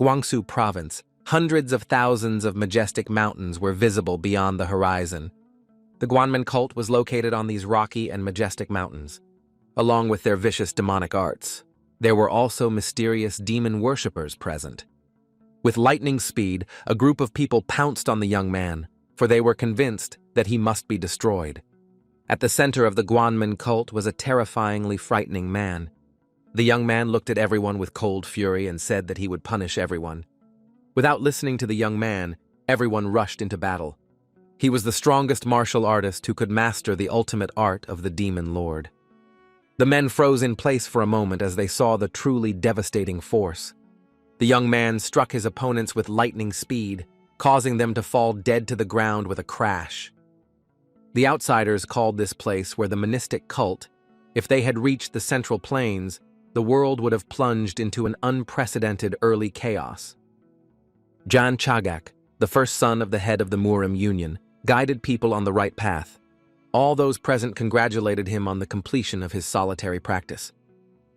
Guangsu Province, hundreds of thousands of majestic mountains were visible beyond the horizon. The Guanmen cult was located on these rocky and majestic mountains. Along with their vicious demonic arts, there were also mysterious demon worshippers present. With lightning speed, a group of people pounced on the young man, for they were convinced that he must be destroyed. At the center of the Guanmen cult was a terrifyingly frightening man. The young man looked at everyone with cold fury and said that he would punish everyone. Without listening to the young man, everyone rushed into battle. He was the strongest martial artist who could master the ultimate art of the demon lord. The men froze in place for a moment as they saw the truly devastating force. The young man struck his opponents with lightning speed, causing them to fall dead to the ground with a crash. The outsiders called this place where the monistic cult, if they had reached the Central Plains, the world would have plunged into an unprecedented early chaos. Jan Chagak, the first son of the head of the Murim Union, guided people on the right path. All those present congratulated him on the completion of his solitary practice.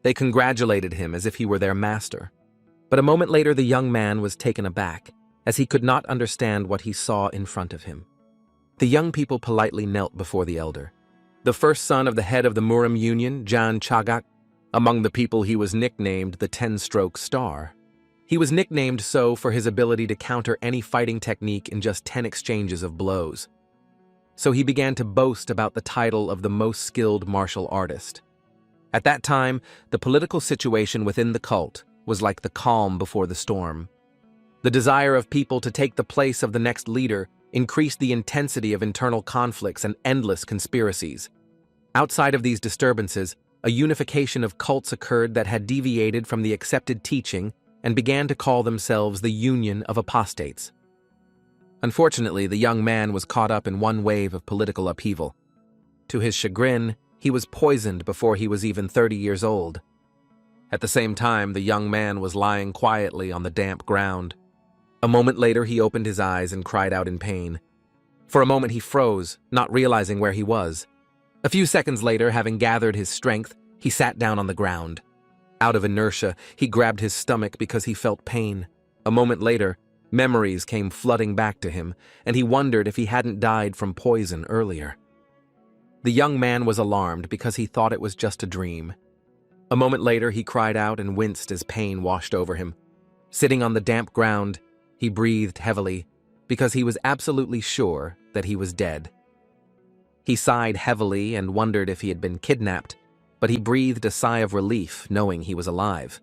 They congratulated him as if he were their master. But a moment later, the young man was taken aback, as he could not understand what he saw in front of him. The young people politely knelt before the elder. The first son of the head of the Murim Union, Jan Chagak, among the people he was nicknamed the 10-stroke star. He was nicknamed so for his ability to counter any fighting technique in just 10 exchanges of blows. So he began to boast about the title of the most skilled martial artist. At that time, the political situation within the cult was like the calm before the storm. The desire of people to take the place of the next leader increased the intensity of internal conflicts and endless conspiracies. Outside of these disturbances, a unification of cults occurred that had deviated from the accepted teaching and began to call themselves the Union of Apostates. Unfortunately, the young man was caught up in one wave of political upheaval. To his chagrin, he was poisoned before he was even 30 years old. At the same time, the young man was lying quietly on the damp ground. A moment later, he opened his eyes and cried out in pain. For a moment, he froze, not realizing where he was. A few seconds later, having gathered his strength, he sat down on the ground. Out of inertia, he grabbed his stomach because he felt pain. A moment later, memories came flooding back to him, and he wondered if he hadn't died from poison earlier. The young man was alarmed because he thought it was just a dream. A moment later, he cried out and winced as pain washed over him. Sitting on the damp ground, he breathed heavily because he was absolutely sure that he was dead. He sighed heavily and wondered if he had been kidnapped, but he breathed a sigh of relief knowing he was alive.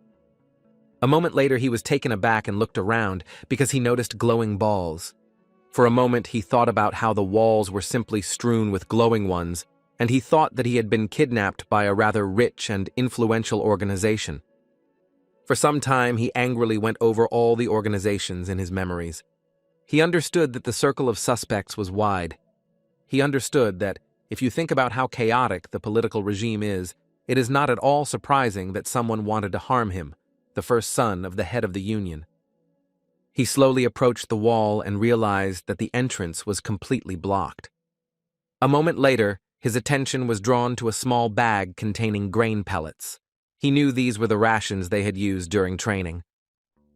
A moment later, he was taken aback and looked around because he noticed glowing balls. For a moment, he thought about how the walls were simply strewn with glowing ones, and he thought that he had been kidnapped by a rather rich and influential organization. For some time, he angrily went over all the organizations in his memories. He understood that the circle of suspects was wide. He understood that, if you think about how chaotic the political regime is, it is not at all surprising that someone wanted to harm him, the first son of the head of the union. He slowly approached the wall and realized that the entrance was completely blocked. A moment later, his attention was drawn to a small bag containing grain pellets. He knew these were the rations they had used during training.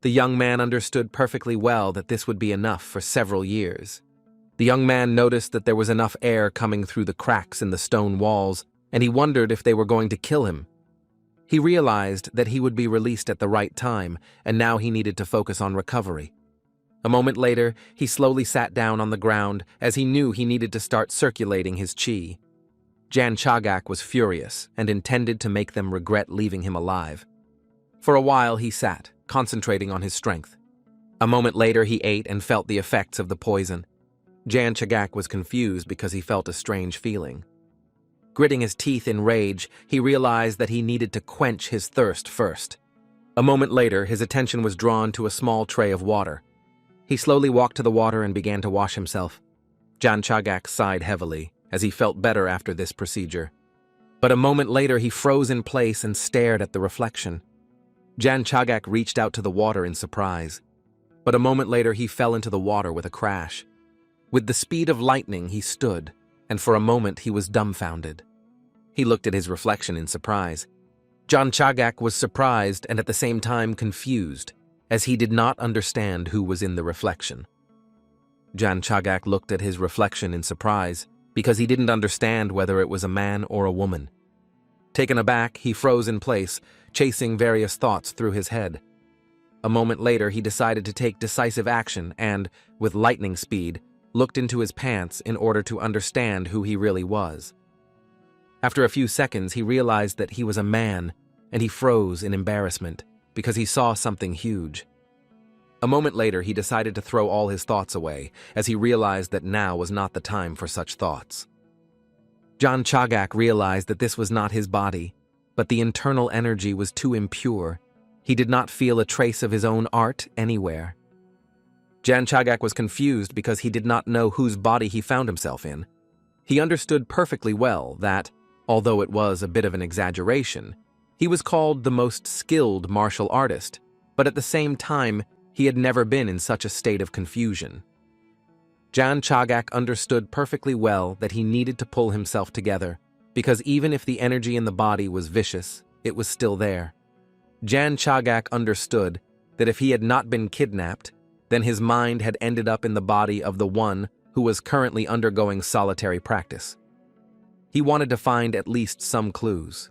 The young man understood perfectly well that this would be enough for several years. The young man noticed that there was enough air coming through the cracks in the stone walls, and he wondered if they were going to kill him. He realized that he would be released at the right time, and now he needed to focus on recovery. A moment later, he slowly sat down on the ground as he knew he needed to start circulating his chi. Jan Chagak was furious and intended to make them regret leaving him alive. For a while, he sat, concentrating on his strength. A moment later, he ate and felt the effects of the poison. Jan Chagak was confused because he felt a strange feeling. Gritting his teeth in rage, he realized that he needed to quench his thirst first. A moment later, his attention was drawn to a small tray of water. He slowly walked to the water and began to wash himself. Jan Chagak sighed heavily, as he felt better after this procedure. But a moment later, he froze in place and stared at the reflection. Jan Chagak reached out to the water in surprise. But a moment later, he fell into the water with a crash. With the speed of lightning, he stood, and for a moment he was dumbfounded. He looked at his reflection in surprise. Jan Chagak was surprised and at the same time confused, as he did not understand who was in the reflection. Jan Chagak looked at his reflection in surprise, because he didn't understand whether it was a man or a woman. Taken aback, he froze in place, chasing various thoughts through his head. A moment later, he decided to take decisive action and, with lightning speed, looked into his pants in order to understand who he really was. After a few seconds, he realized that he was a man, and he froze in embarrassment because he saw something huge. A moment later, he decided to throw all his thoughts away, as he realized that now was not the time for such thoughts. Jan Chagak realized that this was not his body, but the internal energy was too impure. He did not feel a trace of his own art anywhere. Jan Chagak was confused because he did not know whose body he found himself in. He understood perfectly well that, although it was a bit of an exaggeration, he was called the most skilled martial artist, but at the same time, he had never been in such a state of confusion. Jan Chagak understood perfectly well that he needed to pull himself together, because even if the energy in the body was vicious, it was still there. Jan Chagak understood that if he had not been kidnapped, then his mind had ended up in the body of the one who was currently undergoing solitary practice. He wanted to find at least some clues.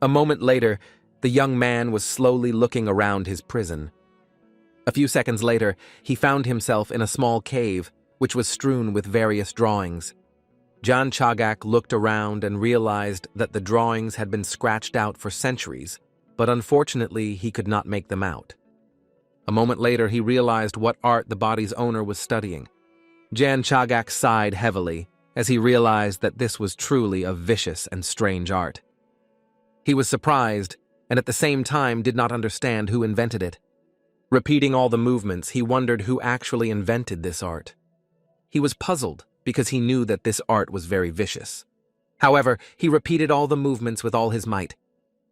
A moment later, the young man was slowly looking around his prison. A few seconds later, he found himself in a small cave, which was strewn with various drawings. Jan Chagak looked around and realized that the drawings had been scratched out for centuries, but unfortunately he could not make them out. A moment later, he realized what art the body's owner was studying. Jan Chagak sighed heavily as he realized that this was truly a vicious and strange art. He was surprised and at the same time did not understand who invented it. Repeating all the movements, he wondered who actually invented this art. He was puzzled because he knew that this art was very vicious. However, he repeated all the movements with all his might.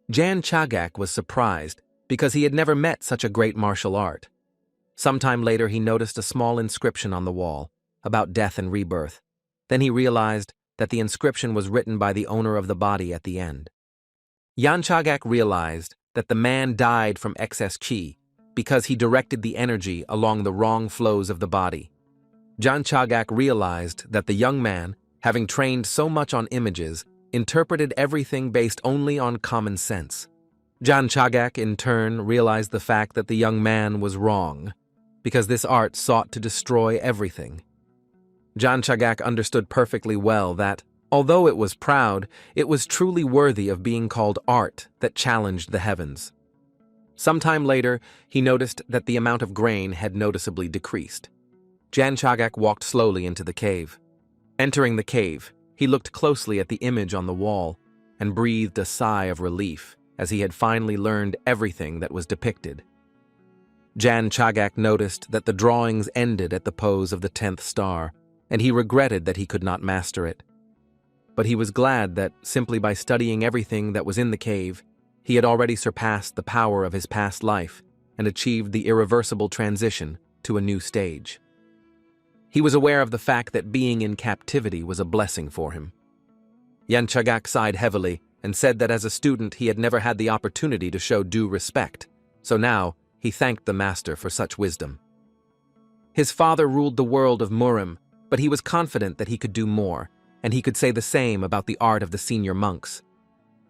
Jan Chagak was surprised because he had never met such a great martial art. Sometime later, he noticed a small inscription on the wall about death and rebirth. Then he realized that the inscription was written by the owner of the body at the end. Jan Chagak realized that the man died from excess qi because he directed the energy along the wrong flows of the body. Jan Chagak realized that the young man, having trained so much on images, interpreted everything based only on common sense. Jan Chagak, in turn, realized the fact that the young man was wrong, because this art sought to destroy everything. Jan Chagak understood perfectly well that, although it was proud, it was truly worthy of being called art that challenged the heavens. Sometime later, he noticed that the amount of grain had noticeably decreased. Jan Chagak walked slowly into the cave. Entering the cave, he looked closely at the image on the wall and breathed a sigh of relief as he had finally learned everything that was depicted. Jan Chagak noticed that the drawings ended at the pose of the 10th star, and he regretted that he could not master it. But he was glad that, simply by studying everything that was in the cave, he had already surpassed the power of his past life and achieved the irreversible transition to a new stage. He was aware of the fact that being in captivity was a blessing for him. Jan Chagak sighed heavily and said that as a student he had never had the opportunity to show due respect, so now he thanked the master for such wisdom. His father ruled the world of Murim, but he was confident that he could do more, and he could say the same about the art of the senior monks.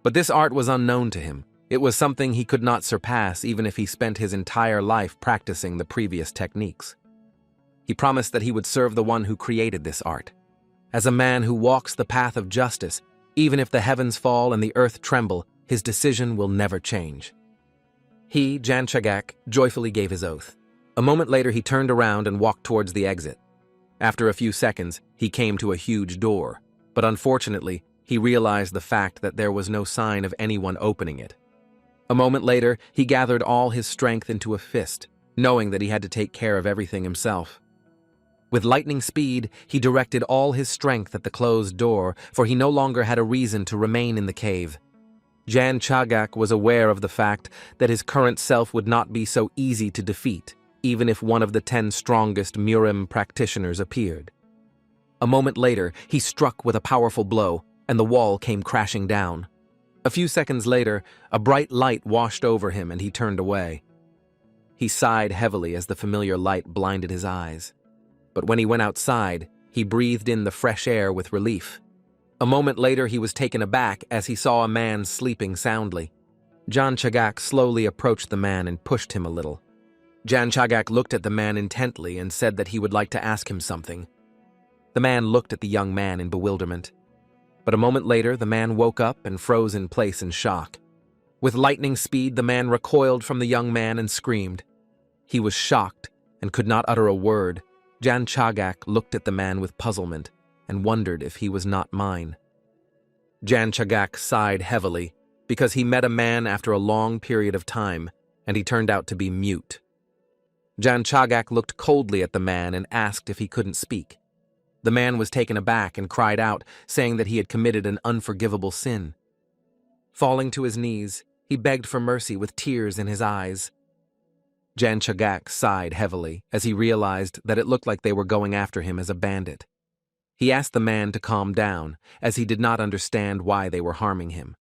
But this art was unknown to him. It was something he could not surpass even if he spent his entire life practicing the previous techniques. He promised that he would serve the one who created this art. As a man who walks the path of justice, even if the heavens fall and the earth tremble, his decision will never change. He, Jan Chagak, joyfully gave his oath. A moment later, he turned around and walked towards the exit. After a few seconds, he came to a huge door, but unfortunately, he realized the fact that there was no sign of anyone opening it. A moment later, he gathered all his strength into a fist, knowing that he had to take care of everything himself. With lightning speed, he directed all his strength at the closed door, for he no longer had a reason to remain in the cave. Jan Chagak was aware of the fact that his current self would not be so easy to defeat, even if one of the 10 strongest Murim practitioners appeared. A moment later, he struck with a powerful blow, and the wall came crashing down. A few seconds later, a bright light washed over him and he turned away. He sighed heavily as the familiar light blinded his eyes. But when he went outside, he breathed in the fresh air with relief. A moment later, he was taken aback as he saw a man sleeping soundly. Jan Chagak slowly approached the man and pushed him a little. Jan Chagak looked at the man intently and said that he would like to ask him something. The man looked at the young man in bewilderment. But a moment later, the man woke up and froze in place in shock. With lightning speed, the man recoiled from the young man and screamed. He was shocked and could not utter a word. Jan Chagak looked at the man with puzzlement and wondered if he was not mine. Jan Chagak sighed heavily because he met a man after a long period of time, and he turned out to be mute. Jan Chagak looked coldly at the man and asked if he couldn't speak. The man was taken aback and cried out, saying that he had committed an unforgivable sin. Falling to his knees, he begged for mercy with tears in his eyes. Jan Chagak sighed heavily as he realized that it looked like they were going after him as a bandit. He asked the man to calm down, as he did not understand why they were harming him.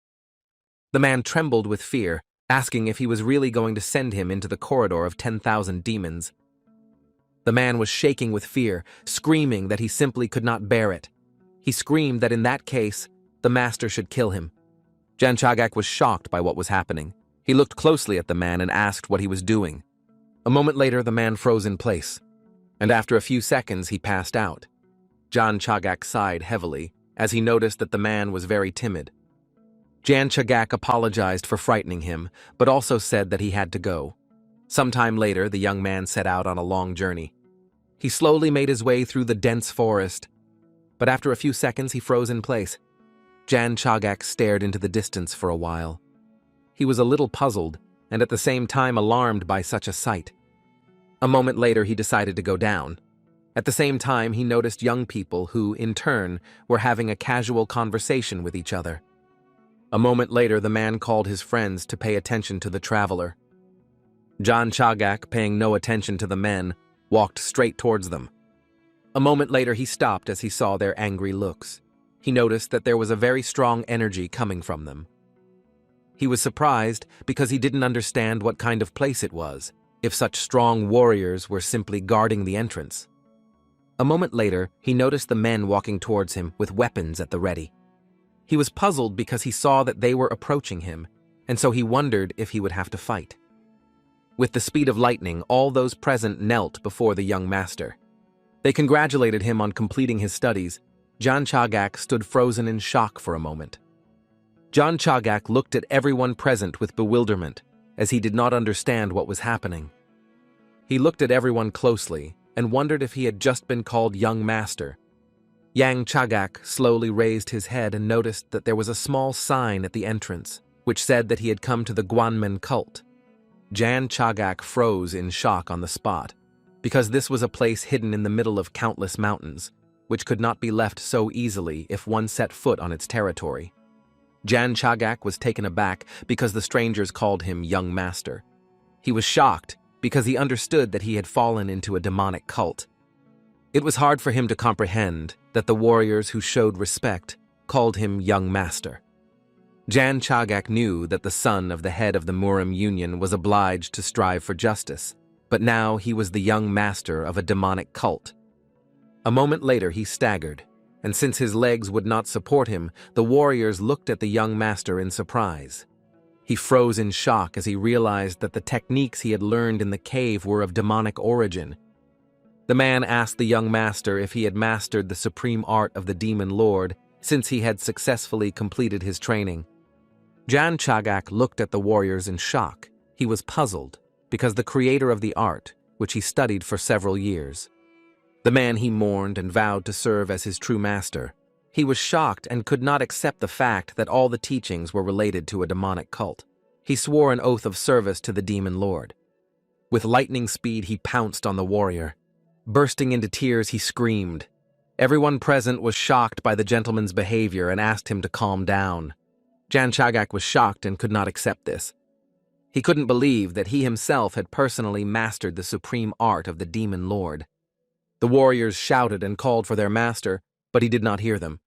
The man trembled with fear, asking if he was really going to send him into the corridor of 10,000 demons. The man was shaking with fear, screaming that he simply could not bear it. He screamed that in that case, the master should kill him. Jan Chagak was shocked by what was happening. He looked closely at the man and asked what he was doing. A moment later, the man froze in place, and after a few seconds, he passed out. Jan Chagak sighed heavily as he noticed that the man was very timid. Jan Chagak apologized for frightening him, but also said that he had to go. Sometime later, the young man set out on a long journey. He slowly made his way through the dense forest, but after a few seconds, he froze in place. Jan Chagak stared into the distance for a while. He was a little puzzled and at the same time alarmed by such a sight. A moment later, he decided to go down. At the same time, he noticed young people who, in turn, were having a casual conversation with each other. A moment later, the man called his friends to pay attention to the traveler. Jan Chagak, paying no attention to the men, walked straight towards them. A moment later, he stopped as he saw their angry looks. He noticed that there was a very strong energy coming from them. He was surprised because he didn't understand what kind of place it was, if such strong warriors were simply guarding the entrance. A moment later, he noticed the men walking towards him with weapons at the ready. He was puzzled because he saw that they were approaching him, and so he wondered if he would have to fight. With the speed of lightning, all those present knelt before the young master. They congratulated him on completing his studies. Jan Chagak stood frozen in shock for a moment. Jan Chagak looked at everyone present with bewilderment, as he did not understand what was happening. He looked at everyone closely and wondered if he had just been called young master. Yang Chagak slowly raised his head and noticed that there was a small sign at the entrance, which said that he had come to the Guanmen cult. Jan Chagak froze in shock on the spot, because this was a place hidden in the middle of countless mountains, which could not be left so easily if one set foot on its territory. Jan Chagak was taken aback because the strangers called him young master. He was shocked because he understood that he had fallen into a demonic cult. It was hard for him to comprehend that the warriors who showed respect called him young master. Jan Chagak knew that the son of the head of the Murim Union was obliged to strive for justice, but now he was the young master of a demonic cult. A moment later he staggered, and since his legs would not support him, the warriors looked at the young master in surprise. He froze in shock as he realized that the techniques he had learned in the cave were of demonic origin. The man asked the young master if he had mastered the supreme art of the demon lord, since he had successfully completed his training. Jan Chagak looked at the warriors in shock. He was puzzled, because the creator of the art, which he studied for several years. The man he mourned and vowed to serve as his true master. He was shocked and could not accept the fact that all the teachings were related to a demonic cult. He swore an oath of service to the demon lord. With lightning speed, he pounced on the warrior. Bursting into tears, he screamed. Everyone present was shocked by the gentleman's behavior and asked him to calm down. Jan Chagak was shocked and could not accept this. He couldn't believe that he himself had personally mastered the supreme art of the demon lord. The warriors shouted and called for their master, but he did not hear them.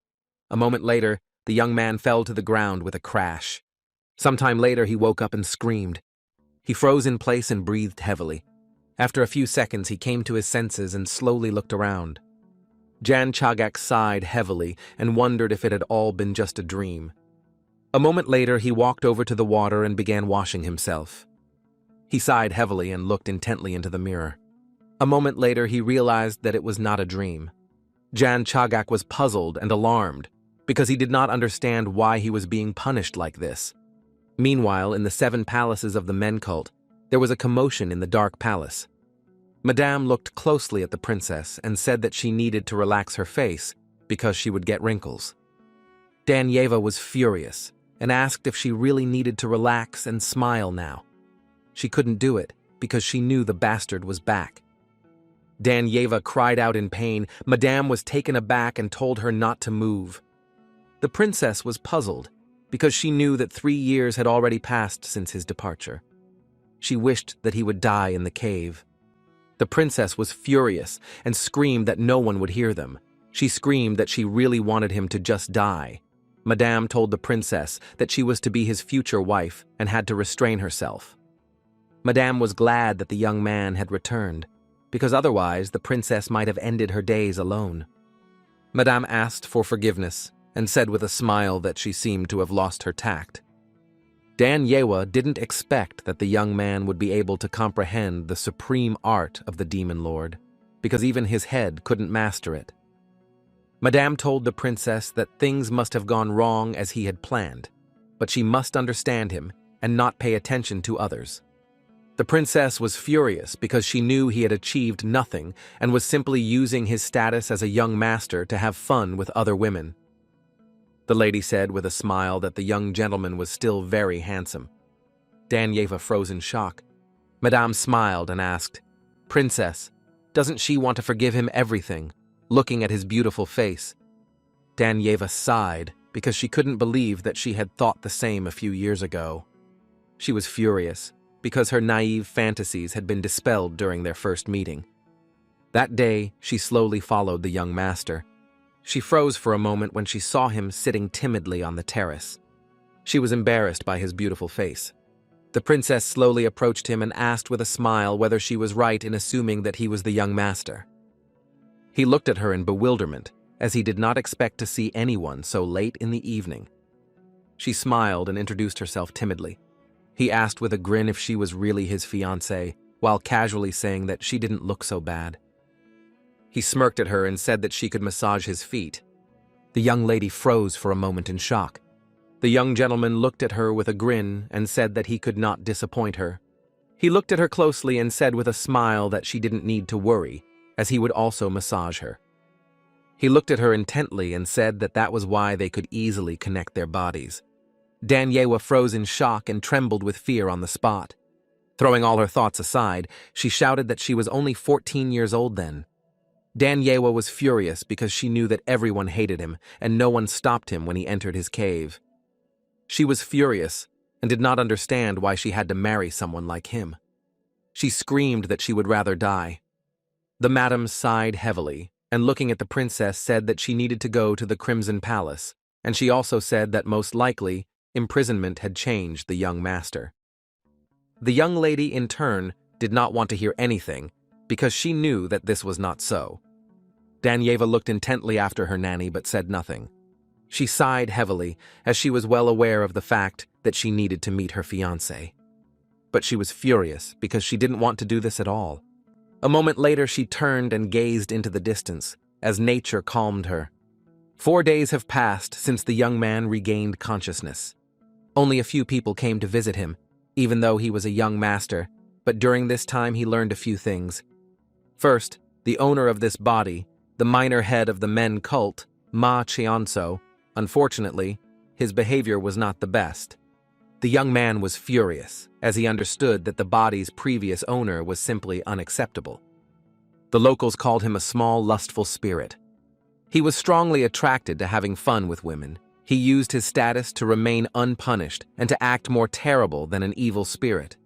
A moment later, the young man fell to the ground with a crash. Sometime later, he woke up and screamed. He froze in place and breathed heavily. After a few seconds, he came to his senses and slowly looked around. Jan Chagak sighed heavily and wondered if it had all been just a dream. A moment later, he walked over to the water and began washing himself. He sighed heavily and looked intently into the mirror. A moment later, he realized that it was not a dream. Jan Chagak was puzzled and alarmed because he did not understand why he was being punished like this. Meanwhile, in the 7 palaces of the men cult, there was a commotion in the Dark Palace. Madame looked closely at the princess and said that she needed to relax her face because she would get wrinkles. Danyeva was furious and asked if she really needed to relax and smile now. She couldn't do it because she knew the bastard was back. Danyeva cried out in pain. Madame was taken aback and told her not to move. The princess was puzzled because she knew that 3 years had already passed since his departure. She wished that he would die in the cave. The princess was furious and screamed that no one would hear them. She screamed that she really wanted him to just die. Madame told the princess that she was to be his future wife and had to restrain herself. Madame was glad that the young man had returned, because otherwise the princess might have ended her days alone. Madame asked for forgiveness and said with a smile that she seemed to have lost her tact. Danyeva didn't expect that the young man would be able to comprehend the supreme art of the demon lord, because even his head couldn't master it. Madame told the princess that things must have gone wrong as he had planned, but she must understand him and not pay attention to others. The princess was furious because she knew he had achieved nothing and was simply using his status as a young master to have fun with other women. The lady said with a smile that the young gentleman was still very handsome. Danyeva froze in shock. Madame smiled and asked, "Princess, doesn't she want to forgive him everything?" Looking at his beautiful face. Danyeva sighed because she couldn't believe that she had thought the same a few years ago. She was furious because her naive fantasies had been dispelled during their first meeting. That day, she slowly followed the young master. She froze for a moment when she saw him sitting timidly on the terrace. She was embarrassed by his beautiful face. The princess slowly approached him and asked with a smile whether she was right in assuming that he was the young master. He looked at her in bewilderment, as he did not expect to see anyone so late in the evening. She smiled and introduced herself timidly. He asked with a grin if she was really his fiancée, while casually saying that she didn't look so bad. He smirked at her and said that she could massage his feet. The young lady froze for a moment in shock. The young gentleman looked at her with a grin and said that he could not disappoint her. He looked at her closely and said with a smile that she didn't need to worry, as he would also massage her. He looked at her intently and said that that was why they could easily connect their bodies. Danyeva froze in shock and trembled with fear on the spot. Throwing all her thoughts aside, she shouted that she was only 14 years old then. Danyeva was furious because she knew that everyone hated him and no one stopped him when he entered his cave. She was furious and did not understand why she had to marry someone like him. She screamed that she would rather die. The madam sighed heavily and looking at the princess said that she needed to go to the Crimson Palace, and she also said that most likely imprisonment had changed the young master. The young lady in turn did not want to hear anything because she knew that this was not so. Danyeva looked intently after her nanny but said nothing. She sighed heavily as she was well aware of the fact that she needed to meet her fiancé. But she was furious because she didn't want to do this at all. A moment later she turned and gazed into the distance as nature calmed her. 4 days have passed since the young man regained consciousness. Only a few people came to visit him, even though he was a young master, but during this time he learned a few things. First, the owner of this body, the minor head of the men cult, Ma Cheonso, unfortunately, his behavior was not the best. The young man was furious, as he understood that the body's previous owner was simply unacceptable. The locals called him a small, lustful spirit. He was strongly attracted to having fun with women. He used his status to remain unpunished and to act more terrible than an evil spirit.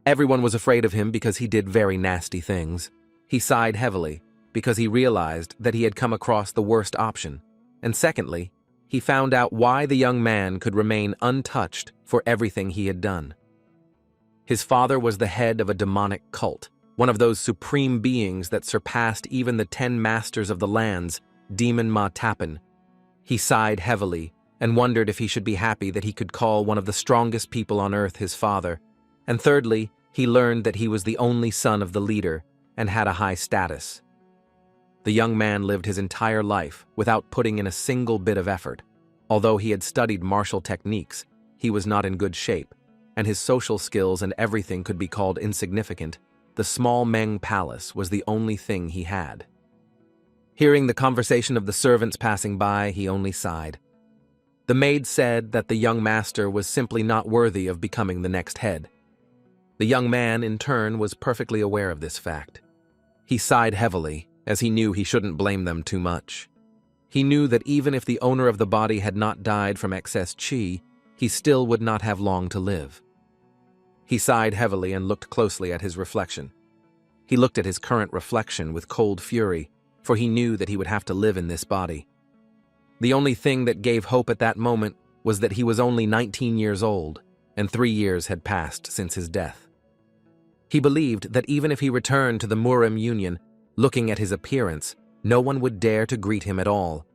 Everyone was afraid of him because he did very nasty things. He sighed heavily because he realized that he had come across the worst option. And secondly, he found out why the young man could remain untouched for everything he had done. His father was the head of a demonic cult, one of those supreme beings that surpassed even the 10 masters of the lands, Demon Ma Tappen. He sighed heavily and wondered if he should be happy that he could call one of the strongest people on earth his father. And thirdly, he learned that he was the only son of the leader and had a high status. The young man lived his entire life without putting in a single bit of effort. Although he had studied martial techniques, he was not in good shape, and his social skills and everything could be called insignificant. The small Meng palace was the only thing he had. Hearing the conversation of the servants passing by, he only sighed. The maid said that the young master was simply not worthy of becoming the next head. The young man, in turn, was perfectly aware of this fact. He sighed heavily, as he knew he shouldn't blame them too much. He knew that even if the owner of the body had not died from excess qi, he still would not have long to live. He sighed heavily and looked closely at his reflection. He looked at his current reflection with cold fury, for he knew that he would have to live in this body. The only thing that gave hope at that moment was that he was only 19 years old, and 3 years had passed since his death. He believed that even if he returned to the Murim Union, looking at his appearance, no one would dare to greet him at all.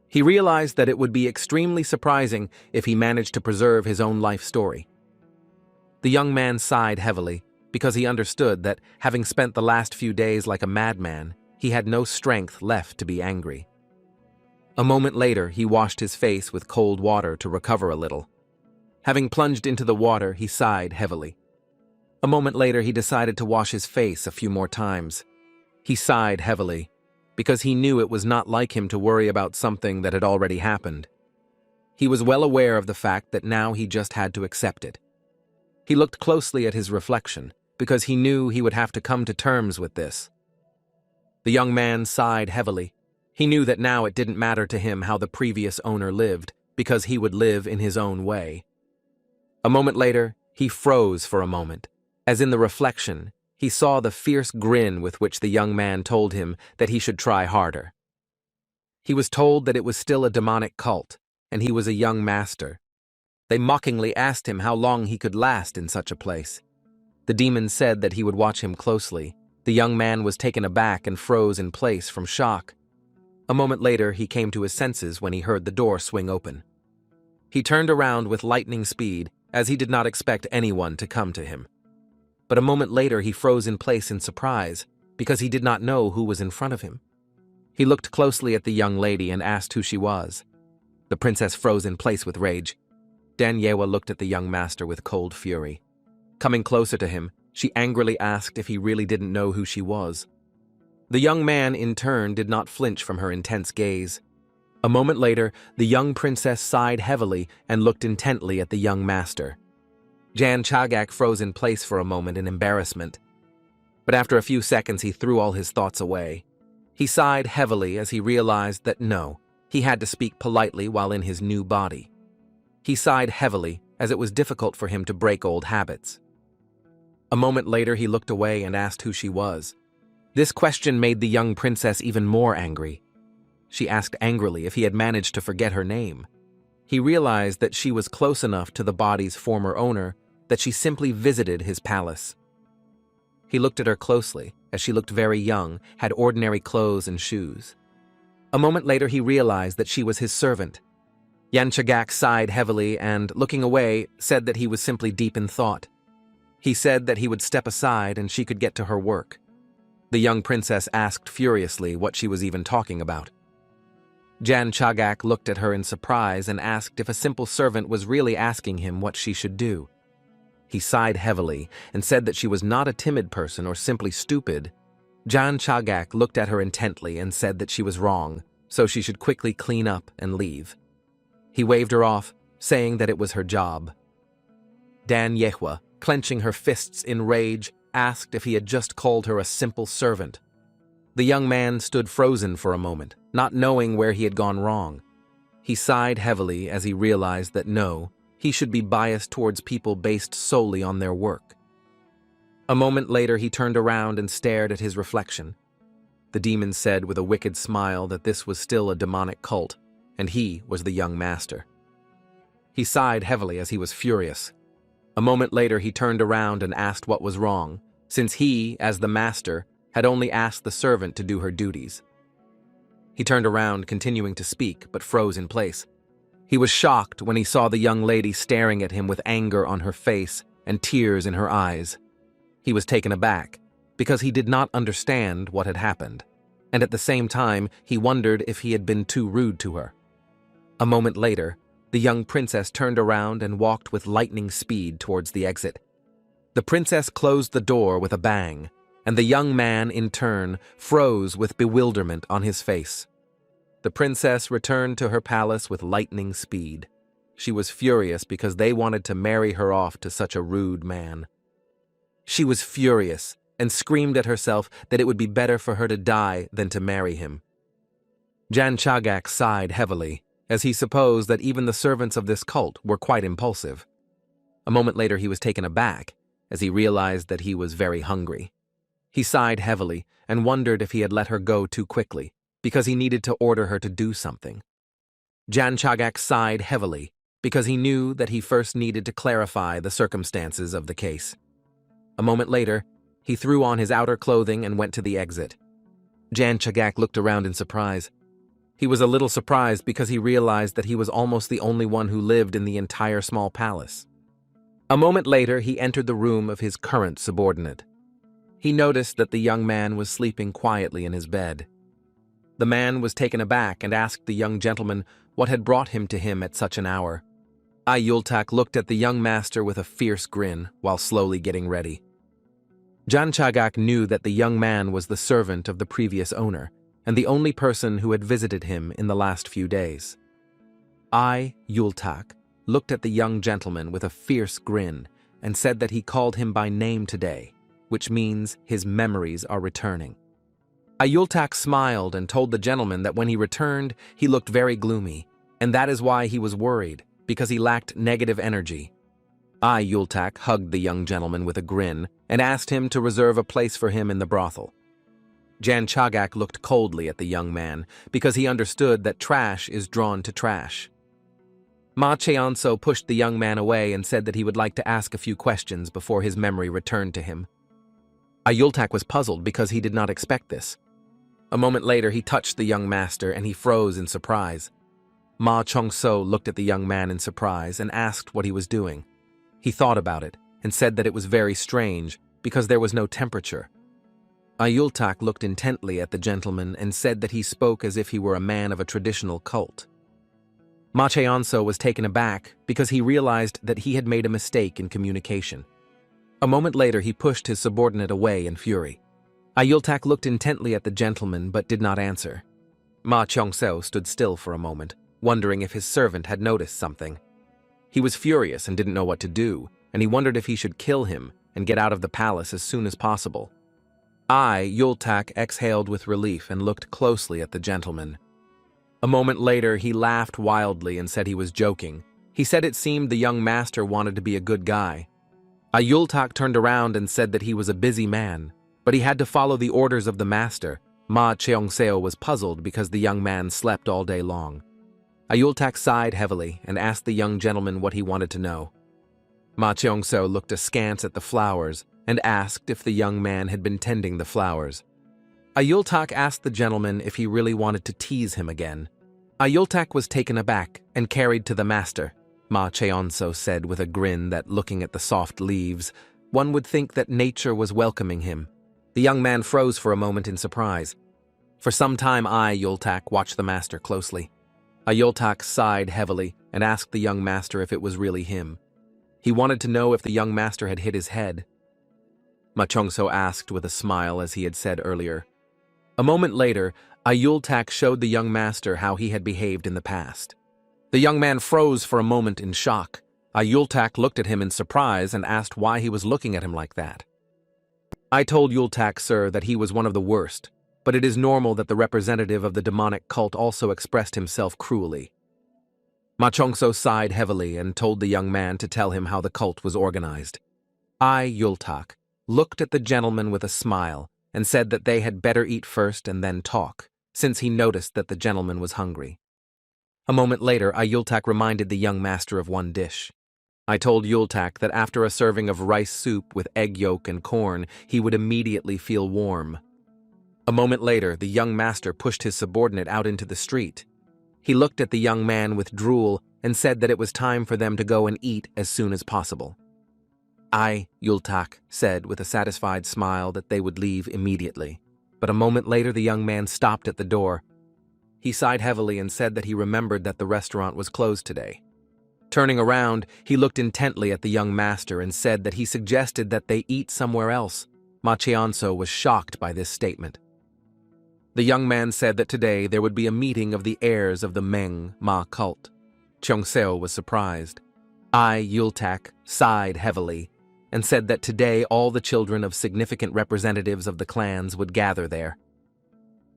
He realized that it would be extremely surprising if he managed to preserve his own life story. The young man sighed heavily because he understood that, having spent the last few days like a madman, he had no strength left to be angry. A moment later, he washed his face with cold water to recover a little. Having plunged into the water, he sighed heavily. A moment later, he decided to wash his face a few more times. He sighed heavily because he knew it was not like him to worry about something that had already happened. He was well aware of the fact that now he just had to accept it. He looked closely at his reflection because he knew he would have to come to terms with this. The young man sighed heavily. He knew that now it didn't matter to him how the previous owner lived, because he would live in his own way. A moment later, he froze for a moment, as in the reflection, he saw the fierce grin with which the young man told him that he should try harder. He was told that it was still a demonic cult, and he was a young master. They mockingly asked him how long he could last in such a place. The demon said that he would watch him closely. The young man was taken aback and froze in place from shock. A moment later, he came to his senses when he heard the door swing open. He turned around with lightning speed, as he did not expect anyone to come to him. But a moment later, he froze in place in surprise, because he did not know who was in front of him. He looked closely at the young lady and asked who she was. The princess froze in place with rage. Daniela looked at the young master with cold fury. Coming closer to him, she angrily asked if he really didn't know who she was. The young man, in turn, did not flinch from her intense gaze. A moment later, the young princess sighed heavily and looked intently at the young master. Jan Chagak froze in place for a moment in embarrassment. But after a few seconds, he threw all his thoughts away. He sighed heavily as he realized that no, he had to speak politely while in his new body. He sighed heavily as it was difficult for him to break old habits. A moment later, he looked away and asked who she was. This question made the young princess even more angry. She asked angrily if he had managed to forget her name. He realized that she was close enough to the body's former owner that she simply visited his palace. He looked at her closely, as she looked very young, had ordinary clothes and shoes. A moment later, he realized that she was his servant. Yan Chagak sighed heavily and, looking away, said that he was simply deep in thought. He said that he would step aside and she could get to her work. The young princess asked furiously what she was even talking about. Jan Chagak looked at her in surprise and asked if a simple servant was really asking him what she should do. He sighed heavily and said that she was not a timid person or simply stupid. Jan Chagak looked at her intently and said that she was wrong, so she should quickly clean up and leave. He waved her off, saying that it was her job. Dan Yehua, clenching her fists in rage, asked if he had just called her a simple servant. The young man stood frozen for a moment, not knowing where he had gone wrong. He sighed heavily as he realized that no, he should be biased towards people based solely on their work. A moment later, he turned around and stared at his reflection. The demon said with a wicked smile that this was still a demonic cult, and he was the young master. He sighed heavily as he was furious. A moment later, he turned around and asked what was wrong, since he, as the master, had only asked the servant to do her duties. He turned around, continuing to speak, but froze in place. He was shocked when he saw the young lady staring at him with anger on her face and tears in her eyes. He was taken aback, because he did not understand what had happened, and at the same time, he wondered if he had been too rude to her. A moment later, the young princess turned around and walked with lightning speed towards the exit. The princess closed the door with a bang, and the young man, in turn, froze with bewilderment on his face. The princess returned to her palace with lightning speed. She was furious because they wanted to marry her off to such a rude man. She was furious and screamed at herself that it would be better for her to die than to marry him. Jan Chagak sighed heavily, as he supposed that even the servants of this cult were quite impulsive. A moment later he was taken aback, as he realized that he was very hungry. He sighed heavily and wondered if he had let her go too quickly, because he needed to order her to do something. Jan Chagak sighed heavily, because he knew that he first needed to clarify the circumstances of the case. A moment later, he threw on his outer clothing and went to the exit. Jan Chagak looked around in surprise. He was a little surprised because he realized that he was almost the only one who lived in the entire small palace. A moment later, he entered the room of his current subordinate. He noticed that the young man was sleeping quietly in his bed. The man was taken aback and asked the young gentleman what had brought him to him at such an hour. Yultak looked at the young master with a fierce grin while slowly getting ready. Jan Chagak knew that the young man was the servant of the previous owner and the only person who had visited him in the last few days. Yultak looked at the young gentleman with a fierce grin and said that he called him by name today, which means his memories are returning. Yultak smiled and told the gentleman that when he returned, he looked very gloomy, and that is why he was worried, because he lacked negative energy. Yultak hugged the young gentleman with a grin and asked him to reserve a place for him in the brothel. Jan Chagak looked coldly at the young man because he understood that trash is drawn to trash. Ma Cheonso pushed the young man away and said that he would like to ask a few questions before his memory returned to him. Yultak was puzzled because he did not expect this. A moment later, he touched the young master and he froze in surprise. Ma Chongso looked at the young man in surprise and asked what he was doing. He thought about it and said that it was very strange because there was no temperature. Yultak looked intently at the gentleman and said that he spoke as if he were a man of a traditional cult. Ma Cheonso was taken aback because he realized that he had made a mistake in communication. A moment later, he pushed his subordinate away in fury. Yultak looked intently at the gentleman but did not answer. Ma Cheongso stood still for a moment, wondering if his servant had noticed something. He was furious and didn't know what to do, and he wondered if he should kill him and get out of the palace as soon as possible. Yultak exhaled with relief and looked closely at the gentleman. A moment later, he laughed wildly and said he was joking. He said it seemed the young master wanted to be a good guy. Yultak turned around and said that he was a busy man, but he had to follow the orders of the master. Ma Cheongseo was puzzled because the young man slept all day long. Yultak sighed heavily and asked the young gentleman what he wanted to know. Ma Cheongseo looked askance at the flowers and asked if the young man had been tending the flowers. Yultak asked the gentleman if he really wanted to tease him again. Yultak was taken aback and carried to the master. Ma Cheonso said with a grin that, looking at the soft leaves, one would think that nature was welcoming him. The young man froze for a moment in surprise. For some time, Yultak watched the master closely. Yultak sighed heavily and asked the young master if it was really him. He wanted to know if the young master had hit his head. Ma Chongso asked with a smile as he had said earlier. A moment later, Yultak showed the young master how he had behaved in the past. The young man froze for a moment in shock. Yultak looked at him in surprise and asked why he was looking at him like that. I told Yultak, sir, that he was one of the worst, but it is normal that the representative of the demonic cult also expressed himself cruelly. Ma Chongso sighed heavily and told the young man to tell him how the cult was organized. Yultak looked at the gentleman with a smile and said that they had better eat first and then talk, since he noticed that the gentleman was hungry. A moment later, Yultak reminded the young master of one dish. I told Yultak that after a serving of rice soup with egg yolk and corn, he would immediately feel warm. A moment later, the young master pushed his subordinate out into the street. He looked at the young man with drool and said that it was time for them to go and eat as soon as possible. Yultak said with a satisfied smile that they would leave immediately. But a moment later, the young man stopped at the door. He sighed heavily and said that he remembered that the restaurant was closed today. Turning around, he looked intently at the young master and said that he suggested that they eat somewhere else. Ma Cheonso was shocked by this statement. The young man said that today there would be a meeting of the heirs of the Manhwa cult. Cheongseo was surprised. Yultak sighed heavily and said that today all the children of significant representatives of the clans would gather there.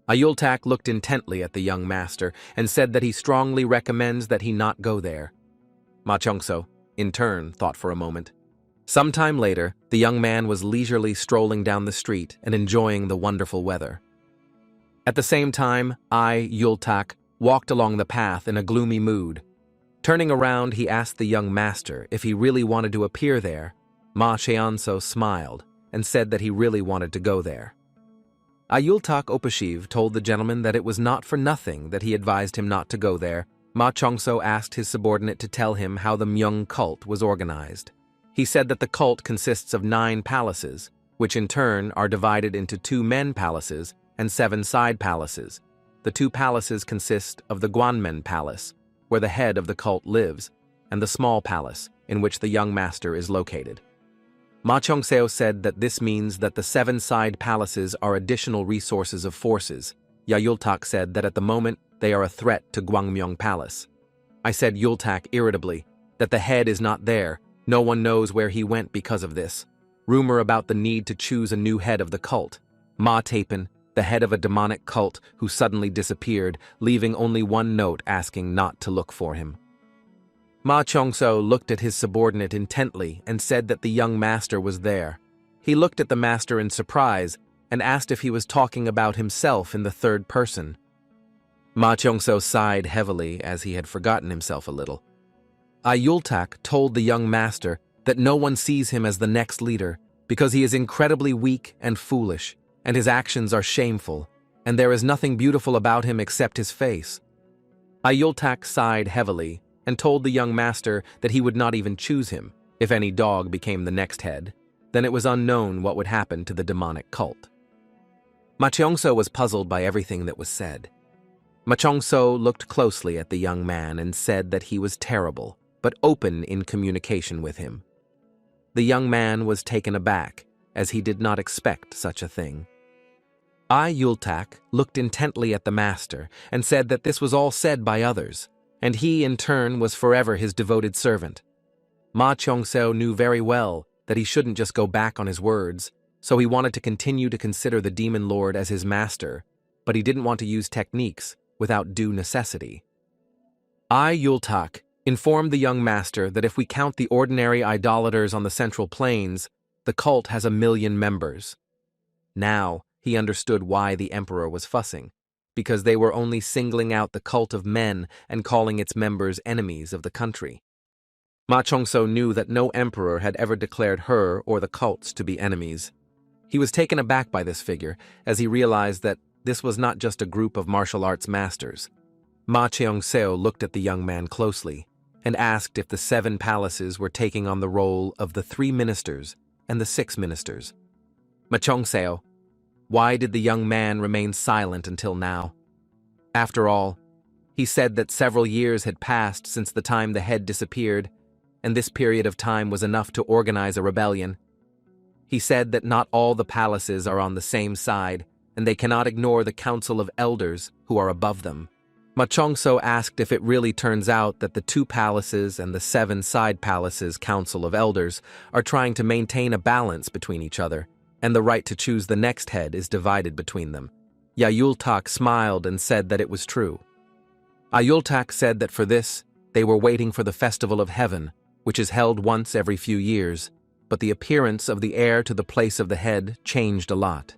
Yultak looked intently at the young master and said that he strongly recommends that he not go there. Ma Cheongso, in turn, thought for a moment. Sometime later, the young man was leisurely strolling down the street and enjoying the wonderful weather. At the same time, Yultak walked along the path in a gloomy mood. Turning around, he asked the young master if he really wanted to appear there. Ma Cheonso smiled and said that he really wanted to go there. Yultak Opashiv told the gentleman that it was not for nothing that he advised him not to go there. Ma Cheongso asked his subordinate to tell him how the Myung cult was organized. He said that the cult consists of 9 palaces, which in turn are divided into 2 men palaces and 7 side palaces. The 2 palaces consist of the Gwanmen Palace, where the head of the cult lives, and the small palace, in which the young master is located. Ma Cheongseo said that this means that the 7 side palaces are additional resources of forces. Yultak said that at the moment they are a threat to Gwangmyeong Palace. I said Yultak irritably that the head is not there. No one knows where he went because of this. Rumor about the need to choose a new head of the cult. Ma Tapen, the head of a demonic cult who suddenly disappeared, leaving only one note asking not to look for him. Ma Cheongso looked at his subordinate intently and said that the young master was there. He looked at the master in surprise and asked if he was talking about himself in the third person. Ma Cheongso sighed heavily as he had forgotten himself a little. Yultak told the young master that no one sees him as the next leader because he is incredibly weak and foolish, and his actions are shameful, and there is nothing beautiful about him except his face. Yultak sighed heavily and told the young master that he would not even choose him if any dog became the next head. Then it was unknown what would happen to the demonic cult. Ma Cheongso was puzzled by everything that was said. Ma Cheongso looked closely at the young man and said that he was terrible, but open in communication with him. The young man was taken aback, as he did not expect such a thing. Yultak looked intently at the master and said that this was all said by others, and he, in turn, was forever his devoted servant. Ma Cheongseo knew very well that he shouldn't just go back on his words, so he wanted to continue to consider the demon lord as his master, but he didn't want to use techniques without due necessity. Yultak informed the young master that if we count the ordinary idolaters on the Central Plains, the cult has 1 million members. Now, he understood why the emperor was fussing, because they were only singling out the cult of men and calling its members enemies of the country. Ma Cheongso knew that no emperor had ever declared her or the cults to be enemies. He was taken aback by this figure, as he realized that this was not just a group of martial arts masters. Ma Cheongseo looked at the young man closely and asked if the 7 palaces were taking on the role of the 3 ministers and the 6 ministers. Ma Cheongseo, why did the young man remain silent until now? After all, he said that several years had passed since the time the head disappeared, and this period of time was enough to organize a rebellion. He said that not all the palaces are on the same side, and they cannot ignore the council of elders who are above them. Ma Cheongso asked if it really turns out that the 2 palaces and the 7 side palaces council of elders are trying to maintain a balance between each other, and the right to choose the next head is divided between them. Yultak smiled and said that it was true. Yultak said that for this, they were waiting for the Festival of Heaven, which is held once every few years, but the appearance of the heir to the place of the head changed a lot.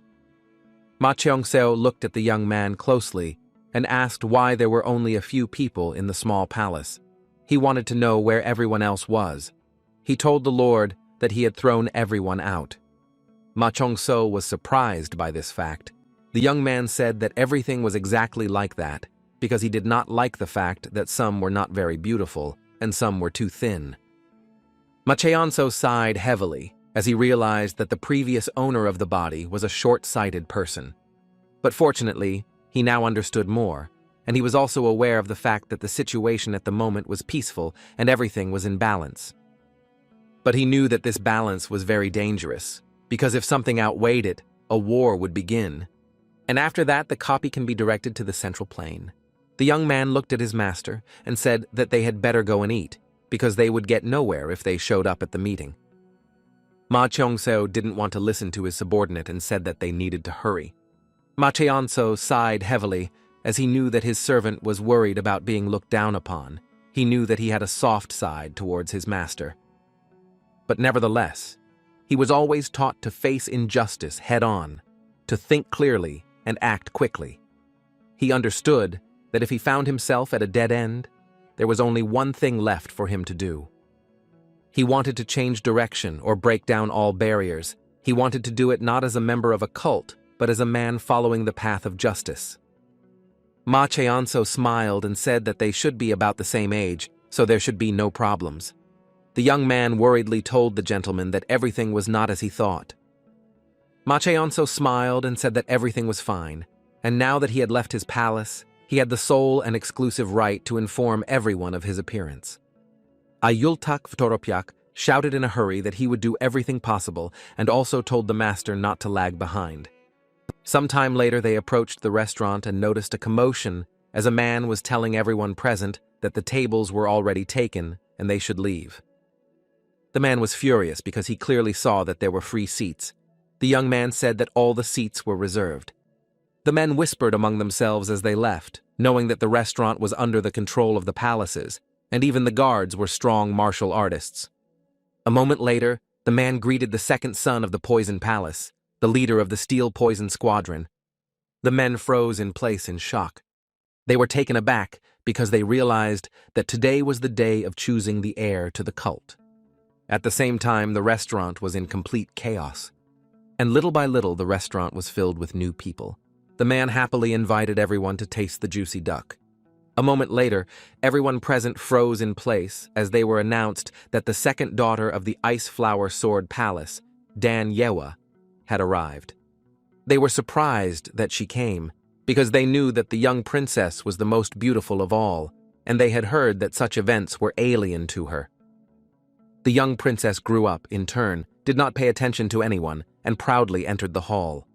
Ma Cheongseo looked at the young man closely and asked why there were only a few people in the small palace. He wanted to know where everyone else was. He told the Lord that he had thrown everyone out. Ma Chong-so was surprised by this fact. The young man said that everything was exactly like that because he did not like the fact that some were not very beautiful and some were too thin. Ma Cheon-so sighed heavily as he realized that the previous owner of the body was a short-sighted person. But fortunately, he now understood more, and he was also aware of the fact that the situation at the moment was peaceful and everything was in balance. But he knew that this balance was very dangerous, because if something outweighed it, a war would begin. And after that, the copy can be directed to the central plane. The young man looked at his master and said that they had better go and eat, because they would get nowhere if they showed up at the meeting. Ma Cheong-so didn't want to listen to his subordinate and said that they needed to hurry. Ma Cheon-so sighed heavily as he knew that his servant was worried about being looked down upon. He knew that he had a soft side towards his master. But nevertheless, he was always taught to face injustice head-on, to think clearly and act quickly. He understood that if he found himself at a dead end, there was only one thing left for him to do. He wanted to change direction or break down all barriers. He wanted to do it not as a member of a cult, but as a man following the path of justice. Ma Cheon-so smiled and said that they should be about the same age, so there should be no problems. The young man worriedly told the gentleman that everything was not as he thought. Ma Cheon-so smiled and said that everything was fine, and now that he had left his palace, he had the sole and exclusive right to inform everyone of his appearance. Ayultak Vtoropyak shouted in a hurry that he would do everything possible and also told the master not to lag behind. Some time later they approached the restaurant and noticed a commotion as a man was telling everyone present that the tables were already taken and they should leave. The man was furious because he clearly saw that there were free seats. The young man said that all the seats were reserved. The men whispered among themselves as they left, knowing that the restaurant was under the control of the palaces, and even the guards were strong martial artists. A moment later, the man greeted the second son of the Poison Palace, the leader of the Steel Poison Squadron. The men froze in place in shock. They were taken aback because they realized that today was the day of choosing the heir to the cult. At the same time, the restaurant was in complete chaos. And little by little, the restaurant was filled with new people. The man happily invited everyone to taste the juicy duck. A moment later, everyone present froze in place as they were announced that the second daughter of the Ice Flower Sword Palace, Dan Yewa, had arrived. They were surprised that she came, because they knew that the young princess was the most beautiful of all, and they had heard that such events were alien to her. The young princess grew up, in turn, did not pay attention to anyone, and proudly entered the hall.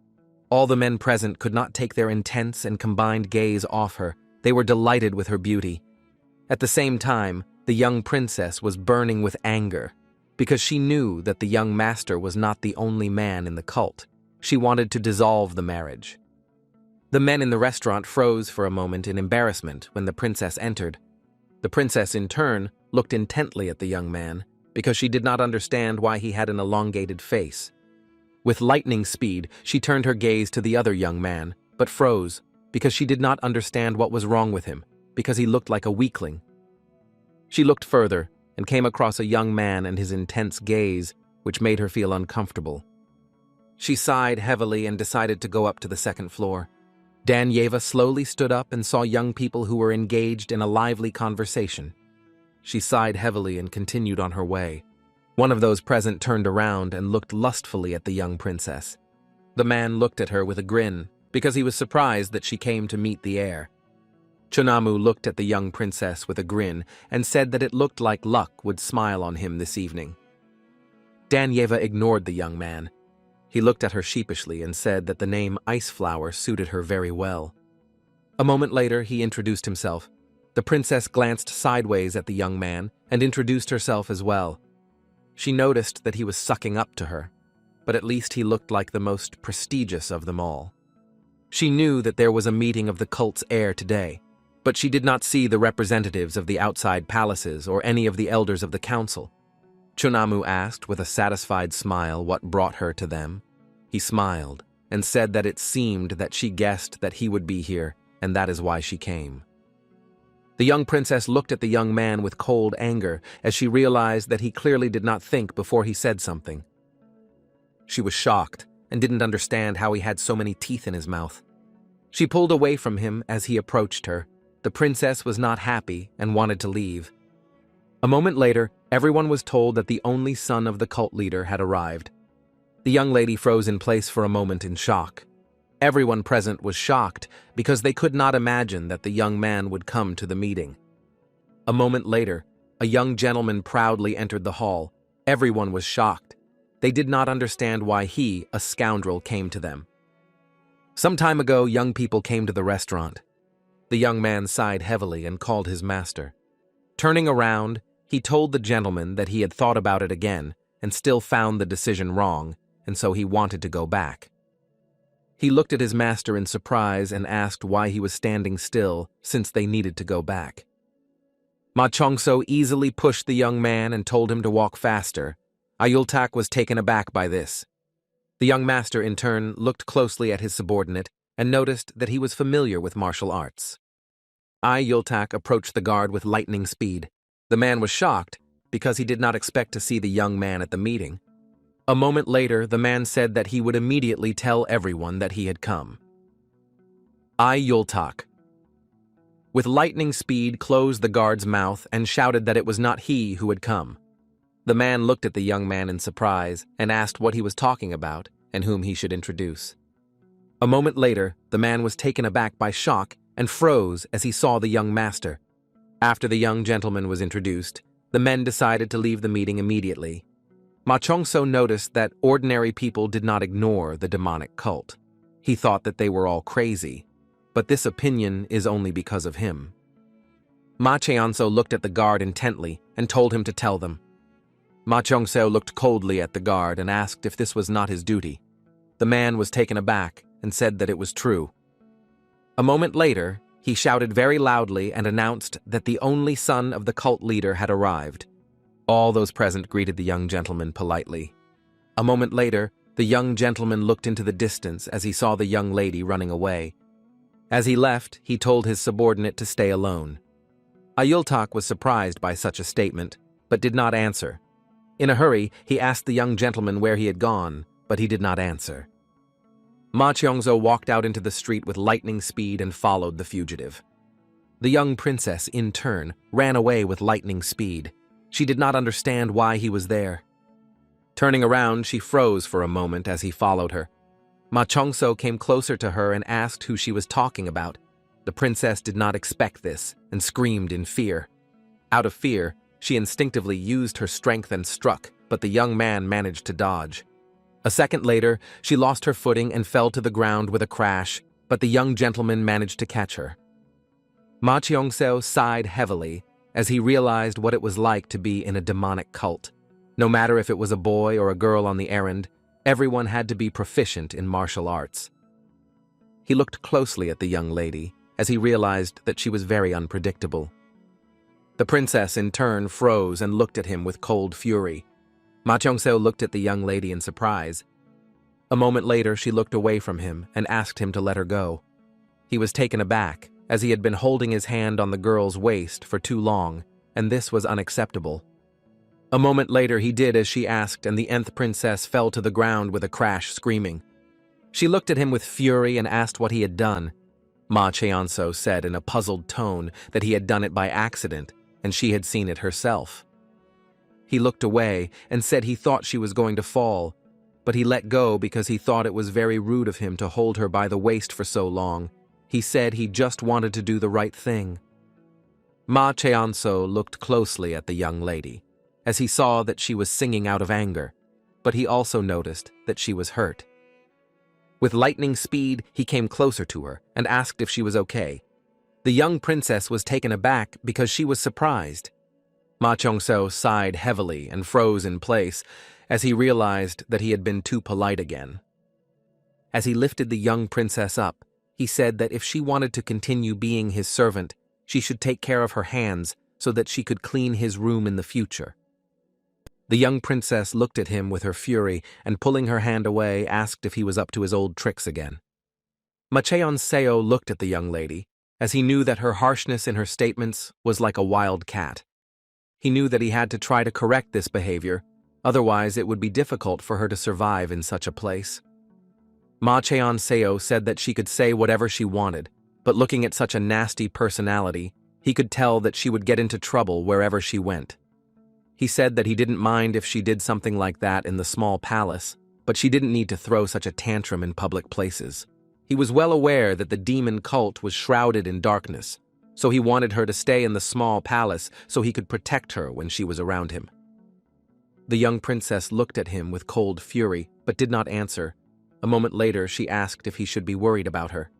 All the men present could not take their intense and combined gaze off her. They were delighted with her beauty. At the same time, the young princess was burning with anger, because she knew that the young master was not the only man in the cult. She wanted to dissolve the marriage. The men in the restaurant froze for a moment in embarrassment when the princess entered. The princess, in turn, looked intently at the young man, because she did not understand why he had an elongated face. With lightning speed, she turned her gaze to the other young man, but froze, because she did not understand what was wrong with him, because he looked like a weakling. She looked further and came across a young man and his intense gaze, which made her feel uncomfortable. She sighed heavily and decided to go up to the second floor. Dan Yeva slowly stood up and saw young people who were engaged in a lively conversation. She sighed heavily and continued on her way. One of those present turned around and looked lustfully at the young princess. The man looked at her with a grin, because he was surprised that she came to meet the heir. Chonamu looked at the young princess with a grin and said that it looked like luck would smile on him this evening. Danyeva ignored the young man. He looked at her sheepishly and said that the name Ice Flower suited her very well. A moment later, he introduced himself. The princess glanced sideways at the young man and introduced herself as well. She noticed that he was sucking up to her, but at least he looked like the most prestigious of them all. She knew that there was a meeting of the cult's heir today, but she did not see the representatives of the outside palaces or any of the elders of the council. Chonamu asked with a satisfied smile what brought her to them. He smiled and said that it seemed that she guessed that he would be here, and that is why she came. The young princess looked at the young man with cold anger as she realized that he clearly did not think before he said something. She was shocked and didn't understand how he had so many teeth in his mouth. She pulled away from him as he approached her. The princess was not happy and wanted to leave. A moment later, everyone was told that the only son of the cult leader had arrived. The young lady froze in place for a moment in shock. Everyone present was shocked because they could not imagine that the young man would come to the meeting. A moment later, a young gentleman proudly entered the hall. Everyone was shocked. They did not understand why he, a scoundrel, came to them. Some time ago, young people came to the restaurant. The young man sighed heavily and called his master. Turning around, he told the gentleman that he had thought about it again and still found the decision wrong, and so he wanted to go back. He looked at his master in surprise and asked why he was standing still since they needed to go back. Ma Chongso easily pushed the young man and told him to walk faster. Ayultak was taken aback by this. The young master, in turn, looked closely at his subordinate and noticed that he was familiar with martial arts. Ayultak approached the guard with lightning speed. The man was shocked because he did not expect to see the young man at the meeting. A moment later, the man said that he would immediately tell everyone that he had come. Ayultak, with lightning speed, closed the guard's mouth and shouted that it was not he who had come. The man looked at the young man in surprise and asked what he was talking about and whom he should introduce. A moment later, the man was taken aback by shock and froze as he saw the young master. After the young gentleman was introduced, the men decided to leave the meeting immediately. Ma Chongso noticed that ordinary people did not ignore the demonic cult. He thought that they were all crazy, but this opinion is only because of him. Ma Cheonso looked at the guard intently and told him to tell them. Ma Chongso looked coldly at the guard and asked if this was not his duty. The man was taken aback and said that it was true. A moment later, he shouted very loudly and announced that the only son of the cult leader had arrived. All those present greeted the young gentleman politely. A moment later, the young gentleman looked into the distance as he saw the young lady running away. As he left, he told his subordinate to stay alone. Ayultak was surprised by such a statement, but did not answer. In a hurry, he asked the young gentleman where he had gone, but he did not answer. Ma Cheongso walked out into the street with lightning speed and followed the fugitive. The young princess, in turn, ran away with lightning speed. She did not understand why he was there. Turning around, she froze for a moment as he followed her. Ma Chongso came closer to her and asked who she was talking about. The princess did not expect this and screamed in fear. Out of fear, she instinctively used her strength and struck, but the young man managed to dodge. A second later, she lost her footing and fell to the ground with a crash, but the young gentleman managed to catch her. Ma Cheongso sighed heavily as he realized what it was like to be in a demonic cult. No matter if it was a boy or a girl on the errand, everyone had to be proficient in martial arts. He looked closely at the young lady as he realized that she was very unpredictable. The princess, in turn, froze and looked at him with cold fury. Ma Chongso looked at the young lady in surprise. A moment later, she looked away from him and asked him to let her go. He was taken aback, as he had been holding his hand on the girl's waist for too long, and this was unacceptable. A moment later, he did as she asked, and the nth princess fell to the ground with a crash, screaming. She looked at him with fury and asked what he had done. Ma Cheonso said in a puzzled tone that he had done it by accident, and she had seen it herself. He looked away and said he thought she was going to fall, but he let go because he thought it was very rude of him to hold her by the waist for so long. He said he just wanted to do the right thing. Ma Cheonso looked closely at the young lady, as he saw that she was singing out of anger, but he also noticed that she was hurt. With lightning speed, he came closer to her and asked if she was okay. The young princess was taken aback because she was surprised. Ma Chongso sighed heavily and froze in place as he realized that he had been too polite again. As he lifted the young princess up, he said that if she wanted to continue being his servant, she should take care of her hands so that she could clean his room in the future. The young princess looked at him with her fury and, pulling her hand away, asked if he was up to his old tricks again. Ma Cheonseo looked at the young lady, as he knew that her harshness in her statements was like a wild cat. He knew that he had to try to correct this behavior, otherwise it would be difficult for her to survive in such a place. Ma Cheon-seo said that she could say whatever she wanted, but looking at such a nasty personality, he could tell that she would get into trouble wherever she went. He said that he didn't mind if she did something like that in the small palace, but she didn't need to throw such a tantrum in public places. He was well aware that the demon cult was shrouded in darkness, so he wanted her to stay in the small palace so he could protect her when she was around him. The young princess looked at him with cold fury, but did not answer. A moment later, she asked if he should be worried about her.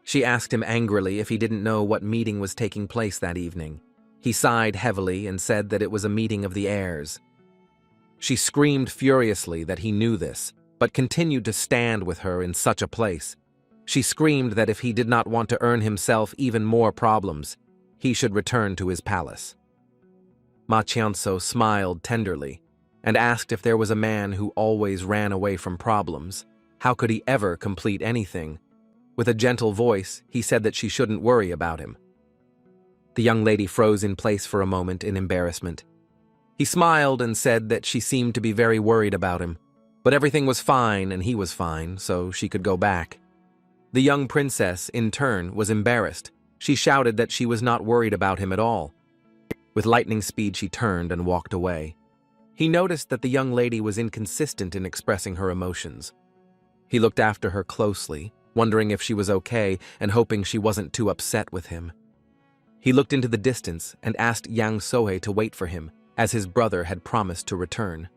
She asked him angrily if he didn't know what meeting was taking place that evening. He sighed heavily and said that it was a meeting of the heirs. She screamed furiously that he knew this, but continued to stand with her in such a place. She screamed that if he did not want to earn himself even more problems, he should return to his palace. Ma Cheon-seo smiled tenderly and asked if there was a man who always ran away from problems. How could he ever complete anything? With a gentle voice, he said that she shouldn't worry about him. The young lady froze in place for a moment in embarrassment. He smiled and said that she seemed to be very worried about him, but everything was fine and he was fine, so she could go back. The young princess, in turn, was embarrassed. She shouted that she was not worried about him at all. With lightning speed, she turned and walked away. He noticed that the young lady was inconsistent in expressing her emotions. He looked after her closely, wondering if she was okay and hoping she wasn't too upset with him. He looked into the distance and asked Yang Sohei to wait for him, as his brother had promised to return.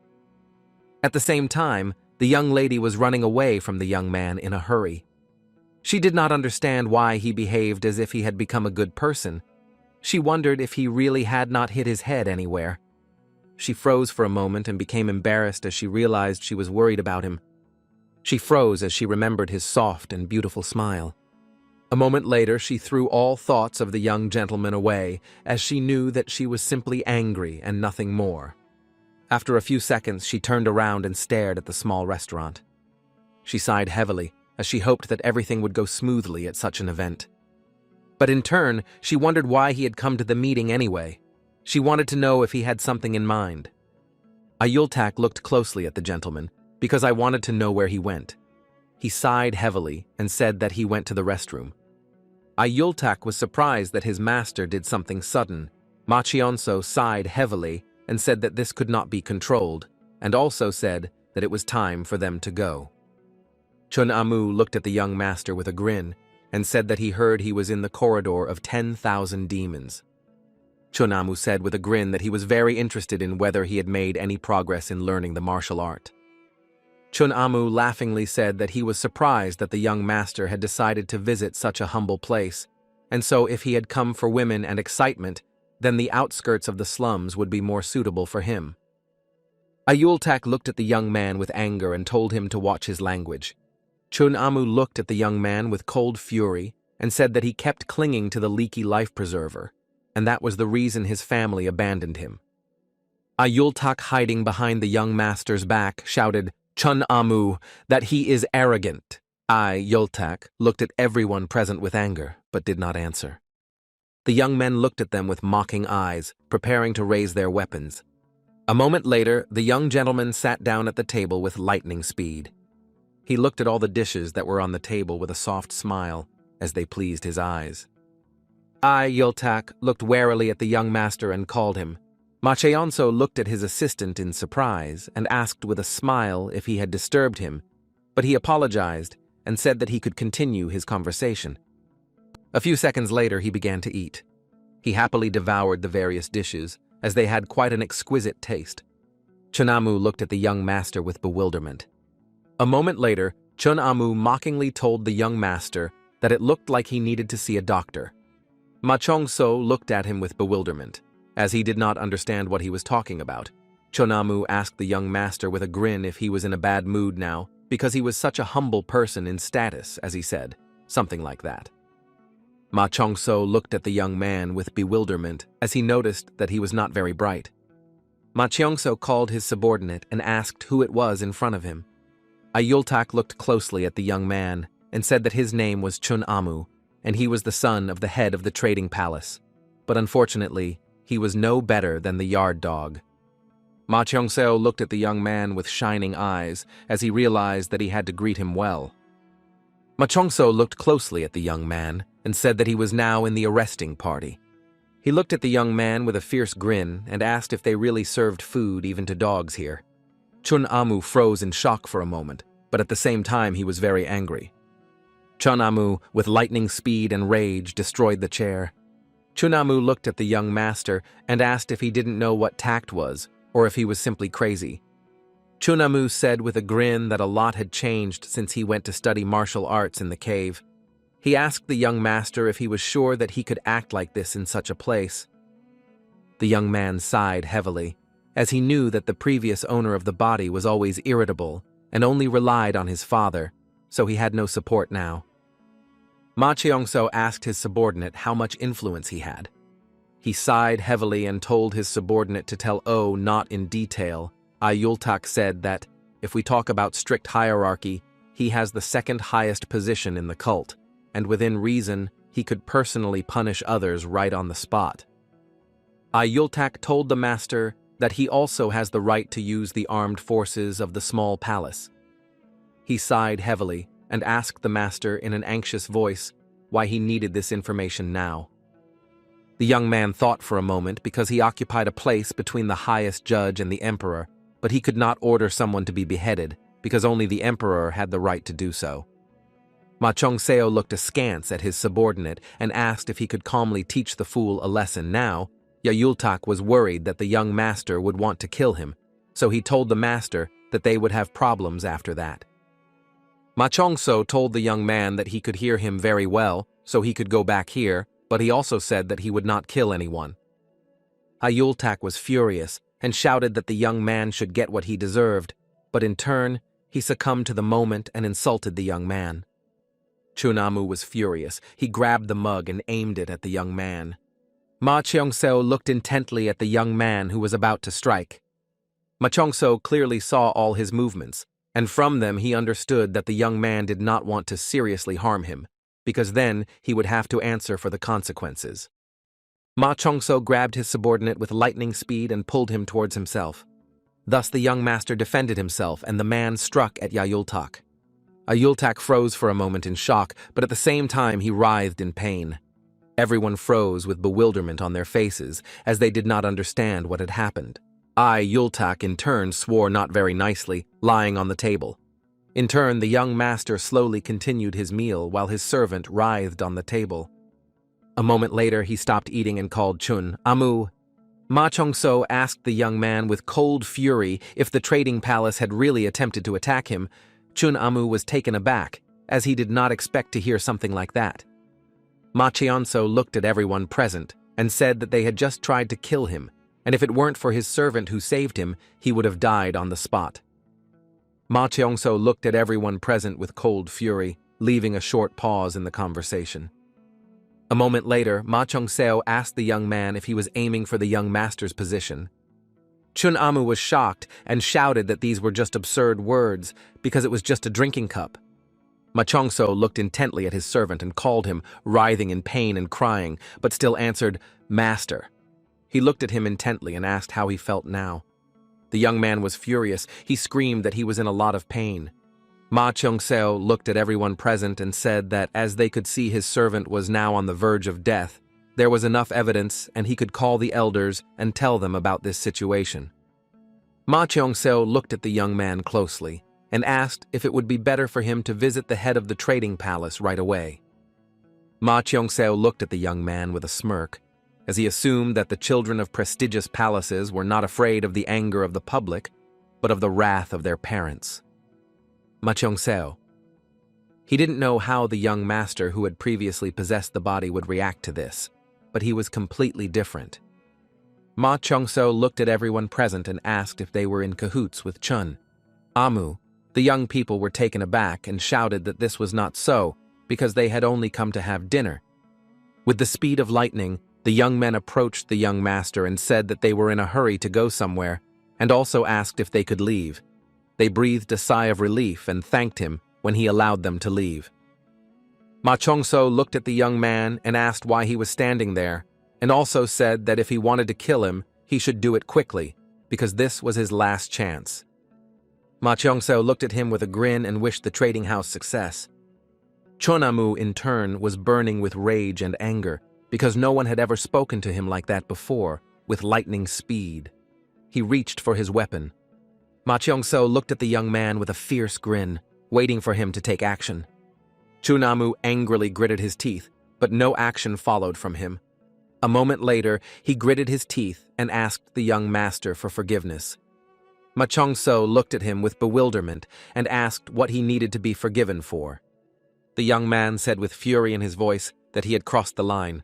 At the same time, the young lady was running away from the young man in a hurry. She did not understand why he behaved as if he had become a good person. She wondered if he really had not hit his head anywhere. She froze for a moment and became embarrassed as she realized she was worried about him. She froze as she remembered his soft and beautiful smile. A moment later, she threw all thoughts of the young gentleman away, as she knew that she was simply angry and nothing more. After a few seconds, she turned around and stared at the small restaurant. She sighed heavily, as she hoped that everything would go smoothly at such an event. But in turn, she wondered why he had come to the meeting anyway. She wanted to know if he had something in mind. Ayultak looked closely at the gentleman, because I wanted to know where he went. He sighed heavily and said that he went to the restroom. Ayultak was surprised that his master did something sudden. Ma Cheon-seo sighed heavily and said that this could not be controlled, and also said that it was time for them to go. Chun Amu looked at the young master with a grin and said that he heard he was in the corridor of 10,000 demons. Chun Amu said with a grin that he was very interested in whether he had made any progress in learning the martial art. Chun Amu laughingly said that he was surprised that the young master had decided to visit such a humble place, and so if he had come for women and excitement, then the outskirts of the slums would be more suitable for him. Ayultak looked at the young man with anger and told him to watch his language. Chun Amu looked at the young man with cold fury and said that he kept clinging to the leaky life preserver, and that was the reason his family abandoned him. Ayultak, hiding behind the young master's back, shouted, "Chun Amu, that he is arrogant." Ayultak looked at everyone present with anger, but did not answer. The young men looked at them with mocking eyes, preparing to raise their weapons. A moment later, the young gentleman sat down at the table with lightning speed. He looked at all the dishes that were on the table with a soft smile, as they pleased his eyes. Ayultak looked warily at the young master and called him. Ma Cheon-seo looked at his assistant in surprise and asked with a smile if he had disturbed him, but he apologized and said that he could continue his conversation. A few seconds later, he began to eat. He happily devoured the various dishes, as they had quite an exquisite taste. Chun Amu looked at the young master with bewilderment. A moment later, Chun Amu mockingly told the young master that it looked like he needed to see a doctor. Ma Cheon-seo looked at him with bewilderment, as he did not understand what he was talking about. Chun Amu asked the young master with a grin if he was in a bad mood now, because he was such a humble person in status, as he said, something like that. Ma Cheon-seo looked at the young man with bewilderment as he noticed that he was not very bright. Ma Cheon-seo called his subordinate and asked who it was in front of him. Ayultak looked closely at the young man and said that his name was Chun Amu, and he was the son of the head of the trading palace. But unfortunately, he was no better than the yard dog. Ma Cheong-seo looked at the young man with shining eyes as he realized that he had to greet him well. Ma Cheong-seo looked closely at the young man and said that he was now in the arresting party. He looked at the young man with a fierce grin and asked if they really served food even to dogs here. Chun Amu froze in shock for a moment, but at the same time he was very angry. Chun Amu, with lightning speed and rage, destroyed the chair. Chun Amu looked at the young master and asked if he didn't know what tact was, or if he was simply crazy. Chun Amu said with a grin that a lot had changed since he went to study martial arts in the cave. He asked the young master if he was sure that he could act like this in such a place. The young man sighed heavily, as he knew that the previous owner of the body was always irritable and only relied on his father, so he had no support now. Ma Cheong-seo asked his subordinate how much influence he had. He sighed heavily and told his subordinate to tell Oh not in detail. Yultak said that, if we talk about strict hierarchy, he has the second highest position in the cult, and within reason, he could personally punish others right on the spot. Yultak told the master that he also has the right to use the armed forces of the small palace. He sighed heavily and asked the master in an anxious voice why he needed this information now. The young man thought for a moment because he occupied a place between the highest judge and the emperor, but he could not order someone to be beheaded because only the emperor had the right to do so. Ma Cheong-seo looked askance at his subordinate and asked if he could calmly teach the fool a lesson now. Yultak was worried that the young master would want to kill him, so he told the master that they would have problems after that. Ma Cheong-seo told the young man that he could hear him very well, so he could go back here, but he also said that he would not kill anyone. Yultak was furious and shouted that the young man should get what he deserved, but in turn, he succumbed to the moment and insulted the young man. Chun Amu was furious. He grabbed the mug and aimed it at the young man. Ma Cheong-seo looked intently at the young man who was about to strike. Ma Cheong-seo clearly saw all his movements, and from them he understood that the young man did not want to seriously harm him, because then he would have to answer for the consequences. Ma Cheong-seo grabbed his subordinate with lightning speed and pulled him towards himself. Thus the young master defended himself and the man struck at Yultak. Yultak froze for a moment in shock, but at the same time he writhed in pain. Everyone froze with bewilderment on their faces, as they did not understand what had happened. Yultak in turn swore not very nicely, lying on the table. In turn, the young master slowly continued his meal while his servant writhed on the table. A moment later, he stopped eating and called Chun Amu. Ma Cheong-seo asked the young man with cold fury if the trading palace had really attempted to attack him. Chun Amu was taken aback, as he did not expect to hear something like that. Ma Cheong-seo looked at everyone present and said that they had just tried to kill him, and if it weren't for his servant who saved him, he would have died on the spot. Ma Cheong-seo looked at everyone present with cold fury, leaving a short pause in the conversation. A moment later, Ma Cheong-seo asked the young man if he was aiming for the young master's position. Chun Amu was shocked and shouted that these were just absurd words because it was just a drinking cup. Ma Cheong-seo looked intently at his servant and called him, writhing in pain and crying, but still answered, "Master." He looked at him intently and asked how he felt now. The young man was furious. He screamed that he was in a lot of pain. Ma Cheong-seo looked at everyone present and said that as they could see his servant was now on the verge of death, there was enough evidence and he could call the elders and tell them about this situation. Ma Cheong-seo looked at the young man closely and asked if it would be better for him to visit the head of the trading palace right away. Ma Cheong-seo looked at the young man with a smirk, as he assumed that the children of prestigious palaces were not afraid of the anger of the public, but of the wrath of their parents. Ma Cheong-seo. He didn't know how the young master who had previously possessed the body would react to this, but he was completely different. Ma Cheong-seo looked at everyone present and asked if they were in cahoots with Chun Amu. The young people were taken aback and shouted that this was not so, because they had only come to have dinner. With the speed of lightning, the young men approached the young master and said that they were in a hurry to go somewhere, and also asked if they could leave. They breathed a sigh of relief and thanked him when he allowed them to leave. Ma Chongso looked at the young man and asked why he was standing there, and also said that if he wanted to kill him, he should do it quickly, because this was his last chance. Ma Chongso looked at him with a grin and wished the trading house success. Chonamu, in turn, was burning with rage and anger, because no one had ever spoken to him like that before, with lightning speed. He reached for his weapon. Ma Chongso looked at the young man with a fierce grin, waiting for him to take action. Chonamu angrily gritted his teeth, but no action followed from him. A moment later, he gritted his teeth and asked the young master for forgiveness. Ma Chongso looked at him with bewilderment and asked what he needed to be forgiven for. The young man said with fury in his voice that he had crossed the line.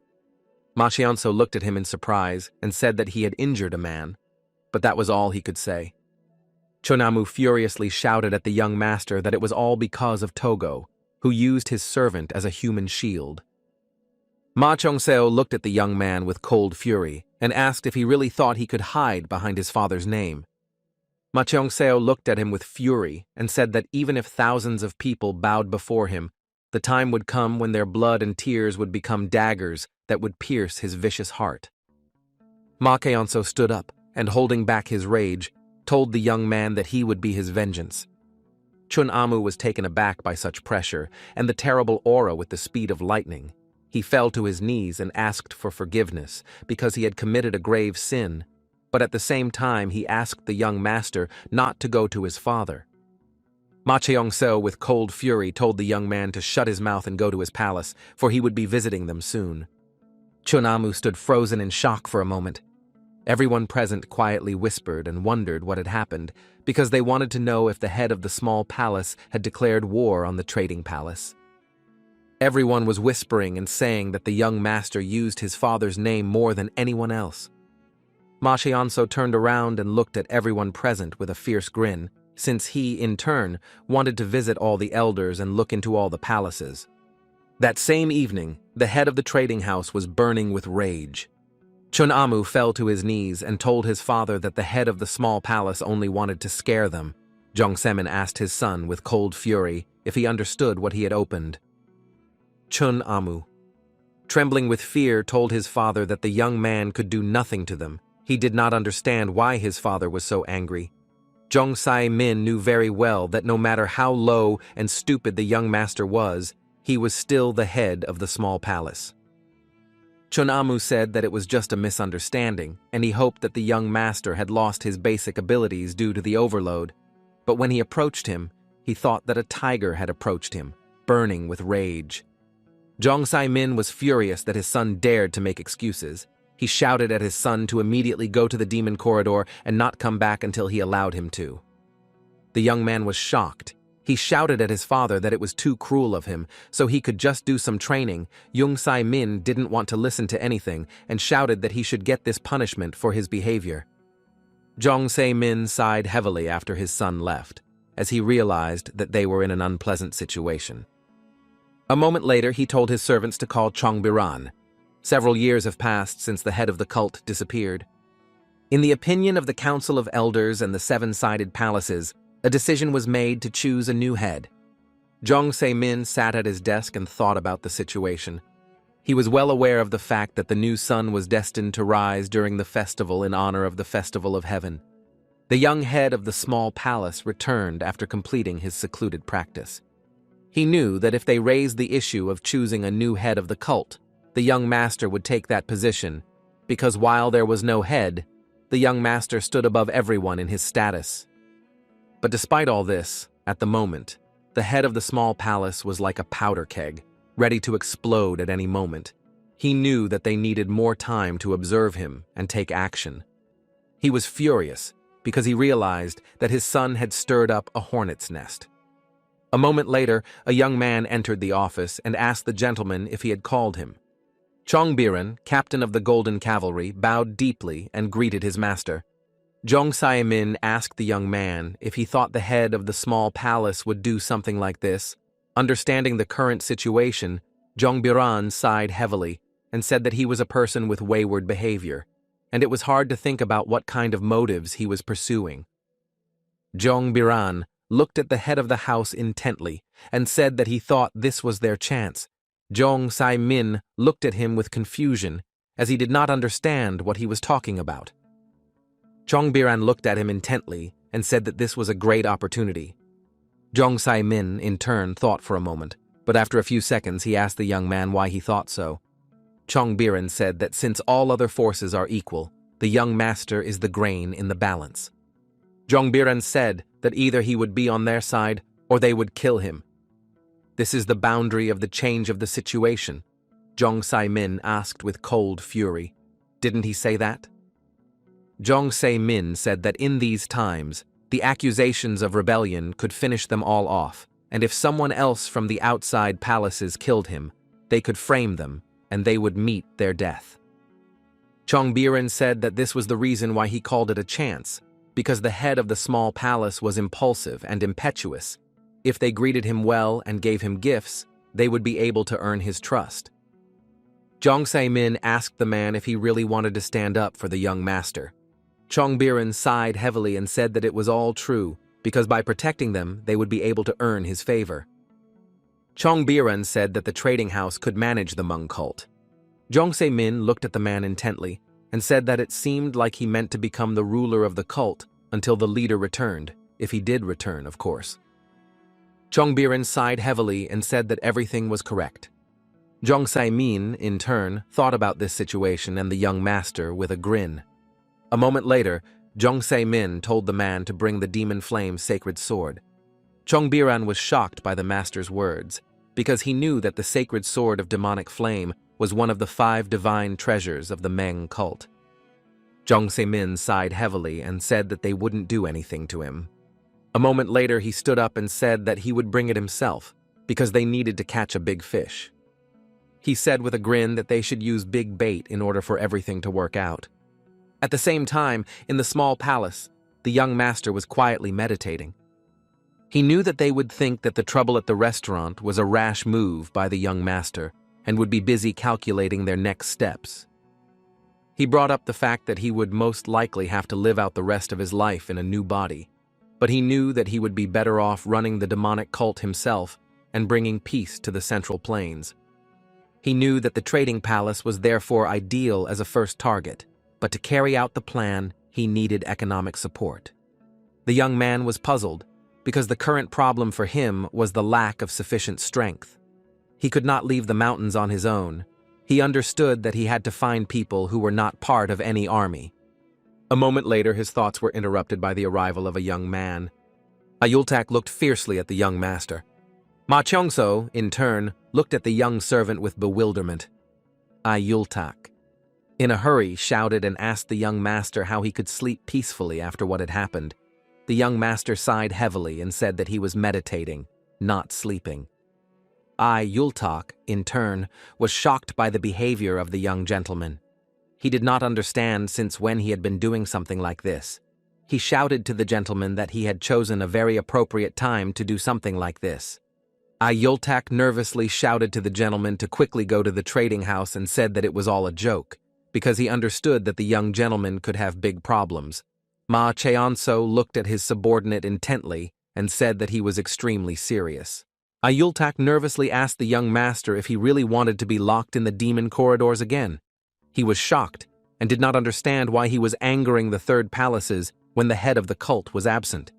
Ma Chongso looked at him in surprise and said that he had injured a man, but that was all he could say. Chonamu furiously shouted at the young master that it was all because of Togo, who used his servant as a human shield. Ma Chongso looked at the young man with cold fury and asked if he really thought he could hide behind his father's name. Ma Chongso looked at him with fury and said that even if thousands of people bowed before him, the time would come when their blood and tears would become daggers that would pierce his vicious heart. Ma Chongso stood up and, holding back his rage, told the young man that he would be his vengeance. Chonamu was taken aback by such pressure and the terrible aura with the speed of lightning. He fell to his knees and asked for forgiveness because he had committed a grave sin, but at the same time he asked the young master not to go to his father. Ma Chongso, with cold fury, told the young man to shut his mouth and go to his palace, for he would be visiting them soon. Chonamu stood frozen in shock for a moment. Everyone present quietly whispered and wondered what had happened, because they wanted to know if the head of the small palace had declared war on the trading palace. Everyone was whispering and saying that the young master used his father's name more than anyone else. Ma Chongso turned around and looked at everyone present with a fierce grin, since he, in turn, wanted to visit all the elders and look into all the palaces. That same evening, the head of the trading house was burning with rage. Chonamu fell to his knees and told his father that the head of the small palace only wanted to scare them. Jongsemin asked his son with cold fury if he understood what he had opened. Chonamu, trembling with fear, told his father that the young man could do nothing to them. He did not understand why his father was so angry. Jongsemin knew very well that no matter how low and stupid the young master was, he was still the head of the small palace. Chonamu said that it was just a misunderstanding, and he hoped that the young master had lost his basic abilities due to the overload. But when he approached him, he thought that a tiger had approached him, burning with rage. Jongsemin was furious that his son dared to make excuses. He shouted at his son to immediately go to the demon corridor and not come back until he allowed him to. The young man was shocked. He shouted at his father that it was too cruel of him, so he could just do some training. Jongsemin didn't want to listen to anything and shouted that he should get this punishment for his behavior. Jongsemin sighed heavily after his son left, as he realized that they were in an unpleasant situation. A moment later, he told his servants to call Chongbiran. Several years have passed since the head of the cult disappeared. In the opinion of the Council of Elders and the Seven-Sided Palaces, a decision was made to choose a new head. Jongsemin sat at his desk and thought about the situation. He was well aware of the fact that the new sun was destined to rise during the festival in honor of the Festival of Heaven. The young head of the small palace returned after completing his secluded practice. He knew that if they raised the issue of choosing a new head of the cult, the young master would take that position, because while there was no head, the young master stood above everyone in his status. But despite all this, at the moment, the head of the small palace was like a powder keg, ready to explode at any moment. He knew that they needed more time to observe him and take action. He was furious because he realized that his son had stirred up a hornet's nest. A moment later, a young man entered the office and asked the gentleman if he had called him. Chongbiran, captain of the Golden Cavalry, bowed deeply and greeted his master. Jongsemin asked the young man if he thought the head of the small palace would do something like this. Understanding the current situation, Chongbiran sighed heavily and said that he was a person with wayward behavior, and it was hard to think about what kind of motives he was pursuing. Chongbiran looked at the head of the house intently and said that he thought this was their chance, Jong Sai-min looked at him with confusion, as he did not understand what he was talking about. Jong Biran looked at him intently and said that this was a great opportunity. Jong Sai-min, in turn, thought for a moment, but after a few seconds he asked the young man why he thought so. Jong Biran said that since all other forces are equal, the young master is the grain in the balance. Jong Biran said that either he would be on their side or they would kill him. This is the boundary of the change of the situation, Jong Sai-min asked with cold fury. Didn't he say that? Jong Sai-min said that in these times, the accusations of rebellion could finish them all off, and if someone else from the outside palaces killed him, they could frame them, and they would meet their death. Jong Biran said that this was the reason why he called it a chance, because the head of the small palace was impulsive and impetuous. If they greeted him well and gave him gifts, they would be able to earn his trust. Jong Sai-min asked the man if he really wanted to stand up for the young master. Jong Biran sighed heavily and said that it was all true, because by protecting them, they would be able to earn his favor. Jong Biran said that the trading house could manage the Hmong cult. Jong Sai-min looked at the man intently and said that it seemed like he meant to become the ruler of the cult until the leader returned, if he did return, of course. Jong Biran sighed heavily and said that everything was correct. Jong Sai-min, in turn, thought about this situation and the young master with a grin. A moment later, Jong Sai-min told the man to bring the Demon Flame's sacred sword. Jong Biran was shocked by the master's words, because he knew that the sacred sword of demonic flame was one of the 5 divine treasures of the Meng cult. Jong Sai-min sighed heavily and said that they wouldn't do anything to him. A moment later, he stood up and said that he would bring it himself, because they needed to catch a big fish. He said with a grin that they should use big bait in order for everything to work out. At the same time, in the small palace, the young master was quietly meditating. He knew that they would think that the trouble at the restaurant was a rash move by the young master and would be busy calculating their next steps. He brought up the fact that he would most likely have to live out the rest of his life in a new body, but he knew that he would be better off running the demonic cult himself and bringing peace to the Central Plains. He knew that the trading palace was therefore ideal as a first target, but to carry out the plan, he needed economic support. The young man was puzzled, because the current problem for him was the lack of sufficient strength. He could not leave the mountains on his own. He understood that he had to find people who were not part of any army. A moment later, his thoughts were interrupted by the arrival of a young man. Ayultak looked fiercely at the young master. Ma Cheongso, in turn, looked at the young servant with bewilderment. Ayultak, in a hurry, shouted and asked the young master how he could sleep peacefully after what had happened. The young master sighed heavily and said that he was meditating, not sleeping. Yultak, in turn, was shocked by the behavior of the young gentleman. He did not understand since when he had been doing something like this. He shouted to the gentleman that he had chosen a very appropriate time to do something like this. Yultak nervously shouted to the gentleman to quickly go to the trading house and said that it was all a joke, because he understood that the young gentleman could have big problems. Ma Cheonso looked at his subordinate intently and said that he was extremely serious. Yultak nervously asked the young master if he really wanted to be locked in the demon corridors again. He was shocked and did not understand why he was angering the third palaces when the head of the cult was absent.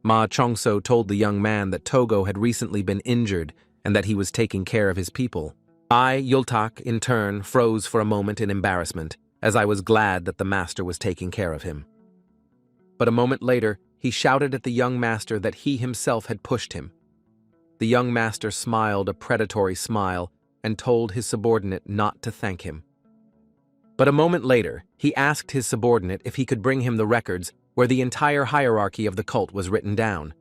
Ma Cheongso told the young man that Togo had recently been injured and that he was taking care of his people. Yultak, in turn, froze for a moment in embarrassment, as I was glad that the master was taking care of him. But a moment later, he shouted at the young master that he himself had pushed him. The young master smiled a predatory smile and told his subordinate not to thank him. But a moment later, he asked his subordinate if he could bring him the records where the entire hierarchy of the cult was written down.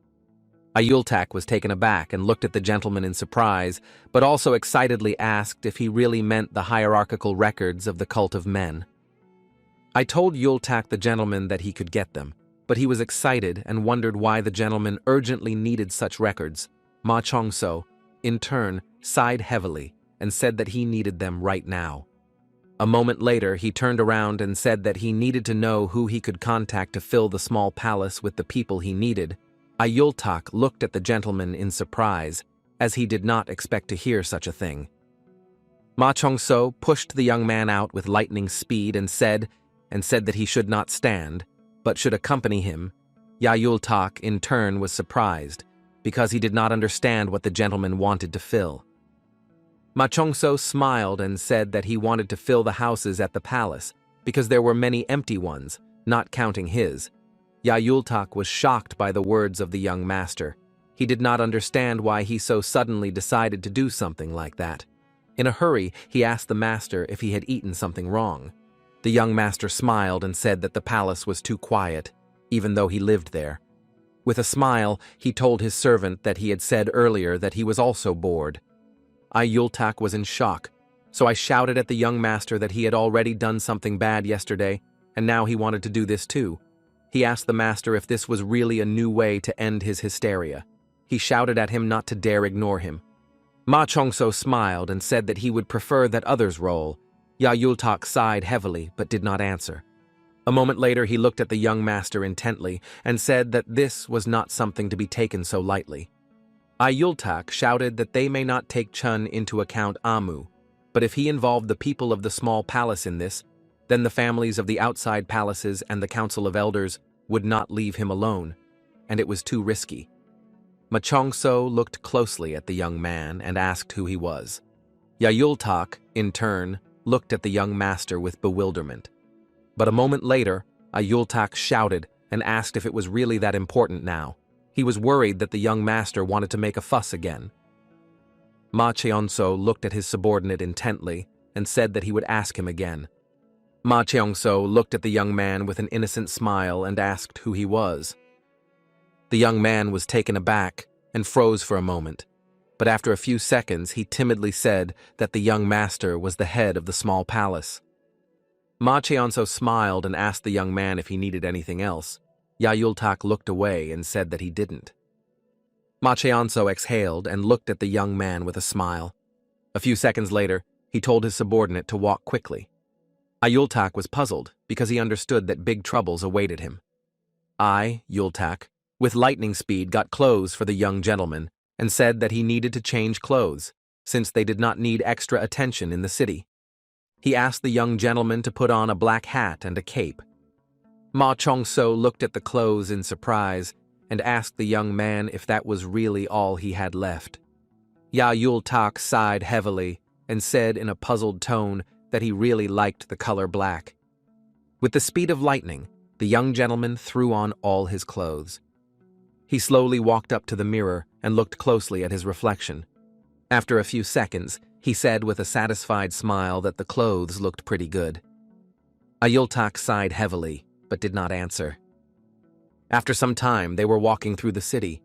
Yultak was taken aback and looked at the gentleman in surprise, but also excitedly asked if he really meant the hierarchical records of the cult of men. I told Yultak the gentleman that he could get them, but he was excited and wondered why the gentleman urgently needed such records. Ma Cheongso, in turn, sighed heavily and said that he needed them right now. A moment later, he turned around and said that he needed to know who he could contact to fill the small palace with the people he needed. Yultak looked at the gentleman in surprise, as he did not expect to hear such a thing. Ma Chong-so pushed the young man out with lightning speed and said that he should not stand, but should accompany him. Yahyul-tak, in turn, was surprised, because he did not understand what the gentleman wanted to fill. Ma Chong-so smiled and said that he wanted to fill the houses at the palace, because there were many empty ones, not counting his. Yahyul-tak was shocked by the words of the young master. He did not understand why he so suddenly decided to do something like that. In a hurry, he asked the master if he had eaten something wrong. The young master smiled and said that the palace was too quiet, even though he lived there. With a smile, he told his servant that he had said earlier that he was also bored. Yahyul-tak was in shock, so I shouted at the young master that he had already done something bad yesterday, and now he wanted to do this too. He asked the master if this was really a new way to end his hysteria. He shouted at him not to dare ignore him. Ma Chong-so smiled and said that he would prefer that others roll. Yahyul-tak sighed heavily but did not answer. A moment later he looked at the young master intently and said that this was not something to be taken so lightly. Yahyul-tak shouted that they may not take Chun into account Amu, but if he involved the people of the small palace in this, then the families of the outside palaces and the council of elders would not leave him alone, and it was too risky. Ma Chong-so looked closely at the young man and asked who he was. Yahyul-tak, in turn, looked at the young master with bewilderment. But a moment later, Yahyul-tak shouted and asked if it was really that important now. He was worried that the young master wanted to make a fuss again. Ma Cheon-so looked at his subordinate intently and said that he would ask him again. Ma Cheon-so looked at the young man with an innocent smile and asked who he was. The young man was taken aback and froze for a moment, but after a few seconds he timidly said that the young master was the head of the small palace. Ma Cheon-so smiled and asked the young man if he needed anything else. Yahyul-tak looked away and said that he didn't. Ma Cheon-so exhaled and looked at the young man with a smile. A few seconds later, he told his subordinate to walk quickly. Yahyul-tak was puzzled because he understood that big troubles awaited him. Yahyul-tak, with lightning speed, got clothes for the young gentleman and said that he needed to change clothes, since they did not need extra attention in the city. He asked the young gentleman to put on a black hat and a cape. Ma Chong-so looked at the clothes in surprise and asked the young man if that was really all he had left. Yahyul-tak sighed heavily and said in a puzzled tone that he really liked the color black. With the speed of lightning, the young gentleman threw on all his clothes. He slowly walked up to the mirror and looked closely at his reflection. After a few seconds, he said with a satisfied smile that the clothes looked pretty good. Yahyul-tak sighed heavily, but did not answer. After some time, they were walking through the city.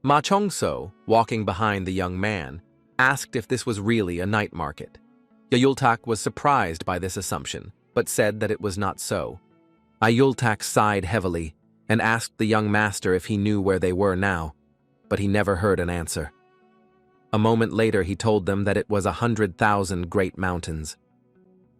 Ma Chong-so, walking behind the young man, asked if this was really a night market. Yahyul-tak was surprised by this assumption, but said that it was not so. Yahyul-tak sighed heavily and asked the young master if he knew where they were now, but he never heard an answer. A moment later he told them that it was 100,000 great mountains.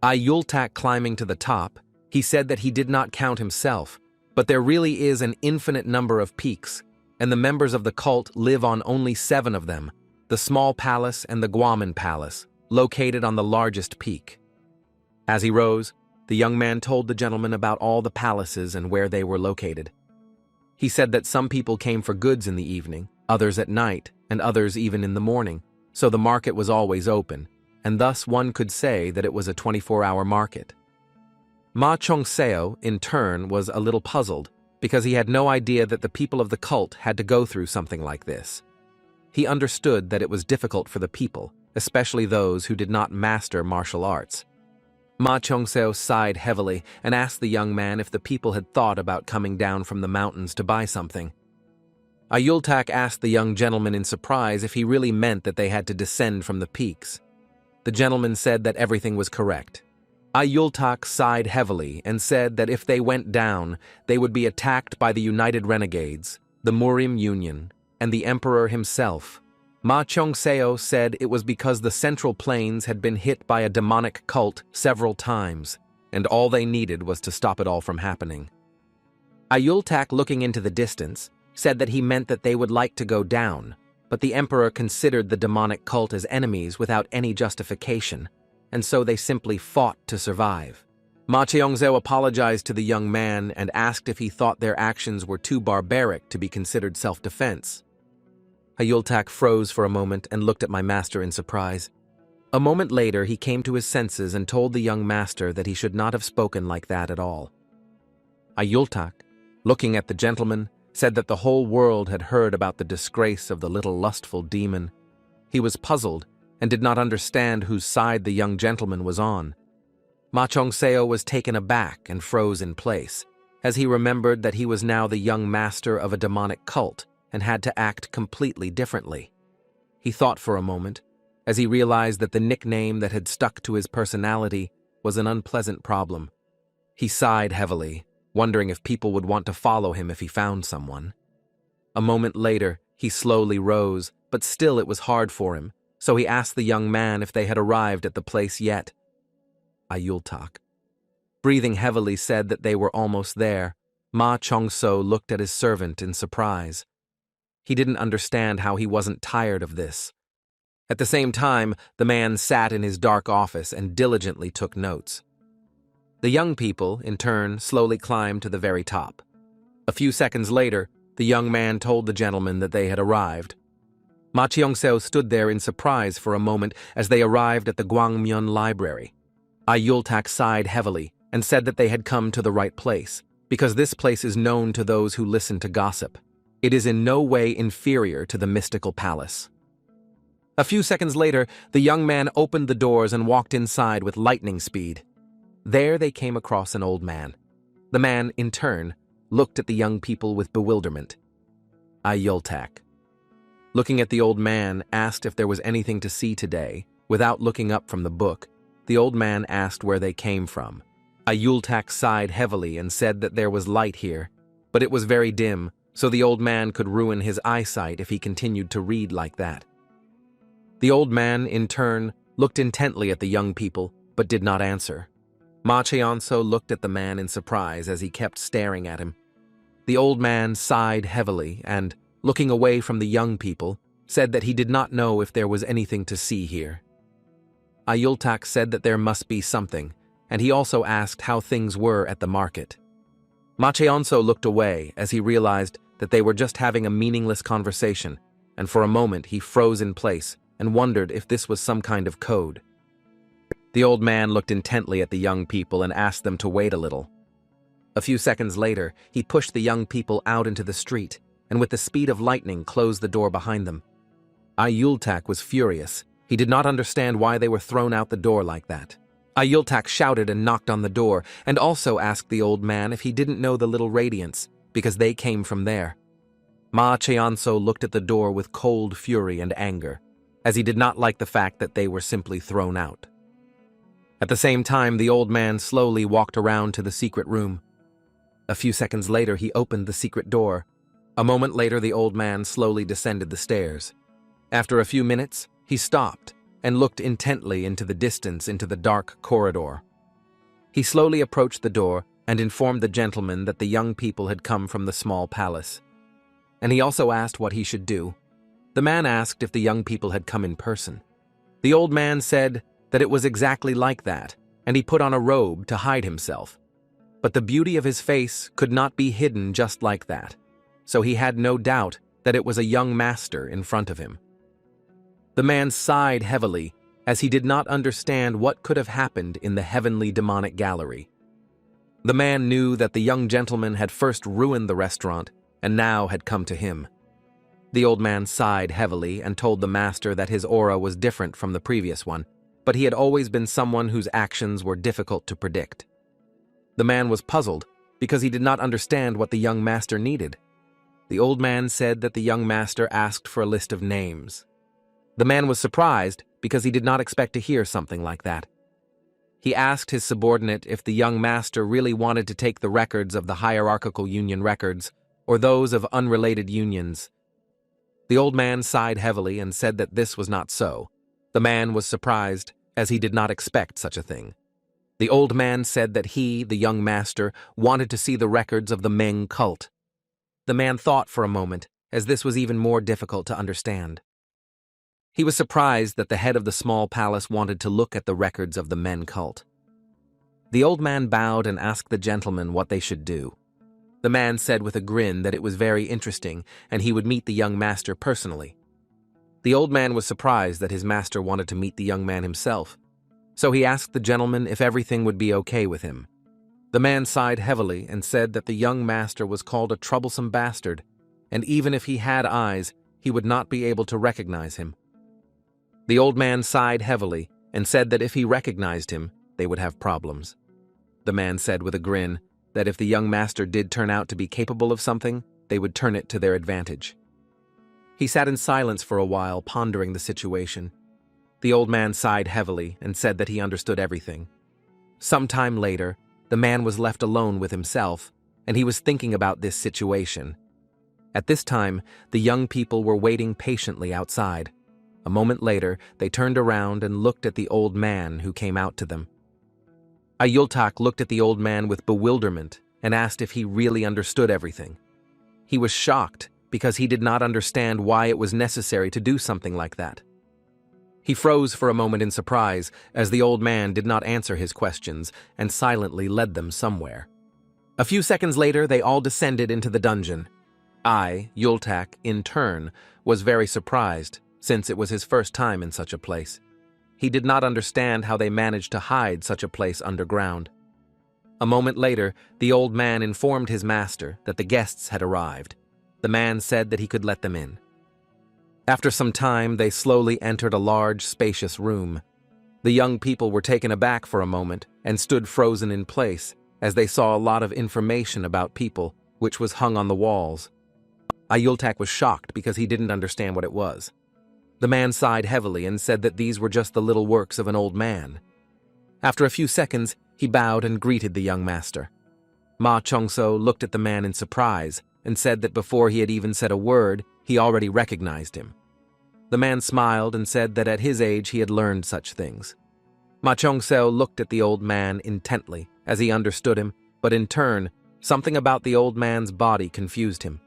Yahyul-tak climbing to the top, he said that he did not count himself, but there really is an infinite number of peaks, and the members of the cult live on only 7 of them, the small palace and the Guaman Palace, located on the largest peak. As he rose, the young man told the gentleman about all the palaces and where they were located. He said that some people came for goods in the evening, others at night, and others even in the morning, so the market was always open, and thus one could say that it was a 24-hour market. Ma Chong-seo, in turn, was a little puzzled, because he had no idea that the people of the cult had to go through something like this. He understood that it was difficult for the people, especially those who did not master martial arts. Ma Chong-seo sighed heavily and asked the young man if the people had thought about coming down from the mountains to buy something. Yahyul-tak asked the young gentleman in surprise if he really meant that they had to descend from the peaks. The gentleman said that everything was correct. Yahyul-tak sighed heavily and said that if they went down, they would be attacked by the United Renegades, the Murim Union, and the Emperor himself. Ma Chong-seo said it was because the Central Plains had been hit by a demonic cult several times, and all they needed was to stop it all from happening. Yahyul-tak, looking into the distance, said that he meant that they would like to go down, but the Emperor considered the demonic cult as enemies without any justification. and so they simply fought to survive. Ma Cheongzeo apologized to the young man and asked if he thought their actions were too barbaric to be considered self-defense. Hyultak froze for a moment and looked at my master in surprise. A moment later, he came to his senses and told the young master that he should not have spoken like that at all. Hyultak, looking at the gentleman, said that the whole world had heard about the disgrace of the little lustful demon. He was puzzled and did not understand whose side the young gentleman was on. Ma Cheongzeo was taken aback and froze in place, as he remembered that he was now the young master of a demonic cult and had to act completely differently. He thought for a moment, as he realized that the nickname that had stuck to his personality was an unpleasant problem. He sighed heavily, wondering if people would want to follow him if he found someone. A moment later, he slowly rose, but still it was hard for him, so he asked the young man if they had arrived at the place yet. Hyultak, breathing heavily, said that they were almost there. Ma Cheongzeo looked at his servant in surprise. He didn't understand how he wasn't tired of this. At the same time, the man sat in his dark office and diligently took notes. The young people, in turn, slowly climbed to the very top. A few seconds later, the young man told the gentleman that they had arrived. Ma Cheongzeo stood there in surprise for a moment as they arrived at the Gwangmyeon Library. Hyultak sighed heavily and said that they had come to the right place, because this place is known to those who listen to gossip. It is in no way inferior to the mystical palace. A few seconds later, the young man opened the doors and walked inside with lightning speed. There they came across an old man. The man, in turn, looked at the young people with bewilderment. Hyultak, looking at the old man, asked if there was anything to see today. Without looking up from the book, the old man asked where they came from. Hyultak sighed heavily and said that there was light here, but it was very dim, so the old man could ruin his eyesight if he continued to read like that. The old man, in turn, looked intently at the young people, but did not answer. Ma Cheongzeo looked at the man in surprise as he kept staring at him. The old man sighed heavily and, looking away from the young people, said that he did not know if there was anything to see here. Hyultak said that there must be something, and he also asked how things were at the market. Ma Cheongzeo looked away as he realized that they were just having a meaningless conversation, and for a moment he froze in place and wondered if this was some kind of code. The old man looked intently at the young people and asked them to wait a little. A few seconds later, he pushed the young people out into the street, and with the speed of lightning closed the door behind them. Hyultak was furious. He did not understand why they were thrown out the door like that. Hyultak shouted and knocked on the door, and also asked the old man if he didn't know the little radiance, because they came from there. Ma Cheongzeo looked at the door with cold fury and anger, as he did not like the fact that they were simply thrown out. At the same time, the old man slowly walked around to the secret room. A few seconds later, he opened the secret door. A moment later, the old man slowly descended the stairs. After a few minutes, he stopped and looked intently into the distance into the dark corridor. He slowly approached the door and informed the gentleman that the young people had come from the small palace. And he also asked what he should do. The man asked if the young people had come in person. The old man said that it was exactly like that, and he put on a robe to hide himself. But the beauty of his face could not be hidden just like that, so he had no doubt that it was a young master in front of him. The man sighed heavily, as he did not understand what could have happened in the heavenly demonic gallery. The man knew that the young gentleman had first ruined the restaurant, and now had come to him. The old man sighed heavily and told the master that his aura was different from the previous one, but he had always been someone whose actions were difficult to predict. The man was puzzled because he did not understand what the young master needed. The old man said that the young master asked for a list of names. The man was surprised because he did not expect to hear something like that. He asked his subordinate if the young master really wanted to take the records of the hierarchical union records or those of unrelated unions. The old man sighed heavily and said that this was not so. The man was surprised, as he did not expect such a thing. The old man said that he, the young master, wanted to see the records of the Meng cult. The man thought for a moment, as this was even more difficult to understand. He was surprised that the head of the small palace wanted to look at the records of the men cult. The old man bowed and asked the gentleman what they should do. The man said with a grin that it was very interesting and he would meet the young master personally. The old man was surprised that his master wanted to meet the young man himself, so he asked the gentleman if everything would be okay with him. The man sighed heavily and said that the young master was called a troublesome bastard, and even if he had eyes, he would not be able to recognize him. The old man sighed heavily and said that if he recognized him, they would have problems. The man said with a grin that if the young master did turn out to be capable of something, they would turn it to their advantage. He sat in silence for a while, pondering the situation. The old man sighed heavily and said that he understood everything. Some time later, the man was left alone with himself, and he was thinking about this situation. At this time, the young people were waiting patiently outside. A moment later, they turned around and looked at the old man who came out to them. Ayultak looked at the old man with bewilderment and asked if he really understood everything. He was shocked because he did not understand why it was necessary to do something like that. He froze for a moment in surprise as the old man did not answer his questions and silently led them somewhere. A few seconds later, they all descended into the dungeon. Yultak, in turn, was very surprised, since it was his first time in such a place. He did not understand how they managed to hide such a place underground. A moment later, the old man informed his master that the guests had arrived. The man said that he could let them in. After some time, they slowly entered a large, spacious room. The young people were taken aback for a moment and stood frozen in place as they saw a lot of information about people, which was hung on the walls. Ayultak was shocked because he didn't understand what it was. The man sighed heavily and said that these were just the little works of an old man. After a few seconds, he bowed and greeted the young master. Ma Chongso looked at the man in surprise and said that before he had even said a word, he already recognized him. The man smiled and said that at his age he had learned such things. Ma Chongso looked at the old man intently as he understood him, but in turn, something about the old man's body confused him.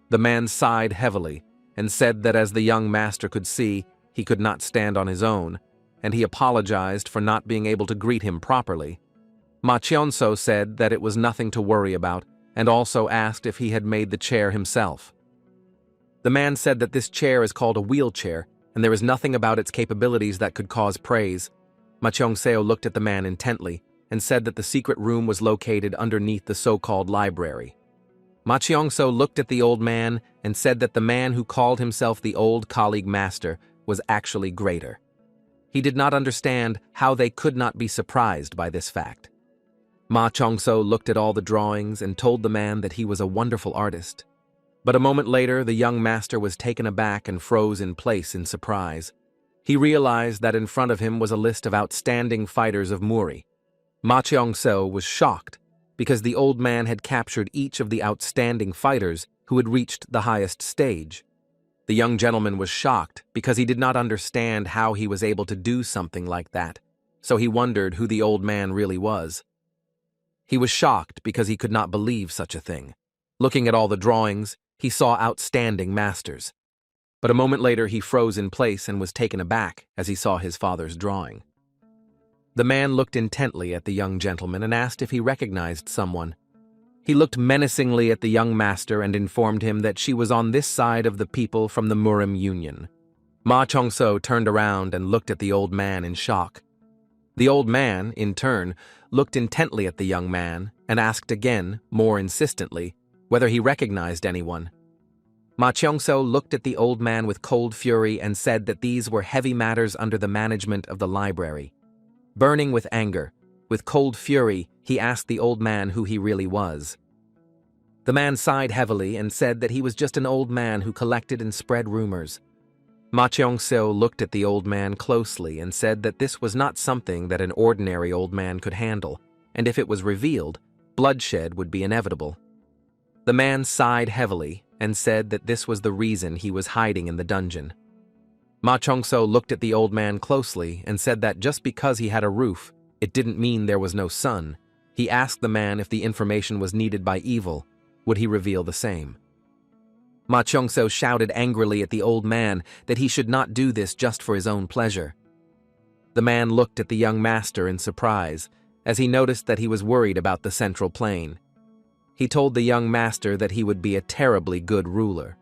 The man sighed heavily and said that as the young master could see, he could not stand on his own, and he apologized for not being able to greet him properly. Ma Chionso said that it was nothing to worry about, and also asked if he had made the chair himself. The man said that this chair is called a wheelchair, and there is nothing about its capabilities that could cause praise. Ma Chiongseo looked at the man intently and said that the secret room was located underneath the so-called library. Ma Chiongso looked at the old man and said that the man who called himself the old colleague master was actually greater. He did not understand how they could not be surprised by this fact. Ma Chongso looked at all the drawings and told the man that he was a wonderful artist. But a moment later, the young master was taken aback and froze in place in surprise. He realized that in front of him was a list of outstanding fighters of Muri. Ma Chongso was shocked because the old man had captured each of the outstanding fighters who had reached the highest stage. The young gentleman was shocked because he did not understand how he was able to do something like that, so he wondered who the old man really was. He was shocked because he could not believe such a thing. Looking at all the drawings, he saw outstanding masters. But a moment later he froze in place and was taken aback as he saw his father's drawing. The man looked intently at the young gentleman and asked if he recognized someone. He looked menacingly at the young master and informed him that she was on this side of the people from the Murim Union. Ma Chongso turned around and looked at the old man in shock. The old man, in turn, looked intently at the young man and asked again, more insistently, whether he recognized anyone. Ma Chongso looked at the old man with cold fury and said that these were heavy matters under the management of the library. Burning with anger, with cold fury, he asked the old man who he really was. The man sighed heavily and said that he was just an old man who collected and spread rumors. Ma Cheong-seo looked at the old man closely and said that this was not something that an ordinary old man could handle, and if it was revealed, bloodshed would be inevitable. The man sighed heavily and said that this was the reason he was hiding in the dungeon. Ma Chong-so looked at the old man closely and said that just because he had a roof, it didn't mean there was no sun. He asked the man if the information was needed by evil. Would he reveal the same? Ma Chongso shouted angrily at the old man that he should not do this just for his own pleasure. The man looked at the young master in surprise, as he noticed that he was worried about the central plain. He told the young master that he would be a terribly good ruler.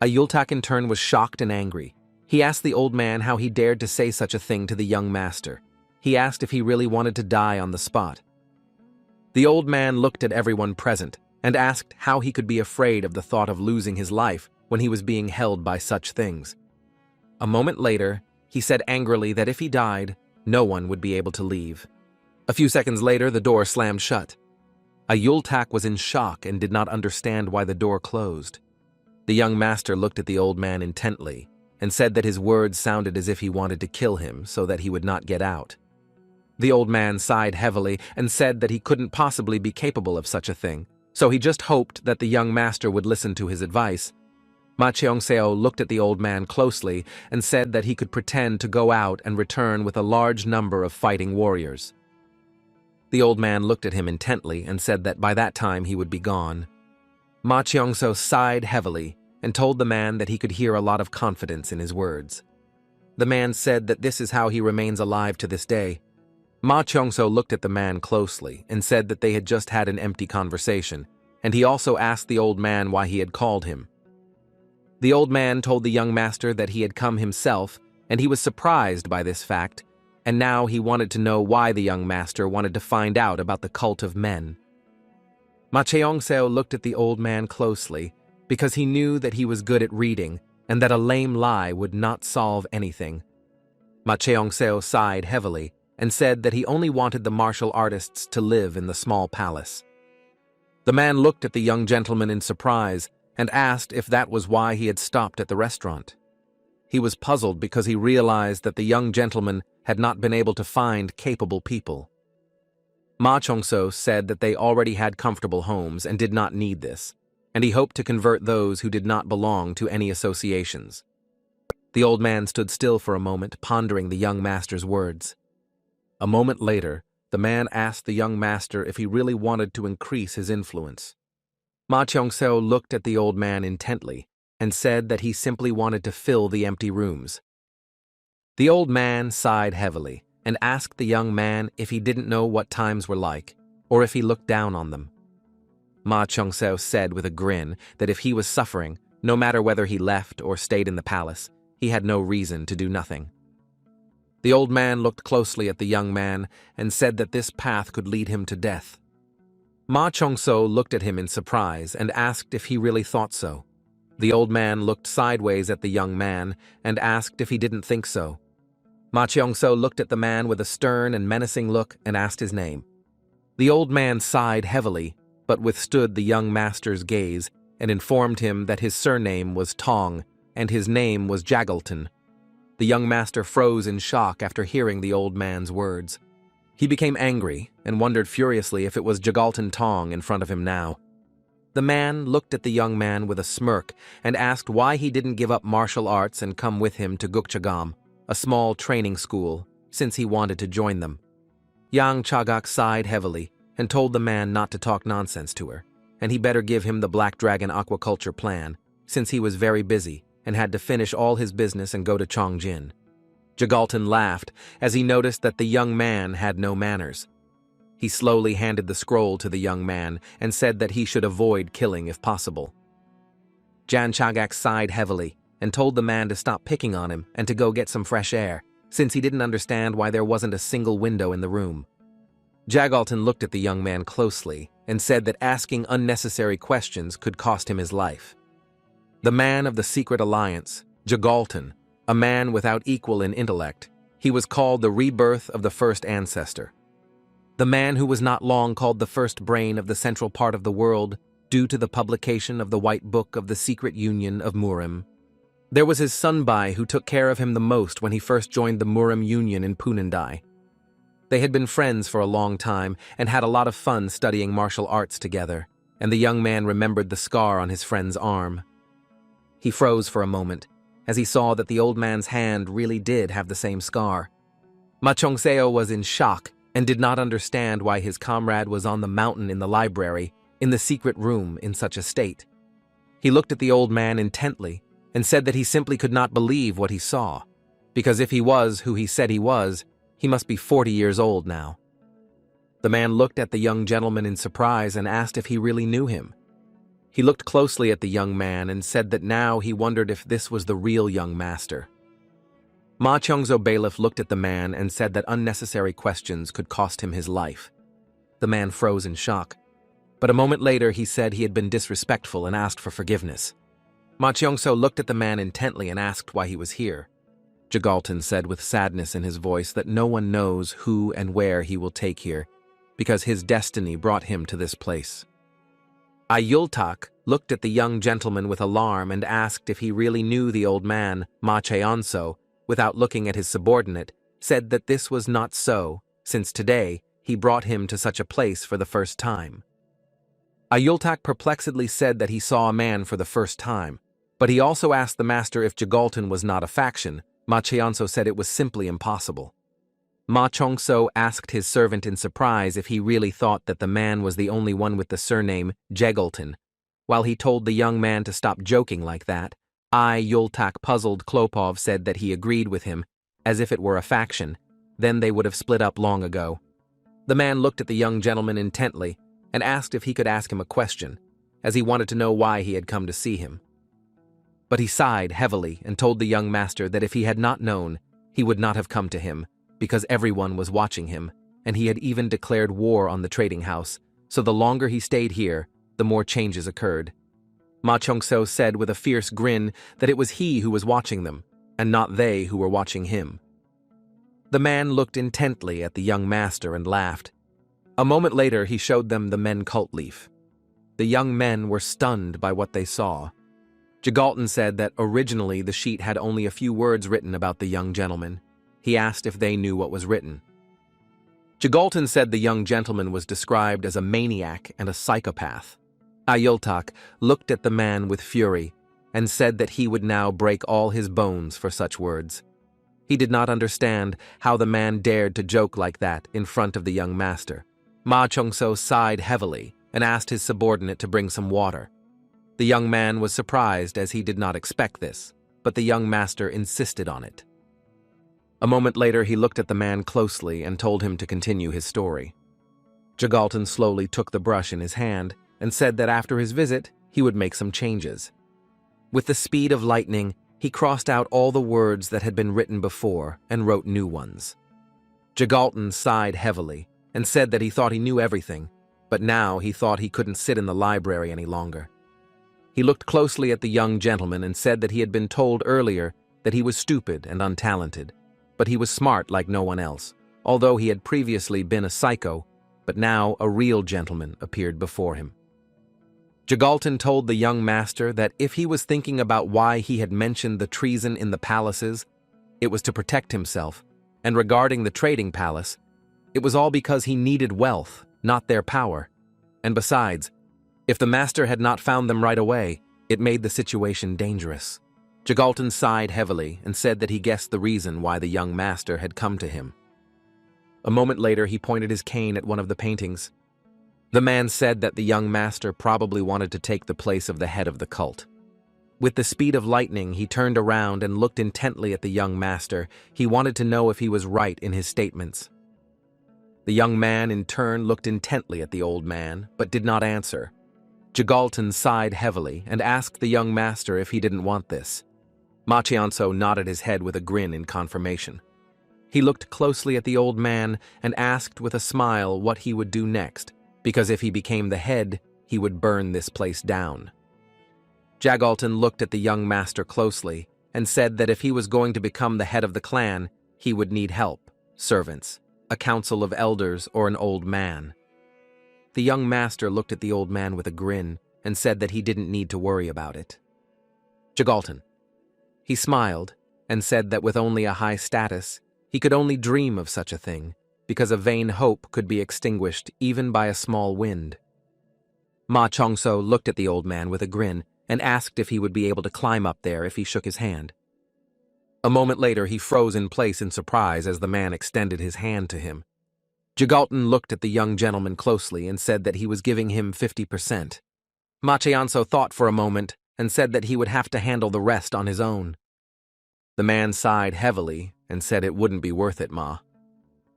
Ayultak in turn was shocked and angry. He asked the old man how he dared to say such a thing to the young master. He asked if he really wanted to die on the spot. The old man looked at everyone present and asked how he could be afraid of the thought of losing his life when he was being held by such things. A moment later, he said angrily that if he died, no one would be able to leave. A few seconds later, the door slammed shut. Ayultak was in shock and did not understand why the door closed. The young master looked at the old man intently and said that his words sounded as if he wanted to kill him so that he would not get out. The old man sighed heavily and said that he couldn't possibly be capable of such a thing, so he just hoped that the young master would listen to his advice. Ma Cheongseo looked at the old man closely and said that he could pretend to go out and return with a large number of fighting warriors. The old man looked at him intently and said that by that time he would be gone. Ma Cheongseo sighed heavily and told the man that he could hear a lot of confidence in his words. The man said that this is how he remains alive to this day. Ma Cheongseo looked at the man closely and said that they had just had an empty conversation, and he also asked the old man why he had called him. The old man told the young master that he had come himself, and he was surprised by this fact, and now he wanted to know why the young master wanted to find out about the cult of men. Ma Cheongseo looked at the old man closely because he knew that he was good at reading and that a lame lie would not solve anything. Ma Cheongseo sighed heavily and said that he only wanted the martial artists to live in the small palace. The man looked at the young gentleman in surprise and asked if that was why he had stopped at the restaurant. He was puzzled because he realized that the young gentleman had not been able to find capable people. Ma Cheongseo said that they already had comfortable homes and did not need this, and he hoped to convert those who did not belong to any associations. The old man stood still for a moment, pondering the young master's words. A moment later, the man asked the young master if he really wanted to increase his influence. Ma Cheongseo looked at the old man intently and said that he simply wanted to fill the empty rooms. The old man sighed heavily and asked the young man if he didn't know what times were like, or if he looked down on them. Ma Cheongseo said with a grin that if he was suffering, no matter whether he left or stayed in the palace, he had no reason to do nothing. The old man looked closely at the young man and said that this path could lead him to death. Ma Cheongseo looked at him in surprise and asked if he really thought so. The old man looked sideways at the young man and asked if he didn't think so. Ma Cheongseo looked at the man with a stern and menacing look and asked his name. The old man sighed heavily, but withstood the young master's gaze and informed him that his surname was Tong and his name was Jaggleton. The young master froze in shock after hearing the old man's words. He became angry and wondered furiously if it was Jagalton Tong in front of him now. The man looked at the young man with a smirk and asked why he didn't give up martial arts and come with him to Gukchagam, a small training school, since he wanted to join them. Yang Chagak sighed heavily and told the man not to talk nonsense to her, and he better give him the Black Dragon aquaculture plan, since he was very busy and had to finish all his business and go to Chongjin. Jagalton laughed as he noticed that the young man had no manners. He slowly handed the scroll to the young man and said that he should avoid killing if possible. Jan Chagak sighed heavily and told the man to stop picking on him and to go get some fresh air, since he didn't understand why there wasn't a single window in the room. Jagalton looked at the young man closely and said that asking unnecessary questions could cost him his life. The man of the secret alliance, Jagalton, a man without equal in intellect, he was called the rebirth of the first ancestor. The man who was not long called the first brain of the central part of the world due to the publication of the White Book of the Secret Union of Murim. There was his Sunbai who took care of him the most when he first joined the Murim Union in Punandai. They had been friends for a long time and had a lot of fun studying martial arts together, and the young man remembered the scar on his friend's arm. He froze for a moment, as he saw that the old man's hand really did have the same scar. Ma Cheongseo was in shock and did not understand why his comrade was on the mountain in the library, in the secret room, in such a state. He looked at the old man intently and said that he simply could not believe what he saw, because if he was who he said he must be 40 years old now. The man looked at the young gentleman in surprise and asked if he really knew him. He looked closely at the young man and said that now he wondered if this was the real young master. Ma Chongzo bailiff looked at the man and said that unnecessary questions could cost him his life. The man froze in shock, but a moment later he said he had been disrespectful and asked for forgiveness. Ma Chongzo looked at the man intently and asked why he was here. Jagalton said with sadness in his voice that no one knows who and where he will take here, because his destiny brought him to this place. Ayultak looked at the young gentleman with alarm and asked if he really knew the old man. Ma Cheonso, without looking at his subordinate, said that this was not so, since today he brought him to such a place for the first time. Ayultak perplexedly said that he saw a man for the first time, but he also asked the master if Jagalton was not a faction. Ma Cheonso said it was simply impossible. Ma Chongso asked his servant in surprise if he really thought that the man was the only one with the surname Jagalton. While he told the young man to stop joking like that, Yultak puzzled Klopov said that he agreed with him, as if it were a faction. Then they would have split up long ago. The man looked at the young gentleman intently and asked if he could ask him a question, as he wanted to know why he had come to see him. But he sighed heavily and told the young master that if he had not known, he would not have come to him, because everyone was watching him, and he had even declared war on the trading house, so the longer he stayed here, the more changes occurred. Ma Chongso said with a fierce grin that it was he who was watching them, and not they who were watching him. The man looked intently at the young master and laughed. A moment later he showed them the men cult leaf. The young men were stunned by what they saw. Jagalton said that originally the sheet had only a few words written about the young gentleman. He asked if they knew what was written. Jagalton said the young gentleman was described as a maniac and a psychopath. Ayultak looked at the man with fury and said that he would now break all his bones for such words. He did not understand how the man dared to joke like that in front of the young master. Ma Chongso sighed heavily and asked his subordinate to bring some water. The young man was surprised as he did not expect this, but the young master insisted on it. A moment later he looked at the man closely and told him to continue his story. Jagalton slowly took the brush in his hand and said that after his visit he would make some changes. With the speed of lightning, he crossed out all the words that had been written before and wrote new ones. Jagalton sighed heavily and said that he thought he knew everything, but now he thought he couldn't sit in the library any longer. He looked closely at the young gentleman and said that he had been told earlier that he was stupid and untalented, but he was smart like no one else, although he had previously been a psycho, but now a real gentleman appeared before him. Jagalton told the young master that if he was thinking about why he had mentioned the treason in the palaces, it was to protect himself, and regarding the trading palace, it was all because he needed wealth, not their power. And besides, if the master had not found them right away, it made the situation dangerous. Jagalton sighed heavily and said that he guessed the reason why the young master had come to him. A moment later he pointed his cane at one of the paintings. The man said that the young master probably wanted to take the place of the head of the cult. With the speed of lightning, he turned around and looked intently at the young master. He wanted to know if he was right in his statements. The young man in turn looked intently at the old man, but did not answer. Jagalton sighed heavily and asked the young master if he didn't want this. Ma Cheonso nodded his head with a grin in confirmation. He looked closely at the old man and asked with a smile what he would do next, because if he became the head, he would burn this place down. Jagalton looked at the young master closely and said that if he was going to become the head of the clan, he would need help, servants, a council of elders, or an old man. The young master looked at the old man with a grin and said that he didn't need to worry about it. Jagalton. He smiled and said that with only a high status, he could only dream of such a thing, because a vain hope could be extinguished even by a small wind. Ma Chongso looked at the old man with a grin and asked if he would be able to climb up there if he shook his hand. A moment later he froze in place in surprise as the man extended his hand to him. Jagalton looked at the young gentleman closely and said that he was giving him 50%. Ma Cheonso thought for a moment and said that he would have to handle the rest on his own. The man sighed heavily and said it wouldn't be worth it, Ma.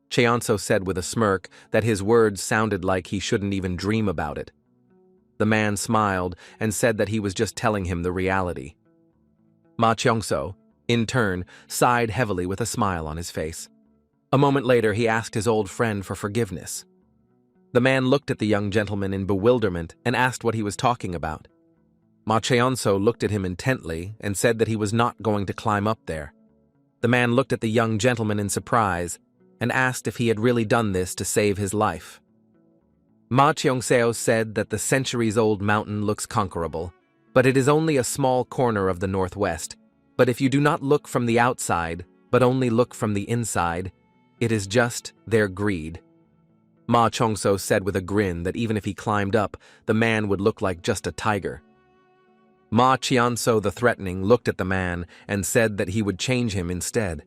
Cheonso said with a smirk that his words sounded like he shouldn't even dream about it. The man smiled and said that he was just telling him the reality. Ma Cheonso, in turn, sighed heavily with a smile on his face. A moment later, he asked his old friend for forgiveness. The man looked at the young gentleman in bewilderment and asked what he was talking about. Ma Cheonso looked at him intently and said that he was not going to climb up there. The man looked at the young gentleman in surprise and asked if he had really done this to save his life. Ma Cheongseo said that the centuries-old mountain looks conquerable, but it is only a small corner of the northwest. But if you do not look from the outside, but only look from the inside, it is just their greed. Ma Cheongso said with a grin that even if he climbed up, the man would look like just a tiger. Ma Cheonso the Threatening looked at the man and said that he would change him instead.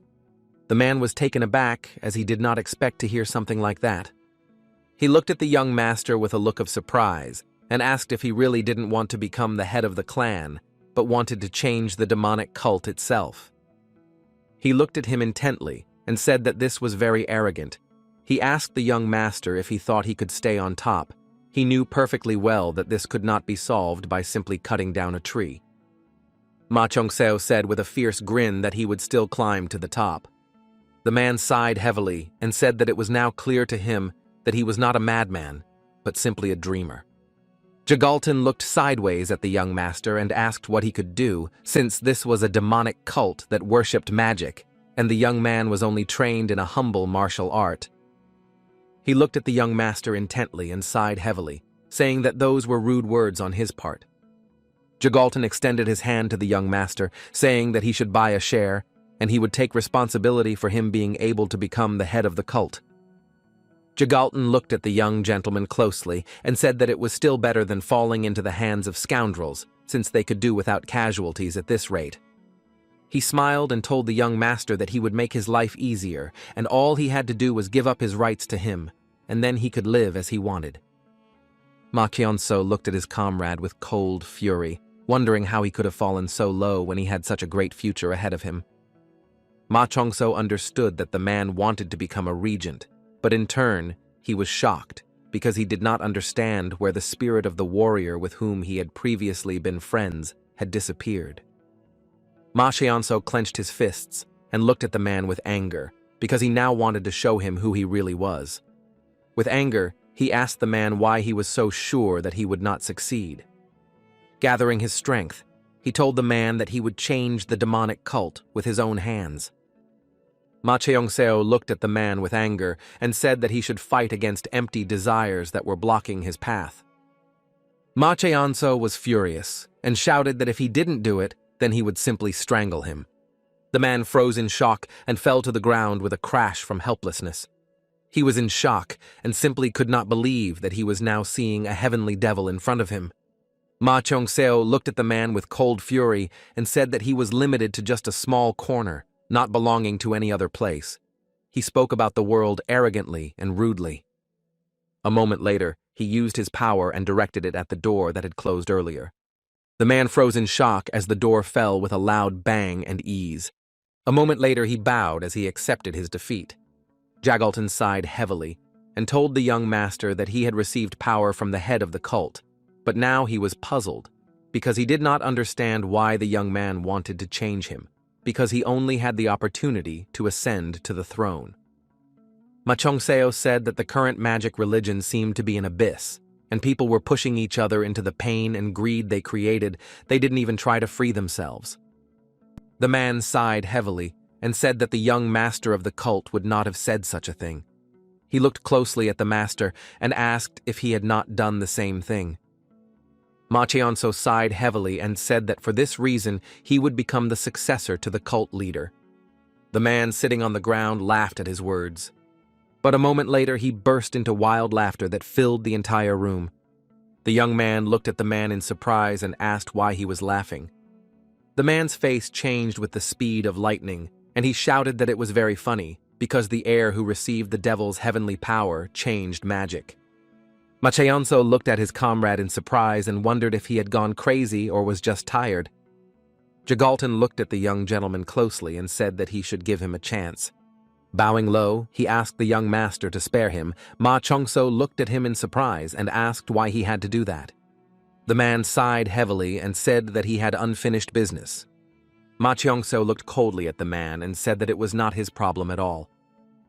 The man was taken aback as he did not expect to hear something like that. He looked at the young master with a look of surprise and asked if he really didn't want to become the head of the clan, but wanted to change the demonic cult itself. He looked at him intently and said that this was very arrogant. He asked the young master if he thought he could stay on top. He knew perfectly well that this could not be solved by simply cutting down a tree. Ma Cheongseo said with a fierce grin that he would still climb to the top. The man sighed heavily and said that it was now clear to him that he was not a madman, but simply a dreamer. Jagalton looked sideways at the young master and asked what he could do, since this was a demonic cult that worshipped magic, and the young man was only trained in a humble martial art. He looked at the young master intently and sighed heavily, saying that those were rude words on his part. Jagalton extended his hand to the young master, saying that he should buy a share, and he would take responsibility for him being able to become the head of the cult. Jagalton looked at the young gentleman closely and said that it was still better than falling into the hands of scoundrels, since they could do without casualties at this rate. He smiled and told the young master that he would make his life easier, and all he had to do was give up his rights to him, and then he could live as he wanted. Ma Cheonso looked at his comrade with cold fury, wondering how he could have fallen so low when he had such a great future ahead of him. Ma Cheongso understood that the man wanted to become a regent, but in turn, he was shocked because he did not understand where the spirit of the warrior with whom he had previously been friends had disappeared. Ma Cheonso clenched his fists and looked at the man with anger because he now wanted to show him who he really was. With anger, he asked the man why he was so sure that he would not succeed. Gathering his strength, he told the man that he would change the demonic cult with his own hands. Ma Cheongseo looked at the man with anger and said that he should fight against empty desires that were blocking his path. Ma Cheonso was furious and shouted that if he didn't do it, then he would simply strangle him. The man froze in shock and fell to the ground with a crash from helplessness. He was in shock and simply could not believe that he was now seeing a heavenly devil in front of him. Ma Cheongseo looked at the man with cold fury and said that he was limited to just a small corner, not belonging to any other place. He spoke about the world arrogantly and rudely. A moment later, he used his power and directed it at the door that had closed earlier. The man froze in shock as the door fell with a loud bang and ease. A moment later, he bowed as he accepted his defeat. Jagalton sighed heavily and told the young master that he had received power from the head of the cult, but now he was puzzled because he did not understand why the young man wanted to change him, because he only had the opportunity to ascend to the throne. Ma Cheongseo said that the current magic religion seemed to be an abyss, and people were pushing each other into the pain and greed they created. They didn't even try to free themselves. The man sighed heavily and said that the young master of the cult would not have said such a thing. He looked closely at the master and asked if he had not done the same thing. Ma Cheonso sighed heavily and said that for this reason he would become the successor to the cult leader. The man sitting on the ground laughed at his words. But a moment later he burst into wild laughter that filled the entire room. The young man looked at the man in surprise and asked why he was laughing. The man's face changed with the speed of lightning, and he shouted that it was very funny, because the heir who received the devil's heavenly power changed magic. Macheonso looked at his comrade in surprise and wondered if he had gone crazy or was just tired. Jigalton looked at the young gentleman closely and said that he should give him a chance. Bowing low, he asked the young master to spare him. Ma Chongso looked at him in surprise and asked why he had to do that. The man sighed heavily and said that he had unfinished business. Ma Chongso looked coldly at the man and said that it was not his problem at all.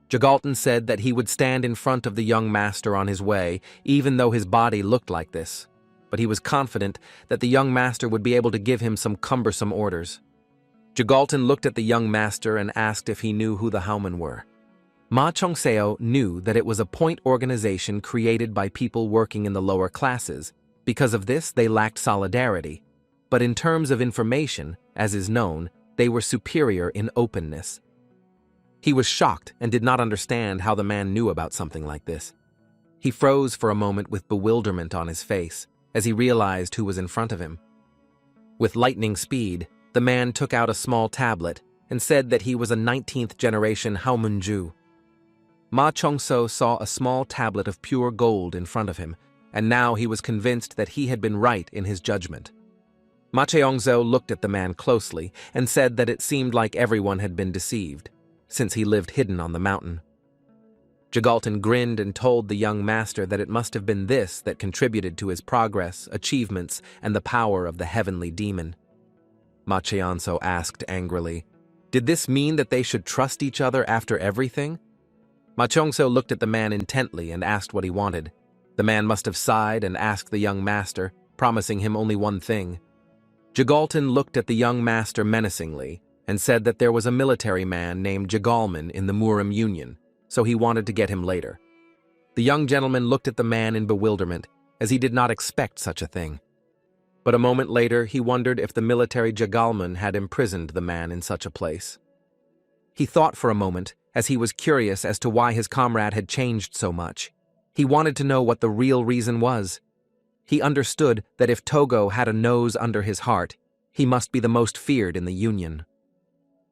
Jigalton said that he would stand in front of the young master on his way, even though his body looked like this, but he was confident that the young master would be able to give him some cumbersome orders. Jigalton looked at the young master and asked if he knew who the Howmen were. Ma Chongseo knew that it was a point organization created by people working in the lower classes. Because of this, they lacked solidarity. But in terms of information, as is known, they were superior in openness. He was shocked and did not understand how the man knew about something like this. He froze for a moment with bewilderment on his face as he realized who was in front of him. With lightning speed, the man took out a small tablet and said that he was a 19th generation Haomunju. Ma Chongso saw a small tablet of pure gold in front of him, and now he was convinced that he had been right in his judgment. Ma Cheongzo looked at the man closely and said that it seemed like everyone had been deceived, since he lived hidden on the mountain. Jigalton grinned and told the young master that it must have been this that contributed to his progress, achievements, and the power of the heavenly demon. Ma Cheonso asked angrily, "Did this mean that they should trust each other after everything?" Ma Chongso looked at the man intently and asked what he wanted. The man must have sighed and asked the young master, promising him only one thing. Jigalton looked at the young master menacingly and said that there was a military man named Jigalman in the Murim Union, so he wanted to get him later. The young gentleman looked at the man in bewilderment, as he did not expect such a thing. But a moment later, he wondered if the military Jigalman had imprisoned the man in such a place. He thought for a moment, as he was curious as to why his comrade had changed so much. He wanted to know what the real reason was. He understood that if Togo had a nose under his heart, he must be the most feared in the Union.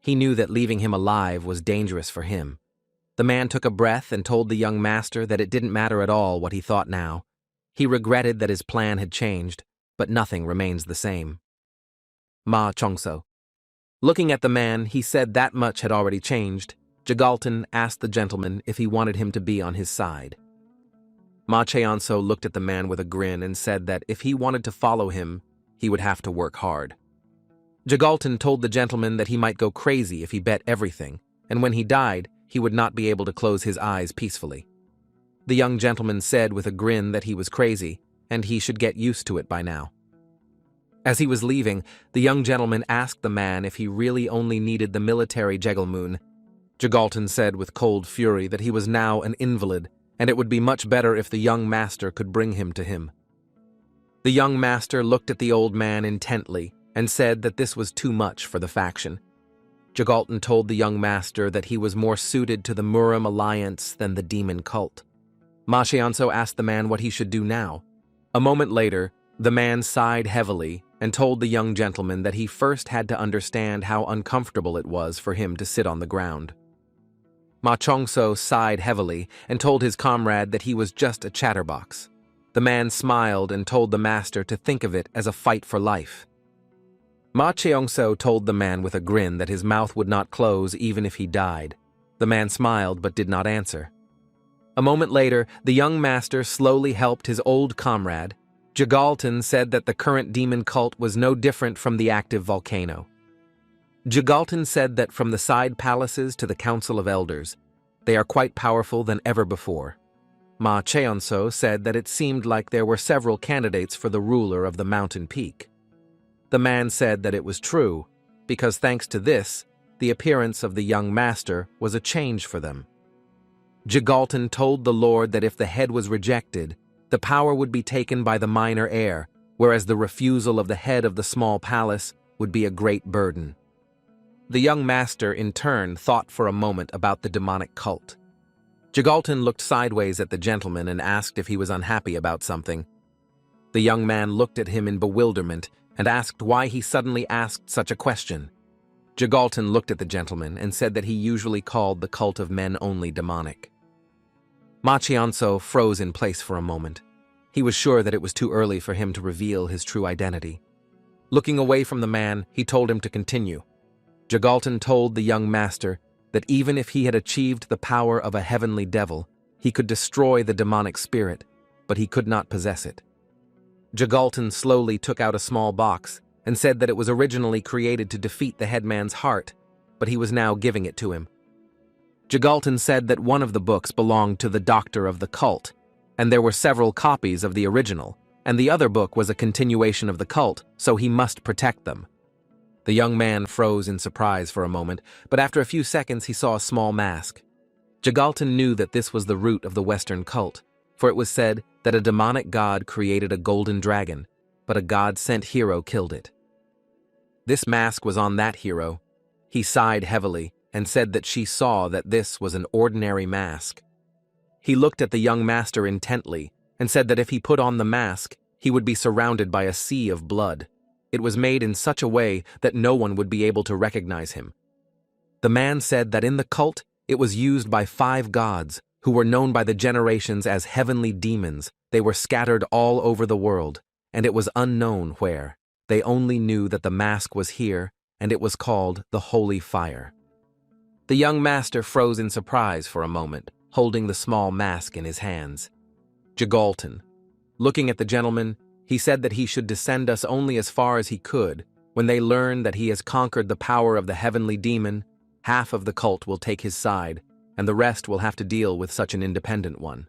He knew that leaving him alive was dangerous for him. The man took a breath and told the young master that it didn't matter at all what he thought now. He regretted that his plan had changed, but nothing remains the same. Ma Chongso. Looking at the man, he said that much had already changed. Jigalton asked the gentleman if he wanted him to be on his side. Ma Cheonso looked at the man with a grin and said that if he wanted to follow him, he would have to work hard. Jigalton told the gentleman that he might go crazy if he bet everything, and when he died, he would not be able to close his eyes peacefully. The young gentleman said with a grin that he was crazy, and he should get used to it by now. As he was leaving, the young gentleman asked the man if he really only needed the military Jegelmoon. Jigalton said with cold fury that he was now an invalid, and it would be much better if the young master could bring him to him. The young master looked at the old man intently and said that this was too much for the faction. Jigalton told the young master that he was more suited to the Murim alliance than the demon cult. Ma Cheonso asked the man what he should do now. A moment later, the man sighed heavily and told the young gentleman that he first had to understand how uncomfortable it was for him to sit on the ground. Ma Chongso sighed heavily and told his comrade that he was just a chatterbox. The man smiled and told the master to think of it as a fight for life. Ma Cheongso told the man with a grin that his mouth would not close even if he died. The man smiled but did not answer. A moment later, the young master slowly helped his old comrade. Jigalton said that the current demon cult was no different from the active volcano. Jigalton said that from the side palaces to the Council of Elders, they are quite powerful than ever before. Ma Cheonso said that it seemed like there were several candidates for the ruler of the mountain peak. The man said that it was true, because thanks to this, the appearance of the young master was a change for them. Jigalton told the Lord that if the head was rejected, the power would be taken by the minor heir, whereas the refusal of the head of the small palace would be a great burden. The young master, in turn, thought for a moment about the demonic cult. Jigalton looked sideways at the gentleman and asked if he was unhappy about something. The young man looked at him in bewilderment and asked why he suddenly asked such a question. Jigalton looked at the gentleman and said that he usually called the cult of men only demonic. Ma Cheonso froze in place for a moment. He was sure that it was too early for him to reveal his true identity. Looking away from the man, he told him to continue. Jagalton told the young master that even if he had achieved the power of a heavenly devil, he could destroy the demonic spirit, but he could not possess it. Jagalton slowly took out a small box and said that it was originally created to defeat the headman's heart, but he was now giving it to him. Jagalton said that one of the books belonged to the doctor of the cult, and there were several copies of the original, and the other book was a continuation of the cult, so he must protect them. The young man froze in surprise for a moment, but after a few seconds he saw a small mask. Jagalton knew that this was the root of the Western cult, for it was said that a demonic god created a golden dragon, but a god-sent hero killed it. This mask was on that hero. He sighed heavily and said that she saw that this was an ordinary mask. He looked at the young master intently and said that if he put on the mask, he would be surrounded by a sea of blood. It was made in such a way that no one would be able to recognize him. The man said that in the cult, it was used by 5 gods, who were known by the generations as heavenly demons. They were scattered all over the world, and it was unknown where. They only knew that the mask was here, and it was called the Holy Fire. The young master froze in surprise for a moment, holding the small mask in his hands. Jagalton. Looking at the gentleman, he said that he should descend us only as far as he could. When they learn that he has conquered the power of the heavenly demon, half of the cult will take his side, and the rest will have to deal with such an independent one.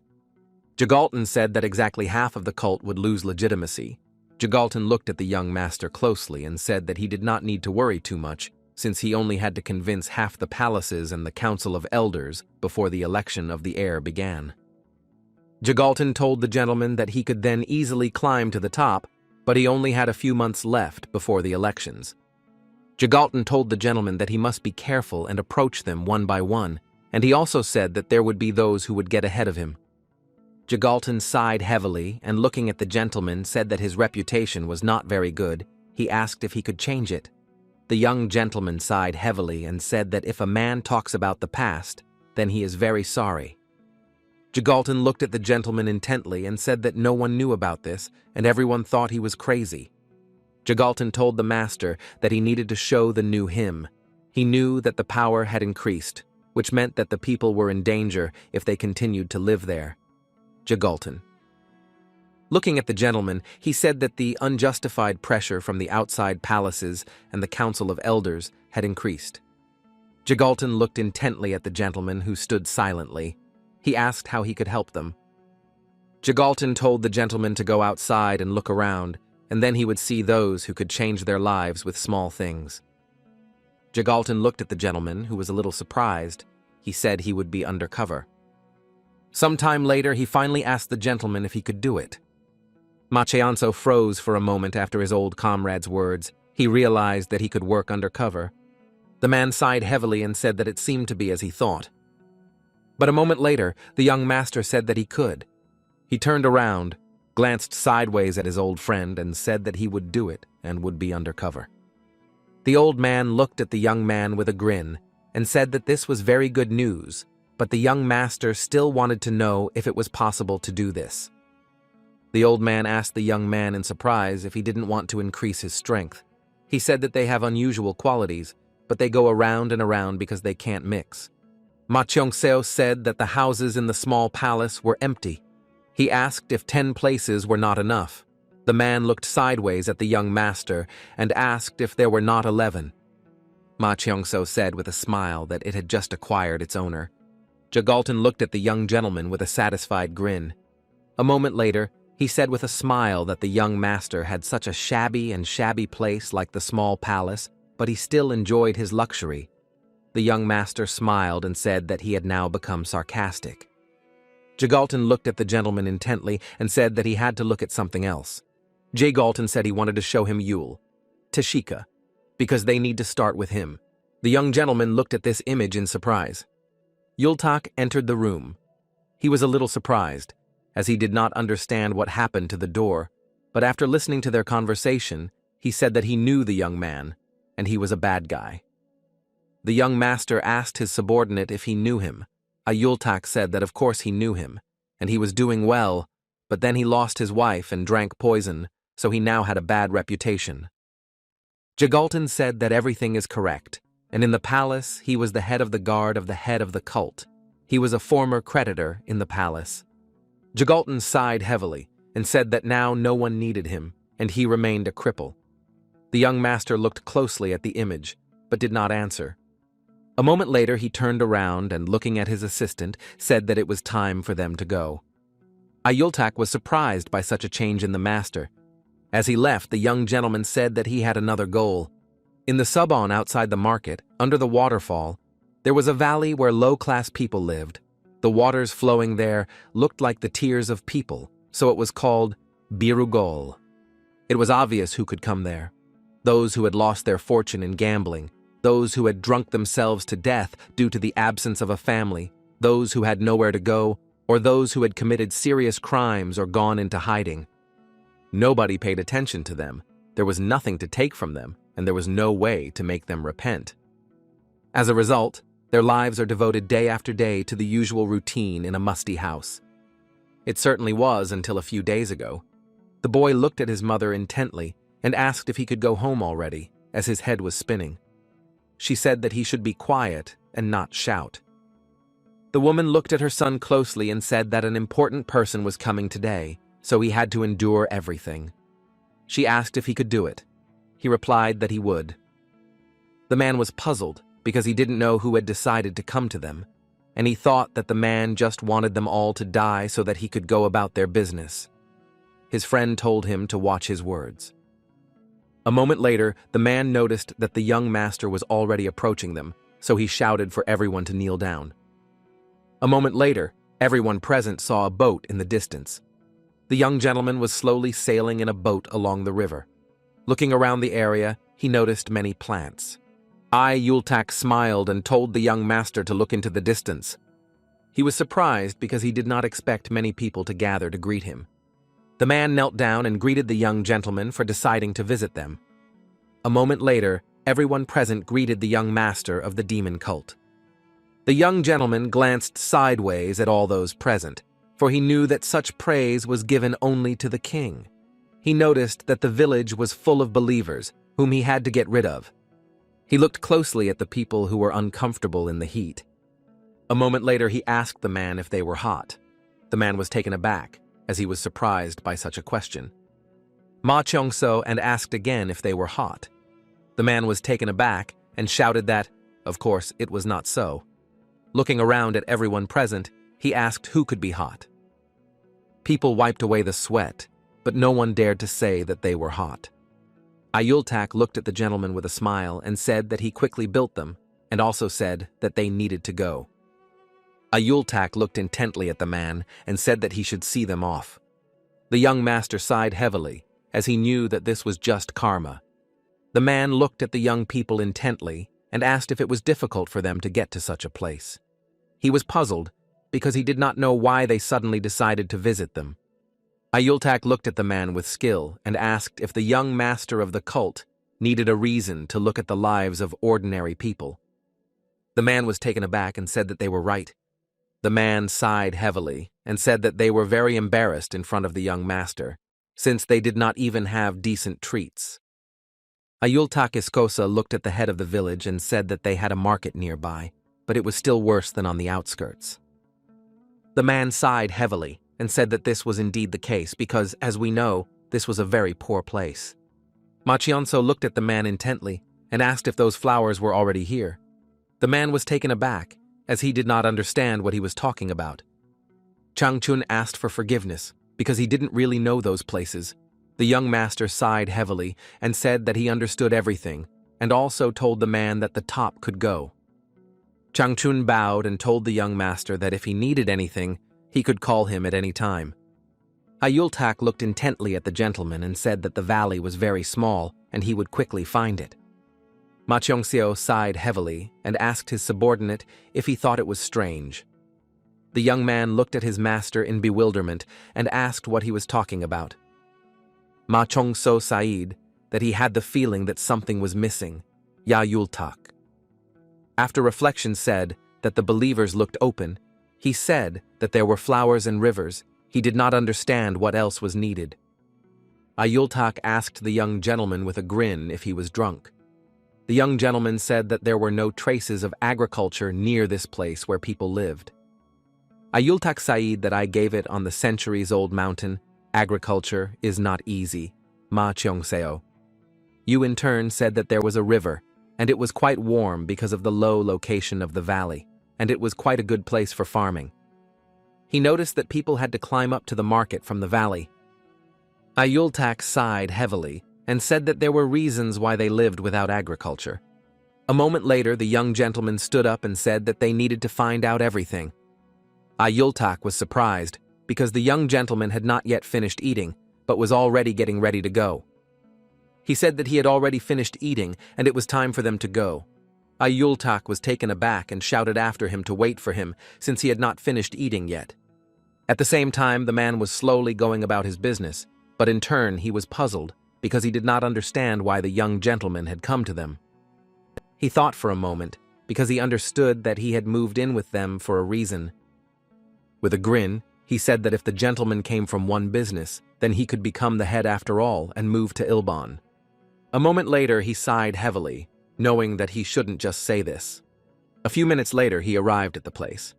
Jagalton said that exactly half of the cult would lose legitimacy. Jagalton looked at the young master closely and said that he did not need to worry too much, since he only had to convince half the palaces and the council of elders before the election of the heir began. Jagalton told the gentleman that he could then easily climb to the top, but he only had a few months left before the elections. Jagalton told the gentleman that he must be careful and approach them one by one, and he also said that there would be those who would get ahead of him. Jagalton sighed heavily and, looking at the gentleman, said that his reputation was not very good. He asked if he could change it. The young gentleman sighed heavily and said that if a man talks about the past, then he is very sorry. Jagalton looked at the gentleman intently and said that no one knew about this, and everyone thought he was crazy. Jagalton told the master that he needed to show the new him. He knew that the power had increased, which meant that the people were in danger if they continued to live there. Jagalton. Looking at the gentleman, he said that the unjustified pressure from the outside palaces and the council of elders had increased. Jagalton looked intently at the gentleman, who stood silently. He asked how he could help them. Jagalton told the gentleman to go outside and look around, and then he would see those who could change their lives with small things. Jagalton looked at the gentleman, who was a little surprised. He said he would be undercover. Some time later, he finally asked the gentleman if he could do it. Machianzo froze for a moment after his old comrade's words. He realized that he could work undercover. The man sighed heavily and said that it seemed to be as he thought. But a moment later, the young master said that he could. He turned around, glanced sideways at his old friend, and said that he would do it and would be undercover. The old man looked at the young man with a grin and said that this was very good news, but the young master still wanted to know if it was possible to do this. The old man asked the young man in surprise if he didn't want to increase his strength. He said that they have unusual qualities, but they go around and around because they can't mix. Ma Cheong-seo said that the houses in the small palace were empty. He asked if 10 places were not enough. The man looked sideways at the young master and asked if there were not 11. Ma Cheong-seo said with a smile that it had just acquired its owner. Jagalton looked at the young gentleman with a satisfied grin. A moment later, he said with a smile that the young master had such a shabby place like the small palace, but he still enjoyed his luxury. The young master smiled and said that he had now become sarcastic. Jagalton looked at the gentleman intently and said that he had to look at something else. Jagalton said he wanted to show him Yule, Tashika, because they need to start with him. The young gentleman looked at this image in surprise. Yultak entered the room. He was a little surprised, as he did not understand what happened to the door, but after listening to their conversation, he said that he knew the young man, and he was a bad guy. The young master asked his subordinate if he knew him. Yultak said that of course he knew him, and he was doing well, but then he lost his wife and drank poison, so he now had a bad reputation. Jagalton said that everything is correct, and in the palace he was the head of the guard of the head of the cult. He was a former creditor in the palace. Jagalton sighed heavily and said that now no one needed him, and he remained a cripple. The young master looked closely at the image, but did not answer. A moment later he turned around and, looking at his assistant, said that it was time for them to go. Ayultak was surprised by such a change in the master. As he left, the young gentleman said that he had another goal. In the Subon outside the market, under the waterfall, there was a valley where low-class people lived. The waters flowing there looked like the tears of people, so it was called Birugol. It was obvious who could come there. Those who had lost their fortune in gambling, those who had drunk themselves to death due to the absence of a family, those who had nowhere to go, or those who had committed serious crimes or gone into hiding. Nobody paid attention to them. There was nothing to take from them, and there was no way to make them repent. As a result, their lives are devoted day after day to the usual routine in a musty house. It certainly was until a few days ago. The boy looked at his mother intently and asked if he could go home already, as his head was spinning. She said that he should be quiet and not shout. The woman looked at her son closely and said that an important person was coming today, so he had to endure everything. She asked if he could do it. He replied that he would. The man was puzzled because he didn't know who had decided to come to them, and he thought that the man just wanted them all to die so that he could go about their business. His friend told him to watch his words. A moment later, the man noticed that the young master was already approaching them, so he shouted for everyone to kneel down. A moment later, everyone present saw a boat in the distance. The young gentleman was slowly sailing in a boat along the river. Looking around the area, he noticed many plants. Yultak smiled and told the young master to look into the distance. He was surprised because he did not expect many people to gather to greet him. The man knelt down and greeted the young gentleman for deciding to visit them. A moment later, everyone present greeted the young master of the demon cult. The young gentleman glanced sideways at all those present, for he knew that such praise was given only to the king. He noticed that the village was full of believers, whom he had to get rid of. He looked closely at the people who were uncomfortable in the heat. A moment later, he asked the man if they were hot. The man was taken aback, as he was surprised by such a question. Ma Cheongso and asked again if they were hot. The man was taken aback and shouted that, of course, it was not so. Looking around at everyone present, he asked who could be hot. People wiped away the sweat, but no one dared to say that they were hot. Ayultak looked at the gentleman with a smile and said that he quickly built them, and also said that they needed to go. Ayultak looked intently at the man and said that he should see them off. The young master sighed heavily, as he knew that this was just karma. The man looked at the young people intently and asked if it was difficult for them to get to such a place. He was puzzled because he did not know why they suddenly decided to visit them. Ayultak looked at the man with skill and asked if the young master of the cult needed a reason to look at the lives of ordinary people. The man was taken aback and said that they were right. The man sighed heavily and said that they were very embarrassed in front of the young master, since they did not even have decent treats. Ayultak Iskosa looked at the head of the village and said that they had a market nearby, but it was still worse than on the outskirts. The man sighed heavily and said that this was indeed the case because, as we know, this was a very poor place. Machionso looked at the man intently and asked if those flowers were already here. The man was taken aback, as he did not understand what he was talking about. Changchun asked for forgiveness because he didn't really know those places. The young master sighed heavily and said that he understood everything, and also told the man that the top could go. Changchun bowed and told the young master that if he needed anything, he could call him at any time. Ayultak looked intently at the gentleman and said that the valley was very small and he would quickly find it. Ma Cheongxiao sighed heavily and asked his subordinate if he thought it was strange. The young man looked at his master in bewilderment and asked what he was talking about. Ma Cheongso sighed that he had the feeling that something was missing. Yultak. After reflection said that the believers looked open, he said that there were flowers and rivers, He did not understand what else was needed. Ayultak asked the young gentleman with a grin if he was drunk. The young gentleman said that there were no traces of agriculture near this place where people lived. Ayultak said that I gave it on the centuries-old mountain. Agriculture is not easy. Ma Cheongseo. You in turn said that there was a river, and it was quite warm because of the low location of the valley, and it was quite a good place for farming. He noticed that people had to climb up to the market from the valley. Ayultak sighed heavily and said that there were reasons why they lived without agriculture. A moment later, the young gentleman stood up and said that they needed to find out everything. Ayultak was surprised because the young gentleman had not yet finished eating, but was already getting ready to go. He said that he had already finished eating and it was time for them to go. Ayultak was taken aback and shouted after him to wait for him since he had not finished eating yet. At the same time, the man was slowly going about his business, but in turn he was puzzled because he did not understand why the young gentleman had come to them. He thought for a moment because he understood that he had moved in with them for a reason. With a grin, he said that if the gentleman came from one business, then he could become the head after all and move to Ilbon. A moment later, he sighed heavily, knowing that he shouldn't just say this. A few minutes later, he arrived at the place.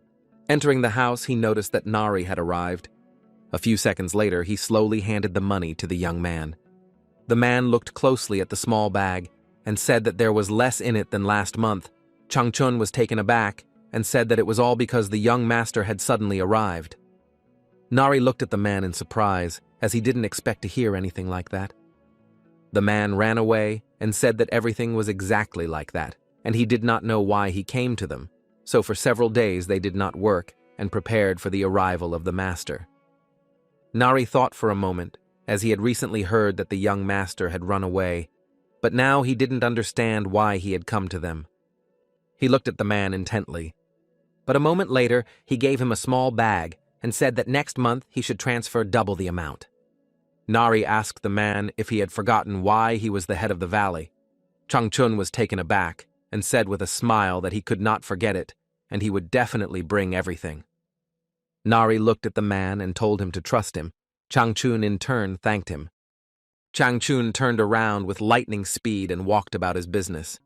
Entering the house, he noticed that Nari had arrived. A few seconds later, he slowly handed the money to the young man. The man looked closely at the small bag and said that there was less in it than last month. Changchun was taken aback and said that it was all because the young master had suddenly arrived. Nari looked at the man in surprise, as he didn't expect to hear anything like that. The man ran away and said that everything was exactly like that, and he did not know why he came to them. So for several days they did not work and prepared for the arrival of the master. Nari thought for a moment, as he had recently heard that the young master had run away, but now he didn't understand why he had come to them. He looked at the man intently. But a moment later, he gave him a small bag and said that next month he should transfer double the amount. Nari asked the man if he had forgotten why he was the head of the valley. Changchun was taken aback and said with a smile that he could not forget it, and he would definitely bring everything. Nari looked at the man and told him to trust him. Changchun in turn thanked him. Changchun turned around with lightning speed and walked about his business.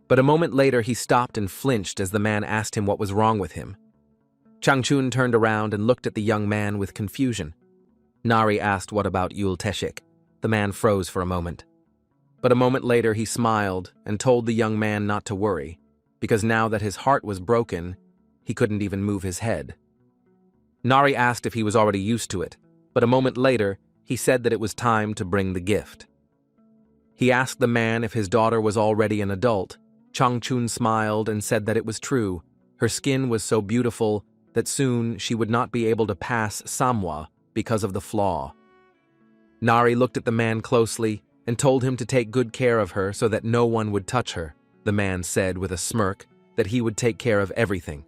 But a moment later he stopped and flinched as the man asked him what was wrong with him. Changchun turned around and looked at the young man with confusion. Nari asked what about Yul Teshik. The man froze for a moment. But a moment later he smiled and told the young man not to worry, because now that his heart was broken, he couldn't even move his head. Nari asked if he was already used to it, but a moment later he said that it was time to bring the gift. He asked the man if his daughter was already an adult. Changchun smiled and said that it was true. Her skin was so beautiful that soon she would not be able to pass Samwa because of the flaw. Nari looked at the man closely and told him to take good care of her so that no one would touch her. The man said with a smirk that he would take care of everything.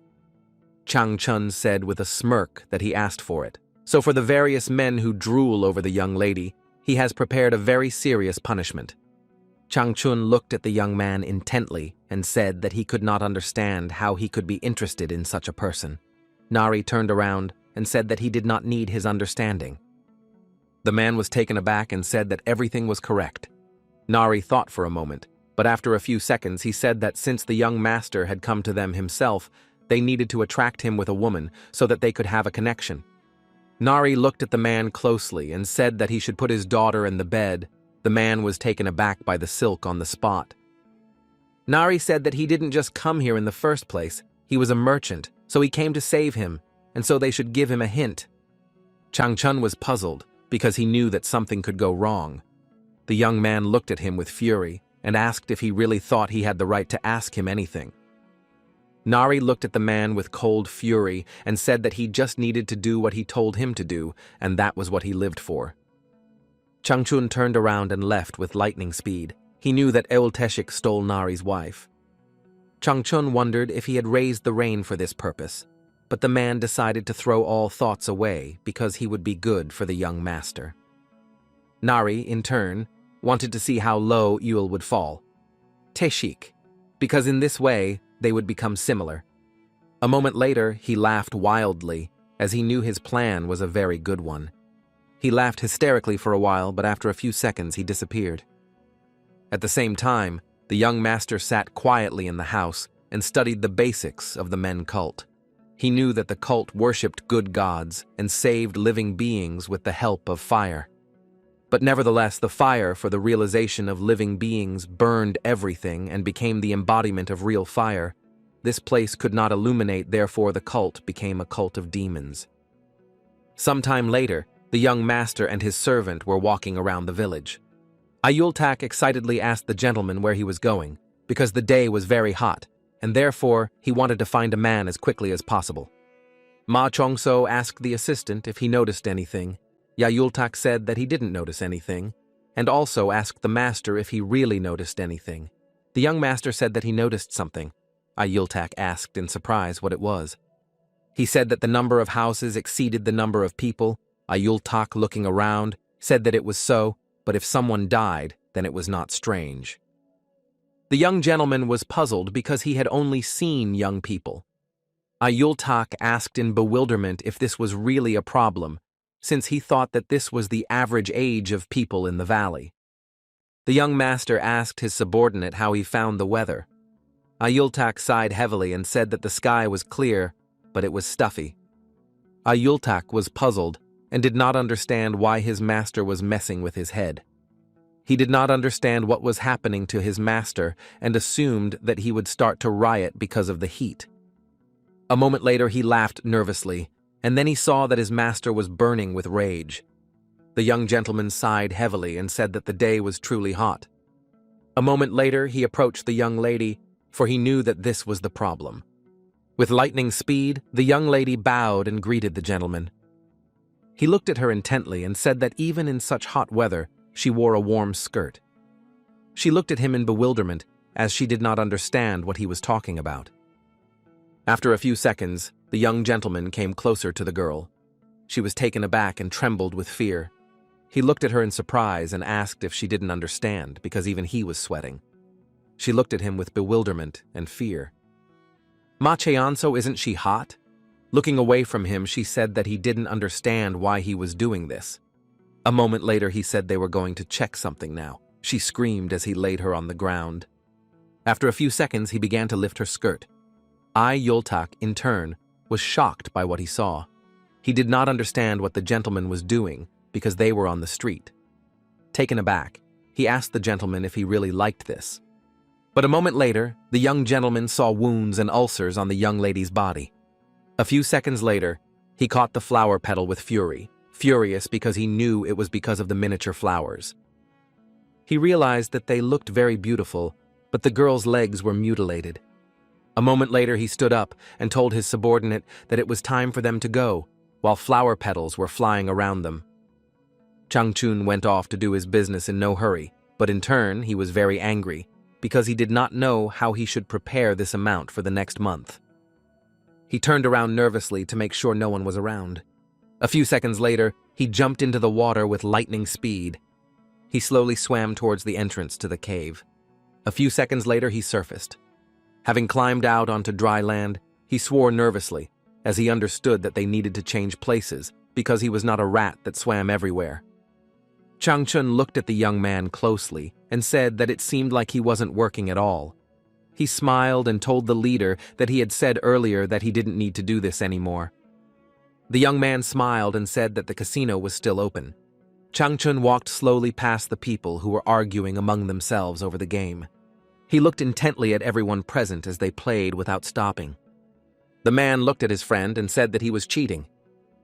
Changchun said with a smirk that he asked for it. So for the various men who drool over the young lady, he has prepared a very serious punishment. Changchun looked at the young man intently and said that he could not understand how he could be interested in such a person. Nari turned around and said that he did not need his understanding. The man was taken aback and said that everything was correct. Nari thought for a moment, but after a few seconds he said that since the young master had come to them himself, they needed to attract him with a woman so that they could have a connection. Nari looked at the man closely and said that he should put his daughter in the bed. The man was taken aback by the silk on the spot. Nari said that he didn't just come here in the first place, he was a merchant, so he came to save him, and so they should give him a hint. Changchun was puzzled, because he knew that something could go wrong. The young man looked at him with fury and asked if he really thought he had the right to ask him anything. Nari looked at the man with cold fury and said that he just needed to do what he told him to do, and that was what he lived for. Changchun turned around and left with lightning speed. He knew that Yul Teshik stole Nari's wife. Changchun wondered if he had raised the rain for this purpose, but the man decided to throw all thoughts away because he would be good for the young master. Nari, in turn, wanted to see how low Yul would fall. Teshik, because in this way they would become similar. A moment later, he laughed wildly as he knew his plan was a very good one. He laughed hysterically for a while, but after a few seconds he disappeared. At the same time, the young master sat quietly in the house and studied the basics of the men cult. He knew that the cult worshipped good gods and saved living beings with the help of fire. But nevertheless, the fire for the realization of living beings burned everything and became the embodiment of real fire. This place could not illuminate, therefore the cult became a cult of demons. Sometime later, the young master and his servant were walking around the village. Ayultak excitedly asked the gentleman where he was going, because the day was very hot, and therefore he wanted to find a man as quickly as possible. Ma Chongso asked the assistant if he noticed anything. Yayultak said that he didn't notice anything, and also asked the master if he really noticed anything. The young master said that he noticed something. Ayultak asked in surprise what it was. He said that the number of houses exceeded the number of people. Ayultak, looking around, said that it was so, but if someone died, then it was not strange. The young gentleman was puzzled because he had only seen young people. Ayultak asked in bewilderment if this was really a problem, since he thought that this was the average age of people in the valley. The young master asked his subordinate how he found the weather. Ayultak sighed heavily and said that the sky was clear, but it was stuffy. Ayultak was puzzled and did not understand why his master was messing with his head. He did not understand what was happening to his master and assumed that he would start to riot because of the heat. A moment later he laughed nervously, and then he saw that his master was burning with rage. The young gentleman sighed heavily and said that the day was truly hot. A moment later he approached the young lady, for he knew that this was the problem. With lightning speed, the young lady bowed and greeted the gentleman. He looked at her intently and said that even in such hot weather, she wore a warm skirt. She looked at him in bewilderment, as she did not understand what he was talking about. After a few seconds, the young gentleman came closer to the girl. She was taken aback and trembled with fear. He looked at her in surprise and asked if she didn't understand, because even he was sweating. She looked at him with bewilderment and fear. "Ma Cheonso, isn't she hot?" Looking away from him, she said that he didn't understand why he was doing this. A moment later, he said they were going to check something now. She screamed as he laid her on the ground. After a few seconds, he began to lift her skirt. Yultak, in turn, was shocked by what he saw. He did not understand what the gentleman was doing because they were on the street. Taken aback, he asked the gentleman if he really liked this. But a moment later, the young gentleman saw wounds and ulcers on the young lady's body. A few seconds later, he caught the flower petal with fury, furious because he knew it was because of the miniature flowers. He realized that they looked very beautiful, but the girl's legs were mutilated. A moment later, he stood up and told his subordinate that it was time for them to go, while flower petals were flying around them. Changchun went off to do his business in no hurry, but in turn, he was very angry, because he did not know how he should prepare this amount for the next month. He turned around nervously to make sure no one was around. A few seconds later, he jumped into the water with lightning speed. He slowly swam towards the entrance to the cave. A few seconds later, he surfaced. Having climbed out onto dry land, he swore nervously, as he understood that they needed to change places because he was not a rat that swam everywhere. Changchun looked at the young man closely and said that it seemed like he wasn't working at all. He smiled and told the leader that he had said earlier that he didn't need to do this anymore. The young man smiled and said that the casino was still open. Changchun walked slowly past the people who were arguing among themselves over the game. He looked intently at everyone present as they played without stopping. The man looked at his friend and said that he was cheating.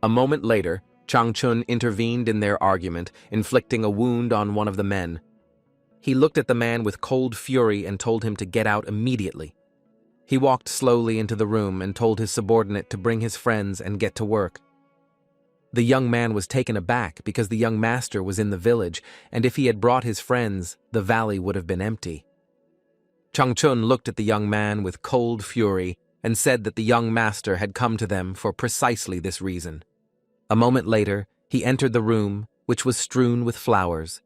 A moment later, Changchun intervened in their argument, inflicting a wound on one of the men. He looked at the man with cold fury and told him to get out immediately. He walked slowly into the room and told his subordinate to bring his friends and get to work. The young man was taken aback because the young master was in the village, and if he had brought his friends, the valley would have been empty. Changchun looked at the young man with cold fury and said that the young master had come to them for precisely this reason. A moment later, he entered the room, which was strewn with flowers.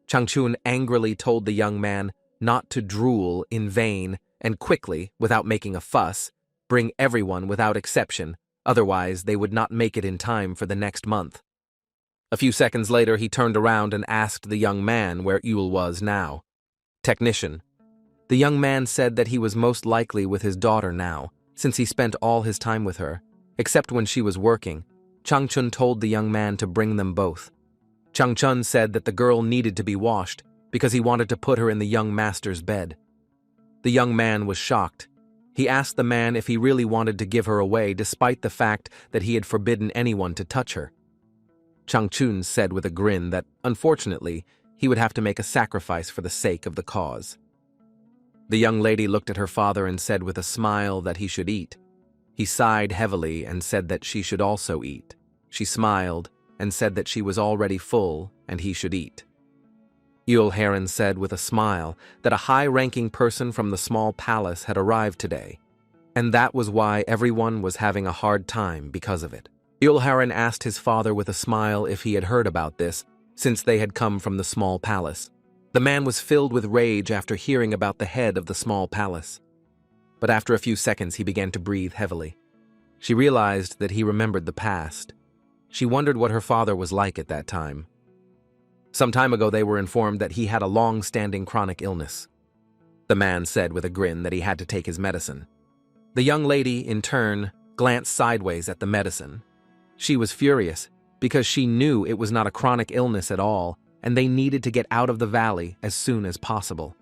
Changchun angrily told the young man not to drool in vain and quickly, without making a fuss, bring everyone without exception, Otherwise, they would not make it in time for the next month. A few seconds later, he turned around and asked the young man where Yule was now. Technician. The young man said that he was most likely with his daughter now, since he spent all his time with her, except when she was working. Changchun told the young man to bring them both. Changchun said that the girl needed to be washed because he wanted to put her in the young master's bed. The young man was shocked. He asked the man if he really wanted to give her away despite the fact that he had forbidden anyone to touch her. Changchun said with a grin that, unfortunately, he would have to make a sacrifice for the sake of the cause. The young lady looked at her father and said with a smile that he should eat. He sighed heavily and said that she should also eat. She smiled and said that she was already full and he should eat. Heir said with a smile that a high-ranking person from the small palace had arrived today, and that was why everyone was having a hard time because of it. Heir asked his father with a smile if he had heard about this, since they had come from the small palace. The man was filled with rage after hearing about the head of the small palace. But after a few seconds, he began to breathe heavily. She realized that he remembered the past. She wondered what her father was like at that time. Some time ago, they were informed that he had a long-standing chronic illness. The man said with a grin that he had to take his medicine. The young lady, in turn, glanced sideways at the medicine. She was furious because she knew it was not a chronic illness at all, and they needed to get out of the valley as soon as possible.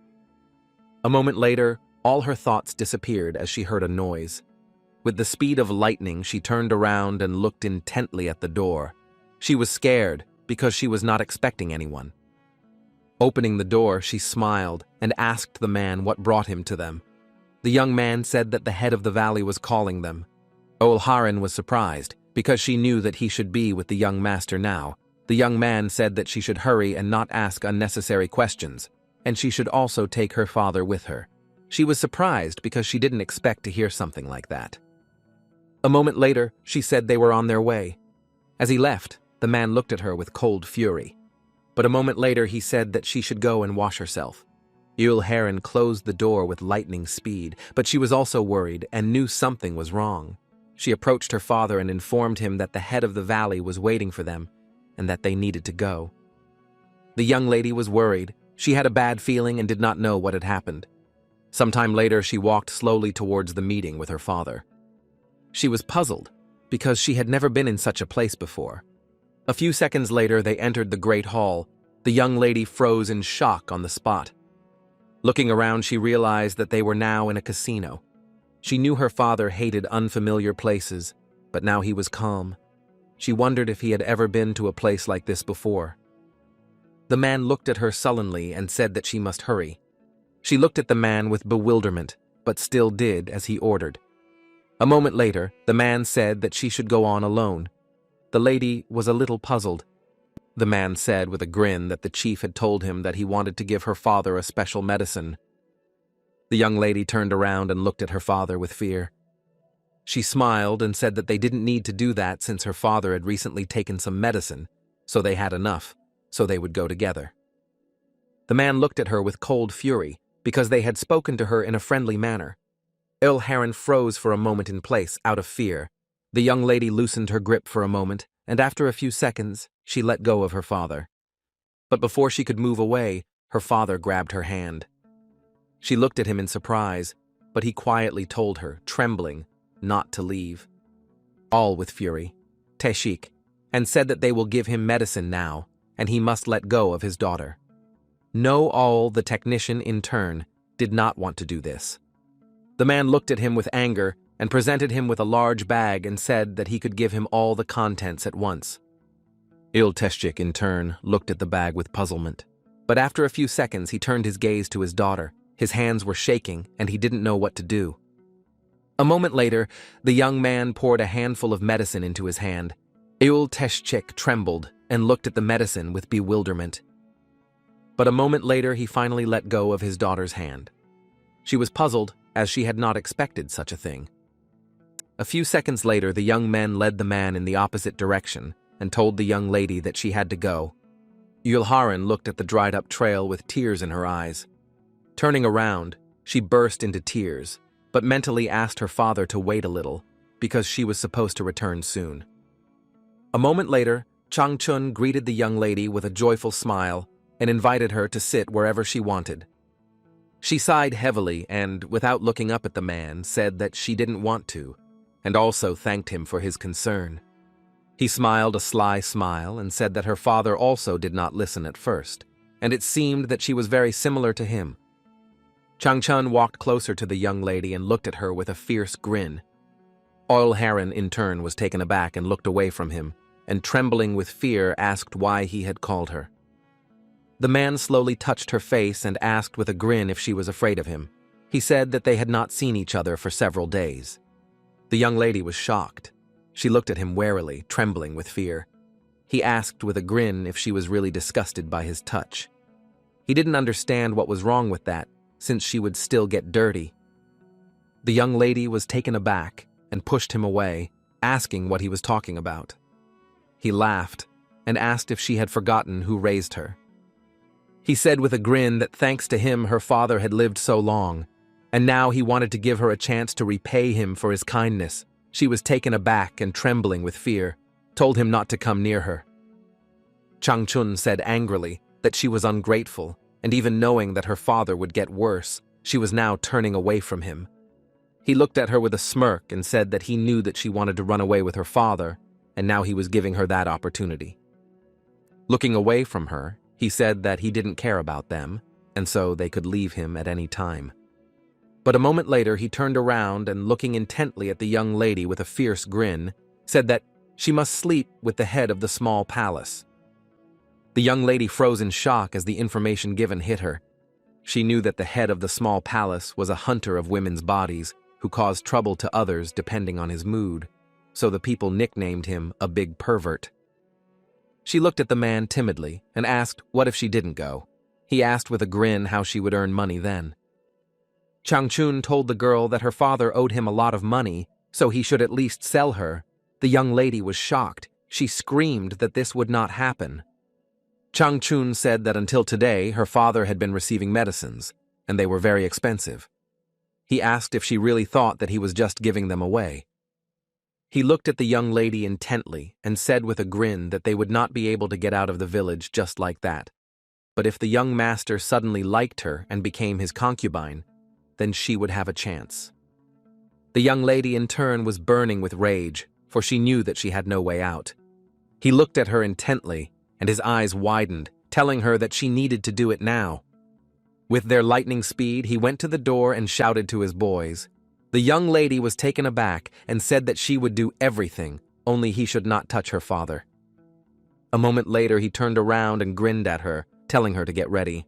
A moment later, all her thoughts disappeared as she heard a noise. With the speed of lightning, she turned around and looked intently at the door. She was scared because she was not expecting anyone. Opening the door, she smiled and asked the man what brought him to them. The young man said that the head of the valley was calling them. Heir was surprised because she knew that he should be with the young master now. The young man said that she should hurry and not ask unnecessary questions, and she should also take her father with her. She was surprised because she didn't expect to hear something like that. A moment later, she said they were on their way. As he left, the man looked at her with cold fury. But a moment later, he said that she should go and wash herself. Heir closed the door with lightning speed, but she was also worried and knew something was wrong. She approached her father and informed him that the head of the valley was waiting for them and that they needed to go. The young lady was worried. She had a bad feeling and did not know what had happened. Sometime later, she walked slowly towards the meeting with her father. She was puzzled because she had never been in such a place before. A few seconds later, they entered the great hall. The young lady froze in shock on the spot. Looking around, she realized that they were now in a casino. She knew her father hated unfamiliar places, but now he was calm. She wondered if he had ever been to a place like this before. The man looked at her sullenly and said that she must hurry. She looked at the man with bewilderment, but still did as he ordered. A moment later, the man said that she should go on alone. The lady was a little puzzled. The man said with a grin that the chief had told him that he wanted to give her father a special medicine. The young lady turned around and looked at her father with fear. She smiled and said that they didn't need to do that since her father had recently taken some medicine, so they had enough, so they would go together. The man looked at her with cold fury because they had spoken to her in a friendly manner. Heir froze for a moment in place out of fear. The young lady loosened her grip for a moment, and after a few seconds, she let go of her father. But before she could move away, her father grabbed her hand. She looked at him in surprise, but he quietly told her, trembling, not to leave. All with fury, Teshik, and said that they will give him medicine now, and he must let go of his daughter. No, all the technician, in turn, did not want to do this. The man looked at him with anger and presented him with a large bag and said that he could give him all the contents at once. Teshik, in turn, looked at the bag with puzzlement. But after a few seconds, he turned his gaze to his daughter. His hands were shaking, and he didn't know what to do. A moment later, the young man poured a handful of medicine into his hand. Teshik trembled and looked at the medicine with bewilderment. But a moment later, he finally let go of his daughter's hand. She was puzzled, as she had not expected such a thing. A few seconds later, the young men led the man in the opposite direction and told the young lady that she had to go. Heir looked at the dried-up trail with tears in her eyes. Turning around, she burst into tears, but mentally asked her father to wait a little, because she was supposed to return soon. A moment later, Changchun greeted the young lady with a joyful smile and invited her to sit wherever she wanted. She sighed heavily and, without looking up at the man, said that she didn't want to, and also thanked him for his concern. He smiled a sly smile and said that her father also did not listen at first, and it seemed that she was very similar to him. Changchun walked closer to the young lady and looked at her with a fierce grin. Oil Heron, in turn, was taken aback and looked away from him, and trembling with fear asked why he had called her. The man slowly touched her face and asked with a grin if she was afraid of him. He said that they had not seen each other for several days. The young lady was shocked. She looked at him warily, trembling with fear. He asked with a grin if she was really disgusted by his touch. He didn't understand what was wrong with that, since she would still get dirty. The young lady was taken aback and pushed him away, asking what he was talking about. He laughed and asked if she had forgotten who raised her. He said with a grin that thanks to him her father had lived so long, and now he wanted to give her a chance to repay him for his kindness. She was taken aback and trembling with fear, told him not to come near her. Changchun said angrily that she was ungrateful, and even knowing that her father would get worse, she was now turning away from him. He looked at her with a smirk and said that he knew that she wanted to run away with her father, and now he was giving her that opportunity. Looking away from her, he said that he didn't care about them, and so they could leave him at any time. But a moment later he turned around and, looking intently at the young lady with a fierce grin, said that she must sleep with the head of the small palace. The young lady froze in shock as the information given hit her. She knew that the head of the small palace was a hunter of women's bodies who caused trouble to others depending on his mood, so the people nicknamed him a big pervert. She looked at the man timidly and asked what if she didn't go. He asked with a grin how she would earn money then. Changchun told the girl that her father owed him a lot of money, so he should at least sell her. The young lady was shocked. She screamed that this would not happen. Changchun said that until today her father had been receiving medicines, and they were very expensive. He asked if she really thought that he was just giving them away. He looked at the young lady intently and said with a grin that they would not be able to get out of the village just like that. But if the young master suddenly liked her and became his concubine, then she would have a chance. The young lady in turn was burning with rage, for she knew that she had no way out. He looked at her intently, and his eyes widened, telling her that she needed to do it now. With their lightning speed, he went to the door and shouted to his boys. The young lady was taken aback and said that she would do everything, only he should not touch her father. A moment later, he turned around and grinned at her, telling her to get ready.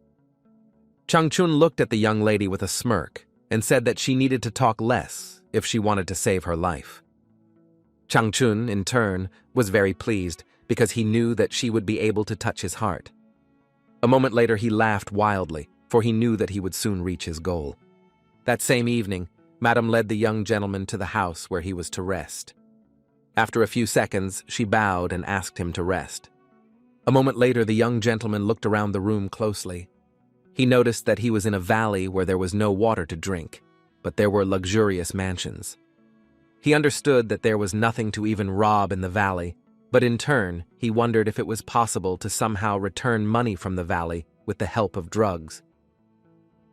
Changchun looked at the young lady with a smirk and said that she needed to talk less if she wanted to save her life. Changchun, in turn, was very pleased because he knew that she would be able to touch his heart. A moment later, he laughed wildly, for he knew that he would soon reach his goal. That same evening, Madame led the young gentleman to the house where he was to rest. After a few seconds, she bowed and asked him to rest. A moment later, the young gentleman looked around the room closely. He noticed that he was in a valley where there was no water to drink, but there were luxurious mansions. He understood that there was nothing to even rob in the valley, but in turn, he wondered if it was possible to somehow return money from the valley with the help of drugs.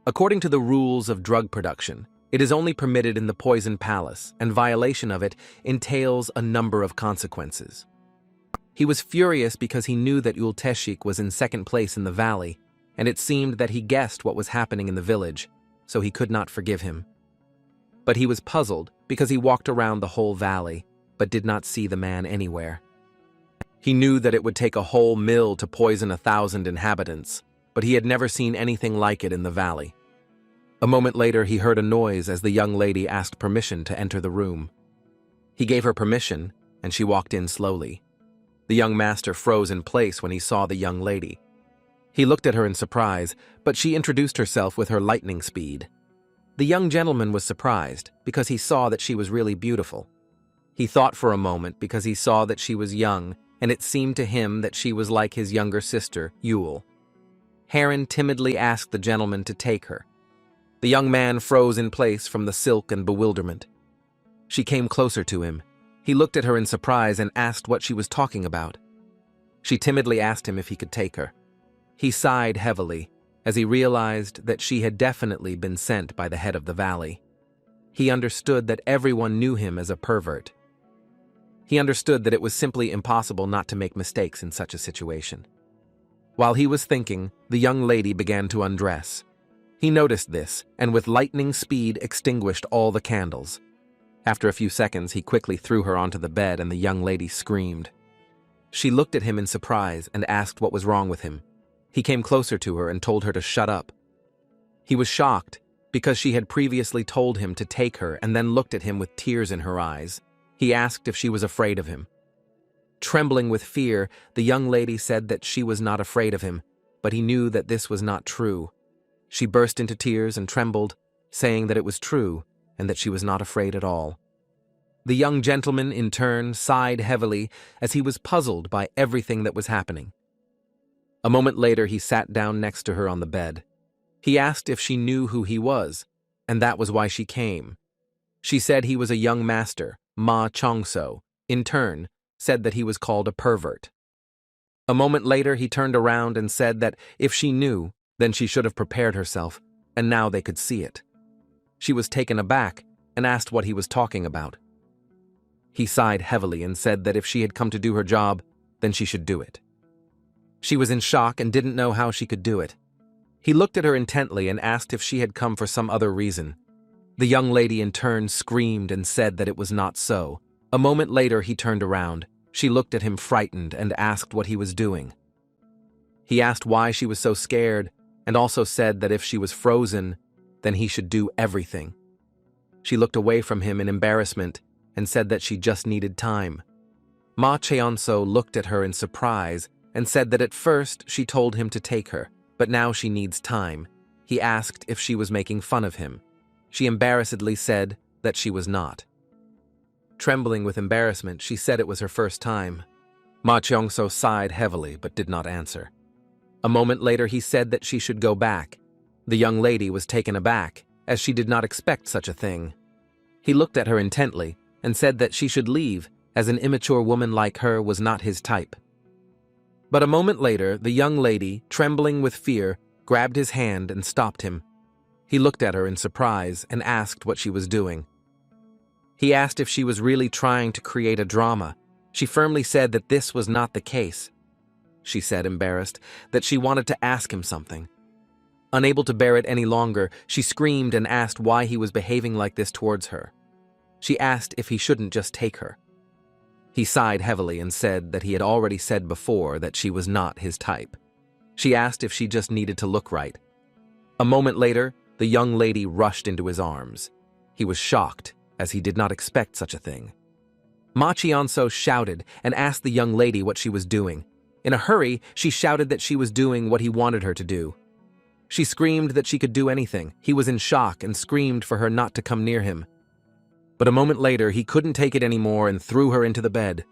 According to the rules of drug production, it is only permitted in the Poison Palace, and violation of it entails a number of consequences. He was furious because he knew that Ulteshik was in second place in the valley, and it seemed that he guessed what was happening in the village, so he could not forgive him. But he was puzzled because he walked around the whole valley, but did not see the man anywhere. He knew that it would take a whole mill to poison 1,000 inhabitants, but he had never seen anything like it in the valley. A moment later, he heard a noise as the young lady asked permission to enter the room. He gave her permission, and she walked in slowly. The young master froze in place when he saw the young lady. He looked at her in surprise, but she introduced herself with her lightning speed. The young gentleman was surprised because he saw that she was really beautiful. He thought for a moment because he saw that she was young, and it seemed to him that she was like his younger sister, Yule. Heron timidly asked the gentleman to take her. The young man froze in place from the silk and bewilderment. She came closer to him. He looked at her in surprise and asked what she was talking about. She timidly asked him if he could take her. He sighed heavily as he realized that she had definitely been sent by the head of the valley. He understood that everyone knew him as a pervert. He understood that it was simply impossible not to make mistakes in such a situation. While he was thinking, the young lady began to undress. He noticed this, and with lightning speed extinguished all the candles. After a few seconds, he quickly threw her onto the bed and the young lady screamed. She looked at him in surprise and asked what was wrong with him. He came closer to her and told her to shut up. He was shocked because she had previously told him to take her and then looked at him with tears in her eyes. He asked if she was afraid of him. Trembling with fear, the young lady said that she was not afraid of him, but he knew that this was not true. She burst into tears and trembled, saying that it was true and that she was not afraid at all. The young gentleman, in turn, sighed heavily as he was puzzled by everything that was happening. A moment later, he sat down next to her on the bed. He asked if she knew who he was, and that was why she came. She said he was a young master, Ma Chongso, in turn, said that he was called a pervert. A moment later, he turned around and said that if she knew, then she should have prepared herself, and now they could see it. She was taken aback and asked what he was talking about. He sighed heavily and said that if she had come to do her job, then she should do it. She was in shock and didn't know how she could do it. He looked at her intently and asked if she had come for some other reason. The young lady in turn screamed and said that it was not so. A moment later, he turned around. She looked at him frightened and asked what he was doing. He asked why she was so scared and also said that if she was frozen, then he should do everything. She looked away from him in embarrassment and said that she just needed time. Ma Cheonso looked at her in surprise and said that at first she told him to take her, but now she needs time. He asked if she was making fun of him. She embarrassedly said that she was not. Trembling with embarrassment, she said it was her first time. Ma Cheongso sighed heavily but did not answer. A moment later, he said that she should go back. The young lady was taken aback, as she did not expect such a thing. He looked at her intently and said that she should leave, as an immature woman like her was not his type. But a moment later, the young lady, trembling with fear, grabbed his hand and stopped him. He looked at her in surprise and asked what she was doing. He asked if she was really trying to create a drama. She firmly said that this was not the case. She said, embarrassed, that she wanted to ask him something. Unable to bear it any longer, she screamed and asked why he was behaving like this towards her. She asked if he shouldn't just take her. He sighed heavily and said that he had already said before that she was not his type. She asked if she just needed to look right. A moment later, the young lady rushed into his arms. He was shocked, as he did not expect such a thing. Ma Cheonso shouted and asked the young lady what she was doing. In a hurry, she shouted that she was doing what he wanted her to do. She screamed that she could do anything. He was in shock and screamed for her not to come near him. But a moment later, he couldn't take it anymore and threw her into the bed.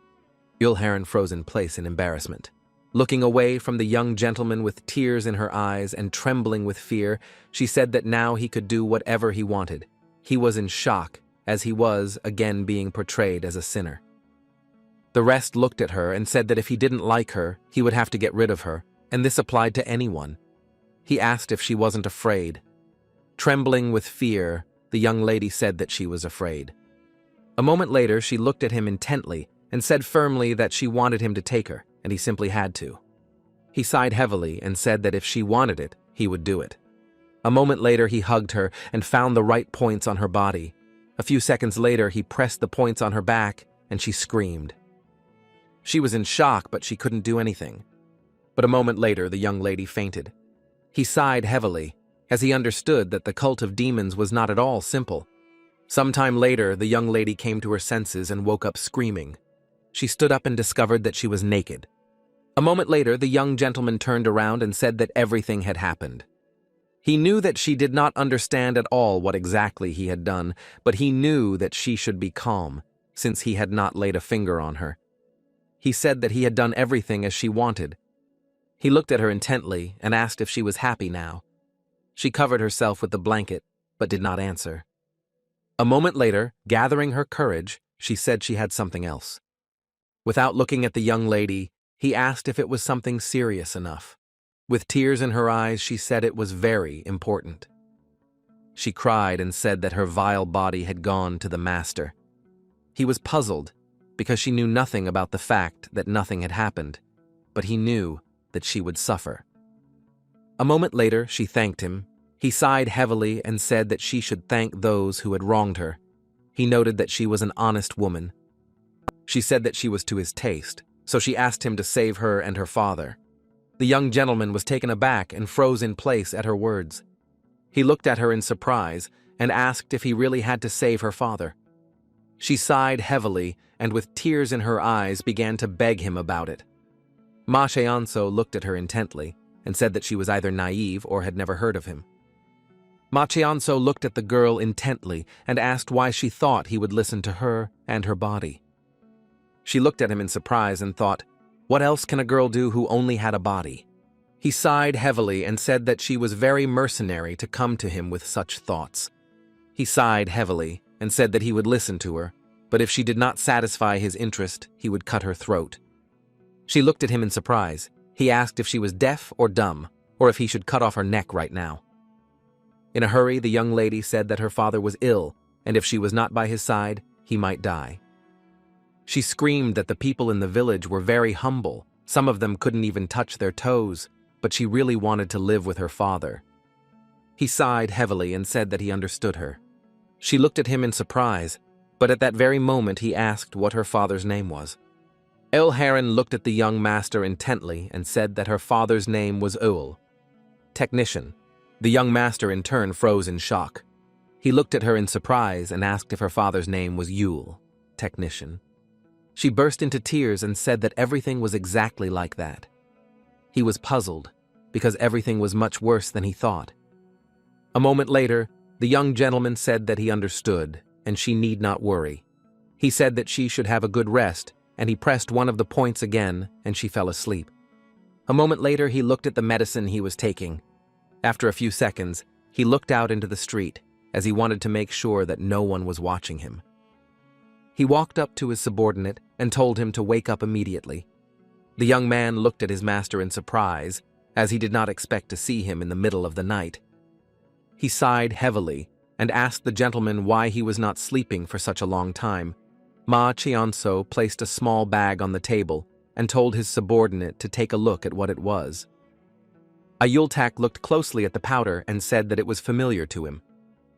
Heir froze in place in embarrassment. Looking away from the young gentleman with tears in her eyes and trembling with fear, she said that now he could do whatever he wanted. He was in shock, as he was, again, being portrayed as a sinner. The rest looked at her and said that if he didn't like her, he would have to get rid of her, and this applied to anyone. He asked if she wasn't afraid. Trembling with fear, the young lady said that she was afraid. A moment later, she looked at him intently and said firmly that she wanted him to take her, and he simply had to. He sighed heavily and said that if she wanted it, he would do it. A moment later, he hugged her and found the right points on her body. A few seconds later, he pressed the points on her back, and she screamed. She was in shock, but she couldn't do anything. But a moment later, the young lady fainted. He sighed heavily, as he understood that the cult of demons was not at all simple. Sometime later, the young lady came to her senses and woke up screaming. She stood up and discovered that she was naked. A moment later, the young gentleman turned around and said that everything had happened. He knew that she did not understand at all what exactly he had done, but he knew that she should be calm, since he had not laid a finger on her. He said that he had done everything as she wanted. He looked at her intently and asked if she was happy now. She covered herself with the blanket, but did not answer. A moment later, gathering her courage, she said she had something else. Without looking at the young lady, he asked if it was something serious enough. With tears in her eyes, she said it was very important. She cried and said that her vile body had gone to the master. He was puzzled because she knew nothing about the fact that nothing had happened, but he knew that she would suffer. A moment later, she thanked him. He sighed heavily and said that she should thank those who had wronged her. He noted that she was an honest woman. She said that she was to his taste, so she asked him to save her and her father. The young gentleman was taken aback and froze in place at her words. He looked at her in surprise and asked if he really had to save her father. She sighed heavily and with tears in her eyes began to beg him about it. Ma Cheonso looked at her intently and said that she was either naive or had never heard of him. Ma Cheonso looked at the girl intently and asked why she thought he would listen to her and her body. She looked at him in surprise and thought, what else can a girl do who only had a body? He sighed heavily and said that she was very mercenary to come to him with such thoughts. He sighed heavily and said that he would listen to her, but if she did not satisfy his interest, he would cut her throat. She looked at him in surprise. He asked if she was deaf or dumb, or if he should cut off her neck right now. In a hurry, the young lady said that her father was ill, and if she was not by his side, he might die. She screamed that the people in the village were very humble. Some of them couldn't even touch their toes, but she really wanted to live with her father. He sighed heavily and said that he understood her. She looked at him in surprise, but at that very moment he asked what her father's name was. Heir looked at the young master intently and said that her father's name was Ul, technician. The young master in turn froze in shock. He looked at her in surprise and asked if her father's name was Yule, technician. She burst into tears and said that everything was exactly like that. He was puzzled, because everything was much worse than he thought. A moment later, the young gentleman said that he understood, and she need not worry. He said that she should have a good rest, and he pressed one of the points again, and she fell asleep. A moment later, he looked at the medicine he was taking. After a few seconds, he looked out into the street, as he wanted to make sure that no one was watching him. He walked up to his subordinate and told him to wake up immediately. The young man looked at his master in surprise, as he did not expect to see him in the middle of the night. He sighed heavily and asked the gentleman why he was not sleeping for such a long time. Ma Cheonso placed a small bag on the table and told his subordinate to take a look at what it was. Ayultak looked closely at the powder and said that it was familiar to him.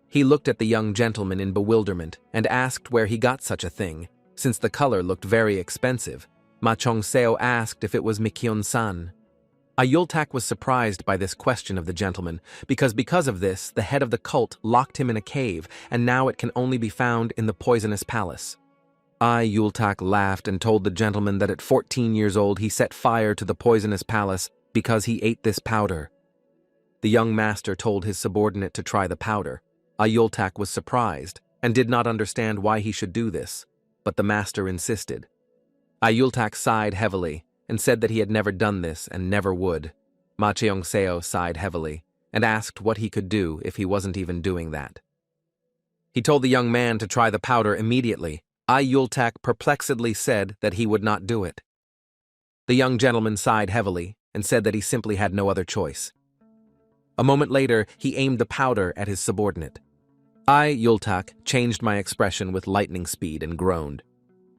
He looked at the young gentleman in bewilderment and asked where he got such a thing, since the color looked very expensive. Ma Cheongseo asked if it was Mikyon-san. Ayultak was surprised by this question of the gentleman, because of this, the head of the cult locked him in a cave, and now it can only be found in the poisonous palace. Ayultak laughed and told the gentleman that at 14 years old he set fire to the poisonous palace because he ate this powder. The young master told his subordinate to try the powder. Ayultak was surprised and did not understand why he should do this, but the master insisted. Ayultak sighed heavily and said that he had never done this and never would. Ma Cheongseo sighed heavily and asked what he could do if he wasn't even doing that. He told the young man to try the powder immediately. Ayultak perplexedly said that he would not do it. The young gentleman sighed heavily and said that he simply had no other choice. A moment later, he aimed the powder at his subordinate. Ayultak changed my expression with lightning speed and groaned.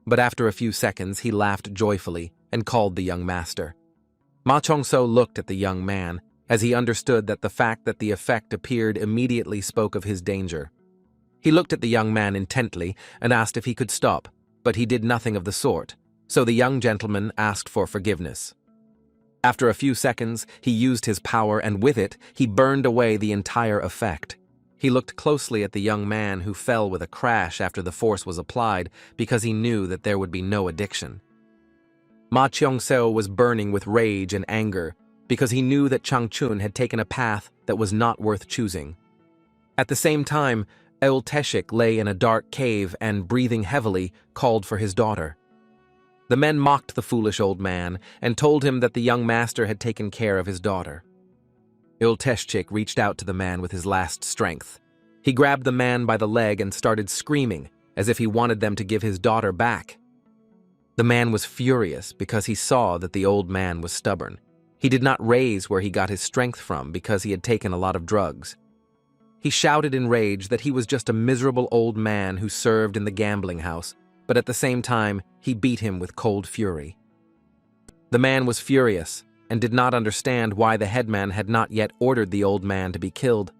But after a few seconds, he laughed joyfully and called the young master. Ma Cheongso looked at the young man, as he understood that the fact that the effect appeared immediately spoke of his danger. He looked at the young man intently and asked if he could stop, but he did nothing of the sort, so the young gentleman asked for forgiveness. After a few seconds, he used his power, and with it, he burned away the entire effect. He looked closely at the young man, who fell with a crash after the force was applied, because he knew that there would be no addiction. Ma Cheongseo was burning with rage and anger, because he knew that Changchun had taken a path that was not worth choosing. At the same time, El Teshik lay in a dark cave and, breathing heavily, called for his daughter. The men mocked the foolish old man and told him that the young master had taken care of his daughter. Il Teshik reached out to the man with his last strength. He grabbed the man by the leg and started screaming, as if he wanted them to give his daughter back. The man was furious because he saw that the old man was stubborn. He did not raise where he got his strength from because he had taken a lot of drugs. He shouted in rage that he was just a miserable old man who served in the gambling house, but at the same time, he beat him with cold fury. The man was furious and did not understand why the headman had not yet ordered the old man to be killed.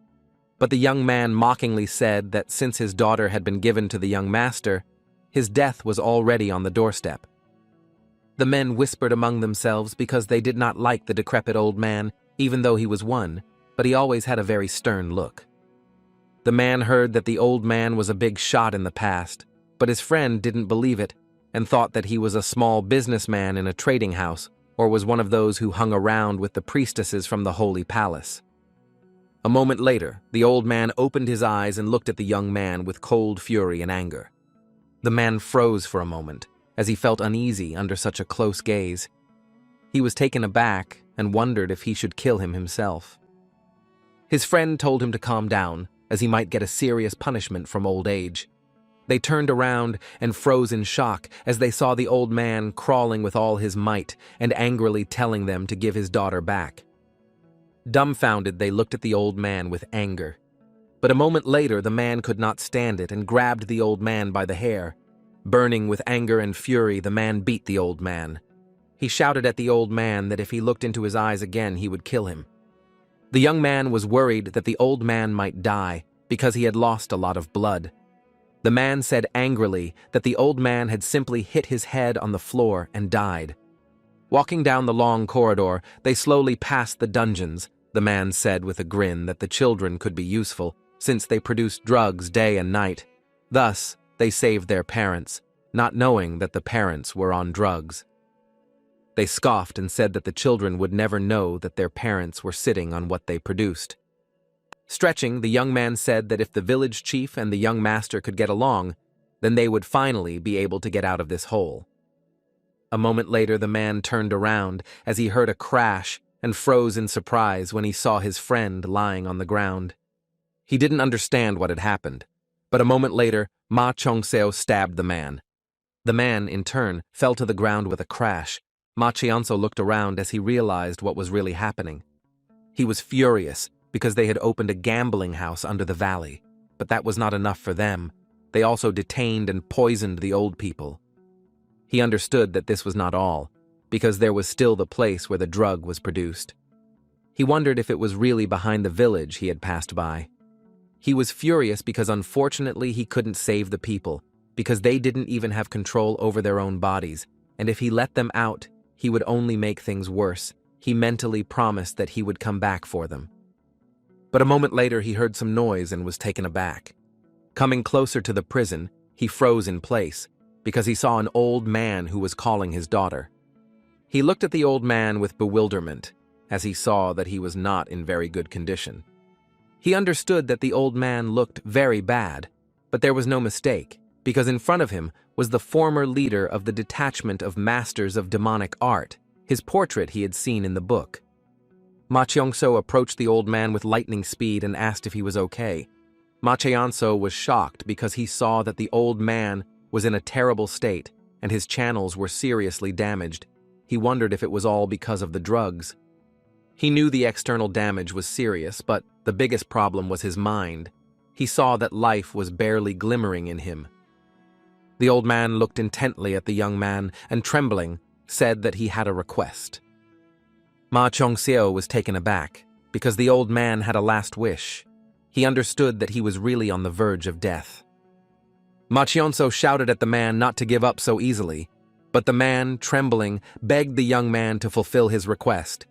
But the young man mockingly said that since his daughter had been given to the young master, his death was already on the doorstep. The men whispered among themselves because they did not like the decrepit old man, even though he was one, but he always had a very stern look. The man heard that the old man was a big shot in the past, but his friend didn't believe it and thought that he was a small businessman in a trading house or was one of those who hung around with the priestesses from the Holy Palace. A moment later, the old man opened his eyes and looked at the young man with cold fury and anger. The man froze for a moment, as he felt uneasy under such a close gaze. He was taken aback and wondered if he should kill him himself. His friend told him to calm down, as he might get a serious punishment from old age. They turned around and froze in shock as they saw the old man crawling with all his might and angrily telling them to give his daughter back. Dumbfounded, they looked at the old man with anger. But a moment later, the man could not stand it and grabbed the old man by the hair. Burning with anger and fury, the man beat the old man. He shouted at the old man that if he looked into his eyes again, he would kill him. The young man was worried that the old man might die because he had lost a lot of blood. The man said angrily that the old man had simply hit his head on the floor and died. Walking down the long corridor, they slowly passed the dungeons. The man said with a grin that the children could be useful since they produced drugs day and night. Thus, they saved their parents, not knowing that the parents were on drugs. They scoffed and said that the children would never know that their parents were sitting on what they produced. Stretching, the young man said that if the village chief and the young master could get along, then they would finally be able to get out of this hole. A moment later, the man turned around as he heard a crash and froze in surprise when he saw his friend lying on the ground. He didn't understand what had happened, but a moment later, Ma Chong-seo stabbed the man. The man, in turn, fell to the ground with a crash. Ma Cheonso looked around as he realized what was really happening. He was furious because they had opened a gambling house under the valley, but that was not enough for them. They also detained and poisoned the old people. He understood that this was not all, because there was still the place where the drug was produced. He wondered if it was really behind the village he had passed by. He was furious because unfortunately he couldn't save the people, because they didn't even have control over their own bodies, and if he let them out, he would only make things worse. He mentally promised that he would come back for them. But a moment later he heard some noise and was taken aback. Coming closer to the prison, he froze in place, because he saw an old man who was calling his daughter. He looked at the old man with bewilderment, as he saw that he was not in very good condition. He understood that the old man looked very bad, but there was no mistake, because in front of him was the former leader of the detachment of masters of demonic art, his portrait he had seen in the book. Ma Cheong-so approached the old man with lightning speed and asked if he was okay. Ma Cheon-so was shocked because he saw that the old man was in a terrible state and his channels were seriously damaged. He wondered if it was all because of the drugs. He knew the external damage was serious, but the biggest problem was his mind. He saw that life was barely glimmering in him. The old man looked intently at the young man and, trembling, said that he had a request. Ma Chong-seo was taken aback, because the old man had a last wish. He understood that he was really on the verge of death. Ma Cheon-so shouted at the man not to give up so easily, but the man, trembling, begged the young man to fulfill his request.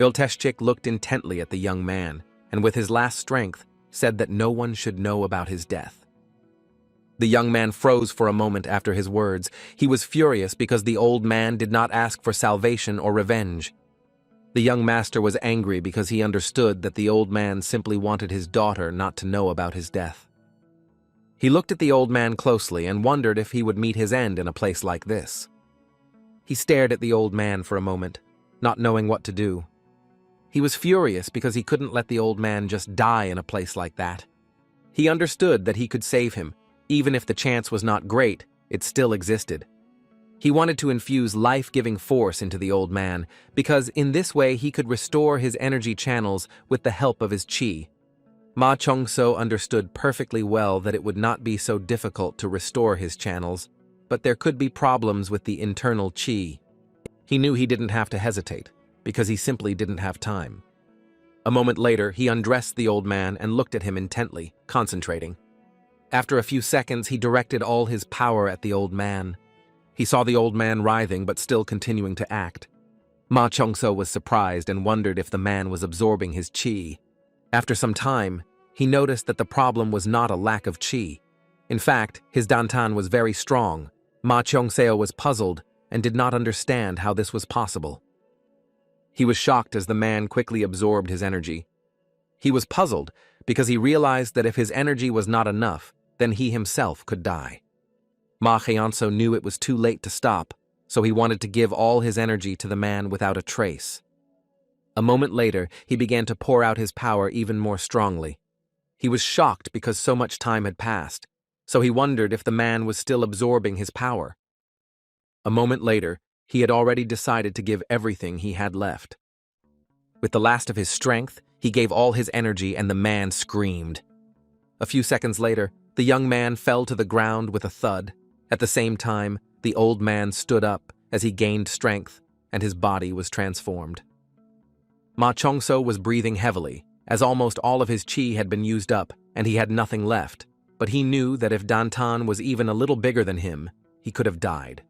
Il-Teschik looked intently at the young man, and with his last strength, said that no one should know about his death. The young man froze for a moment after his words. He was furious because the old man did not ask for salvation or revenge. The young master was angry because he understood that the old man simply wanted his daughter not to know about his death. He looked at the old man closely and wondered if he would meet his end in a place like this. He stared at the old man for a moment, not knowing what to do. He was furious because he couldn't let the old man just die in a place like that. He understood that he could save him. Even if the chance was not great, it still existed. He wanted to infuse life-giving force into the old man, because in this way he could restore his energy channels with the help of his qi. Ma Chongso understood perfectly well that it would not be so difficult to restore his channels, but there could be problems with the internal qi. He knew he didn't have to hesitate, because he simply didn't have time. A moment later, he undressed the old man and looked at him intently, concentrating. After a few seconds, he directed all his power at the old man. He saw the old man writhing but still continuing to act. Ma Chongso was surprised and wondered if the man was absorbing his qi. After some time, he noticed that the problem was not a lack of qi. In fact, his dantan was very strong. Ma Chongso was puzzled and did not understand how this was possible. He was shocked as the man quickly absorbed his energy. He was puzzled because he realized that if his energy was not enough, then he himself could die. Ma Chongso knew it was too late to stop, so he wanted to give all his energy to the man without a trace. A moment later, he began to pour out his power even more strongly. He was shocked because so much time had passed, so he wondered if the man was still absorbing his power. A moment later, he had already decided to give everything he had left. With the last of his strength, he gave all his energy and the man screamed. A few seconds later, the young man fell to the ground with a thud. At the same time, the old man stood up as he gained strength, and his body was transformed. Ma Chongso was breathing heavily, as almost all of his qi had been used up, and he had nothing left, but he knew that if dantan was even a little bigger than him, he could have died.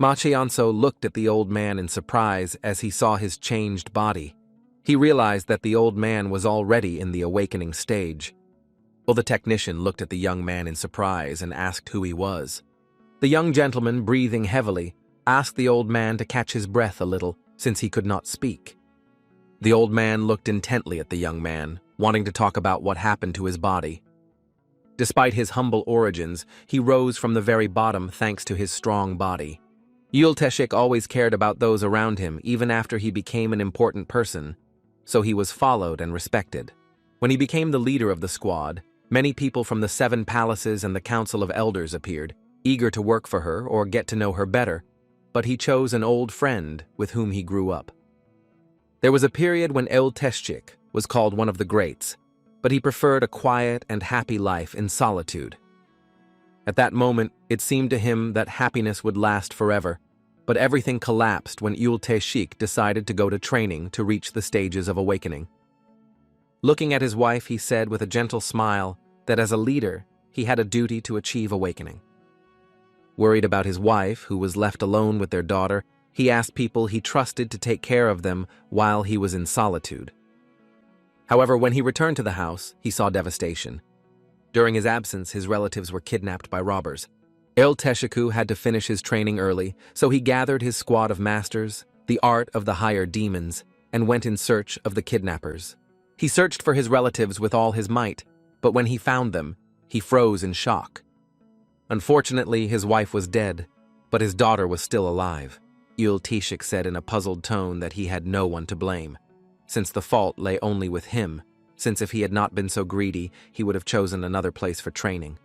Ma Chongso looked at the old man in surprise as he saw his changed body. He realized that the old man was already in the awakening stage. Well, the technician looked at the young man in surprise and asked who he was. The young gentleman, breathing heavily, asked the old man to catch his breath a little, since he could not speak. The old man looked intently at the young man, wanting to talk about what happened to his body. Despite his humble origins, he rose from the very bottom thanks to his strong body. Yulteshik always cared about those around him even after he became an important person, so he was followed and respected. When he became the leader of the squad, many people from the 7 palaces and the Council of Elders appeared, eager to work for her or get to know her better, but he chose an old friend with whom he grew up. There was a period when Yulteshik was called one of the greats, but he preferred a quiet and happy life in solitude. At that moment, it seemed to him that happiness would last forever, but everything collapsed when Yulteshik decided to go to training to reach the stages of awakening. Looking at his wife, he said with a gentle smile that as a leader, he had a duty to achieve awakening. Worried about his wife, who was left alone with their daughter, he asked people he trusted to take care of them while he was in solitude. However, when he returned to the house, he saw devastation. During his absence, his relatives were kidnapped by robbers. Yulteshik had to finish his training early, so he gathered his squad of masters, the art of the higher demons, and went in search of the kidnappers. He searched for his relatives with all his might, but when he found them, he froze in shock. Unfortunately, his wife was dead, but his daughter was still alive. Yulteshik said in a puzzled tone that he had no one to blame, since the fault lay only with him, since if he had not been so greedy, he would have chosen another place for training.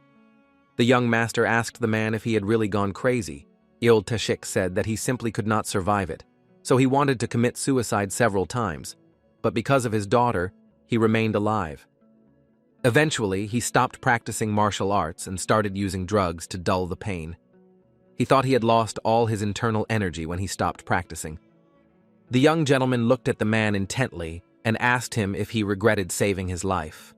The young master asked the man if he had really gone crazy. Yulteshik said that he simply could not survive it, so he wanted to commit suicide several times, but because of his daughter, he remained alive. Eventually, he stopped practicing martial arts and started using drugs to dull the pain. He thought he had lost all his internal energy when he stopped practicing. The young gentleman looked at the man intently and asked him if he regretted saving his life.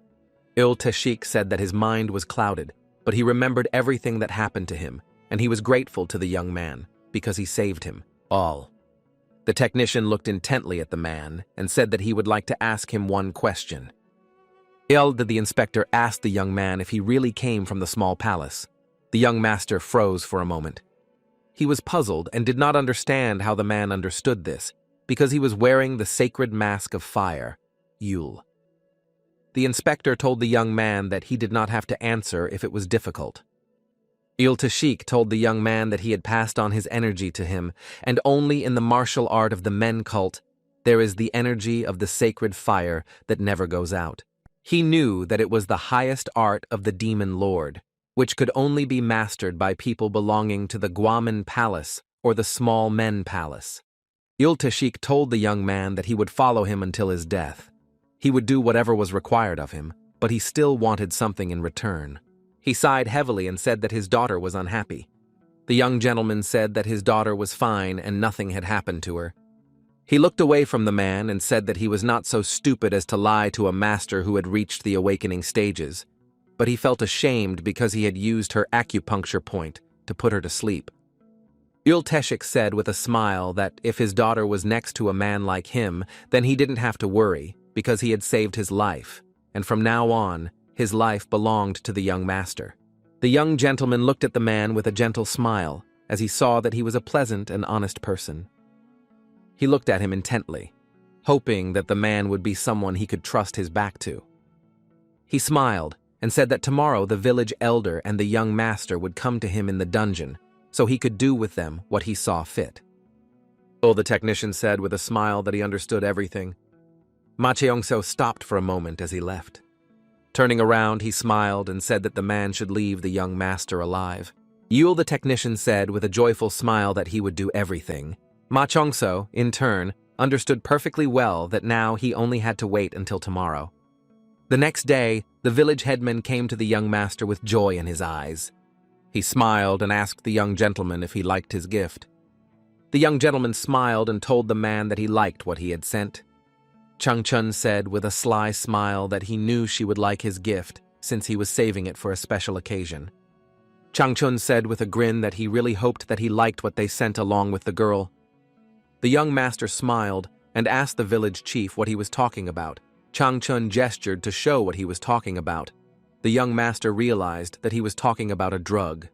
Yulteshik said that his mind was clouded, but he remembered everything that happened to him, and he was grateful to the young man because he saved him all. The technician looked intently at the man and said that he would like to ask him one question. The inspector asked the young man if he really came from the small palace. The young master froze for a moment. He was puzzled and did not understand how the man understood this, because he was wearing the sacred mask of fire, Yul. The inspector told the young man that he did not have to answer if it was difficult. Yulteshik told the young man that he had passed on his energy to him, and only in the martial art of the men cult there is the energy of the sacred fire that never goes out. He knew that it was the highest art of the demon lord, which could only be mastered by people belonging to the Guaman Palace or the Small Men Palace. Iltashik told the young man that he would follow him until his death. He would do whatever was required of him, but he still wanted something in return. He sighed heavily and said that his daughter was unhappy. The young gentleman said that his daughter was fine and nothing had happened to her. He looked away from the man and said that he was not so stupid as to lie to a master who had reached the awakening stages, but he felt ashamed because he had used her acupuncture point to put her to sleep. Ilteshik said with a smile that if his daughter was next to a man like him, then he didn't have to worry because he had saved his life, and from now on, his life belonged to the young master. The young gentleman looked at the man with a gentle smile as he saw that he was a pleasant and honest person. He looked at him intently, hoping that the man would be someone he could trust his back to. He smiled and said that tomorrow the village elder and the young master would come to him in the dungeon so he could do with them what he saw fit. Oh, the technician said with a smile that he understood everything. Ma Cheong-seo stopped for a moment as he left. Turning around, he smiled and said that the man should leave the young master alive. Yule the technician said with a joyful smile that he would do everything. Ma Cheong-seo, in turn, understood perfectly well that now he only had to wait until tomorrow. The next day, the village headman came to the young master with joy in his eyes. He smiled and asked the young gentleman if he liked his gift. The young gentleman smiled and told the man that he liked what he had sent. Changchun said with a sly smile that he knew she would like his gift since he was saving it for a special occasion. Changchun said with a grin that he really hoped that he liked what they sent along with the girl. The young master smiled and asked the village chief what he was talking about. Changchun gestured to show what he was talking about. The young master realized that he was talking about a drug.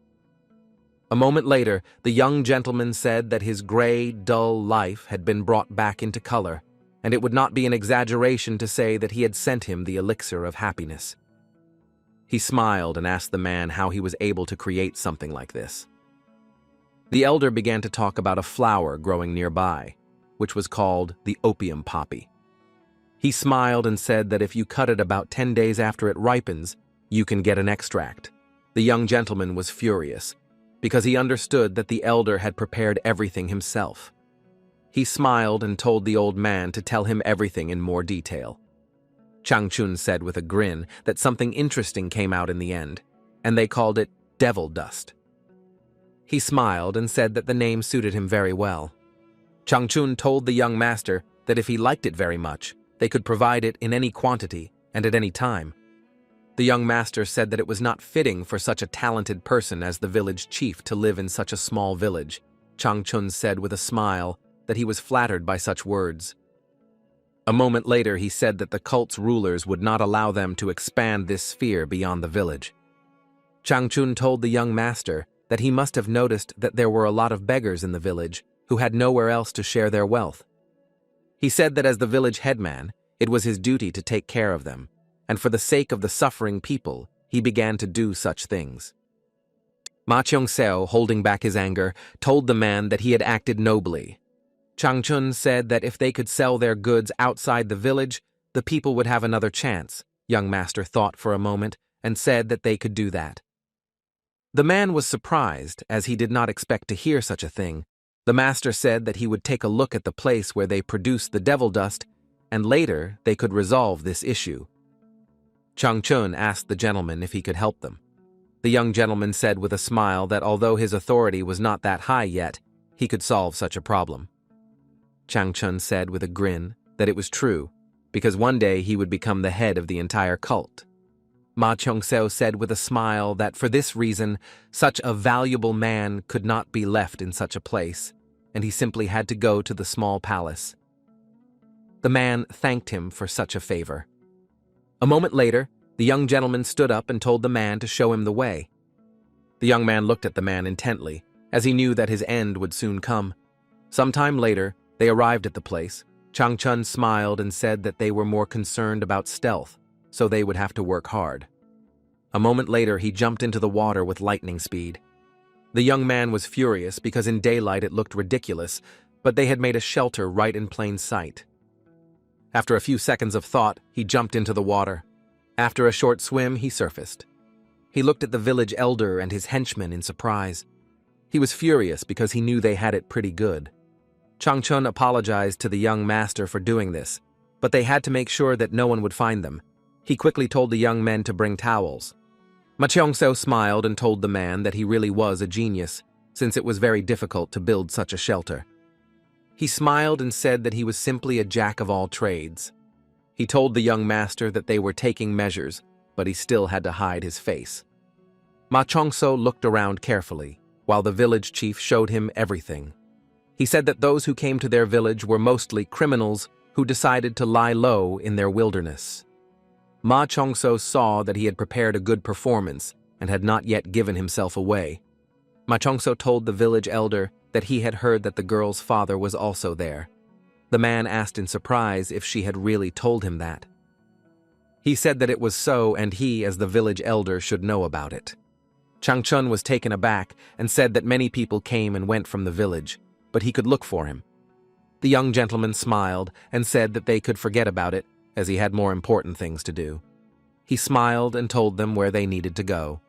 A moment later, the young gentleman said that his gray, dull life had been brought back into color, and it would not be an exaggeration to say that he had sent him the elixir of happiness. He smiled and asked the man how he was able to create something like this. The elder began to talk about a flower growing nearby, which was called the opium poppy. He smiled and said that if you cut it about 10 days after it ripens, you can get an extract. The young gentleman was furious, because he understood that the elder had prepared everything himself. He smiled and told the old man to tell him everything in more detail. Changchun said with a grin that something interesting came out in the end, and they called it devil dust. He smiled and said that the name suited him very well. Changchun told the young master that if he liked it very much, they could provide it in any quantity and at any time. The young master said that it was not fitting for such a talented person as the village chief to live in such a small village. Changchun said with a smile that he was flattered by such words. A moment later, he said that the cult's rulers would not allow them to expand this sphere beyond the village. Changchun told the young master that he must have noticed that there were a lot of beggars in the village who had nowhere else to share their wealth. He said that as the village headman, it was his duty to take care of them, and for the sake of the suffering people, he began to do such things. Ma Cheong-seo, holding back his anger, told the man that he had acted nobly. Changchun said that if they could sell their goods outside the village, the people would have another chance. Young master thought for a moment and said that they could do that. The man was surprised, as he did not expect to hear such a thing. The master said that he would take a look at the place where they produced the devil dust, and later they could resolve this issue. Changchun asked the gentleman if he could help them. The young gentleman said with a smile that although his authority was not that high yet, he could solve such a problem. Changchun said with a grin that it was true, because one day he would become the head of the entire cult. Ma Cheong-seo said with a smile that for this reason, such a valuable man could not be left in such a place, and he simply had to go to the small palace. The man thanked him for such a favor. A moment later, the young gentleman stood up and told the man to show him the way. The young man looked at the man intently, as he knew that his end would soon come. Some time later, they arrived at the place. Changchun smiled and said that they were more concerned about stealth, so they would have to work hard. A moment later, he jumped into the water with lightning speed. The young man was furious because in daylight it looked ridiculous, but they had made a shelter right in plain sight. After a few seconds of thought, he jumped into the water. After a short swim, he surfaced. He looked at the village elder and his henchmen in surprise. He was furious because he knew they had it pretty good. Changchun apologized to the young master for doing this, but they had to make sure that no one would find them. He quickly told the young men to bring towels. Ma Chongso smiled and told the man that he really was a genius, since it was very difficult to build such a shelter. He smiled and said that he was simply a jack of all trades. He told the young master that they were taking measures, but he still had to hide his face. Ma Chongso looked around carefully, while the village chief showed him everything. He said that those who came to their village were mostly criminals who decided to lie low in their wilderness. Ma Chongso saw that he had prepared a good performance and had not yet given himself away. Ma Chongso told the village elder that he had heard that the girl's father was also there. The man asked in surprise if she had really told him that. He said that it was so and he, as the village elder, should know about it. Changchun was taken aback and said that many people came and went from the village, but he could look for him. The young gentleman smiled and said that they could forget about it, as he had more important things to do. He smiled and told them where they needed to go.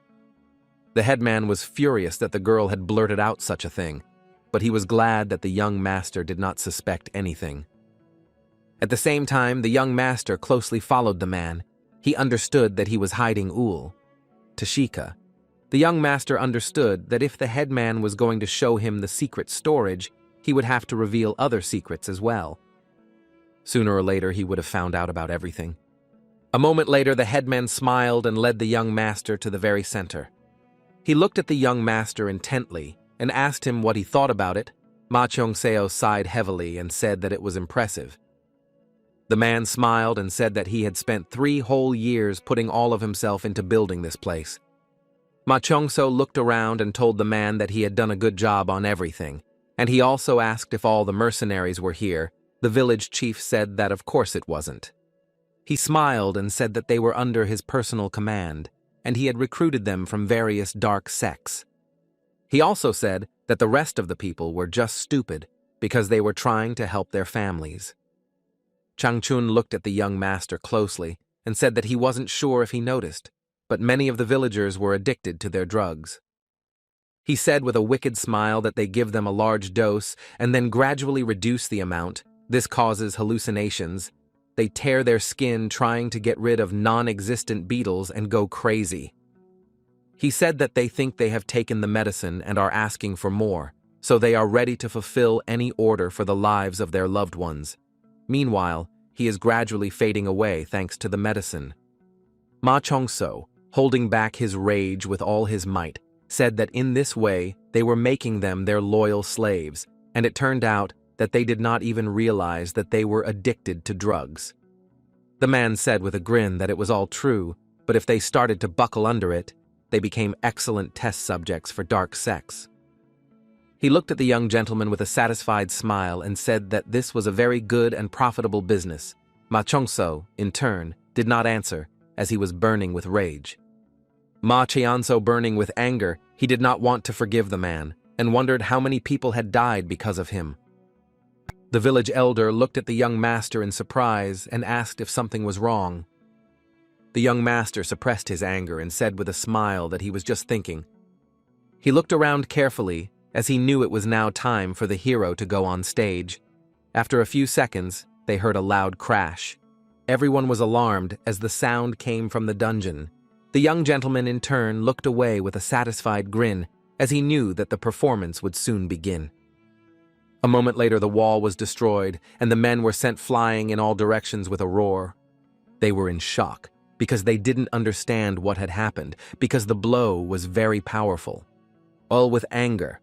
The headman was furious that the girl had blurted out such a thing, but he was glad that the young master did not suspect anything. At the same time, the young master closely followed the man. He understood that he was hiding Ul, Tashika. The young master understood that if the headman was going to show him the secret storage, he would have to reveal other secrets as well. Sooner or later, he would have found out about everything. A moment later, the headman smiled and led the young master to the very center. He looked at the young master intently and asked him what he thought about it. Ma Chong-seo sighed heavily and said that it was impressive. The man smiled and said that he had spent 3 whole years putting all of himself into building this place. Ma Chong-seo looked around and told the man that he had done a good job on everything, and he also asked if all the mercenaries were here. The village chief said that of course it wasn't. He smiled and said that they were under his personal command, and he had recruited them from various dark sects. He also said that the rest of the people were just stupid because they were trying to help their families. Changchun looked at the young master closely and said that he wasn't sure if he noticed, but many of the villagers were addicted to their drugs. He said with a wicked smile that they give them a large dose and then gradually reduce the amount. This causes hallucinations. They tear their skin trying to get rid of non-existent beetles and go crazy. He said that they think they have taken the medicine and are asking for more, so they are ready to fulfill any order for the lives of their loved ones. Meanwhile, he is gradually fading away thanks to the medicine. Ma Chong-seo, holding back his rage with all his might, said that in this way they were making them their loyal slaves, and it turned out that they did not even realize that they were addicted to drugs. The man said with a grin that it was all true, but if they started to buckle under it, they became excellent test subjects for dark sects. He looked at the young gentleman with a satisfied smile and said that this was a very good and profitable business. Ma Chong-seo, in turn, did not answer, as he was burning with rage. Ma Cheon-seo burning with anger, he did not want to forgive the man, and wondered how many people had died because of him. The village elder looked at the young master in surprise and asked if something was wrong. The young master suppressed his anger and said with a smile that he was just thinking. He looked around carefully, as he knew it was now time for the hero to go on stage. After a few seconds, they heard a loud crash. Everyone was alarmed as the sound came from the dungeon. The young gentleman in turn looked away with a satisfied grin, as he knew that the performance would soon begin. A moment later, the wall was destroyed, and the men were sent flying in all directions with a roar. They were in shock, because they didn't understand what had happened, because the blow was very powerful. All with anger.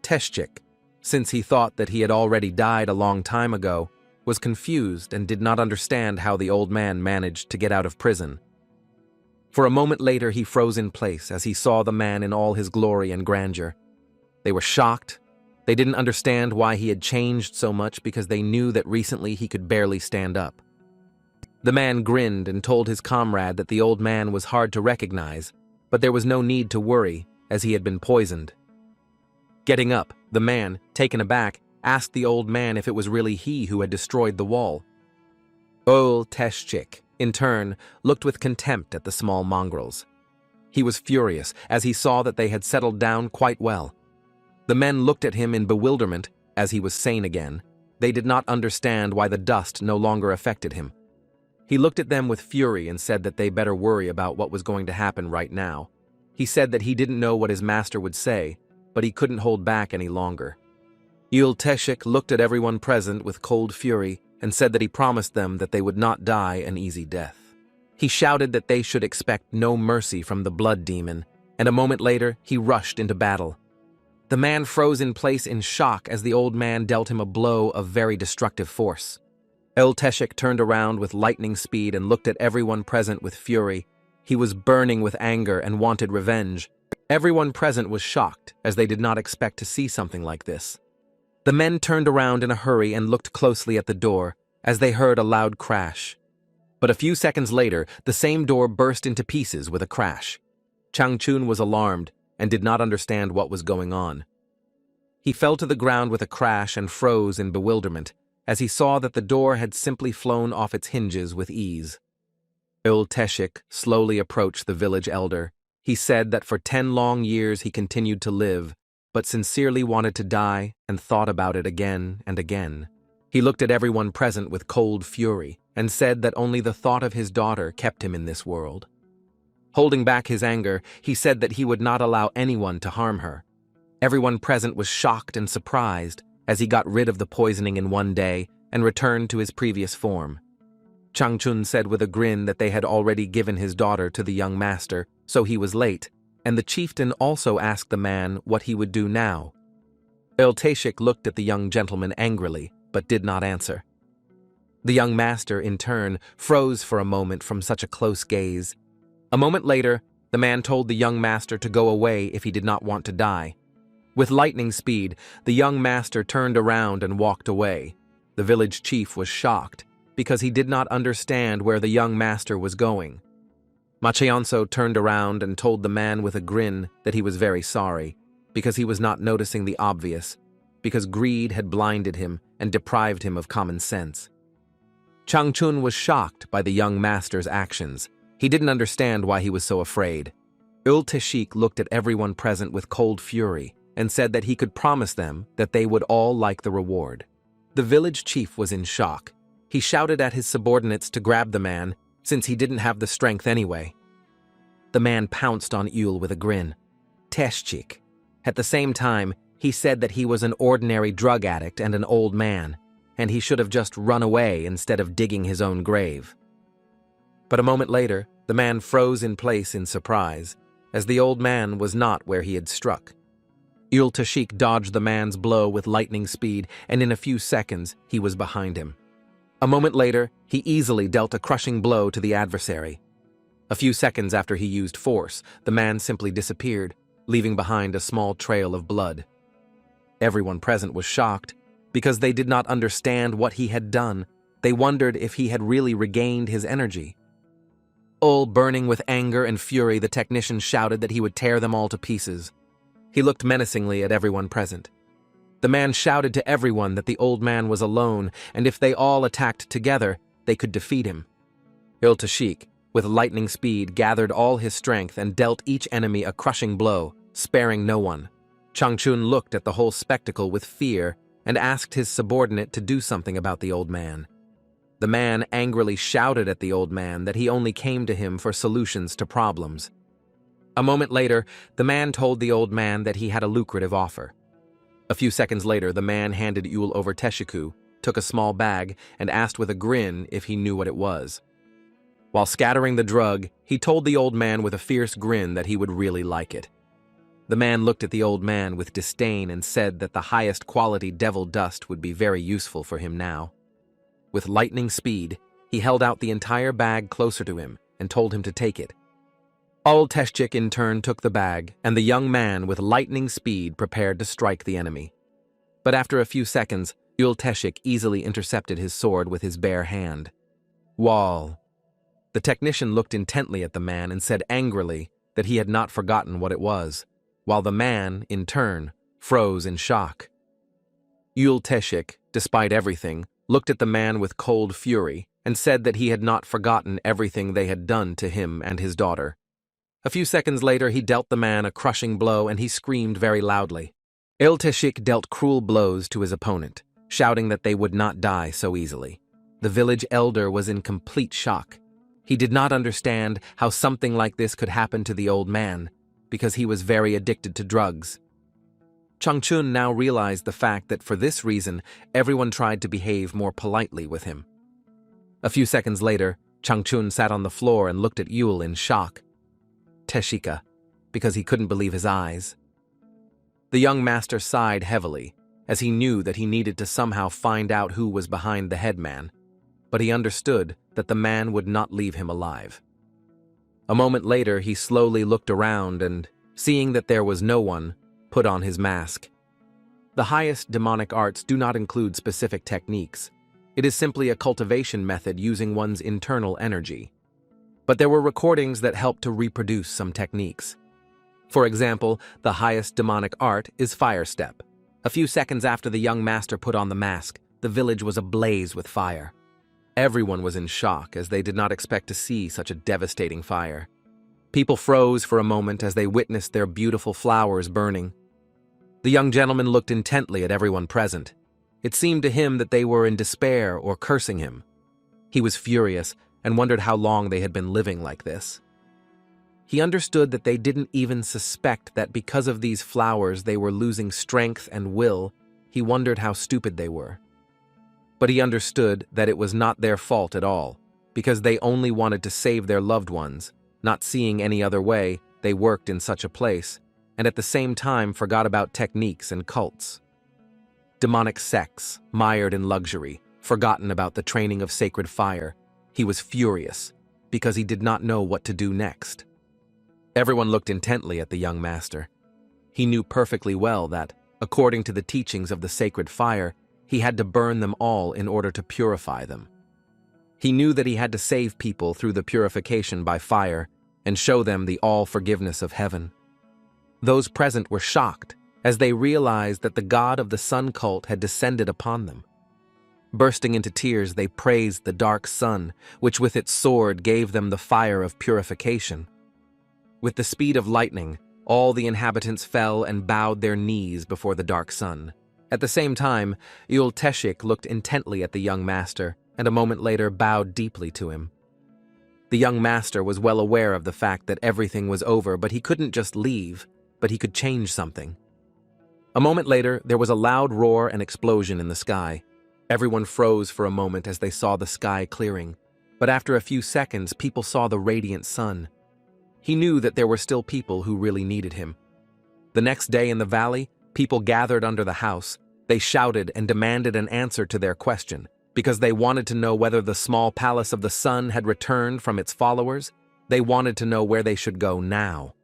Teshchik, since he thought that he had already died a long time ago, was confused and did not understand how the old man managed to get out of prison. For a moment later, he froze in place as he saw the man in all his glory and grandeur. They were shocked. They didn't understand why he had changed so much because they knew that recently he could barely stand up. The man grinned and told his comrade that the old man was hard to recognize, but there was no need to worry, as he had been poisoned. Getting up, the man, taken aback, asked the old man if it was really he who had destroyed the wall. Ol Teshchik, in turn, looked with contempt at the small mongrels. He was furious as he saw that they had settled down quite well. The men looked at him in bewilderment as he was sane again. They did not understand why the dust no longer affected him. He looked at them with fury and said that they better worry about what was going to happen right now. He said that he didn't know what his master would say, but he couldn't hold back any longer. Yul-Teshik looked at everyone present with cold fury and said that he promised them that they would not die an easy death. He shouted that they should expect no mercy from the blood demon, and a moment later he rushed into battle. The man froze in place in shock as the old man dealt him a blow of very destructive force. Yul-Teshik turned around with lightning speed and looked at everyone present with fury. He was burning with anger and wanted revenge. Everyone present was shocked, as they did not expect to see something like this. The men turned around in a hurry and looked closely at the door, as they heard a loud crash. But a few seconds later, the same door burst into pieces with a crash. Changchun was alarmed and did not understand what was going on. He fell to the ground with a crash and froze in bewilderment, as he saw that the door had simply flown off its hinges with ease. Yul-Teshik slowly approached the village elder. He said that for 10 long years he continued to live, but sincerely wanted to die and thought about it again and again. He looked at everyone present with cold fury and said that only the thought of his daughter kept him in this world. Holding back his anger, he said that he would not allow anyone to harm her. Everyone present was shocked and surprised as he got rid of the poisoning in one day and returned to his previous form. Changchun said with a grin that they had already given his daughter to the young master, so he was late, and the chieftain also asked the man what he would do now. Yul-Teshik looked at the young gentleman angrily, but did not answer. The young master, in turn, froze for a moment from such a close gaze. A moment later, the man told the young master to go away if he did not want to die. With lightning speed, the young master turned around and walked away. The village chief was shocked, because he did not understand where the young master was going. Machianso turned around and told the man with a grin that he was very sorry, because he was not noticing the obvious, because greed had blinded him and deprived him of common sense. Changchun was shocked by the young master's actions. He didn't understand why he was so afraid. Yul-Teshik looked at everyone present with cold fury and said that he could promise them that they would all like the reward. The village chief was in shock. He shouted at his subordinates to grab the man, since he didn't have the strength anyway. The man pounced on Yul with a grin. Teshik. At the same time, he said that he was an ordinary drug addict and an old man, and he should have just run away instead of digging his own grave. But a moment later, the man froze in place in surprise, as the old man was not where he had struck. Yul-Teshik dodged the man's blow with lightning speed, and in a few seconds, he was behind him. A moment later, he easily dealt a crushing blow to the adversary. A few seconds after he used force, the man simply disappeared, leaving behind a small trail of blood. Everyone present was shocked, because they did not understand what he had done. They wondered if he had really regained his energy. All burning with anger and fury, the technician shouted that he would tear them all to pieces. He looked menacingly at everyone present. The man shouted to everyone that the old man was alone, and if they all attacked together, they could defeat him. Yul-Teshik, with lightning speed, gathered all his strength and dealt each enemy a crushing blow, sparing no one. Changchun looked at the whole spectacle with fear and asked his subordinate to do something about the old man. The man angrily shouted at the old man that he only came to him for solutions to problems. A moment later, the man told the old man that he had a lucrative offer. A few seconds later, the man handed Yul over Teshiku, took a small bag, and asked with a grin if he knew what it was. While scattering the drug, he told the old man with a fierce grin that he would really like it. The man looked at the old man with disdain and said that the highest quality devil dust would be very useful for him now. With lightning speed, he held out the entire bag closer to him and told him to take it. Yul-Teshik in turn took the bag, and the young man with lightning speed prepared to strike the enemy. But after a few seconds, Yul-Teshik easily intercepted his sword with his bare hand. Wall. The technician looked intently at the man and said angrily that he had not forgotten what it was, while the man, in turn, froze in shock. Yul-Teshik, despite everything, looked at the man with cold fury, and said that he had not forgotten everything they had done to him and his daughter. A few seconds later, he dealt the man a crushing blow and he screamed very loudly. Il-Teshik dealt cruel blows to his opponent, shouting that they would not die so easily. The village elder was in complete shock. He did not understand how something like this could happen to the old man, because he was very addicted to drugs. Changchun now realized the fact that for this reason, everyone tried to behave more politely with him. A few seconds later, Changchun sat on the floor and looked at Yule in shock. Teshika, because he couldn't believe his eyes. The young master sighed heavily, as he knew that he needed to somehow find out who was behind the headman, but he understood that the man would not leave him alive. A moment later, he slowly looked around and, seeing that there was no one, put on his mask. The highest demonic arts do not include specific techniques. It is simply a cultivation method using one's internal energy. But there were recordings that helped to reproduce some techniques. For example, the highest demonic art is fire step. A few seconds after the young master put on the mask, the village was ablaze with fire. Everyone was in shock as they did not expect to see such a devastating fire. People froze for a moment as they witnessed their beautiful flowers burning. The young gentleman looked intently at everyone present. It seemed to him that they were in despair or cursing him. He was furious and wondered how long they had been living like this. He understood that they didn't even suspect that because of these flowers they were losing strength and will. He wondered how stupid they were. But he understood that it was not their fault at all, because they only wanted to save their loved ones. Not seeing any other way, they worked in such a place, and at the same time forgot about techniques and cults. Demonic sects, mired in luxury, forgotten about the training of sacred fire. He was furious, because he did not know what to do next. Everyone looked intently at the young master. He knew perfectly well that, according to the teachings of the sacred fire, he had to burn them all in order to purify them. He knew that he had to save people through the purification by fire and show them the all-forgiveness of heaven. Those present were shocked as they realized that the god of the sun cult had descended upon them. Bursting into tears, they praised the dark sun, which with its sword gave them the fire of purification. With the speed of lightning, all the inhabitants fell and bowed their knees before the dark sun. At the same time, Il-Teshik looked intently at the young master and a moment later bowed deeply to him. The young master was well aware of the fact that everything was over, but he couldn't just leave, but he could change something. A moment later, there was a loud roar and explosion in the sky. Everyone froze for a moment as they saw the sky clearing, but after a few seconds, people saw the radiant sun. He knew that there were still people who really needed him. The next day in the valley, people gathered under the house. They shouted and demanded an answer to their question, because they wanted to know whether the small palace of the sun had returned from its followers. They wanted to know where they should go now.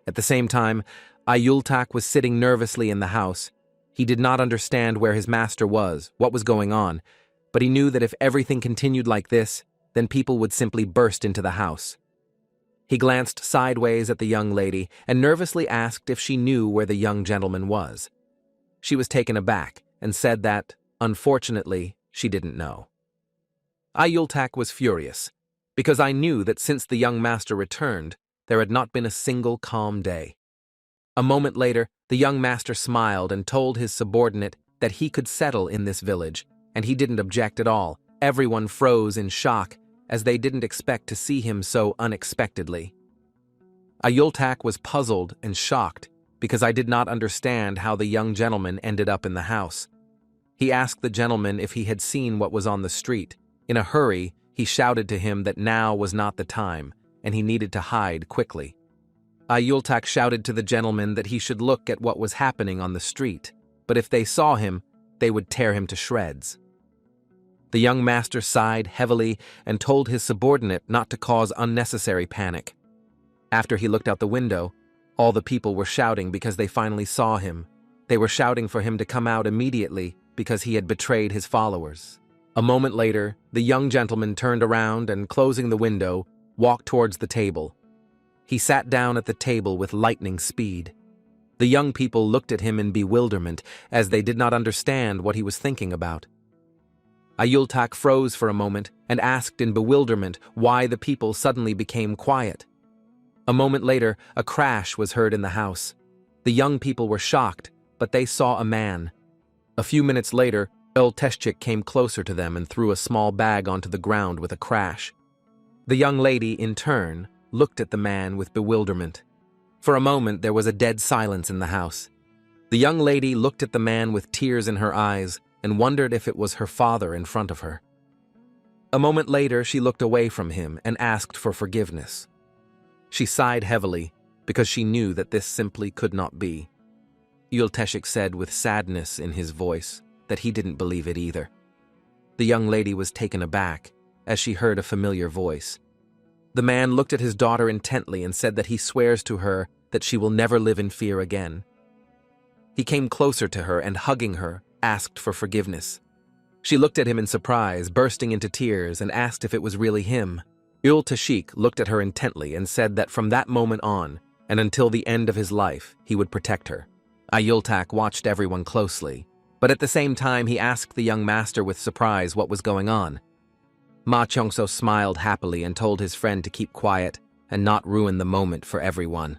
At the same time, Ayultak was sitting nervously in the house. He did not understand where his master was, what was going on, but he knew that if everything continued like this, then people would simply burst into the house. He glanced sideways at the young lady and nervously asked if she knew where the young gentleman was. She was taken aback and said that, unfortunately, she didn't know. Ayultak was furious, because I knew that since the young master returned, there had not been a single calm day. A moment later, the young master smiled and told his subordinate that he could settle in this village, and he didn't object at all. Everyone froze in shock, as they didn't expect to see him so unexpectedly. Ayultak was puzzled and shocked, because I did not understand how the young gentleman ended up in the house. He asked the gentleman if he had seen what was on the street. In a hurry, he shouted to him that now was not the time, and he needed to hide quickly. Ayultak shouted to the gentleman that he should look at what was happening on the street, but if they saw him, they would tear him to shreds. The young master sighed heavily and told his subordinate not to cause unnecessary panic. After he looked out the window, all the people were shouting because they finally saw him. They were shouting for him to come out immediately because he had betrayed his followers. A moment later, the young gentleman turned around and, closing the window, walked towards the table. He sat down at the table with lightning speed. The young people looked at him in bewilderment as they did not understand what he was thinking about. Ayultak froze for a moment and asked in bewilderment why the people suddenly became quiet. A moment later, a crash was heard in the house. The young people were shocked, but they saw a man. A few minutes later, Ulteschik came closer to them and threw a small bag onto the ground with a crash. The young lady, in turn, looked at the man with bewilderment. For a moment, there was a dead silence in the house. The young lady looked at the man with tears in her eyes and wondered if it was her father in front of her. A moment later, she looked away from him and asked for forgiveness. She sighed heavily because she knew that this simply could not be. Ulteschik said with sadness in his voice that he didn't believe it either. The young lady was taken aback as she heard a familiar voice. The man looked at his daughter intently and said that he swears to her that she will never live in fear again. He came closer to her and, hugging her, asked for forgiveness. She looked at him in surprise, bursting into tears, and asked if it was really him. Ulteschik looked at her intently and said that from that moment on, and until the end of his life, he would protect her. Ayultak watched everyone closely, but at the same time he asked the young master with surprise what was going on. Ma Chongso smiled happily and told his friend to keep quiet and not ruin the moment for everyone.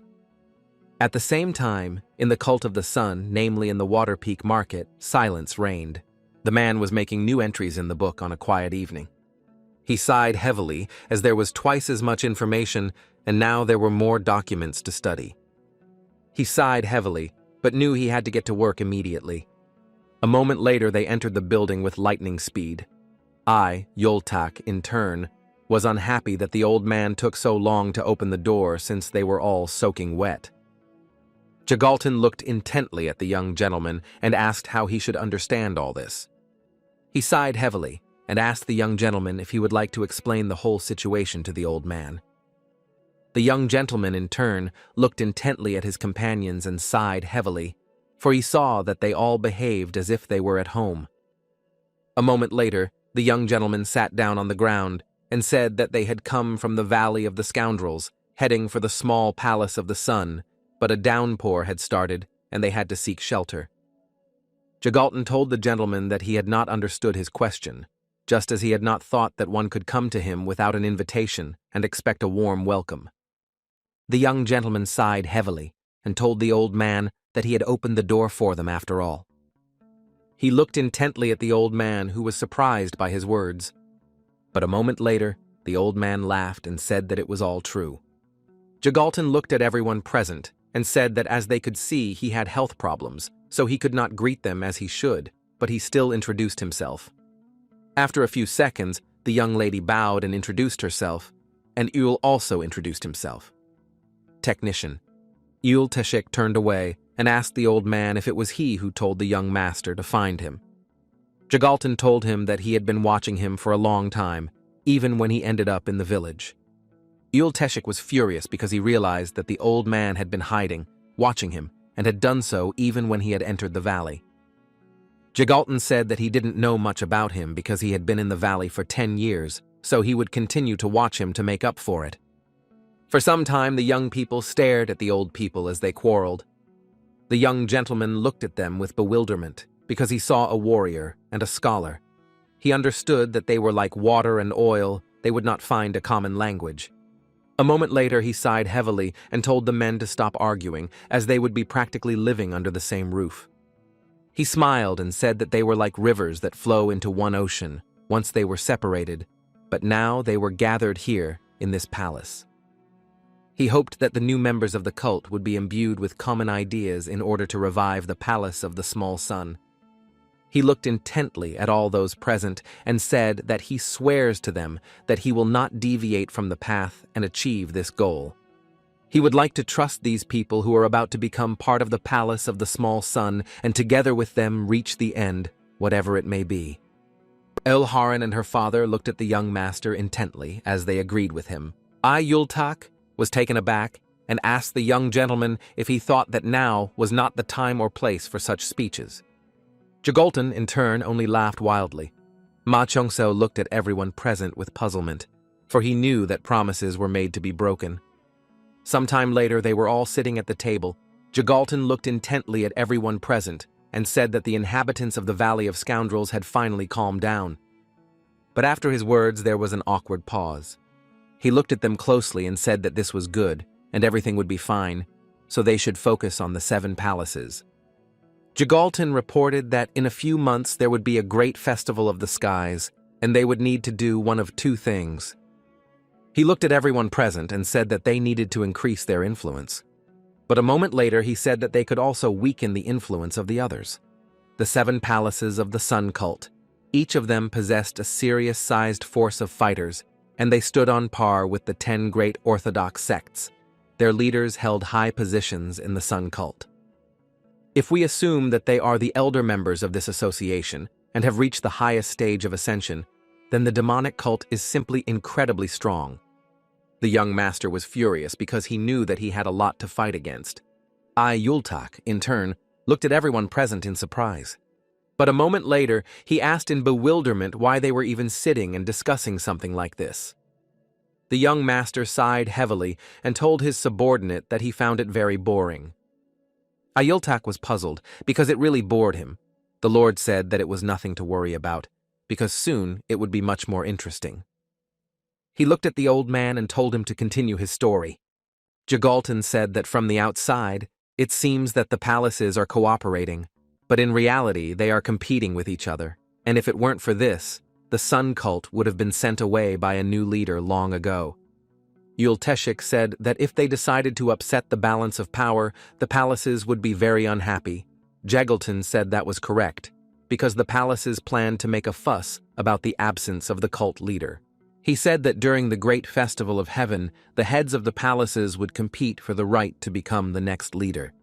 At the same time, in the Cult of the Sun, namely in the Water Peak Market, silence reigned. The man was making new entries in the book on a quiet evening. He sighed heavily as there was twice as much information and now there were more documents to study. He sighed heavily, but knew he had to get to work immediately. A moment later, they entered the building with lightning speed. Yultak, in turn, was unhappy that the old man took so long to open the door since they were all soaking wet. Jagalton looked intently at the young gentleman and asked how he should understand all this. He sighed heavily and asked the young gentleman if he would like to explain the whole situation to the old man. The young gentleman, in turn, looked intently at his companions and sighed heavily, for he saw that they all behaved as if they were at home. A moment later, the young gentleman sat down on the ground and said that they had come from the Valley of the Scoundrels, heading for the small Palace of the Sun, but a downpour had started and they had to seek shelter. Jagalton told the gentleman that he had not understood his question, just as he had not thought that one could come to him without an invitation and expect a warm welcome. The young gentleman sighed heavily and told the old man that he had opened the door for them after all. He looked intently at the old man, who was surprised by his words. But a moment later, the old man laughed and said that it was all true. Jagalton looked at everyone present and said that as they could see, he had health problems, so he could not greet them as he should, but he still introduced himself. After a few seconds, the young lady bowed and introduced herself, and Ul also introduced himself. Technician. Ulteschik turned away and asked the old man if it was he who told the young master to find him. Jagalton told him that he had been watching him for a long time, even when he ended up in the village. Ulteschik was furious because he realized that the old man had been hiding, watching him, and had done so even when he had entered the valley. Jagalton said that he didn't know much about him because he had been in the valley for 10 years, so he would continue to watch him to make up for it. For some time, the young people stared at the old people as they quarreled. The young gentleman looked at them with bewilderment because he saw a warrior and a scholar. He understood that they were like water and oil, they would not find a common language. A moment later, he sighed heavily and told the men to stop arguing, as they would be practically living under the same roof. He smiled and said that they were like rivers that flow into one ocean, once they were separated, but now they were gathered here in this palace. He hoped that the new members of the cult would be imbued with common ideas in order to revive the Palace of the Small Sun. He looked intently at all those present and said that he swears to them that he will not deviate from the path and achieve this goal. He would like to trust these people who are about to become part of the Palace of the Small Sun and together with them reach the end, whatever it may be. Elharan and her father looked at the young master intently as they agreed with him. Yultak was taken aback and asked the young gentleman if he thought that now was not the time or place for such speeches. Jagalton, in turn, only laughed wildly. Ma Chongso looked at everyone present with puzzlement, for he knew that promises were made to be broken. Sometime later, they were all sitting at the table. Jagalton looked intently at everyone present and said that the inhabitants of the Valley of Scoundrels had finally calmed down. But after his words, there was an awkward pause. He looked at them closely and said that this was good, and everything would be fine, so they should focus on the 7 palaces. Jagalton reported that in a few months there would be a great festival of the skies, and they would need to do one of 2 things. He looked at everyone present and said that they needed to increase their influence. But a moment later he said that they could also weaken the influence of the others. The 7 palaces of the Sun cult. Each of them possessed a serious-sized force of fighters, and they stood on par with the 10 great orthodox sects. Their leaders held high positions in the Sun cult. If we assume that they are the elder members of this association and have reached the highest stage of ascension, then the demonic cult is simply incredibly strong. The young master was furious because he knew that he had a lot to fight against. Yultak, in turn, looked at everyone present in surprise. But a moment later, he asked in bewilderment why they were even sitting and discussing something like this. The young master sighed heavily and told his subordinate that he found it very boring. Yultak was puzzled because it really bored him. The Lord said that it was nothing to worry about, because soon it would be much more interesting. He looked at the old man and told him to continue his story. Jagalton said that from the outside, it seems that the palaces are cooperating, but in reality they are competing with each other, and if it weren't for this, the Sun cult would have been sent away by a new leader long ago. Yulteshik said that if they decided to upset the balance of power, the palaces would be very unhappy. Jagalton said that was correct, because the palaces planned to make a fuss about the absence of the cult leader. He said that during the great festival of heaven, the heads of the palaces would compete for the right to become the next leader.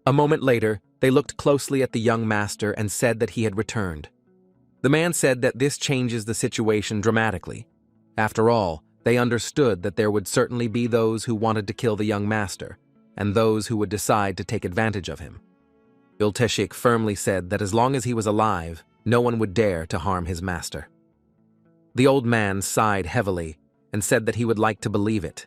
A moment later, they looked closely at the young master and said that he had returned. The man said that this changes the situation dramatically. After all, they understood that there would certainly be those who wanted to kill the young master, and those who would decide to take advantage of him. Yulteshik firmly said that as long as he was alive, no one would dare to harm his master. The old man sighed heavily and said that he would like to believe it.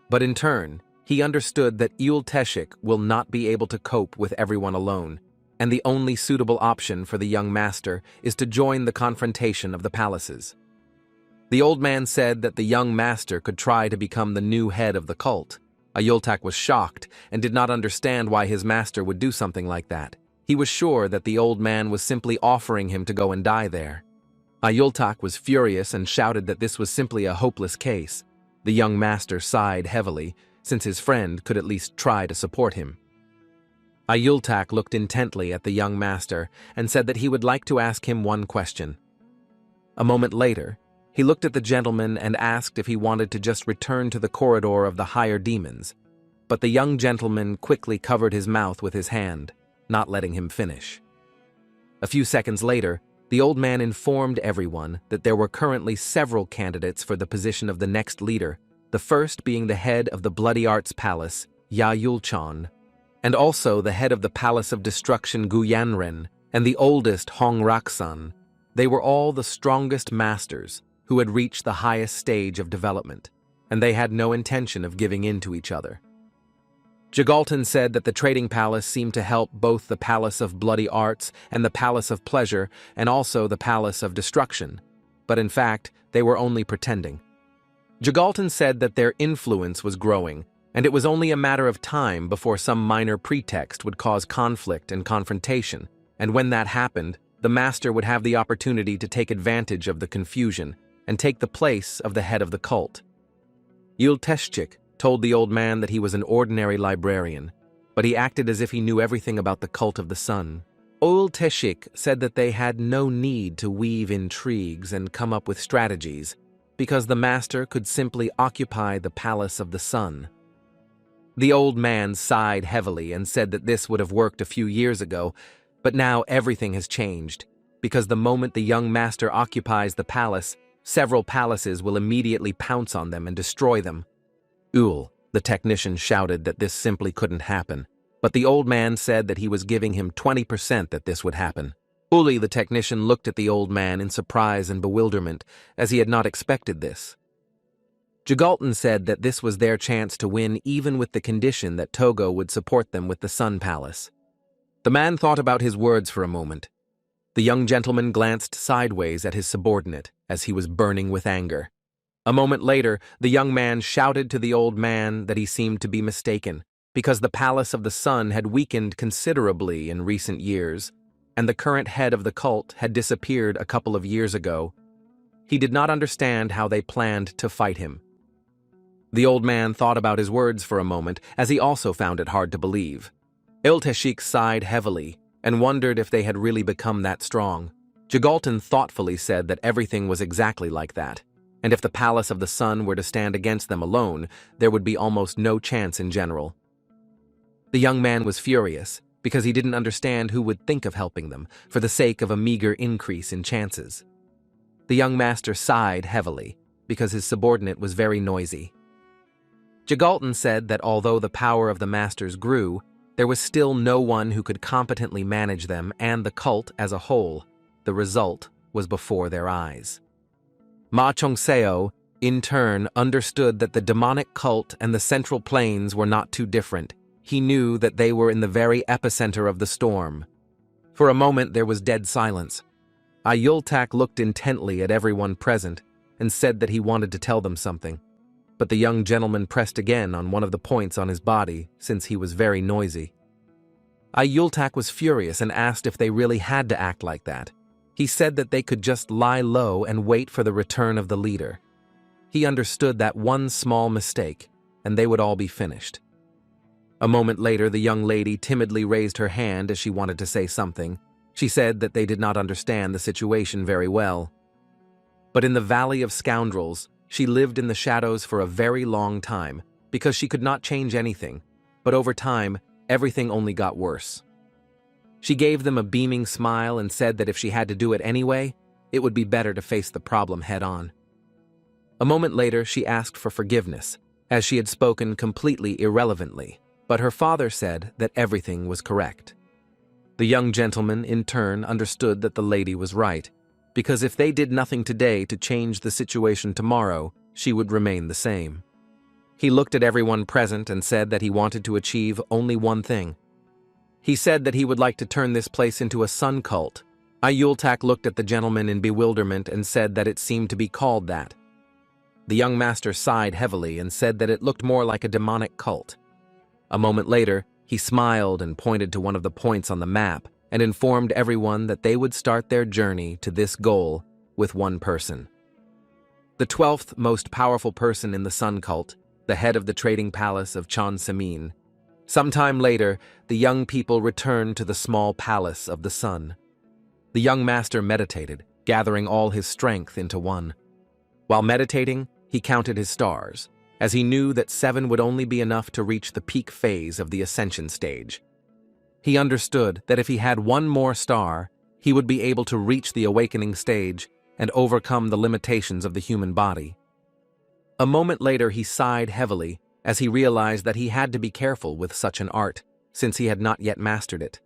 But in turn, he understood that Yulteshik will not be able to cope with everyone alone, and the only suitable option for the young master is to join the confrontation of the palaces. The old man said that the young master could try to become the new head of the cult. Yultak was shocked and did not understand why his master would do something like that. He was sure that the old man was simply offering him to go and die there. Yultak was furious and shouted that this was simply a hopeless case. The young master sighed heavily, since his friend could at least try to support him. Yultak looked intently at the young master and said that he would like to ask him one question. A moment later, he looked at the gentleman and asked if he wanted to just return to the corridor of the higher demons, but the young gentleman quickly covered his mouth with his hand, not letting him finish. A few seconds later, the old man informed everyone that there were currently several candidates for the position of the next leader, the first being the head of the Bloody Arts Palace, Yulchan, and also the head of the Palace of Destruction Guyanren, and the oldest Hongraksan. They were all the strongest masters who had reached the highest stage of development, and they had no intention of giving in to each other. Jagalton said that the trading palace seemed to help both the Palace of Bloody Arts and the Palace of Pleasure and also the Palace of Destruction, but in fact, they were only pretending. Jagalton said that their influence was growing, and it was only a matter of time before some minor pretext would cause conflict and confrontation, and when that happened, the master would have the opportunity to take advantage of the confusion and take the place of the head of the cult. Yulteshik told the old man that he was an ordinary librarian, but he acted as if he knew everything about the cult of the sun. Yulteshik said that they had no need to weave intrigues and come up with strategies, because the master could simply occupy the palace of the sun. The old man sighed heavily and said that this would have worked a few years ago, but now everything has changed, because the moment the young master occupies the palace, several palaces will immediately pounce on them and destroy them. The technician shouted that this simply couldn't happen, but the old man said that he was giving him 20% that this would happen. The technician looked at the old man in surprise and bewilderment, as he had not expected this. Jagalton said that this was their chance to win even with the condition that Togo would support them with the Sun Palace. The man thought about his words for a moment. The young gentleman glanced sideways at his subordinate as he was burning with anger. A moment later, the young man shouted to the old man that he seemed to be mistaken, because the Palace of the Sun had weakened considerably in recent years, and the current head of the cult had disappeared a couple of years ago. He did not understand how they planned to fight him. The old man thought about his words for a moment, as he also found it hard to believe. Ilteshik sighed heavily and wondered if they had really become that strong. Jagalton thoughtfully said that everything was exactly like that, and if the Palace of the Sun were to stand against them alone, there would be almost no chance in general. The young man was furious, because he didn't understand who would think of helping them, for the sake of a meager increase in chances. The young master sighed heavily, because his subordinate was very noisy. Jagalton said that although the power of the masters grew, there was still no one who could competently manage them and the cult as a whole. The result was before their eyes. Ma Chongseo, in turn, understood that the demonic cult and the Central Plains were not too different. He knew that they were in the very epicenter of the storm. For a moment there was dead silence. Ayultak looked intently at everyone present and said that he wanted to tell them something. But the young gentleman pressed again on one of the points on his body, since he was very noisy. Ayultak was furious and asked if they really had to act like that. He said that they could just lie low and wait for the return of the leader. He understood that one small mistake, and they would all be finished. A moment later, the young lady timidly raised her hand as she wanted to say something. She said that they did not understand the situation very well. But in the Valley of Scoundrels, she lived in the shadows for a very long time, because she could not change anything, but over time, everything only got worse. She gave them a beaming smile and said that if she had to do it anyway, it would be better to face the problem head-on. A moment later, she asked for forgiveness, as she had spoken completely irrelevantly, but her father said that everything was correct. The young gentleman, in turn, understood that the lady was right, because if they did nothing today to change the situation tomorrow, she would remain the same. He looked at everyone present and said that he wanted to achieve only one thing. He said that he would like to turn this place into a sun cult. Ayultak looked at the gentleman in bewilderment and said that it seemed to be called that. The young master sighed heavily and said that it looked more like a demonic cult. A moment later, he smiled and pointed to one of the points on the map and informed everyone that they would start their journey to this goal with one person. The 12th most powerful person in the Sun Cult, the head of the trading palace of Chan Semin. Sometime later, the young people returned to the small palace of the sun. The young master meditated, gathering all his strength into one. While meditating, he counted his stars, as he knew that 7 would only be enough to reach the peak phase of the ascension stage. He understood that if he had one more star, he would be able to reach the awakening stage and overcome the limitations of the human body. A moment later, he sighed heavily as he realized that he had to be careful with such an art, since he had not yet mastered it.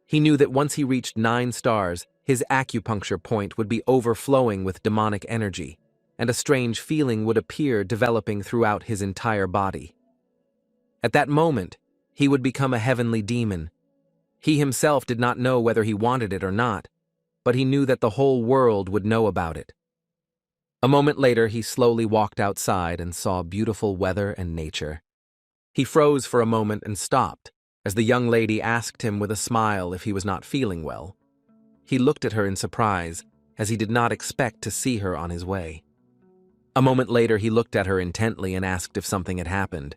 He knew that once he reached 9 stars, his acupuncture point would be overflowing with demonic energy, and a strange feeling would appear developing throughout his entire body. At that moment, he would become a heavenly demon. He himself did not know whether he wanted it or not, but he knew that the whole world would know about it. A moment later, he slowly walked outside and saw beautiful weather and nature. He froze for a moment and stopped, as the young lady asked him with a smile if he was not feeling well. He looked at her in surprise, as he did not expect to see her on his way. A moment later, he looked at her intently and asked if something had happened.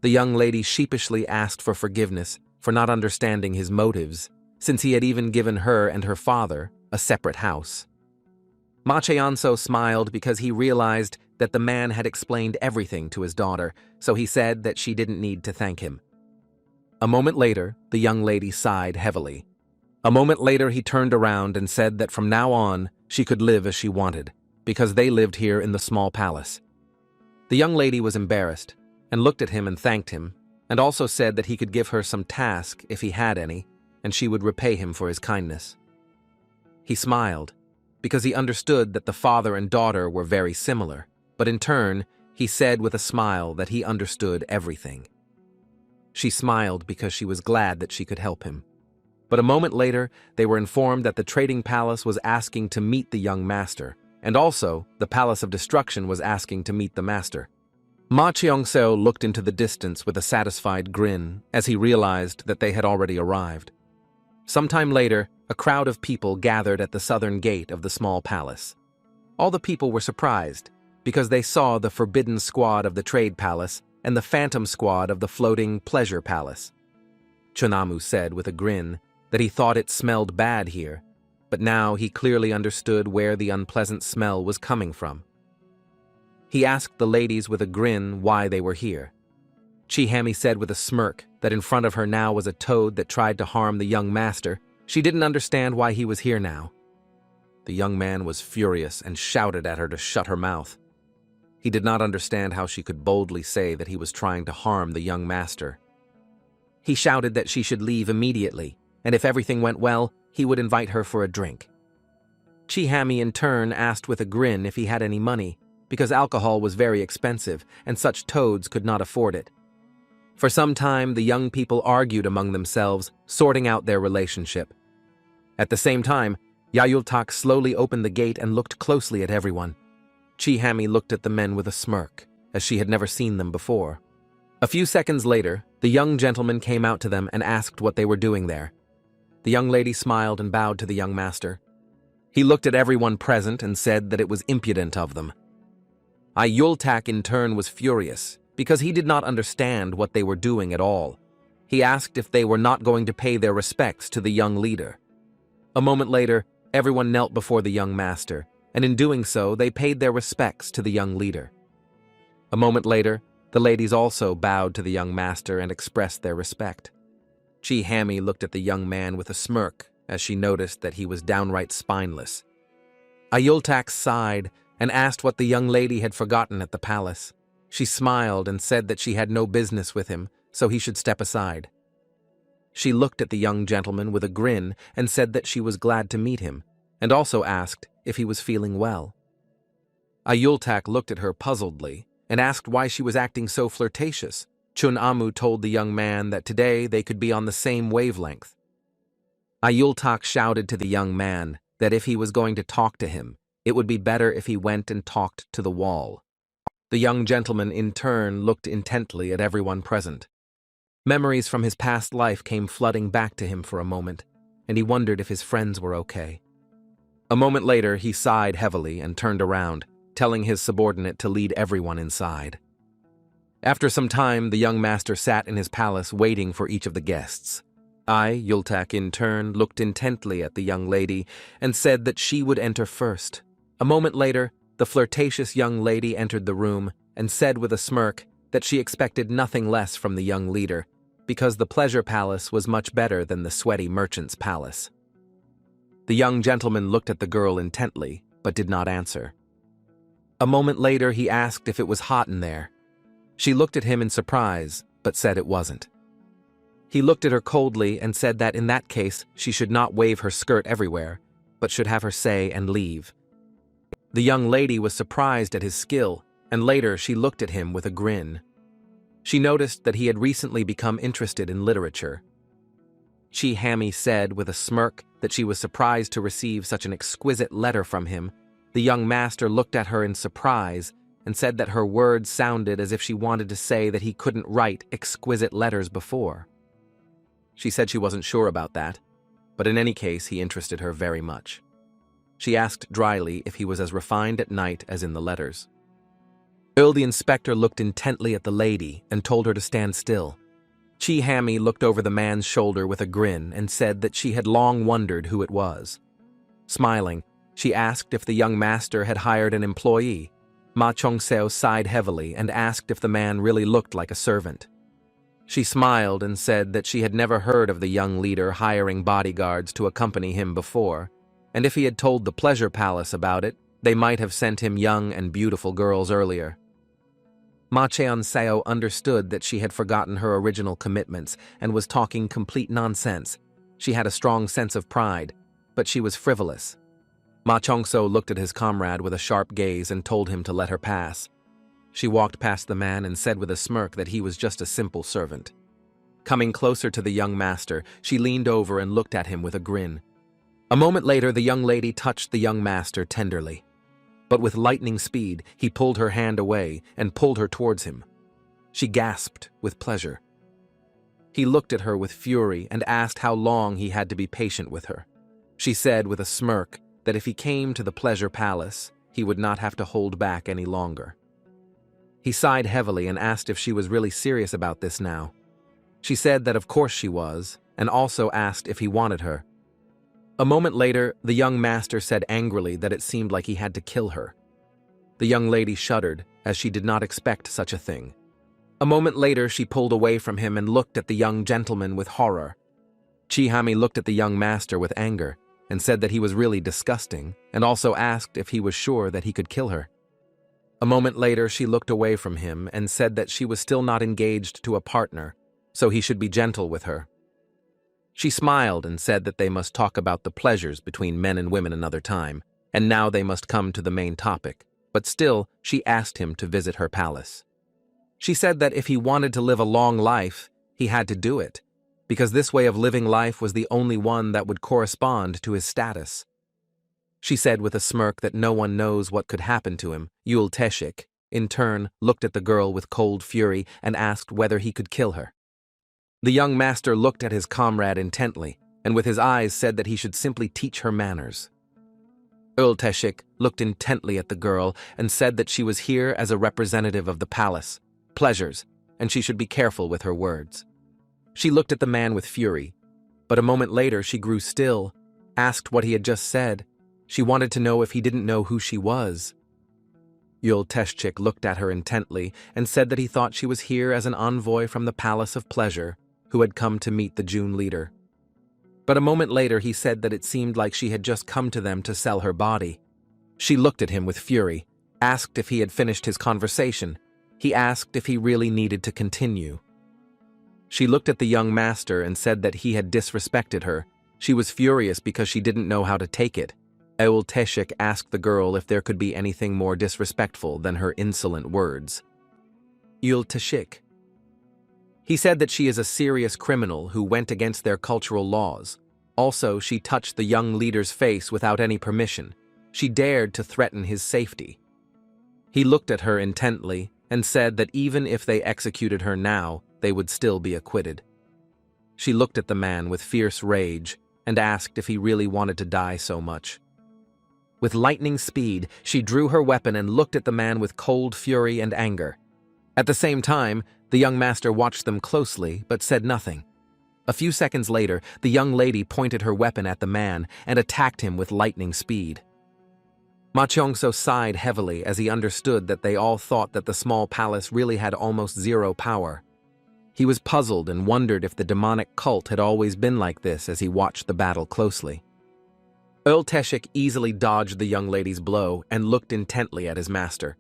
The young lady sheepishly asked for forgiveness for not understanding his motives, since he had even given her and her father a separate house. Ma Cheonso smiled because he realized that the man had explained everything to his daughter, so he said that she didn't need to thank him. A moment later, the young lady sighed heavily. A moment later, he turned around and said that from now on, she could live as she wanted, because they lived here in the small palace. The young lady was embarrassed, and looked at him and thanked him, and also said that he could give her some task if he had any, and she would repay him for his kindness. He smiled, because he understood that the father and daughter were very similar, but in turn, he said with a smile that he understood everything. She smiled because she was glad that she could help him. But a moment later, they were informed that the trading palace was asking to meet the young master, and also the Palace of Destruction was asking to meet the master. Ma Cheong-seo looked into the distance with a satisfied grin as he realized that they had already arrived. Sometime later, a crowd of people gathered at the southern gate of the small palace. All the people were surprised because they saw the forbidden squad of the trade palace and the phantom squad of the floating pleasure palace. Chunamu said with a grin that he thought it smelled bad here, but now he clearly understood where the unpleasant smell was coming from. He asked the ladies with a grin why they were here. Chihami said with a smirk that in front of her now was a toad that tried to harm the young master. She didn't understand why he was here now. The young man was furious and shouted at her to shut her mouth. He did not understand how she could boldly say that he was trying to harm the young master. He shouted that she should leave immediately, and if everything went well, he would invite her for a drink. Chihami in turn asked with a grin if he had any money, because alcohol was very expensive and such toads could not afford it. For some time, the young people argued among themselves, sorting out their relationship. At the same time, Yayultak slowly opened the gate and looked closely at everyone. Chihami looked at the men with a smirk, as she had never seen them before. A few seconds later, the young gentleman came out to them and asked what they were doing there. The young lady smiled and bowed to the young master. He looked at everyone present and said that it was impudent of them. Yultak in turn was furious, because he did not understand what they were doing at all. He asked if they were not going to pay their respects to the young leader. A moment later, everyone knelt before the young master, and in doing so, they paid their respects to the young leader. A moment later, the ladies also bowed to the young master and expressed their respect. Chihami looked at the young man with a smirk as she noticed that he was downright spineless. Yultak sighed and asked what the young lady had forgotten at the palace. She smiled and said that she had no business with him, so he should step aside. She looked at the young gentleman with a grin and said that she was glad to meet him, and also asked if he was feeling well. Yultak looked at her puzzledly and asked why she was acting so flirtatious. Chun Amu told the young man that today they could be on the same wavelength. Yultak shouted to the young man that if he was going to talk to him, it would be better if he went and talked to the wall. The young gentleman in turn looked intently at everyone present. Memories from his past life came flooding back to him for a moment, and he wondered if his friends were okay. A moment later, he sighed heavily and turned around, telling his subordinate to lead everyone inside. After some time, the young master sat in his palace waiting for each of the guests. Yultak in turn looked intently at the young lady and said that she would enter first. A moment later, the flirtatious young lady entered the room and said with a smirk that she expected nothing less from the young leader, because the pleasure palace was much better than the sweaty merchant's palace. The young gentleman looked at the girl intently, but did not answer. A moment later, he asked if it was hot in there. She looked at him in surprise, but said it wasn't. He looked at her coldly and said that in that case, she should not wave her skirt everywhere, but should have her say and leave. The young lady was surprised at his skill, and later she looked at him with a grin. She noticed that he had recently become interested in literature. Chihami said with a smirk that she was surprised to receive such an exquisite letter from him. The young master looked at her in surprise and said that her words sounded as if she wanted to say that he couldn't write exquisite letters before. She said she wasn't sure about that, but in any case he interested her very much. She asked dryly if he was as refined at night as in the letters. The inspector looked intently at the lady and told her to stand still. Chihami looked over the man's shoulder with a grin and said that she had long wondered who it was. Smiling, she asked if the young master had hired an employee. Ma Cheong-seo sighed heavily and asked if the man really looked like a servant. She smiled and said that she had never heard of the young leader hiring bodyguards to accompany him before, and if he had told the pleasure palace about it, they might have sent him young and beautiful girls earlier. Ma Cheong-seo understood that she had forgotten her original commitments and was talking complete nonsense. She had a strong sense of pride, but she was frivolous. Ma Cheong-seo looked at his comrade with a sharp gaze and told him to let her pass. She walked past the man and said with a smirk that he was just a simple servant. Coming closer to the young master, she leaned over and looked at him with a grin. A moment later, the young lady touched the young master tenderly. But with lightning speed, he pulled her hand away and pulled her towards him. She gasped with pleasure. He looked at her with fury and asked how long he had to be patient with her. She said with a smirk that if he came to the pleasure palace, he would not have to hold back any longer. He sighed heavily and asked if she was really serious about this now. She said that of course she was, and also asked if he wanted her. A moment later, the young master said angrily that it seemed like he had to kill her. The young lady shuddered, as she did not expect such a thing. A moment later, she pulled away from him and looked at the young gentleman with horror. Chihami looked at the young master with anger and said that he was really disgusting, and also asked if he was sure that he could kill her. A moment later, she looked away from him and said that she was still not engaged to a partner, so he should be gentle with her. She smiled and said that they must talk about the pleasures between men and women another time, and now they must come to the main topic, but still, she asked him to visit her palace. She said that if he wanted to live a long life, he had to do it, because this way of living life was the only one that would correspond to his status. She said with a smirk that no one knows what could happen to him. Yul Teshik, in turn, looked at the girl with cold fury and asked whether he could kill her. The young master looked at his comrade intently, and with his eyes said that he should simply teach her manners. Yul Teshik looked intently at the girl and said that she was here as a representative of the palace, pleasures, and she should be careful with her words. She looked at the man with fury, but a moment later she grew still, asked what he had just said. She wanted to know if he didn't know who she was. Yul Teshik looked at her intently and said that he thought she was here as an envoy from the Palace of Pleasure who had come to meet the June leader. But a moment later he said that it seemed like she had just come to them to sell her body. She looked at him with fury, asked if he had finished his conversation. He asked if he really needed to continue. She looked at the young master and said that he had disrespected her. She was furious because she didn't know how to take it. Yul Teshik asked the girl if there could be anything more disrespectful than her insolent words. Yul Teshik. He said that she is a serious criminal who went against their cultural laws. Also, she touched the young leader's face without any permission. She dared to threaten his safety. He looked at her intently and said that even if they executed her now, they would still be acquitted. She looked at the man with fierce rage and asked if he really wanted to die so much. With lightning speed, she drew her weapon and looked at the man with cold fury and anger. At the same time, the young master watched them closely but said nothing. A few seconds later, the young lady pointed her weapon at the man and attacked him with lightning speed. Ma Cheongso sighed heavily as he understood that they all thought that the small palace really had almost zero power. He was puzzled and wondered if the demonic cult had always been like this as he watched the battle closely. Yul Teshik easily dodged the young lady's blow and looked intently at his master.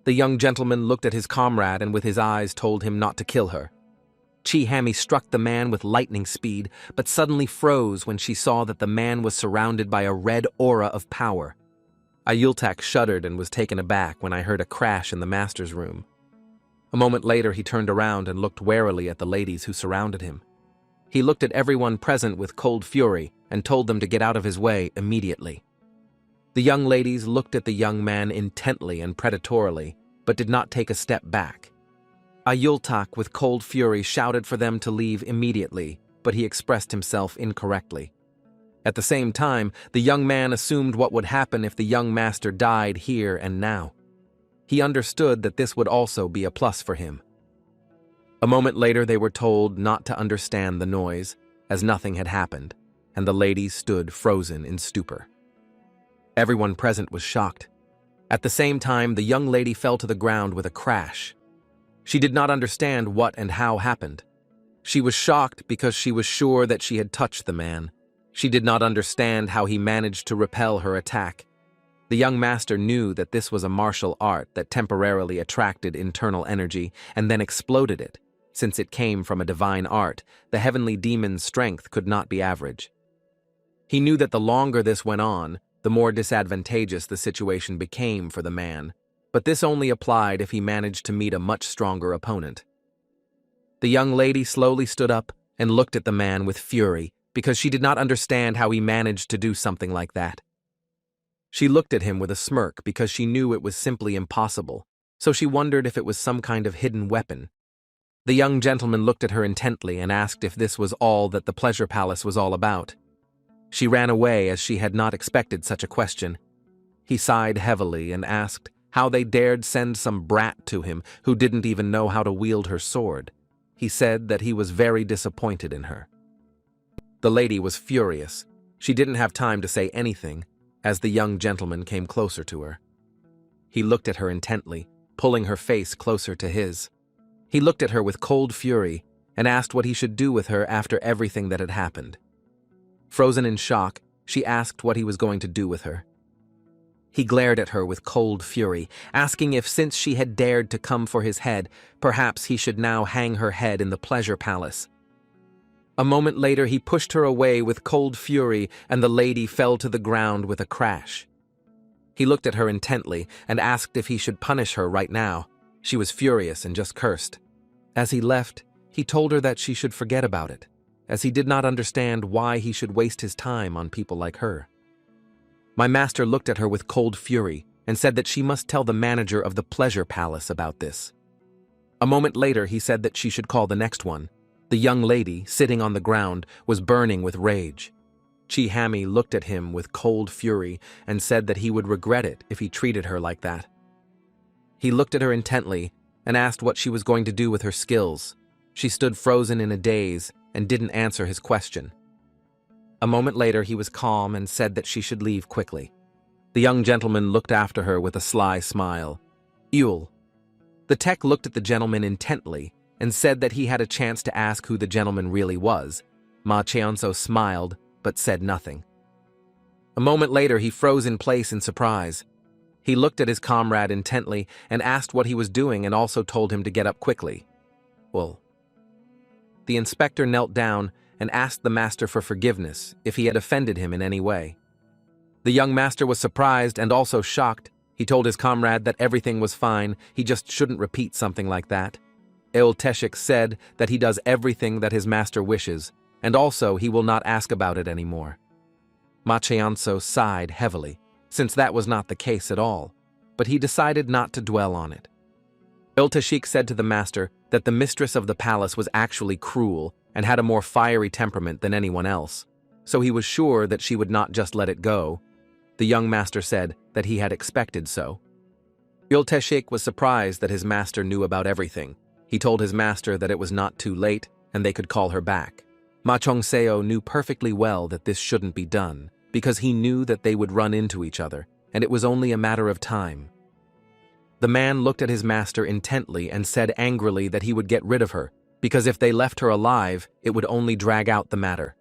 The young gentleman looked at his comrade and with his eyes told him not to kill her. Chihami struck the man with lightning speed, but suddenly froze when she saw that the man was surrounded by a red aura of power. Ayultak shuddered and was taken aback when I heard a crash in the master's room. A moment later, he turned around and looked warily at the ladies who surrounded him. He looked at everyone present with cold fury and told them to get out of his way immediately. The young ladies looked at the young man intently and predatorily, but did not take a step back. Ayultak, with cold fury, shouted for them to leave immediately, but he expressed himself incorrectly. At the same time, the young man assumed what would happen if the young master died here and now. He understood that this would also be a plus for him. A moment later, they were told not to understand the noise, as nothing had happened, and the ladies stood frozen in stupor. Everyone present was shocked. At the same time, the young lady fell to the ground with a crash. She did not understand what and how happened. She was shocked because she was sure that she had touched the man. She did not understand how he managed to repel her attack. The young master knew that this was a martial art that temporarily attracted internal energy and then exploded it. Since it came from a divine art, the heavenly demon's strength could not be average. He knew that the longer this went on, the more disadvantageous the situation became for the man, but this only applied if he managed to meet a much stronger opponent. The young lady slowly stood up and looked at the man with fury because she did not understand how he managed to do something like that. She looked at him with a smirk because she knew it was simply impossible, so she wondered if it was some kind of hidden weapon. The young gentleman looked at her intently and asked if this was all that the pleasure palace was all about. She ran away as she had not expected such a question. He sighed heavily and asked how they dared send some brat to him who didn't even know how to wield her sword. He said that he was very disappointed in her. The lady was furious. She didn't have time to say anything as the young gentleman came closer to her. He looked at her intently, pulling her face closer to his. He looked at her with cold fury and asked what he should do with her after everything that had happened. Frozen in shock, she asked what he was going to do with her. He glared at her with cold fury, asking if since she had dared to come for his head, perhaps he should now hang her head in the pleasure palace. A moment later he pushed her away with cold fury and the lady fell to the ground with a crash. He looked at her intently and asked if he should punish her right now. She was furious and just cursed. As he left, he told her that she should forget about it, as he did not understand why he should waste his time on people like her. My master looked at her with cold fury and said that she must tell the manager of the pleasure palace about this. A moment later he said that she should call the next one. The young lady, sitting on the ground, was burning with rage. Chi-Hami looked at him with cold fury and said that he would regret it if he treated her like that. He looked at her intently and asked what she was going to do with her skills. She stood frozen in a daze and didn't answer his question. A moment later he was calm and said that she should leave quickly. The young gentleman looked after her with a sly smile. Yule. The tech looked at the gentleman intently and said that he had a chance to ask who the gentleman really was. Ma Cheonso smiled, but said nothing. A moment later he froze in place in surprise. He looked at his comrade intently and asked what he was doing and also told him to get up quickly. Well, the inspector knelt down and asked the master for forgiveness if he had offended him in any way. The young master was surprised and also shocked. He told his comrade that everything was fine, he just shouldn't repeat something like that. Eulteshik said that he does everything that his master wishes, and also he will not ask about it anymore. Ma Cheonso sighed heavily, since that was not the case at all, but he decided not to dwell on it. Eulteshik said to the master that the mistress of the palace was actually cruel and had a more fiery temperament than anyone else, so he was sure that she would not just let it go. The young master said that he had expected so. Eulteshik was surprised that his master knew about everything. He told his master that it was not too late and they could call her back. Ma Cheongseo knew perfectly well that this shouldn't be done, because he knew that they would run into each other, and it was only a matter of time. The man looked at his master intently and said angrily that he would get rid of her, because if they left her alive, it would only drag out the matter.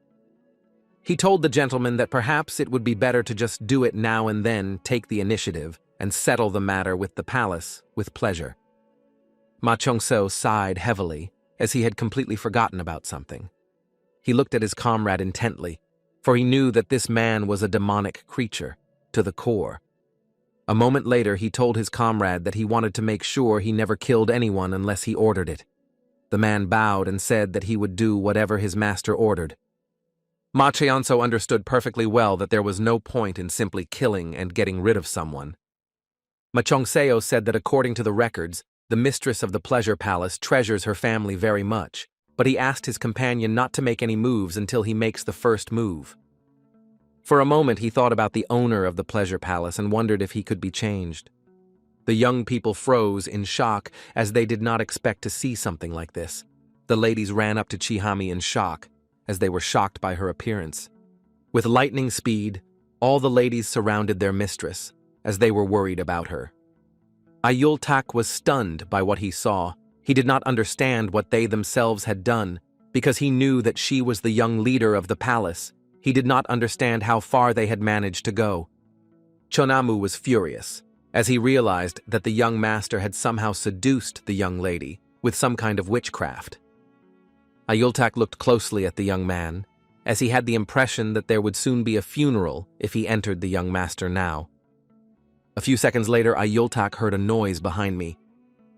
He told the gentleman that perhaps it would be better to just do it now and then, take the initiative, and settle the matter with the palace with pleasure. Ma Cheongseo sighed heavily, as he had completely forgotten about something. He looked at his comrade intently, for he knew that this man was a demonic creature, to the core. A moment later he told his comrade that he wanted to make sure he never killed anyone unless he ordered it. The man bowed and said that he would do whatever his master ordered. Ma Cheonso understood perfectly well that there was no point in simply killing and getting rid of someone. Ma Cheongseo said that according to the records, the mistress of the pleasure palace treasures her family very much, but he asked his companion not to make any moves until he makes the first move. For a moment he thought about the owner of the pleasure palace and wondered if he could be changed. The young people froze in shock as they did not expect to see something like this. The ladies ran up to Chi-Hami in shock, as they were shocked by her appearance. With lightning speed, all the ladies surrounded their mistress, as they were worried about her. Ayultak was stunned by what he saw. He did not understand what they themselves had done, because he knew that she was the young leader of the palace. He did not understand how far they had managed to go. Chonamu was furious, as he realized that the young master had somehow seduced the young lady with some kind of witchcraft. Ayultak looked closely at the young man, as he had the impression that there would soon be a funeral if he entered the young master now. A few seconds later, Ayultak heard a noise behind me.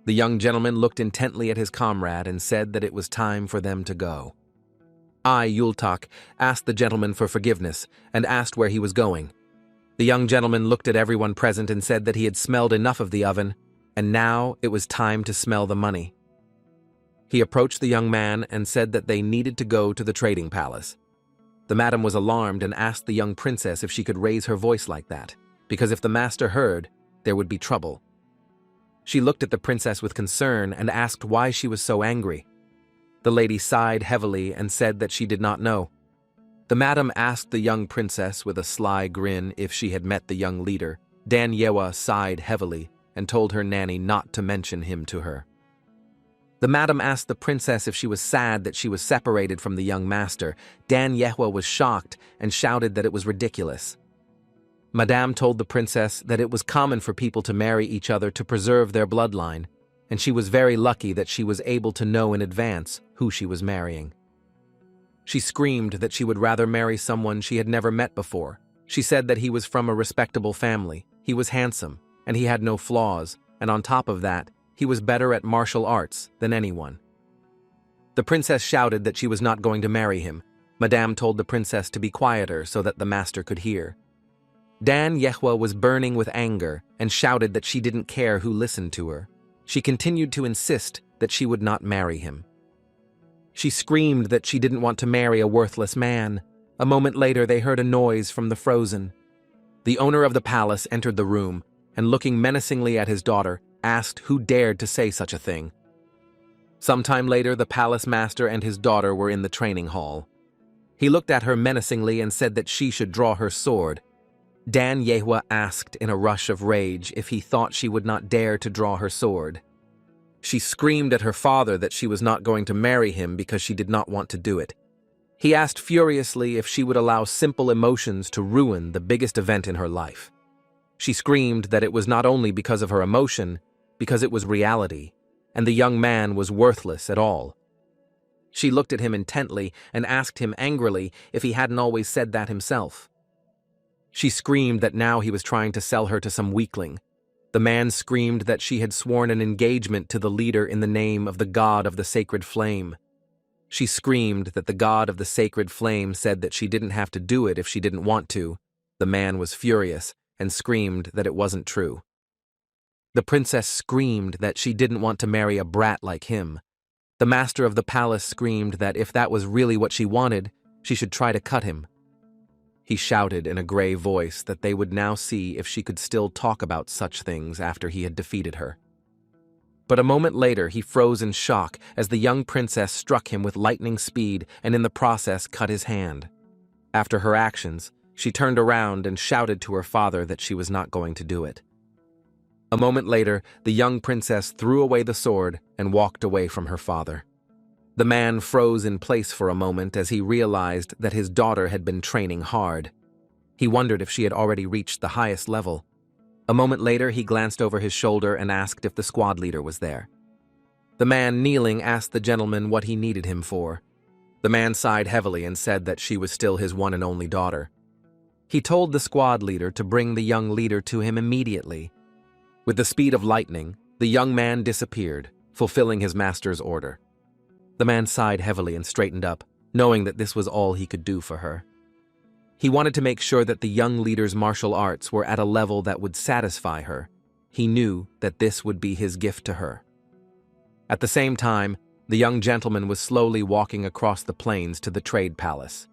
The young gentleman looked intently at his comrade and said that it was time for them to go. I, Yultak, asked the gentleman for forgiveness and asked where he was going. The young gentleman looked at everyone present and said that he had smelled enough of the oven, and now it was time to smell the money. He approached the young man and said that they needed to go to the trading palace. The madam was alarmed and asked the young princess if she could raise her voice like that, because if the master heard, there would be trouble. She looked at the princess with concern and asked why she was so angry. The lady sighed heavily and said that she did not know. The madam asked the young princess with a sly grin if she had met the young leader. Dan Yewa sighed heavily and told her nanny not to mention him to her. The madam asked the princess if she was sad that she was separated from the young master. Dan Yewa was shocked and shouted that it was ridiculous. Madame told the princess that it was common for people to marry each other to preserve their bloodline, and she was very lucky that she was able to know in advance who she was marrying. She screamed that she would rather marry someone she had never met before. She said that he was from a respectable family, he was handsome, and he had no flaws, and on top of that, he was better at martial arts than anyone. The princess shouted that she was not going to marry him. Madame told the princess to be quieter so that the master could hear. Dan Yehua was burning with anger and shouted that she didn't care who listened to her. She continued to insist that she would not marry him. She screamed that she didn't want to marry a worthless man. A moment later, they heard a noise from the frozen. The owner of the palace entered the room and, looking menacingly at his daughter, asked who dared to say such a thing. Sometime later, the palace master and his daughter were in the training hall. He looked at her menacingly and said that she should draw her sword. Dan Yehua asked in a rush of rage if he thought she would not dare to draw her sword. She screamed at her father that she was not going to marry him because she did not want to do it. He asked furiously if she would allow simple emotions to ruin the biggest event in her life. She screamed that it was not only because of her emotion, because it was reality, and the young man was worthless at all. She looked at him intently and asked him angrily if he hadn't always said that himself. She screamed that now he was trying to sell her to some weakling. The man screamed that she had sworn an engagement to the leader in the name of the god of the sacred flame. She screamed that the god of the sacred flame said that she didn't have to do it if she didn't want to. The man was furious and screamed that it wasn't true. The princess screamed that she didn't want to marry a brat like him. The master of the palace screamed that if that was really what she wanted, she should try to cut him. He shouted in a gray voice that they would now see if she could still talk about such things after he had defeated her. But a moment later, he froze in shock as the young princess struck him with lightning speed and in the process cut his hand. After her actions, she turned around and shouted to her father that she was not going to do it. A moment later, the young princess threw away the sword and walked away from her father. The man froze in place for a moment as he realized that his daughter had been training hard. He wondered if she had already reached the highest level. A moment later, he glanced over his shoulder and asked if the squad leader was there. The man kneeling asked the gentleman what he needed him for. The man sighed heavily and said that she was still his one and only daughter. He told the squad leader to bring the young leader to him immediately. With the speed of lightning, the young man disappeared, fulfilling his master's order. The man sighed heavily and straightened up, knowing that this was all he could do for her. He wanted to make sure that the young leader's martial arts were at a level that would satisfy her. He knew that this would be his gift to her. At the same time, the young gentleman was slowly walking across the plains to the trade palace.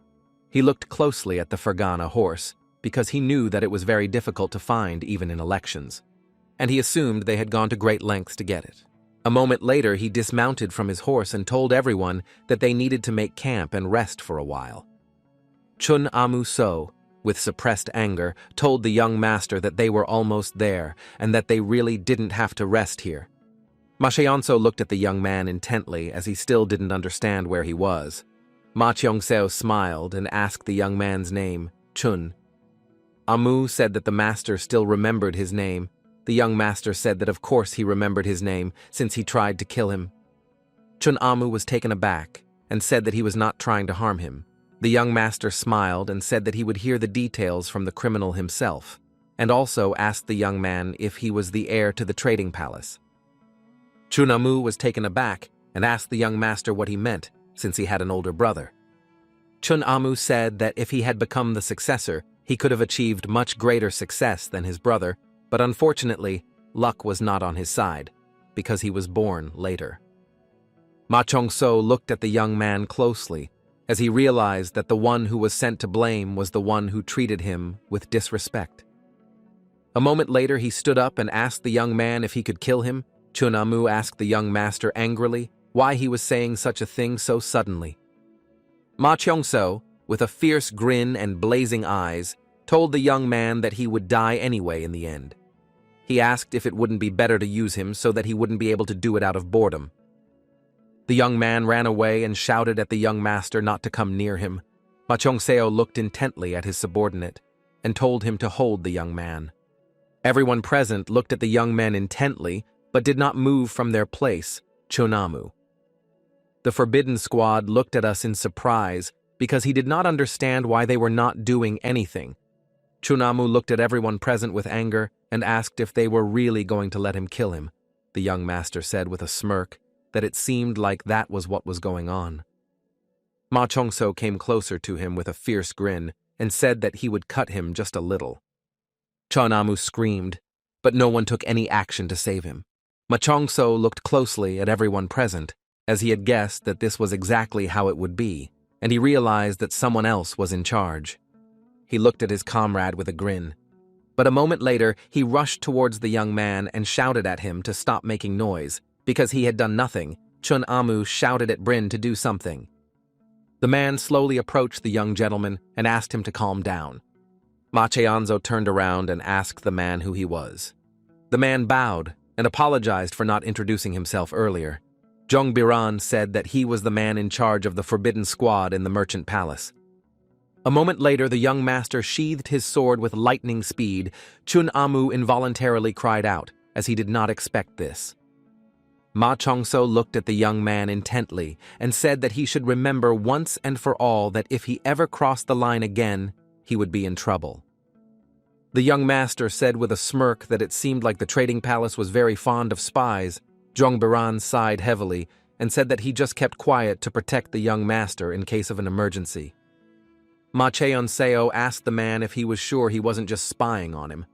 He looked closely at the Fergana horse, because he knew that it was very difficult to find even in elections, and he assumed they had gone to great lengths to get it. A moment later, he dismounted from his horse and told everyone that they needed to make camp and rest for a while. Chun Amu So, with suppressed anger, told the young master that they were almost there and that they really didn't have to rest here. Ma Cheonso looked at the young man intently as he still didn't understand where he was. Ma Cheongseo smiled and asked the young man's name, Chun. Amu said that the master still remembered his name. The young master said that of course he remembered his name since he tried to kill him. Chun Amu was taken aback and said that he was not trying to harm him. The young master smiled and said that he would hear the details from the criminal himself, and also asked the young man if he was the heir to the trading palace. Chunamu was taken aback and asked the young master what he meant, since he had an older brother. Chunamu said that if he had become the successor, he could have achieved much greater success than his brother, but unfortunately, luck was not on his side, because he was born later. Ma Chongso looked at the young man closely, as he realized that the one who was sent to blame was the one who treated him with disrespect. A moment later, he stood up and asked the young man if he could kill him. Chunamu asked the young master angrily why he was saying such a thing so suddenly. Ma Chongso, with a fierce grin and blazing eyes, told the young man that he would die anyway in the end. He asked if it wouldn't be better to use him so that he wouldn't be able to do it out of boredom. The young man ran away and shouted at the young master not to come near him. Ma Chongseo looked intently at his subordinate and told him to hold the young man. Everyone present looked at the young men intently, but did not move from their place, Chunamu. The Forbidden Squad looked at us in surprise because he did not understand why they were not doing anything. Chunamu looked at everyone present with anger and asked if they were really going to let him kill him. The young master said with a smirk that it seemed like that was what was going on. Ma Chongso came closer to him with a fierce grin and said that he would cut him just a little. Chunamu screamed, but no one took any action to save him. Ma Chongso looked closely at everyone present, as he had guessed that this was exactly how it would be, and he realized that someone else was in charge. He looked at his comrade with a grin. But a moment later, he rushed towards the young man and shouted at him to stop making noise. Because he had done nothing, Chunamu shouted at Brin to do something. The man slowly approached the young gentleman and asked him to calm down. Ma Cheonzo turned around and asked the man who he was. The man bowed and apologized for not introducing himself earlier. Zhong Biran said that he was the man in charge of the Forbidden Squad in the Merchant Palace. A moment later, the young master sheathed his sword with lightning speed. Chunamu involuntarily cried out, as he did not expect this. Ma Chongso looked at the young man intently and said that he should remember once and for all that if he ever crossed the line again, he would be in trouble. The young master said with a smirk that it seemed like the trading palace was very fond of spies. Zhong Biran sighed heavily and said that he just kept quiet to protect the young master in case of an emergency. Ma Cheon-seo asked the man if he was sure he wasn't just spying on him.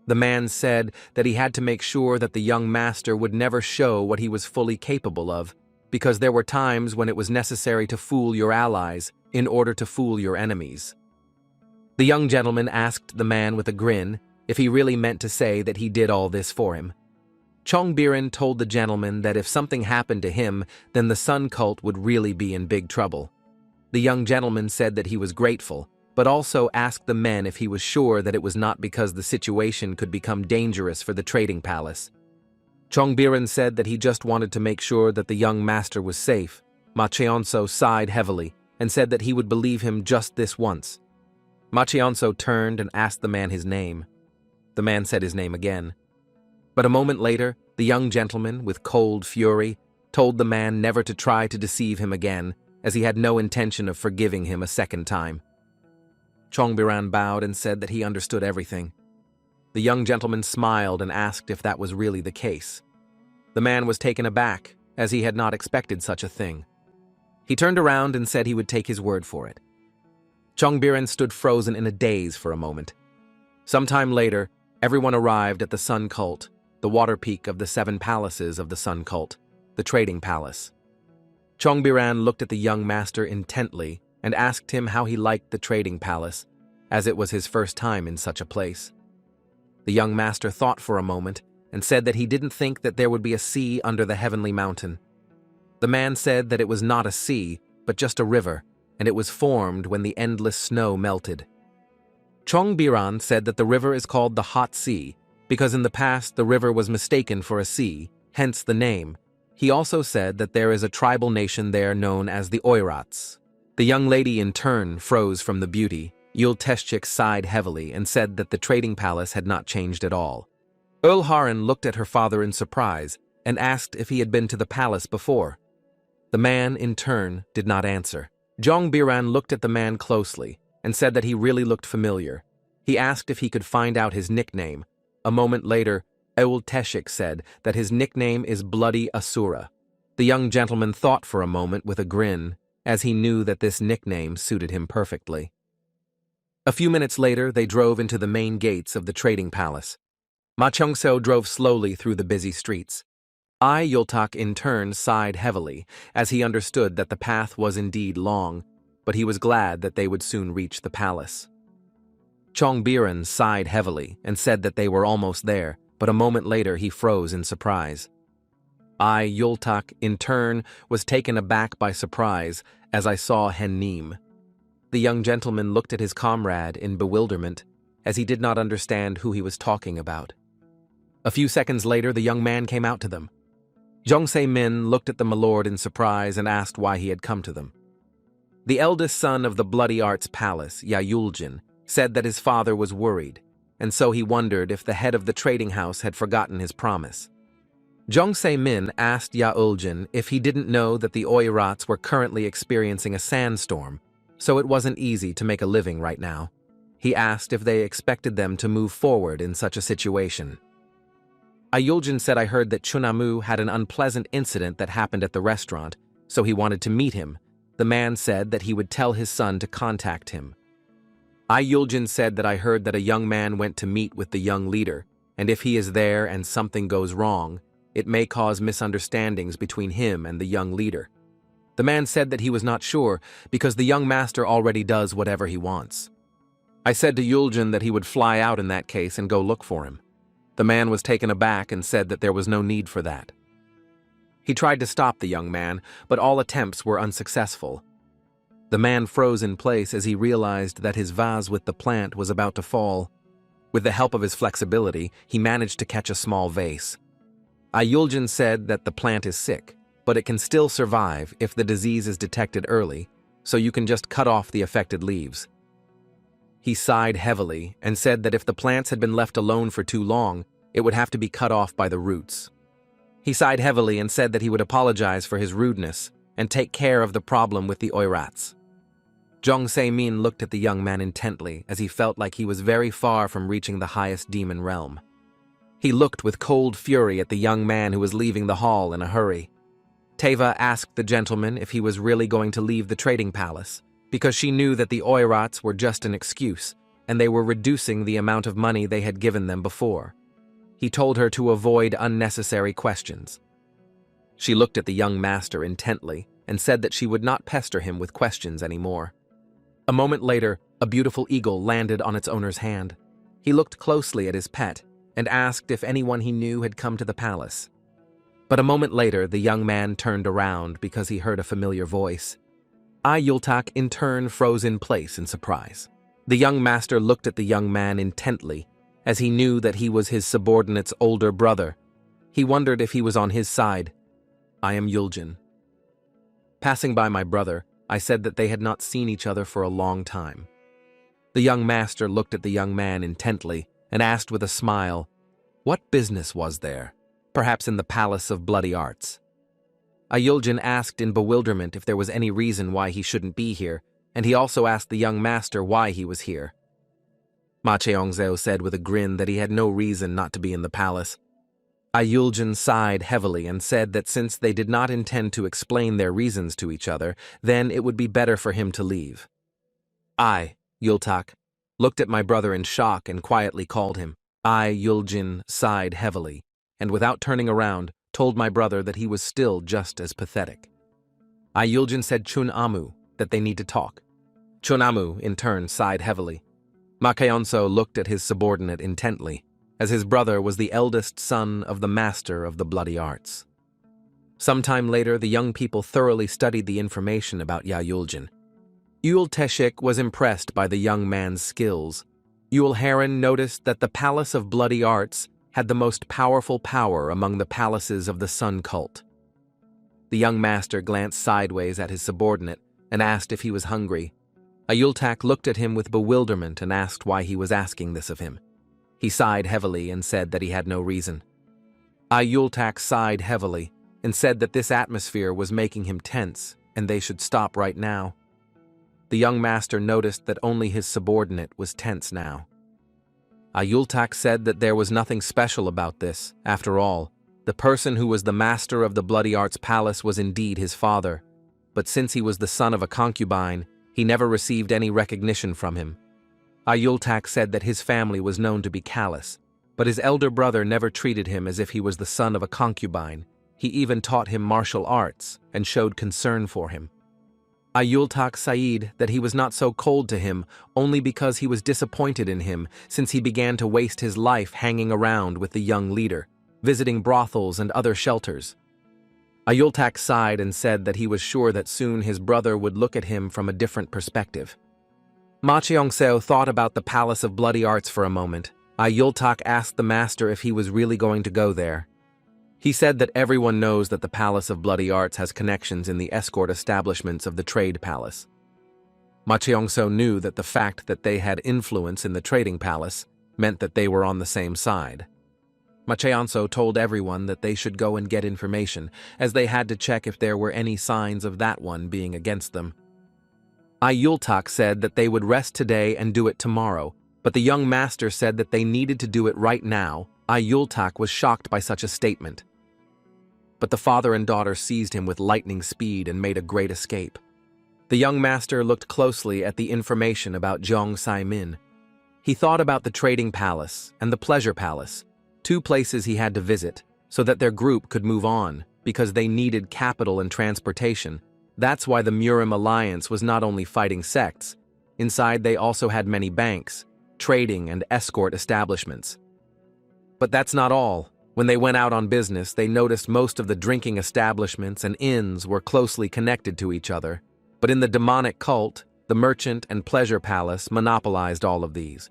The man said that he had to make sure that the young master would never show what he was fully capable of, because there were times when it was necessary to fool your allies in order to fool your enemies. The young gentleman asked the man with a grin if he really meant to say that he did all this for him. Chong Biran told the gentleman that if something happened to him, then the Sun Cult would really be in big trouble. The young gentleman said that he was grateful, but also asked the men if he was sure that it was not because the situation could become dangerous for the trading palace. Chong Biran said that he just wanted to make sure that the young master was safe. Ma Cheonso sighed heavily and said that he would believe him just this once. Ma Cheonso turned and asked the man his name. The man said his name again. But a moment later, the young gentleman, with cold fury, told the man never to try to deceive him again, as he had no intention of forgiving him a second time. Chong Biran bowed and said that he understood everything. The young gentleman smiled and asked if that was really the case. The man was taken aback, as he had not expected such a thing. He turned around and said he would take his word for it. Chong Biran stood frozen in a daze for a moment. Sometime later, everyone arrived at the Sun Cult, the water peak of the 7 palaces of the Sun Cult, the trading palace. Chong Biran looked at the young master intently and asked him how he liked the trading palace, as it was his first time in such a place. The young master thought for a moment and said that he didn't think that there would be a sea under the heavenly mountain. The man said that it was not a sea, but just a river, and it was formed when the endless snow melted. Chong Biran said that the river is called the Hot Sea because in the past the river was mistaken for a sea, hence the name. He also said that there is a tribal nation there known as the Oirats. The young lady in turn froze from the beauty. Yul Teschik sighed heavily and said that the trading palace had not changed at all. Earl Haran looked at her father in surprise and asked if he had been to the palace before. The man, in turn, did not answer. Zhong Biran looked at the man closely and said that he really looked familiar. He asked if he could find out his nickname. A moment later, Teshik said that his nickname is Bloody Asura. The young gentleman thought for a moment with a grin, as he knew that this nickname suited him perfectly. A few minutes later, they drove into the main gates of the trading palace. Ma Chungseo drove slowly through the busy streets. Yultak in turn sighed heavily, as he understood that the path was indeed long, but he was glad that they would soon reach the palace. Chongbiren sighed heavily and said that they were almost there, but a moment later he froze in surprise. Yultak, in turn, was taken aback by surprise as I saw Hennim. The young gentleman looked at his comrade in bewilderment, as he did not understand who he was talking about. A few seconds later, the young man came out to them. Jongse Min looked at the milord in surprise and asked why he had come to them. The eldest son of the Bloody Arts Palace, Yahyuljin, said that his father was worried, and so he wondered if the head of the trading house had forgotten his promise. Jongse Min asked Yahyuljin if he didn't know that the Oirats were currently experiencing a sandstorm, so it wasn't easy to make a living right now. He asked if they expected them to move forward in such a situation. Yahyuljin said, "I heard that Chunamu had an unpleasant incident that happened at the restaurant, so he wanted to meet him. The man said that he would tell his son to contact him." Yahyuljin said that, "I heard that a young man went to meet with the young leader, and if he is there and something goes wrong, it may cause misunderstandings between him and the young leader." The man said that he was not sure, because the young master already does whatever he wants. I said to Yuljin that he would fly out in that case and go look for him. The man was taken aback and said that there was no need for that. He tried to stop the young man, but all attempts were unsuccessful. The man froze in place as he realized that his vase with the plant was about to fall. With the help of his flexibility, he managed to catch a small vase. Yahyuljin said that the plant is sick, but it can still survive if the disease is detected early, so you can just cut off the affected leaves. He sighed heavily and said that if the plants had been left alone for too long, it would have to be cut off by the roots. He sighed heavily and said that he would apologize for his rudeness and take care of the problem with the Oirats. Jong Se-min looked at the young man intently as he felt like he was very far from reaching the highest demon realm. He looked with cold fury at the young man who was leaving the hall in a hurry. Teva asked the gentleman if he was really going to leave the trading palace, because she knew that the Oirats were just an excuse, and they were reducing the amount of money they had given them before. He told her to avoid unnecessary questions. She looked at the young master intently and said that she would not pester him with questions anymore. A moment later, a beautiful eagle landed on its owner's hand. He looked closely at his pet and asked if anyone he knew had come to the palace. But a moment later, the young man turned around because he heard a familiar voice. Yultak in turn froze in place in surprise. The young master looked at the young man intently, as he knew that he was his subordinate's older brother. He wondered if he was on his side. "I am Yuljin." Passing by my brother, I said that they had not seen each other for a long time. The young master looked at the young man intently and asked with a smile, "What business was there? Perhaps in the Palace of Bloody Arts?" Yahyuljin asked in bewilderment if there was any reason why he shouldn't be here, and he also asked the young master why he was here. Ma Cheongzeo said with a grin that he had no reason not to be in the palace. Yahyuljin sighed heavily and said that since they did not intend to explain their reasons to each other, then it would be better for him to leave. Yultak looked at my brother in shock and quietly called him. Yahyuljin sighed heavily, and without turning around, told my brother that he was still just as pathetic. Yahyuljin said Chun Amu, that they need to talk. Chun Amu, in turn, sighed heavily. Ma Keonso looked at his subordinate intently, as his brother was the eldest son of the master of the Bloody Arts. Sometime later, the young people thoroughly studied the information about Yahyuljin. Yul Teshik was impressed by the young man's skills. Yul Heron noticed that the Palace of Bloody Arts had the most powerful power among the palaces of the Sun Cult. The young master glanced sideways at his subordinate and asked if he was hungry. Yultak looked at him with bewilderment and asked why he was asking this of him. He sighed heavily and said that he had no reason. Yultak sighed heavily and said that this atmosphere was making him tense and they should stop right now. The young master noticed that only his subordinate was tense now. Ayultak said that there was nothing special about this. After all, the person who was the master of the Bloody Arts Palace was indeed his father, but since he was the son of a concubine, he never received any recognition from him. Ayultak said that his family was known to be callous, but his elder brother never treated him as if he was the son of a concubine. He even taught him martial arts and showed concern for him. Ayultak said that he was not so cold to him only because he was disappointed in him since he began to waste his life hanging around with the young leader, visiting brothels and other shelters. Ayultak sighed and said that he was sure that soon his brother would look at him from a different perspective. Ma Cheongseo thought about the Palace of Bloody Arts for a moment. Ayultak asked the master if he was really going to go there. He said that everyone knows that the Palace of Bloody Arts has connections in the escort establishments of the Trade Palace. Ma Cheongseo knew that the fact that they had influence in the Trading Palace meant that they were on the same side. Ma Cheongseo told everyone that they should go and get information, as they had to check if there were any signs of that one being against them. Ayultak said that they would rest today and do it tomorrow, but the young master said that they needed to do it right now. Ayultak was shocked by such a statement. But the father and daughter seized him with lightning speed and made a great escape. The young master looked closely at the information about Zhong Sai-min. He thought about the Trading Palace and the Pleasure Palace, two places he had to visit, so that their group could move on, because they needed capital and transportation. That's why the Murim Alliance was not only fighting sects. Inside they also had many banks, trading and escort establishments. But that's not all. When they went out on business, they noticed most of the drinking establishments and inns were closely connected to each other. But in the demonic cult, the Merchant and Pleasure Palace monopolized all of these.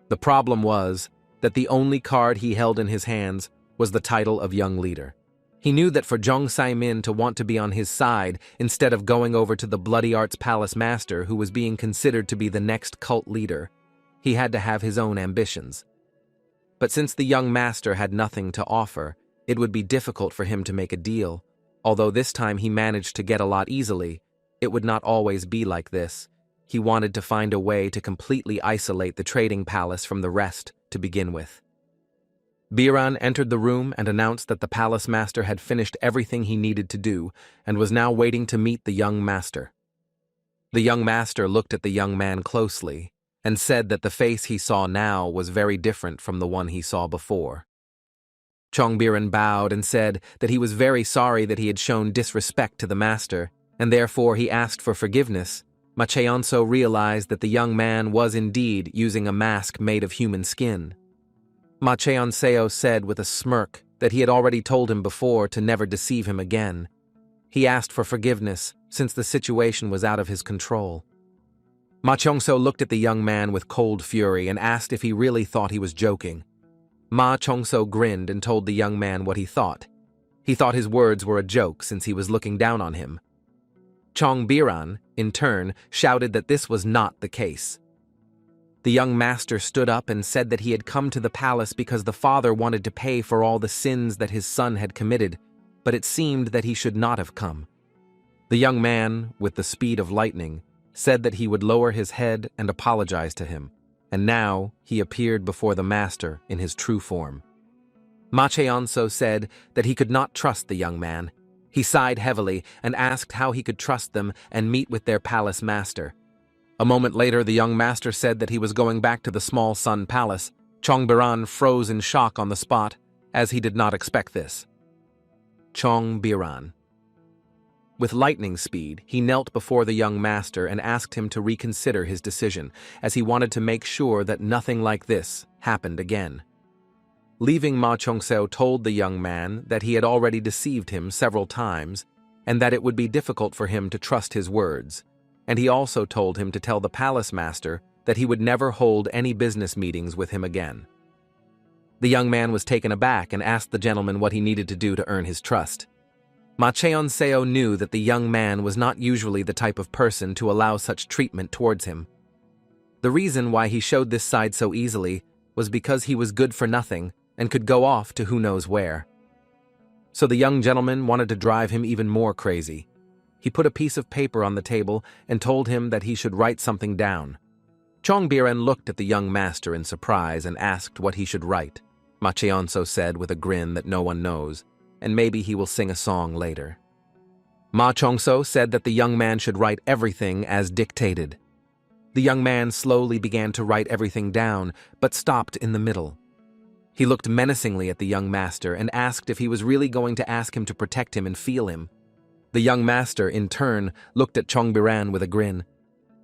The problem was that the only card he held in his hands was the title of Young Leader. He knew that for Zhong Sai-min to want to be on his side instead of going over to the Bloody Arts Palace Master, who was being considered to be the next cult leader, he had to have his own ambitions. But since the young master had nothing to offer, it would be difficult for him to make a deal. Although this time he managed to get a lot easily, it would not always be like this. He wanted to find a way to completely isolate the Trading Palace from the rest to begin with. Biran entered the room and announced that the palace master had finished everything he needed to do and was now waiting to meet the young master. The young master looked at the young man closely and said that the face he saw now was very different from the one he saw before. Chongbiran bowed and said that he was very sorry that he had shown disrespect to the master, and therefore he asked for forgiveness. Ma Cheongseo realized that the young man was indeed using a mask made of human skin. Ma Cheongseo said with a smirk that he had already told him before to never deceive him again. He asked for forgiveness since the situation was out of his control. Ma Cheongseo looked at the young man with cold fury and asked if he really thought he was joking. Ma Cheongseo grinned and told the young man what he thought. He thought his words were a joke since he was looking down on him. Chongbiran, in turn, shouted that this was not the case. The young master stood up and said that he had come to the palace because the father wanted to pay for all the sins that his son had committed, but it seemed that he should not have come. The young man, with the speed of lightning, said that he would lower his head and apologize to him, and now he appeared before the master in his true form. Ma Cheongseo said that he could not trust the young man. He sighed heavily and asked how he could trust them and meet with their palace master. A moment later, the young master said that he was going back to the Small Sun Palace. Chongbiran froze in shock on the spot, as he did not expect this. Chongbiran. With lightning speed, he knelt before the young master and asked him to reconsider his decision, as he wanted to make sure that nothing like this happened again. Leaving, Ma Cheongseo told the young man that he had already deceived him several times and that it would be difficult for him to trust his words, and he also told him to tell the palace master that he would never hold any business meetings with him again. The young man was taken aback and asked the gentleman what he needed to do to earn his trust. Ma Cheongseo knew that the young man was not usually the type of person to allow such treatment towards him. The reason why he showed this side so easily was because he was good for nothing and could go off to who knows where. So the young gentleman wanted to drive him even more crazy. He put a piece of paper on the table and told him that he should write something down. Chongbiren looked at the young master in surprise and asked what he should write. Ma Cheonso said with a grin that no one knows, and maybe he will sing a song later. Ma Chongso said that the young man should write everything as dictated. The young man slowly began to write everything down, but stopped in the middle. He looked menacingly at the young master and asked if he was really going to ask him to protect him and feel him. The young master, in turn, looked at Chongbiran with a grin.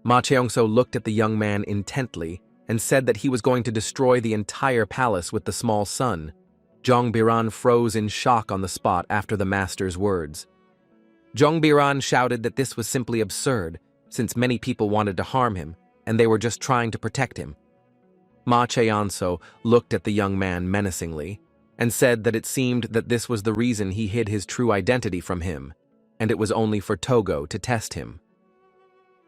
Ma Cheongso looked at the young man intently and said that he was going to destroy the entire palace with the small sun. Chongbiran froze in shock on the spot after the master's words. Chongbiran shouted that this was simply absurd, since many people wanted to harm him, and they were just trying to protect him. Ma Cheonso looked at the young man menacingly and said that it seemed that this was the reason he hid his true identity from him, and it was only for Togo to test him.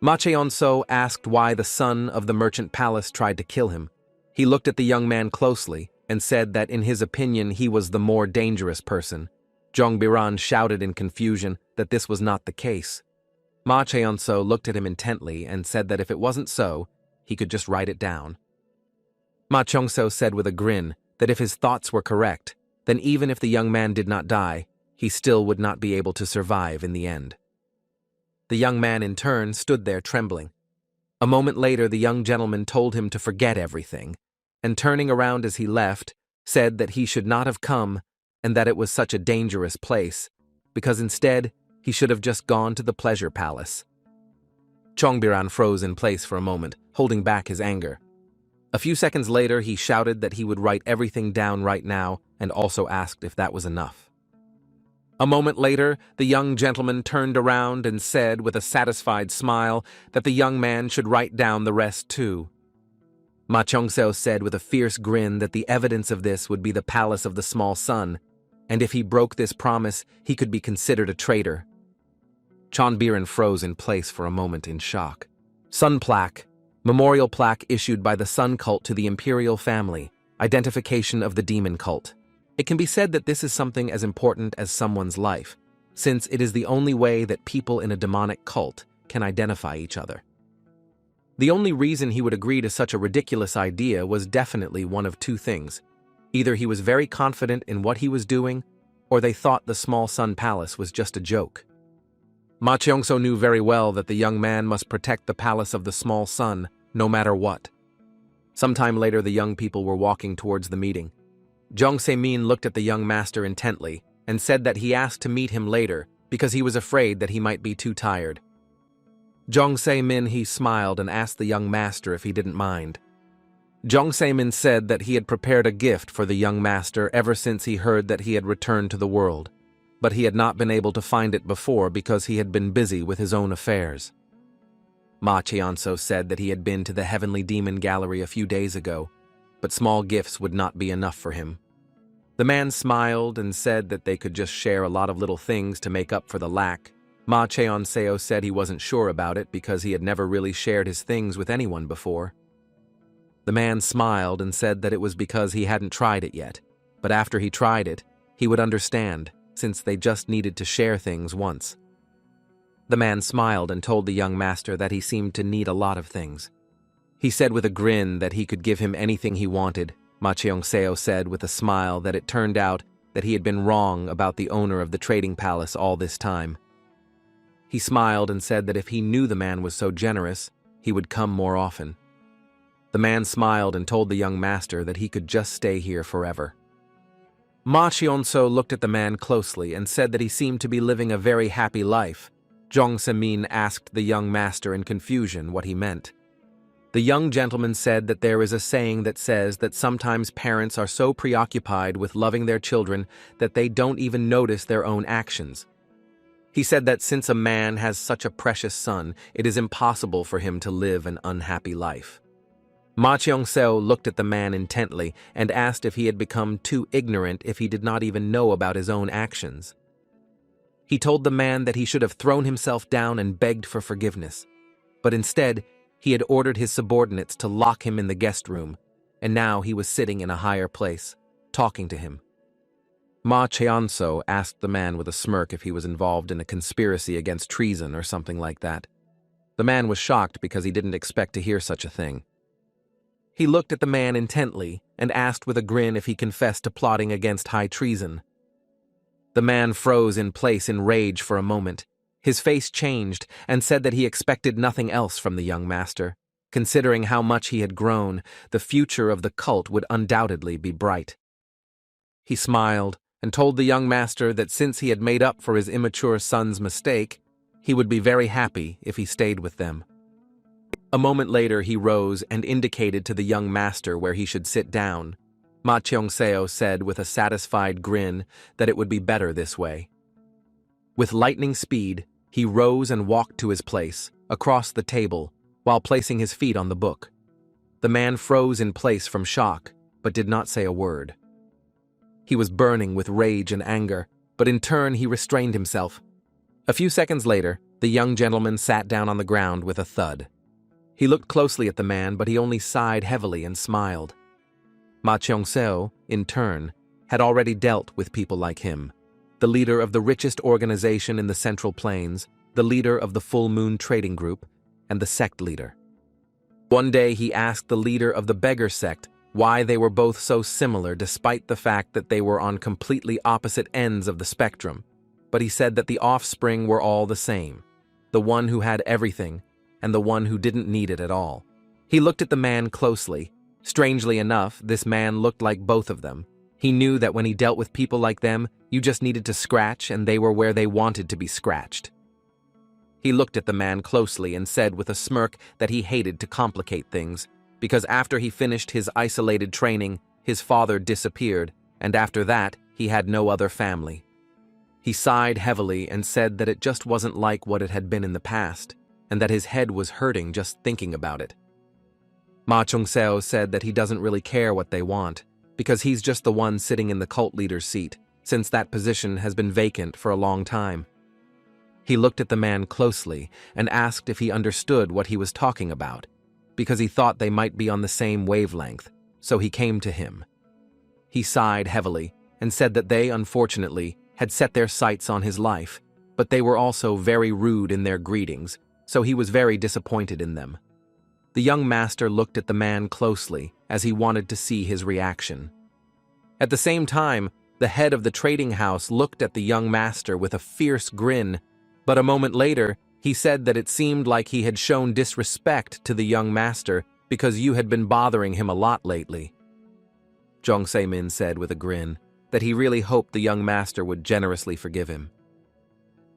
Ma Cheonso asked why the son of the merchant palace tried to kill him. He looked at the young man closely and said that in his opinion he was the more dangerous person. Chongbiran shouted in confusion that this was not the case. Ma Cheonso looked at him intently and said that if it wasn't so, he could just write it down. Ma Cheongso said with a grin that if his thoughts were correct, then even if the young man did not die, he still would not be able to survive in the end. The young man in turn stood there trembling. A moment later, the young gentleman told him to forget everything, and turning around as he left, said that he should not have come and that it was such a dangerous place, because instead, he should have just gone to the pleasure palace. Chongbiran froze in place for a moment, holding back his anger. A few seconds later, he shouted that he would write everything down right now and also asked if that was enough. A moment later, the young gentleman turned around and said with a satisfied smile that the young man should write down the rest too. Ma Cheongso said with a fierce grin that the evidence of this would be the palace of the small sun, and if he broke this promise, he could be considered a traitor. Chongbiren froze in place for a moment in shock. Sun plaque, memorial plaque issued by the Sun cult to the imperial family, identification of the demon cult. It can be said that this is something as important as someone's life, since it is the only way that people in a demonic cult can identify each other. The only reason he would agree to such a ridiculous idea was definitely one of two things. Either he was very confident in what he was doing, or they thought the small sun palace was just a joke. Ma Cheongso knew very well that the young man must protect the palace of the small sun, no matter what. Sometime later, the young people were walking towards the meeting. Jong Se-min looked at the young master intently and said that he asked to meet him later because he was afraid that he might be too tired. Jong Se-min he smiled and asked the young master if he didn't mind. Jong Se-min said that he had prepared a gift for the young master ever since he heard that he had returned to the world, but he had not been able to find it before because he had been busy with his own affairs. Ma Cheonso said that he had been to the Heavenly Demon Gallery a few days ago, but small gifts would not be enough for him. The man smiled and said that they could just share a lot of little things to make up for the lack. Ma Cheonseo said he wasn't sure about it because he had never really shared his things with anyone before. The man smiled and said that it was because he hadn't tried it yet, but after he tried it, he would understand, since they just needed to share things once. The man smiled and told the young master that he seemed to need a lot of things. He said with a grin that he could give him anything he wanted. Ma Cheongseo said with a smile that it turned out that he had been wrong about the owner of the trading palace all this time. He smiled and said that if he knew the man was so generous, he would come more often. The man smiled and told the young master that he could just stay here forever. Ma Cheonso looked at the man closely and said that he seemed to be living a very happy life. Jong Se-min asked the young master in confusion what he meant. The young gentleman said that there is a saying that says that sometimes parents are so preoccupied with loving their children that they don't even notice their own actions. He said that since a man has such a precious son, it is impossible for him to live an unhappy life. Ma Cheongseo looked at the man intently and asked if he had become too ignorant if he did not even know about his own actions. He told the man that he should have thrown himself down and begged for forgiveness, but instead, he had ordered his subordinates to lock him in the guest room, and now he was sitting in a higher place, talking to him. Ma Cheonso asked the man with a smirk if he was involved in a conspiracy against treason or something like that. The man was shocked because he didn't expect to hear such a thing. He looked at the man intently and asked with a grin if he confessed to plotting against high treason. The man froze in place in rage for a moment. His face changed and said that he expected nothing else from the young master. Considering how much he had grown, the future of the cult would undoubtedly be bright. He smiled and told the young master that since he had made up for his immature son's mistake, he would be very happy if he stayed with them. A moment later he rose and indicated to the young master where he should sit down. Ma Cheong-seo said with a satisfied grin that it would be better this way. With lightning speed, he rose and walked to his place, across the table, while placing his feet on the book. The man froze in place from shock, but did not say a word. He was burning with rage and anger, but in turn he restrained himself. A few seconds later, the young gentleman sat down on the ground with a thud. He looked closely at the man, but he only sighed heavily and smiled. Ma Cheong-seo, in turn, had already dealt with people like him. The leader of the richest organization in the Central Plains, the leader of the Full Moon Trading Group, and the sect leader. One day he asked the leader of the beggar sect why they were both so similar despite the fact that they were on completely opposite ends of the spectrum, but he said that the offspring were all the same, the one who had everything and the one who didn't need it at all. He looked at the man closely. Strangely enough, this man looked like both of them. He knew that when he dealt with people like them, you just needed to scratch and they were where they wanted to be scratched. He looked at the man closely and said with a smirk that he hated to complicate things, because after he finished his isolated training, his father disappeared, and after that, he had no other family. He sighed heavily and said that it just wasn't like what it had been in the past, and that his head was hurting just thinking about it. Ma Cheong-seo said that he doesn't really care what they want, because he's just the one sitting in the cult leader's seat, since that position has been vacant for a long time. He looked at the man closely and asked if he understood what he was talking about, because he thought they might be on the same wavelength, so he came to him. He sighed heavily and said that they, unfortunately, had set their sights on his life, but they were also very rude in their greetings, so he was very disappointed in them. The young master looked at the man closely as he wanted to see his reaction. At the same time, the head of the trading house looked at the young master with a fierce grin, but a moment later, he said that it seemed like he had shown disrespect to the young master because you had been bothering him a lot lately. Jong Se-min said with a grin that he really hoped the young master would generously forgive him.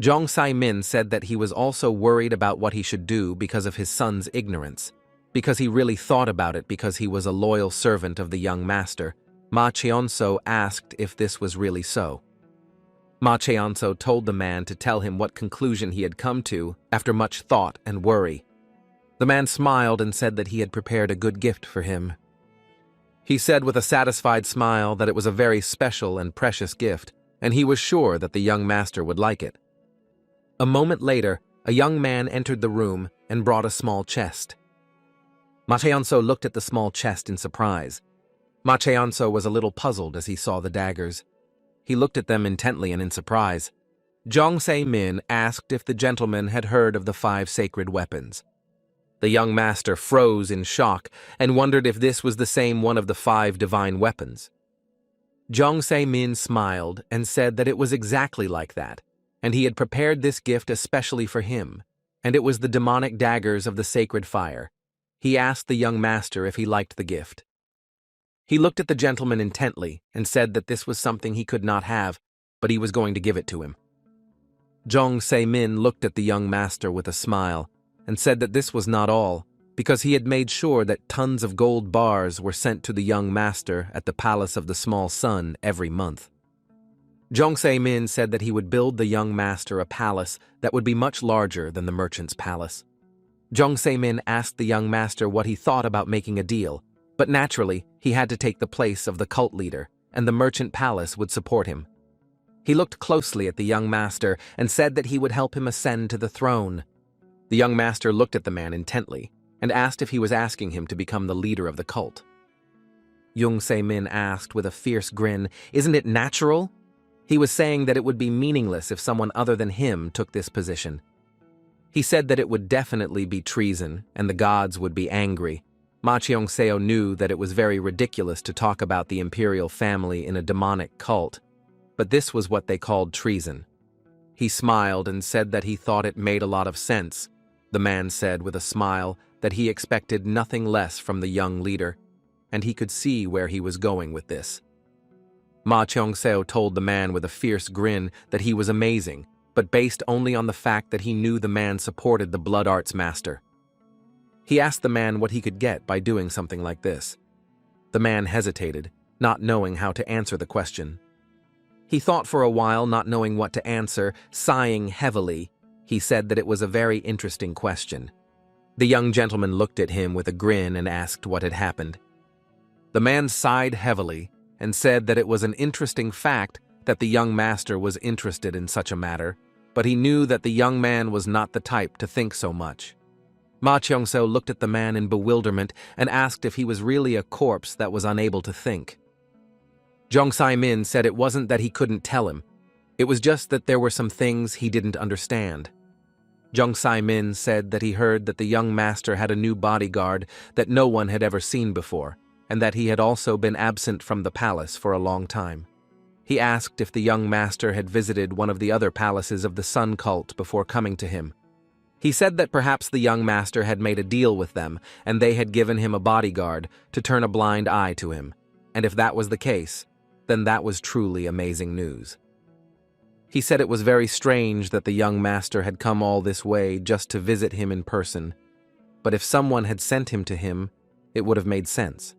Jong Se-min said that he was also worried about what he should do because of his son's ignorance, because he really thought about it because he was a loyal servant of the young master. Ma Cheon-seo asked if this was really so. Ma Cheon-seo told the man to tell him what conclusion he had come to after much thought and worry. The man smiled and said that he had prepared a good gift for him. He said with a satisfied smile that it was a very special and precious gift, and he was sure that the young master would like it. A moment later, a young man entered the room and brought a small chest. Ma Cheon-seo looked at the small chest in surprise. Ma Cheon-seo was a little puzzled as he saw the daggers. He looked at them intently and in surprise. Jong Se-min asked if the gentleman had heard of the 5 sacred weapons. The young master froze in shock and wondered if this was the same one of the 5 divine weapons. Jong Se-min smiled and said that it was exactly like that, and he had prepared this gift especially for him, and it was the demonic daggers of the sacred fire. He asked the young master if he liked the gift. He looked at the gentleman intently and said that this was something he could not have, but he was going to give it to him. Jong Se-min looked at the young master with a smile and said that this was not all, because he had made sure that tons of gold bars were sent to the young master at the Palace of the Small Sun every month. Jong Se-min said that he would build the young master a palace that would be much larger than the merchant's palace. Jong Se-min asked the young master what he thought about making a deal, but naturally, he had to take the place of the cult leader, and the merchant palace would support him. He looked closely at the young master and said that he would help him ascend to the throne. The young master looked at the man intently and asked if he was asking him to become the leader of the cult. Jong Se-min asked with a fierce grin, "Isn't it natural?" He was saying that it would be meaningless if someone other than him took this position. He said that it would definitely be treason and the gods would be angry, Ma Cheong-seo knew that it was very ridiculous to talk about the imperial family in a demonic cult, but this was what they called treason. He smiled and said that he thought it made a lot of sense. The man said with a smile that he expected nothing less from the young leader, and he could see where he was going with this. Ma Cheong-seo told the man with a fierce grin that he was amazing, but based only on the fact that he knew the man supported the blood arts master. He asked the man what he could get by doing something like this. The man hesitated, not knowing how to answer the question. He thought for a while, not knowing what to answer, sighing heavily. He said that it was a very interesting question. The young gentleman looked at him with a grin and asked what had happened. The man sighed heavily and said that it was an interesting fact that the young master was interested in such a matter, but he knew that the young man was not the type to think so much. Ma Cheong-seo looked at the man in bewilderment and asked if he was really a corpse that was unable to think. Jong Sai-min said it wasn't that he couldn't tell him. It was just that there were some things he didn't understand. Jong Sai-min said that he heard that the young master had a new bodyguard that no one had ever seen before, and that he had also been absent from the palace for a long time. He asked if the young master had visited one of the other palaces of the Sun cult before coming to him. He said that perhaps the young master had made a deal with them, and they had given him a bodyguard to turn a blind eye to him, and if that was the case, then that was truly amazing news. He said it was very strange that the young master had come all this way just to visit him in person, but if someone had sent him to him, it would have made sense.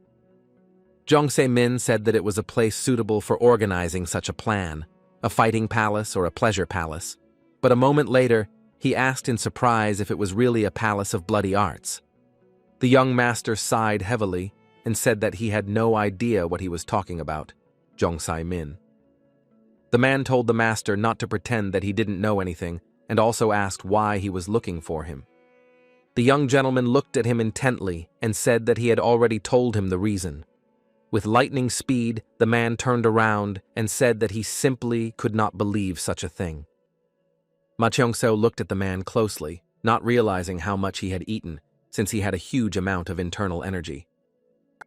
Jong Se-min said that it was a place suitable for organizing such a plan, a fighting palace or a pleasure palace, but a moment later, he asked in surprise if it was really a palace of bloody arts. The young master sighed heavily and said that he had no idea what he was talking about. Jong Sai-min. The man told the master not to pretend that he didn't know anything and also asked why he was looking for him. The young gentleman looked at him intently and said that he had already told him the reason. With lightning speed, the man turned around and said that he simply could not believe such a thing. Ma Cheong-seo looked at the man closely, not realizing how much he had eaten, since he had a huge amount of internal energy.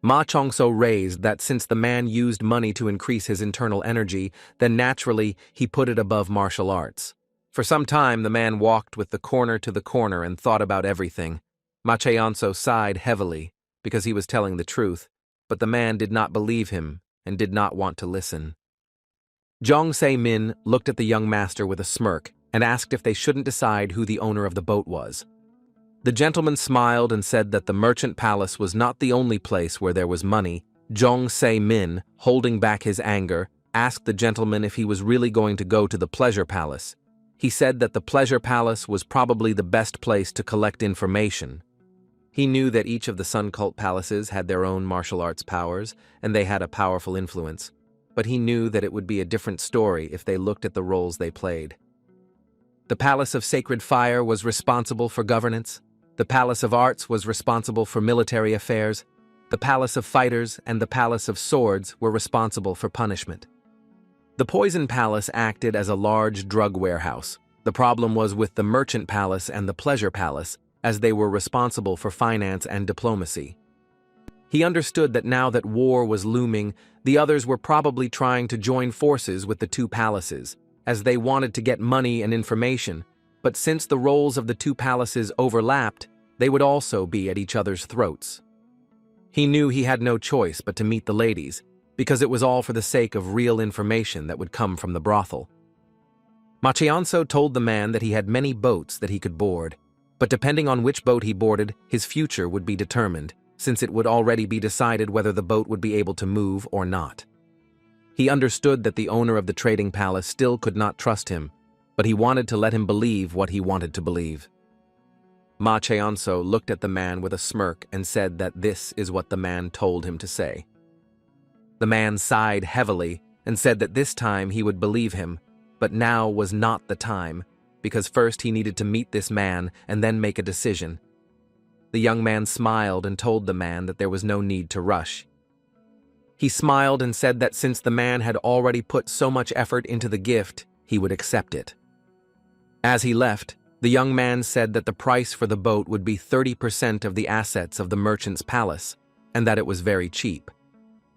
Ma Cheong-seo raised that since the man used money to increase his internal energy, then naturally he put it above martial arts. For some time, the man walked with the corner to the corner and thought about everything. Ma Cheong-seo sighed heavily, because he was telling the truth, but the man did not believe him and did not want to listen. Jong Se-min looked at the young master with a smirk and asked if they shouldn't decide who the owner of the boat was. The gentleman smiled and said that the merchant palace was not the only place where there was money. Jong Se-min, holding back his anger, asked the gentleman if he was really going to go to the pleasure palace. He said that the pleasure palace was probably the best place to collect information. He knew that each of the Sun cult palaces had their own martial arts powers, and they had a powerful influence, but he knew that it would be a different story if they looked at the roles they played. The Palace of Sacred Fire was responsible for governance. The Palace of Arts was responsible for military affairs. The Palace of Fighters and the Palace of Swords were responsible for punishment. The Poison Palace acted as a large drug warehouse. The problem was with the Merchant Palace and the Pleasure Palace, as they were responsible for finance and diplomacy. He understood that now that war was looming, the others were probably trying to join forces with the two palaces, as they wanted to get money and information, but since the roles of the two palaces overlapped, they would also be at each other's throats. He knew he had no choice but to meet the ladies, because it was all for the sake of real information that would come from the brothel. Ma Cheong-seo told the man that he had many boats that he could board, but depending on which boat he boarded, his future would be determined, since it would already be decided whether the boat would be able to move or not. He understood that the owner of the trading palace still could not trust him, but he wanted to let him believe what he wanted to believe. Ma Cheong-seo looked at the man with a smirk and said that this is what the man told him to say. The man sighed heavily and said that this time he would believe him, but now was not the time, because first he needed to meet this man and then make a decision. The young man smiled and told the man that there was no need to rush. He smiled and said that since the man had already put so much effort into the gift, he would accept it. As he left, The young man said that the price for the boat would be 30% of the assets of the merchant's palace, and that it was very cheap.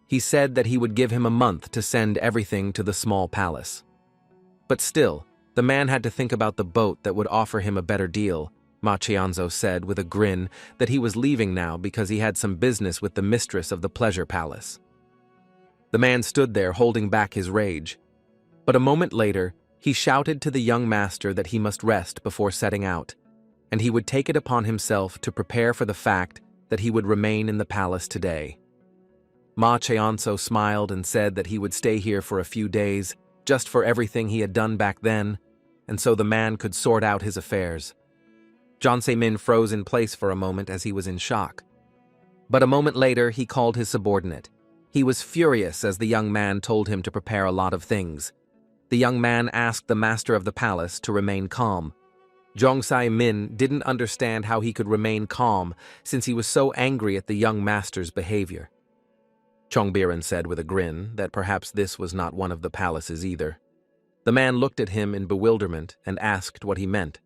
He said that he would give him a month to send everything to the small palace. But still, the man had to think about the boat that would offer him a better deal. Ma Chianzo said with a grin that he was leaving now because he had some business with the mistress of the pleasure palace. The man stood there holding back his rage. But a moment later, he shouted to the young master that he must rest before setting out, and he would take it upon himself to prepare for the fact that he would remain in the palace today. Ma Chianzo smiled and said that he would stay here for a few days, just for everything he had done back then, and so the man could sort out his affairs. Jiang Se-min froze in place for a moment as he was in shock. But a moment later, he called his subordinate. He was furious as the young man told him to prepare a lot of things. The young man asked the master of the palace to remain calm. Jiang Se-min didn't understand how he could remain calm since he was so angry at the young master's behavior. Chongbiren said with a grin that perhaps this was not one of the palaces either. The man looked at him in bewilderment and asked what he meant.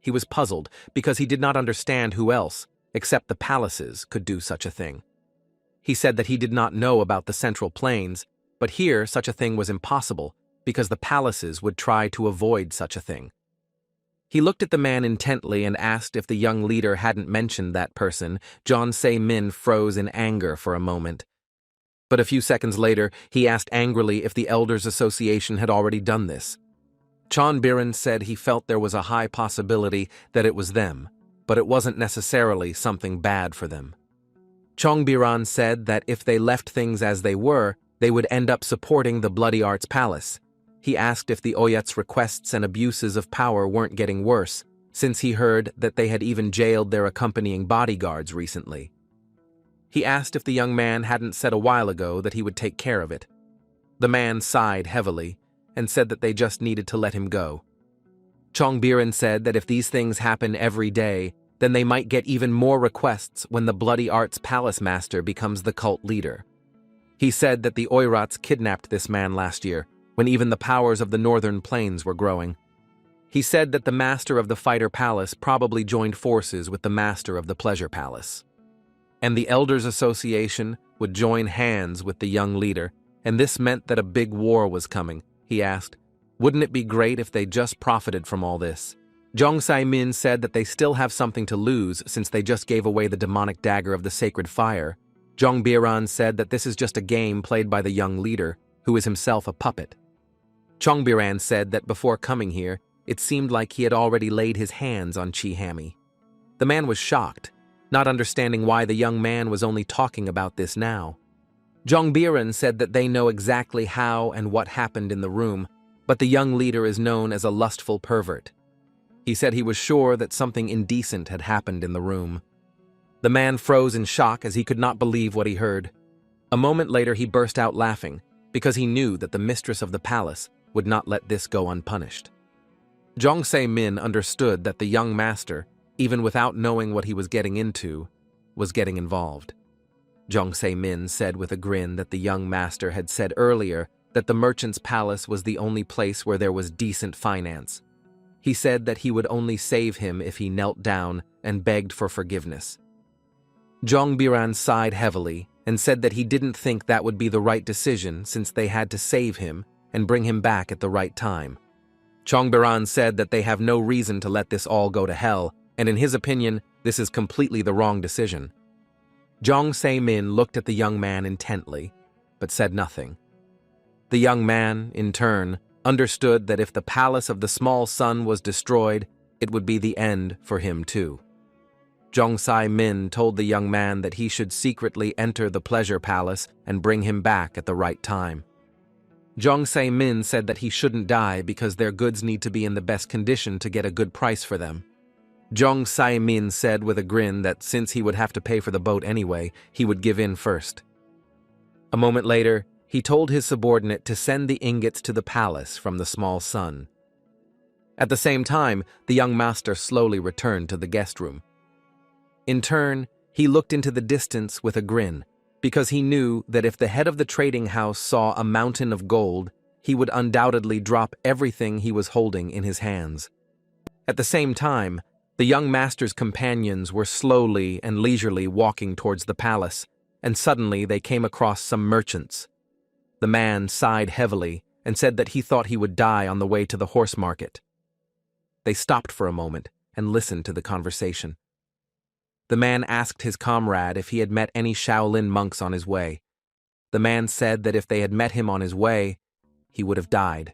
He was puzzled because he did not understand who else, except the palaces, could do such a thing. He said that he did not know about the Central Plains, but here such a thing was impossible because the palaces would try to avoid such a thing. He looked at the man intently and asked if the young leader hadn't mentioned that person. Jiang Se-min froze in anger for a moment. But a few seconds later, he asked angrily if the Elders Association had already done this. Chongbiren said he felt there was a high possibility that it was them, but it wasn't necessarily something bad for them. Chongbiren said that if they left things as they were, they would end up supporting the Bloody Arts Palace. He asked if the Oyat's requests and abuses of power weren't getting worse, since he heard that they had even jailed their accompanying bodyguards recently. He asked if the young man hadn't said a while ago that he would take care of it. The man sighed heavily and said that they just needed to let him go. Chongbiren said that if these things happen every day, then they might get even more requests when the Bloody Arts Palace Master becomes the cult leader. He said that the Oirats kidnapped this man last year, when even the powers of the Northern Plains were growing. He said that the Master of the Fighter Palace probably joined forces with the Master of the Pleasure Palace. And the Elders Association would join hands with the young leader, and this meant that a big war was coming. He asked, wouldn't it be great if they just profited from all this? Jiang Se-min said that they still have something to lose since they just gave away the demonic dagger of the sacred fire. Chongbiren said that this is just a game played by the young leader, who is himself a puppet. Chongbiren said that before coming here, it seemed like he had already laid his hands on Chi-hami. The man was shocked, not understanding why the young man was only talking about this now. Chongbiren said that they know exactly how and what happened in the room, but the young leader is known as a lustful pervert. He said he was sure that something indecent had happened in the room. The man froze in shock as he could not believe what he heard. A moment later he burst out laughing, because he knew that the mistress of the palace would not let this go unpunished. Jiang Se-min understood that the young master, even without knowing what he was getting into, was getting involved. Jiang Se-min said with a grin that the young master had said earlier that the merchant's palace was the only place where there was decent finance. He said that he would only save him if he knelt down and begged for forgiveness. Chongbiren sighed heavily and said that he didn't think that would be the right decision since they had to save him and bring him back at the right time. Chongbiren said that they have no reason to let this all go to hell, and in his opinion, this is completely the wrong decision. Jiang Se-min looked at the young man intently, but said nothing. The young man, in turn, understood that if the palace of the small sun was destroyed, it would be the end for him too. Jiang Se-min told the young man that he should secretly enter the pleasure palace and bring him back at the right time. Jiang Se-min said that he shouldn't die because their goods need to be in the best condition to get a good price for them. Jiang Se-min said with a grin that since he would have to pay for the boat anyway, he would give in first. A moment later, he told his subordinate to send the ingots to the palace from the small sun. At the same time, the young master slowly returned to the guest room. In turn, he looked into the distance with a grin, because he knew that if the head of the trading house saw a mountain of gold, he would undoubtedly drop everything he was holding in his hands. At the same time, the young master's companions were slowly and leisurely walking towards the palace, and suddenly they came across some merchants. The man sighed heavily and said that he thought he would die on the way to the horse market. They stopped for a moment and listened to the conversation. The man asked his comrade if he had met any Shaolin monks on his way. The man said that if they had met him on his way, he would have died.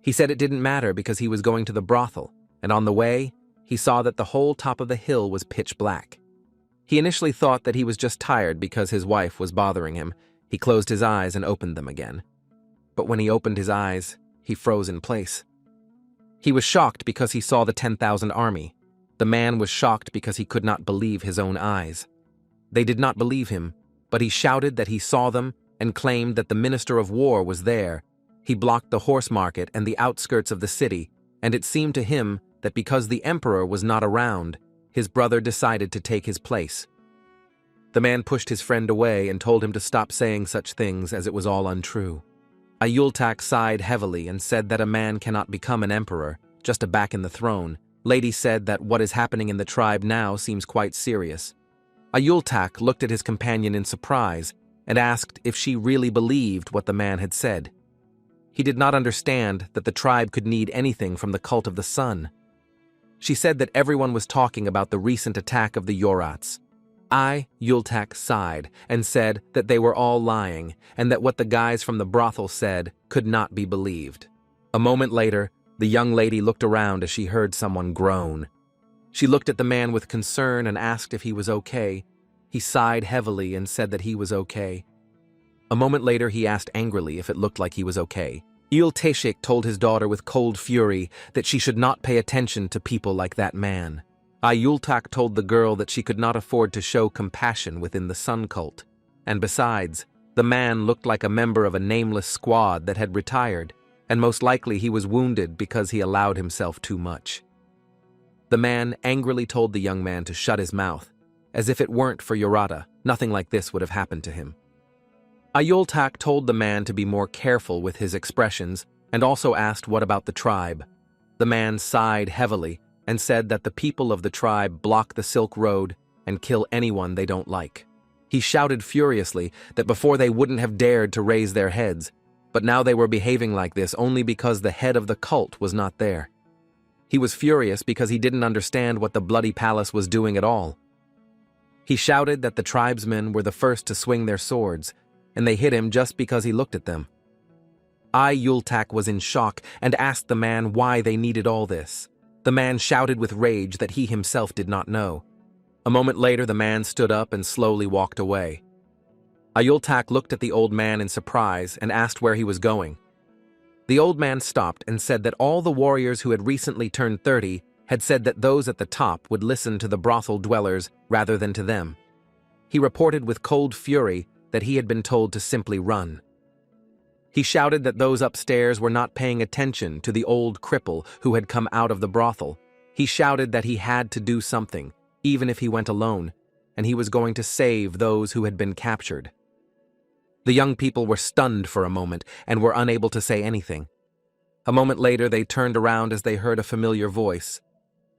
He said it didn't matter because he was going to the brothel, and on the way, he saw that the whole top of the hill was pitch black. He initially thought that he was just tired because his wife was bothering him. He closed his eyes and opened them again. But when he opened his eyes, he froze in place. He was shocked because he saw the 10,000 army. The man was shocked because he could not believe his own eyes. They did not believe him, but he shouted that he saw them and claimed that the Minister of War was there. He blocked the horse market and the outskirts of the city, and it seemed to him that because the emperor was not around, his brother decided to take his place. The man pushed his friend away and told him to stop saying such things as it was all untrue. Ayultak sighed heavily and said that a man cannot become an emperor, just a back in the throne. Lady said that what is happening in the tribe now seems quite serious. Ayultak looked at his companion in surprise and asked if she really believed what the man had said. He did not understand that the tribe could need anything from the cult of the sun. She said that everyone was talking about the recent attack of the Yorats. Yultak sighed and said that they were all lying and that what the guys from the brothel said could not be believed. A moment later, the young lady looked around as she heard someone groan. She looked at the man with concern and asked if he was okay. He sighed heavily and said that he was okay. A moment later, he asked angrily if it looked like he was okay. Teshik told his daughter with cold fury that she should not pay attention to people like that man. Ayultak told the girl that she could not afford to show compassion within the sun cult. And besides, the man looked like a member of a nameless squad that had retired, and most likely he was wounded because he allowed himself too much. The man angrily told the young man to shut his mouth. As if it weren't for Yorata, nothing like this would have happened to him. Ayultak told the man to be more careful with his expressions and also asked what about the tribe. The man sighed heavily and said that the people of the tribe block the Silk Road and kill anyone they don't like. He shouted furiously that before they wouldn't have dared to raise their heads, but now they were behaving like this only because the head of the cult was not there. He was furious because he didn't understand what the bloody palace was doing at all. He shouted that the tribesmen were the first to swing their swords, and they hit him just because he looked at them. Yultak was in shock and asked the man why they needed all this. The man shouted with rage that he himself did not know. A moment later, the man stood up and slowly walked away. Ayultak looked at the old man in surprise and asked where he was going. The old man stopped and said that all the warriors who had recently turned 30 had said that those at the top would listen to the brothel dwellers rather than to them. He reported with cold fury that he had been told to simply run. He shouted that those upstairs were not paying attention to the old cripple who had come out of the brothel. He shouted that he had to do something, even if he went alone, and he was going to save those who had been captured. The young people were stunned for a moment and were unable to say anything. A moment later, they turned around as they heard a familiar voice.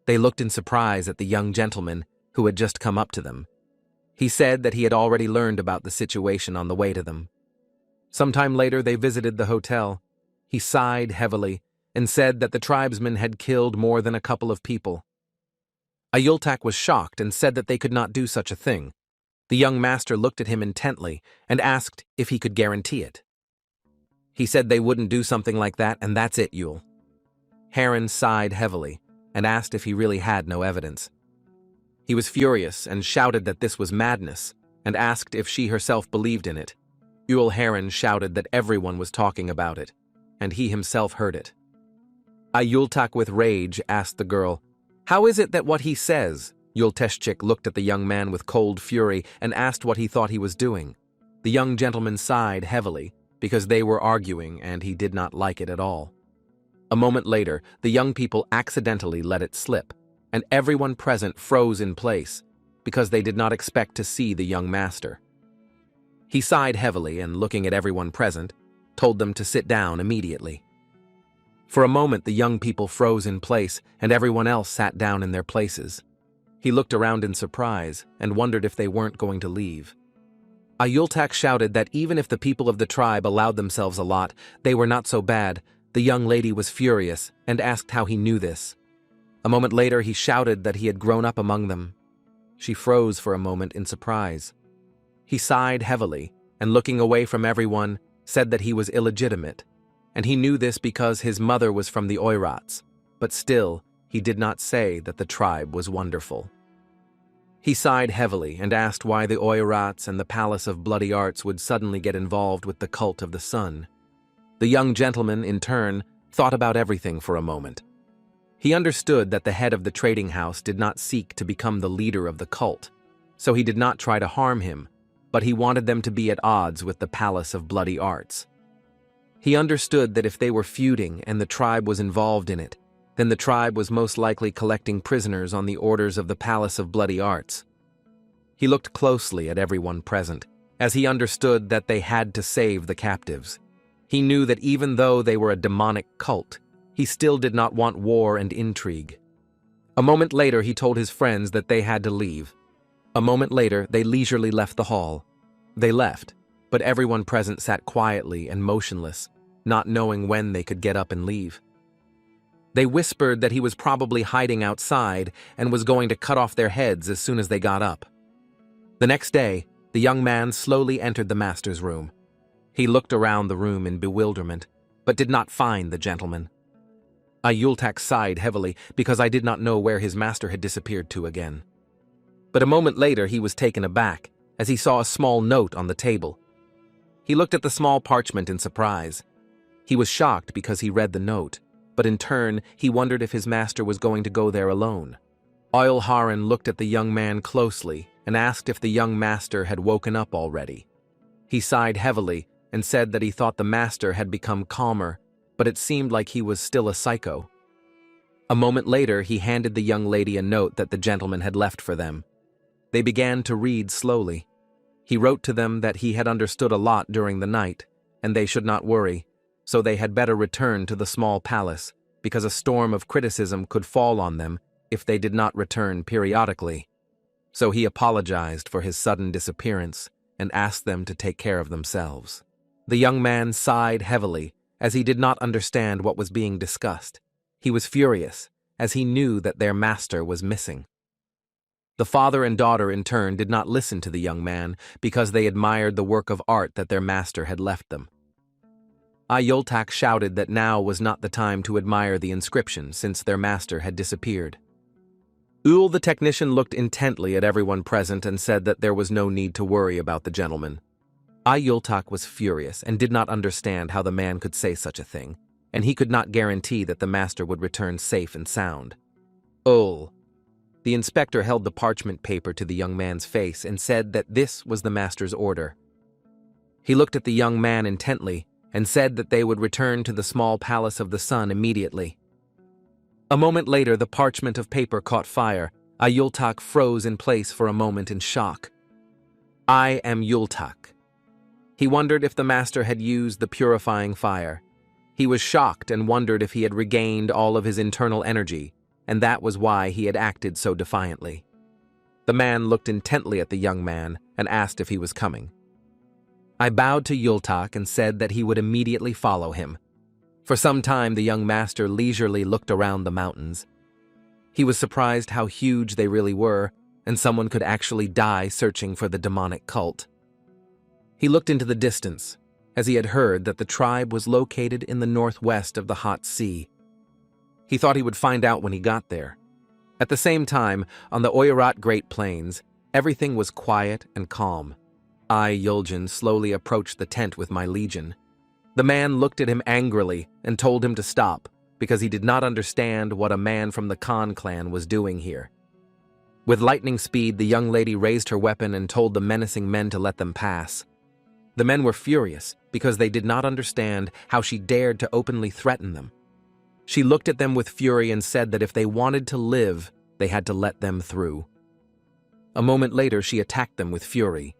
They looked in surprise at the young gentleman who had just come up to them. He said that he had already learned about the situation on the way to them. Sometime later, they visited the hotel. He sighed heavily and said that the tribesmen had killed more than a couple of people. Ayultak was shocked and said that they could not do such a thing. The young master looked at him intently and asked if he could guarantee it. He said they wouldn't do something like that, and that's it, Yul. Heron sighed heavily and asked if he really had no evidence. He was furious and shouted that this was madness and asked if she herself believed in it. Yul Heron shouted that everyone was talking about it, and he himself heard it. Ayultak with rage asked the girl, "How is it that what he says?" Yulteshchik looked at the young man with cold fury and asked what he thought he was doing. The young gentleman sighed heavily because they were arguing and he did not like it at all. A moment later, the young people accidentally let it slip, and everyone present froze in place because they did not expect to see the young master. He sighed heavily and, looking at everyone present, told them to sit down immediately. For a moment, the young people froze in place, and everyone else sat down in their places. He looked around in surprise and wondered if they weren't going to leave. Ayultak shouted that even if the people of the tribe allowed themselves a lot, they were not so bad. The young lady was furious and asked how he knew this. A moment later, he shouted that he had grown up among them. She froze for a moment in surprise. He sighed heavily and, looking away from everyone, said that he was illegitimate, and he knew this because his mother was from the Oirats, but still, he did not say that the tribe was wonderful. He sighed heavily and asked why the Oirats and the Palace of Bloody Arts would suddenly get involved with the cult of the sun. The young gentleman, in turn, thought about everything for a moment. He understood that the head of the trading house did not seek to become the leader of the cult, so he did not try to harm him, but he wanted them to be at odds with the Palace of Bloody Arts. He understood that if they were feuding and the tribe was involved in it, then the tribe was most likely collecting prisoners on the orders of the Palace of Bloody Arts. He looked closely at everyone present, as he understood that they had to save the captives. He knew that even though they were a demonic cult, he still did not want war and intrigue. A moment later, he told his friends that they had to leave. A moment later, they leisurely left the hall. They left, but everyone present sat quietly and motionless, not knowing when they could get up and leave. They whispered that he was probably hiding outside and was going to cut off their heads as soon as they got up. The next day, the young man slowly entered the master's room. He looked around the room in bewilderment, but did not find the gentleman. Ayultak sighed heavily because I did not know where his master had disappeared to again. But a moment later, he was taken aback as he saw a small note on the table. He looked at the small parchment in surprise. He was shocked because he read the note, but in turn, he wondered if his master was going to go there alone. Oilharan looked at the young man closely and asked if the young master had woken up already. He sighed heavily and said that he thought the master had become calmer, but it seemed like he was still a psycho. A moment later, he handed the young lady a note that the gentleman had left for them. They began to read slowly. He wrote to them that he had understood a lot during the night, and they should not worry, so they had better return to the small palace, because a storm of criticism could fall on them if they did not return periodically. So he apologized for his sudden disappearance and asked them to take care of themselves. The young man sighed heavily, as he did not understand what was being discussed. He was furious, as he knew that their master was missing. The father and daughter in turn did not listen to the young man because they admired the work of art that their master had left them. Ayultak shouted that now was not the time to admire the inscription since their master had disappeared. Ul the technician looked intently at everyone present and said that there was no need to worry about the gentleman. Ayultak was furious and did not understand how the man could say such a thing, and he could not guarantee that the master would return safe and sound. Ul. The inspector held the parchment paper to the young man's face and said that this was the master's order. He looked at the young man intently and said that they would return to the small palace of the sun immediately. A moment later, the parchment of paper caught fire. Ayultak froze in place for a moment in shock. I am Yultak. He wondered if the master had used the purifying fire. He was shocked and wondered if he had regained all of his internal energy, and that was why he had acted so defiantly. The man looked intently at the young man and asked if he was coming. I bowed to Yultak and said that he would immediately follow him. For some time, the young master leisurely looked around the mountains. He was surprised how huge they really were, and someone could actually die searching for the demonic cult. He looked into the distance, as he had heard that the tribe was located in the northwest of the hot sea. He thought he would find out when he got there. At the same time, on the Oirat Great Plains, everything was quiet and calm. I, Yuljin, slowly approached the tent with my legion. The man looked at him angrily and told him to stop, because he did not understand what a man from the Khan clan was doing here. With lightning speed, the young lady raised her weapon and told the menacing men to let them pass. The men were furious because they did not understand how she dared to openly threaten them. She looked at them with fury and said that if they wanted to live, they had to let them through. A moment later, she attacked them with fury.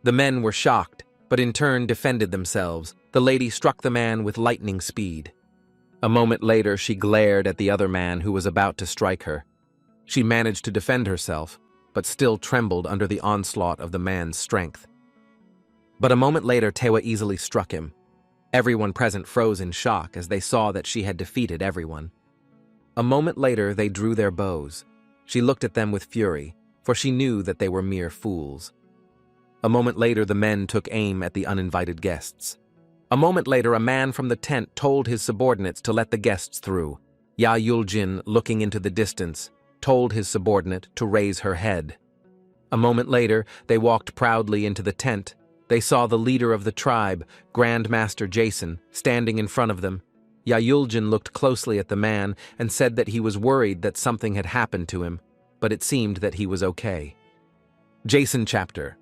The men were shocked, but in turn defended themselves. The lady struck the man with lightning speed. A moment later, she glared at the other man who was about to strike her. She managed to defend herself, but still trembled under the onslaught of the man's strength. But a moment later, Tewa easily struck him. Everyone present froze in shock as they saw that she had defeated everyone. A moment later, they drew their bows. She looked at them with fury, for she knew that they were mere fools. A moment later, the men took aim at the uninvited guests. A moment later, a man from the tent told his subordinates to let the guests through. Yahello, looking into the distance, told his subordinate to raise her head. A moment later, they walked proudly into the tent. They saw the leader of the tribe, Grand Master Jason, standing in front of them. Yahello looked closely at the man and said that he was worried that something had happened to him, but it seemed that he was okay. Jason chapter.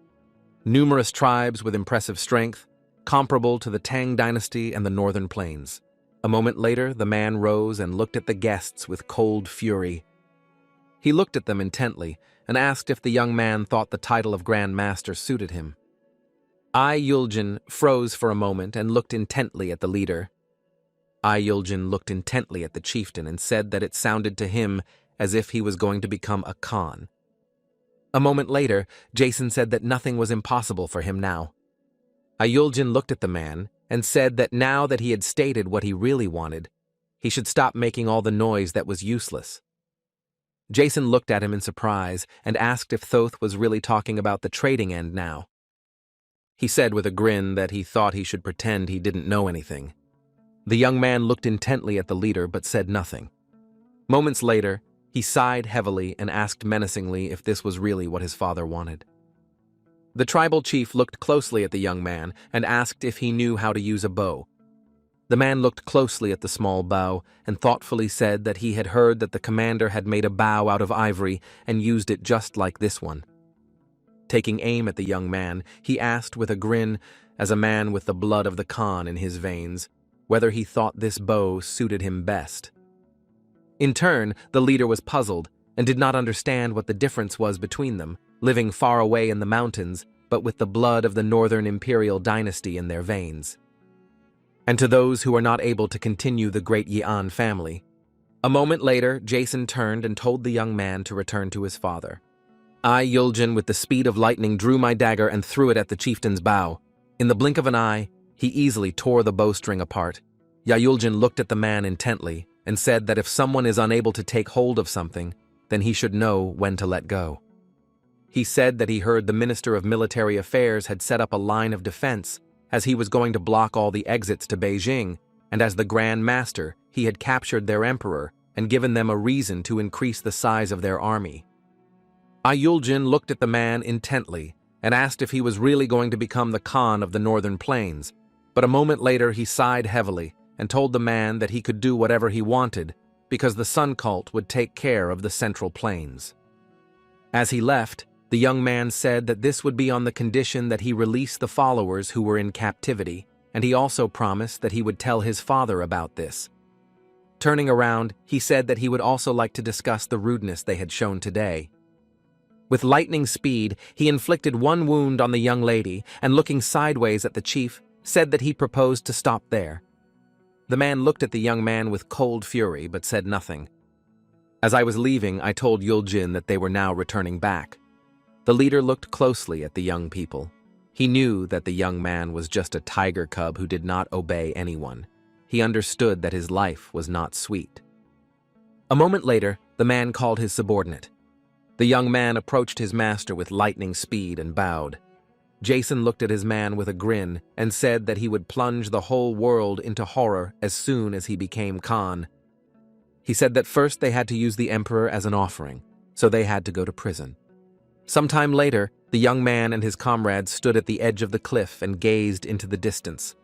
Numerous tribes with impressive strength, comparable to the Tang dynasty and the northern plains. A moment later, the man rose and looked at the guests with cold fury. He looked at them intently and asked if the young man thought the title of Grand Master suited him. Yahello froze for a moment and looked intently at the leader. Yahello looked intently at the chieftain and said that it sounded to him as if he was going to become a Khan. A moment later, Jason said that nothing was impossible for him now. Yahello looked at the man and said that now that he had stated what he really wanted, he should stop making all the noise that was useless. Jason looked at him in surprise and asked if Thoth was really talking about the trading end now. He said with a grin that he thought he should pretend he didn't know anything. The young man looked intently at the leader but said nothing. Moments later, he sighed heavily and asked menacingly if this was really what his father wanted. The tribal chief looked closely at the young man and asked if he knew how to use a bow. The man looked closely at the small bow and thoughtfully said that he had heard that the commander had made a bow out of ivory and used it just like this one. Taking aim at the young man, he asked with a grin, as a man with the blood of the Khan in his veins, whether he thought this bow suited him best. In turn, the leader was puzzled and did not understand what the difference was between them, living far away in the mountains, but with the blood of the northern imperial dynasty in their veins. And to those who are not able to continue the great Yian family. A moment later, Jason turned and told the young man to return to his father. Yahello, with the speed of lightning, drew my dagger and threw it at the chieftain's bow. In the blink of an eye, he easily tore the bowstring apart. Yahello looked at the man intently and said that if someone is unable to take hold of something, then he should know when to let go. He said that he heard the Minister of Military Affairs had set up a line of defense, as he was going to block all the exits to Beijing, and as the Grand Master, he had captured their emperor and given them a reason to increase the size of their army. Yahello looked at the man intently and asked if he was really going to become the Khan of the northern plains, but a moment later he sighed heavily and told the man that he could do whatever he wanted because the Sun Cult would take care of the central plains. As he left, the young man said that this would be on the condition that he release the followers who were in captivity, and he also promised that he would tell his father about this. Turning around, he said that he would also like to discuss the rudeness they had shown today. With lightning speed, he inflicted one wound on the young lady and, looking sideways at the chief, said that he proposed to stop there. The man looked at the young man with cold fury but said nothing. As I was leaving, I told Yahello that they were now returning back. The leader looked closely at the young people. He knew that the young man was just a tiger cub who did not obey anyone. He understood that his life was not sweet. A moment later, the man called his subordinate. The young man approached his master with lightning speed and bowed. Jason looked at his man with a grin and said that he would plunge the whole world into horror as soon as he became Khan. He said that first they had to use the emperor as an offering, so they had to go to prison. Sometime later, the young man and his comrades stood at the edge of the cliff and gazed into the distance.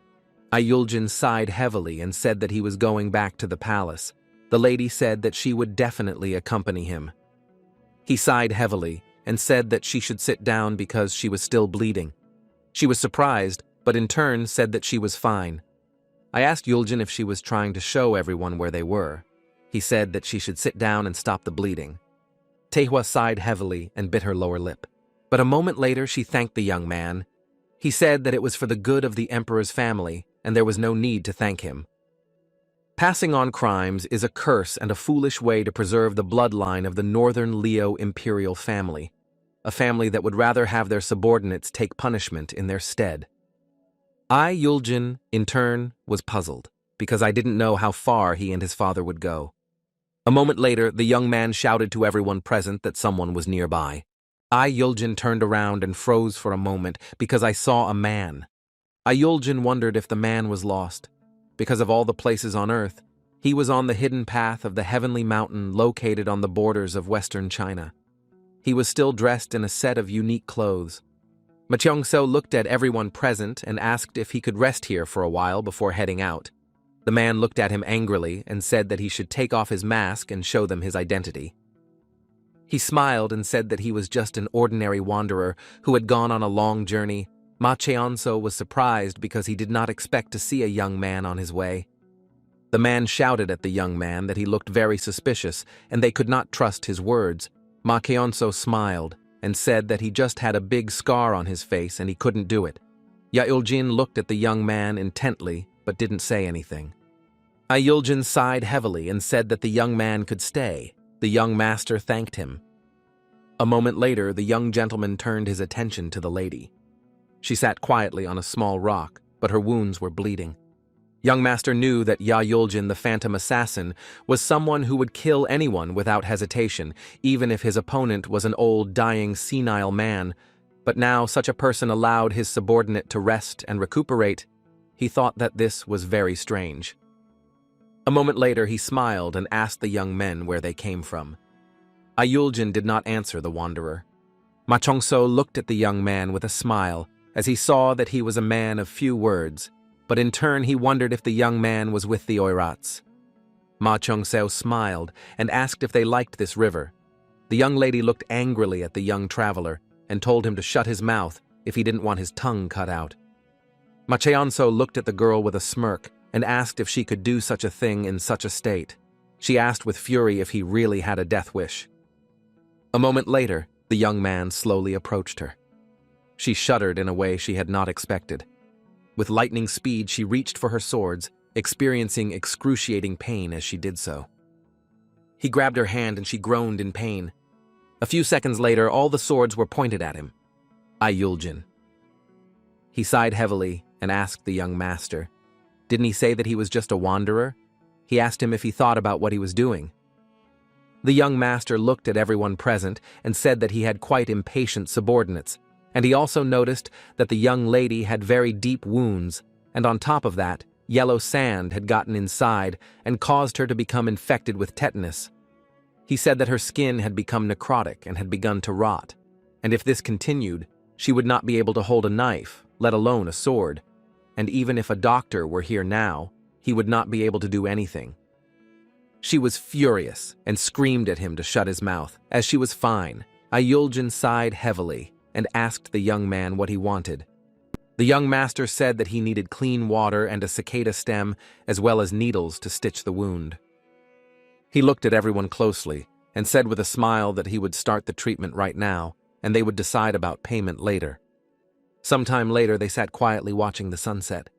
Yahello sighed heavily and said that he was going back to the palace. The lady said that she would definitely accompany him. He sighed heavily and said that she should sit down because she was still bleeding. She was surprised, but in turn said that she was fine. I asked Yahello if she was trying to show everyone where they were. He said that she should sit down and stop the bleeding. Tewa sighed heavily and bit her lower lip. But a moment later she thanked the young man. He said that it was for the good of the emperor's family and there was no need to thank him. Passing on crimes is a curse and a foolish way to preserve the bloodline of the Northern Leo imperial family, a family that would rather have their subordinates take punishment in their stead. I, Yuljin, in turn, was puzzled, because I didn't know how far he and his father would go. A moment later, the young man shouted to everyone present that someone was nearby. I, Yuljin, turned around and froze for a moment because I saw a man. I, Yuljin, wondered if the man was lost. Because of all the places on Earth, he was on the hidden path of the heavenly mountain located on the borders of western China. He was still dressed in a set of unique clothes. Ma Cheong-so looked at everyone present and asked if he could rest here for a while before heading out. The man looked at him angrily and said that he should take off his mask and show them his identity. He smiled and said that he was just an ordinary wanderer who had gone on a long journey. Ma Cheong-so was surprised because he did not expect to see a young man on his way. The man shouted at the young man that he looked very suspicious and they could not trust his words. Ma Cheong-so smiled and said that he just had a big scar on his face and he couldn't do it. Yuljin looked at the young man intently but didn't say anything. Yuljin sighed heavily and said that the young man could stay. The young master thanked him. A moment later, the young gentleman turned his attention to the lady. She sat quietly on a small rock, but her wounds were bleeding. Young master knew that Yuljin, the phantom assassin, was someone who would kill anyone without hesitation, even if his opponent was an old, dying, senile man. But now such a person allowed his subordinate to rest and recuperate. He thought that this was very strange. A moment later, he smiled and asked the young men where they came from. Yuljin did not answer the wanderer. Ma Cheong-so looked at the young man with a smile, as he saw that he was a man of few words, but in turn he wondered if the young man was with the Oirats. Ma Cheong-so smiled and asked if they liked this river. The young lady looked angrily at the young traveler and told him to shut his mouth if he didn't want his tongue cut out. Ma Cheong-so looked at the girl with a smirk and asked if she could do such a thing in such a state. She asked with fury if he really had a death wish. A moment later, the young man slowly approached her. She shuddered in a way she had not expected. With lightning speed, she reached for her swords, experiencing excruciating pain as she did so. He grabbed her hand and she groaned in pain. A few seconds later, all the swords were pointed at him. Yuljin. He sighed heavily and asked the young master, didn't he say that he was just a wanderer? He asked him if he thought about what he was doing. The young master looked at everyone present and said that he had quite impatient subordinates, and he also noticed that the young lady had very deep wounds, and on top of that, yellow sand had gotten inside and caused her to become infected with tetanus. He said that her skin had become necrotic and had begun to rot, and if this continued, she would not be able to hold a knife, let alone a sword, and even if a doctor were here now, he would not be able to do anything. She was furious and screamed at him to shut his mouth. As she was fine, Yuljin sighed heavily and asked the young man what he wanted. The young master said that he needed clean water and a cicada stem as well as needles to stitch the wound. He looked at everyone closely and said with a smile that he would start the treatment right now and they would decide about payment later. Sometime later, they sat quietly watching the sunset.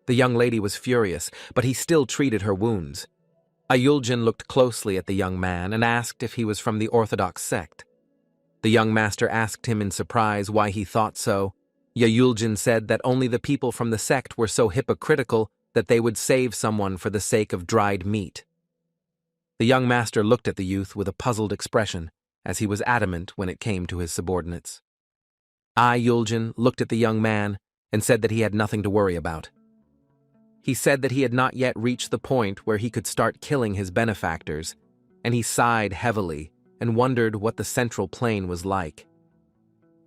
The young lady was furious, but he still treated her wounds. Yuljin looked closely at the young man and asked if he was from the Orthodox sect. The young master asked him in surprise why he thought so. Yuljin said that only the people from the sect were so hypocritical that they would save someone for the sake of dried meat. The young master looked at the youth with a puzzled expression, as he was adamant when it came to his subordinates. Yuljin looked at the young man and said that he had nothing to worry about. He said that he had not yet reached the point where he could start killing his benefactors, and he sighed heavily and wondered what the central plane was like.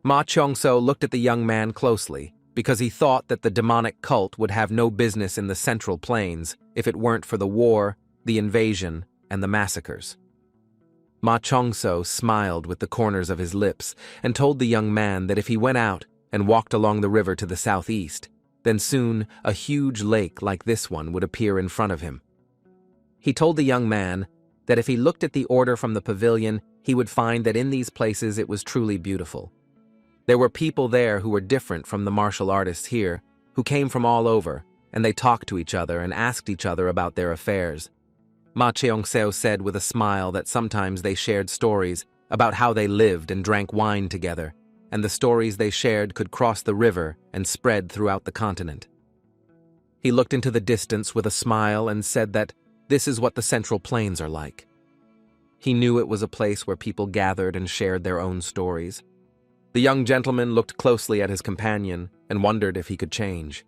Ma Cheong-so looked at the young man closely because he thought that the demonic cult would have no business in the central plains if it weren't for the war, the invasion, and the massacres. Ma Cheong-so smiled with the corners of his lips and told the young man that if he went out and walked along the river to the southeast, then soon a huge lake like this one would appear in front of him. He told the young man that if he looked at the order from the pavilion, he would find that in these places it was truly beautiful. There were people there who were different from the martial artists here, who came from all over, and they talked to each other and asked each other about their affairs. Ma Cheong-seo said with a smile that sometimes they shared stories about how they lived and drank wine together, and the stories they shared could cross the river and spread throughout the continent. He looked into the distance with a smile and said that this is what the Central Plains are like. He knew it was a place where people gathered and shared their own stories. The young gentleman looked closely at his companion and wondered if he could change.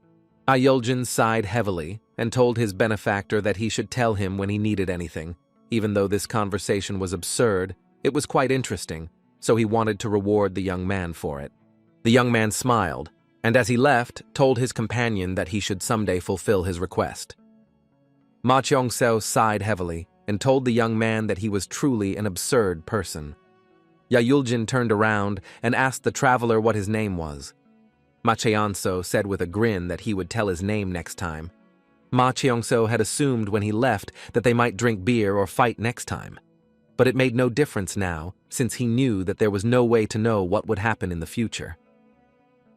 Yeoljin sighed heavily and told his benefactor that he should tell him when he needed anything. Even though this conversation was absurd, it was quite interesting, so he wanted to reward the young man for it. The young man smiled, and as he left, told his companion that he should someday fulfill his request. Ma Cheong-seo sighed heavily and told the young man that he was truly an absurd person. Yeoljin turned around and asked the traveler what his name was. Ma Cheong-seo said with a grin that he would tell his name next time. Ma Cheong-seo had assumed when he left that they might drink beer or fight next time. But it made no difference now, since he knew that there was no way to know what would happen in the future.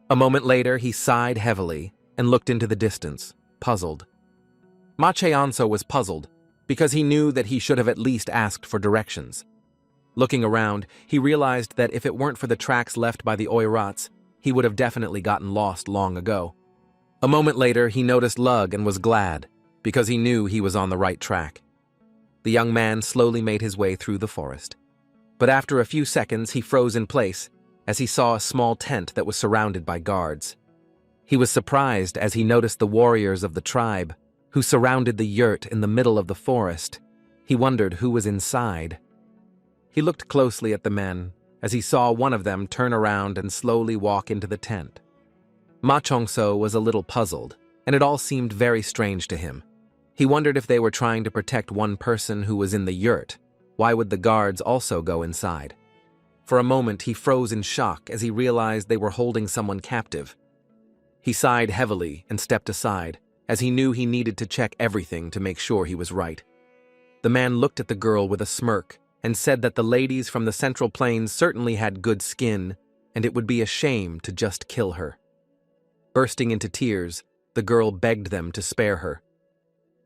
A moment later, he sighed heavily and looked into the distance, puzzled. Ma Cheong-seo was puzzled because he knew that he should have at least asked for directions. Looking around, he realized that if it weren't for the tracks left by the Oirats, he would have definitely gotten lost long ago. A moment later, he noticed Lug and was glad, because he knew he was on the right track. The young man slowly made his way through the forest. But after a few seconds, he froze in place, as he saw a small tent that was surrounded by guards. He was surprised as he noticed the warriors of the tribe, who surrounded the yurt in the middle of the forest. He wondered who was inside. He looked closely at the men, as he saw one of them turn around and slowly walk into the tent. Ma Cheong-seo was a little puzzled, and it all seemed very strange to him. He wondered if they were trying to protect one person who was in the yurt. Why would the guards also go inside? For a moment, he froze in shock as he realized they were holding someone captive. He sighed heavily and stepped aside, as he knew he needed to check everything to make sure he was right. The man looked at the girl with a smirk and said that the ladies from the Central Plains certainly had good skin, and it would be a shame to just kill her. Bursting into tears, the girl begged them to spare her.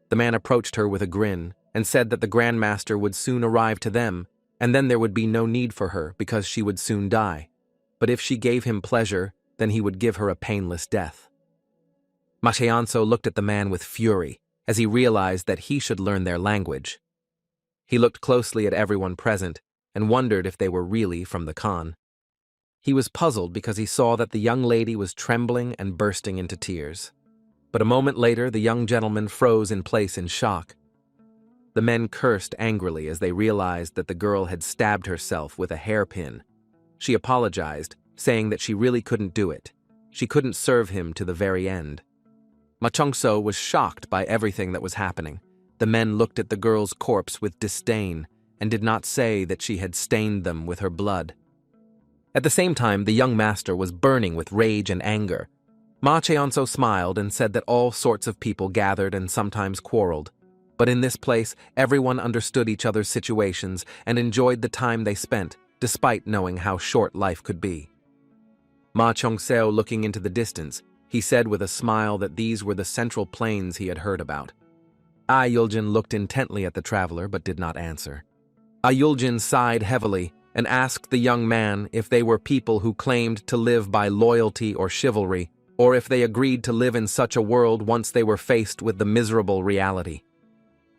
The man approached her with a grin and said that the Grandmaster would soon arrive to them, and then there would be no need for her because she would soon die. But if she gave him pleasure, then he would give her a painless death. Ma Cheong-seo looked at the man with fury as he realized that he should learn their language. He looked closely at everyone present and wondered if they were really from the Khan. He was puzzled because he saw that the young lady was trembling and bursting into tears. But a moment later, the young gentleman froze in place in shock. The men cursed angrily as they realized that the girl had stabbed herself with a hairpin. She apologized, saying that she really couldn't do it. She couldn't serve him to the very end. Ma Cheong-seo was shocked by everything that was happening. The men looked at the girl's corpse with disdain and did not say that she had stained them with her blood. At the same time, the young master was burning with rage and anger. Ma Cheong-seo smiled and said that all sorts of people gathered and sometimes quarreled. But in this place, everyone understood each other's situations and enjoyed the time they spent, despite knowing how short life could be. Ma Cheong-seo looking into the distance, he said with a smile that these were the Central Plains he had heard about. Yeoljin looked intently at the traveler but did not answer. Yeoljin sighed heavily and asked the young man if they were people who claimed to live by loyalty or chivalry, or if they agreed to live in such a world once they were faced with the miserable reality.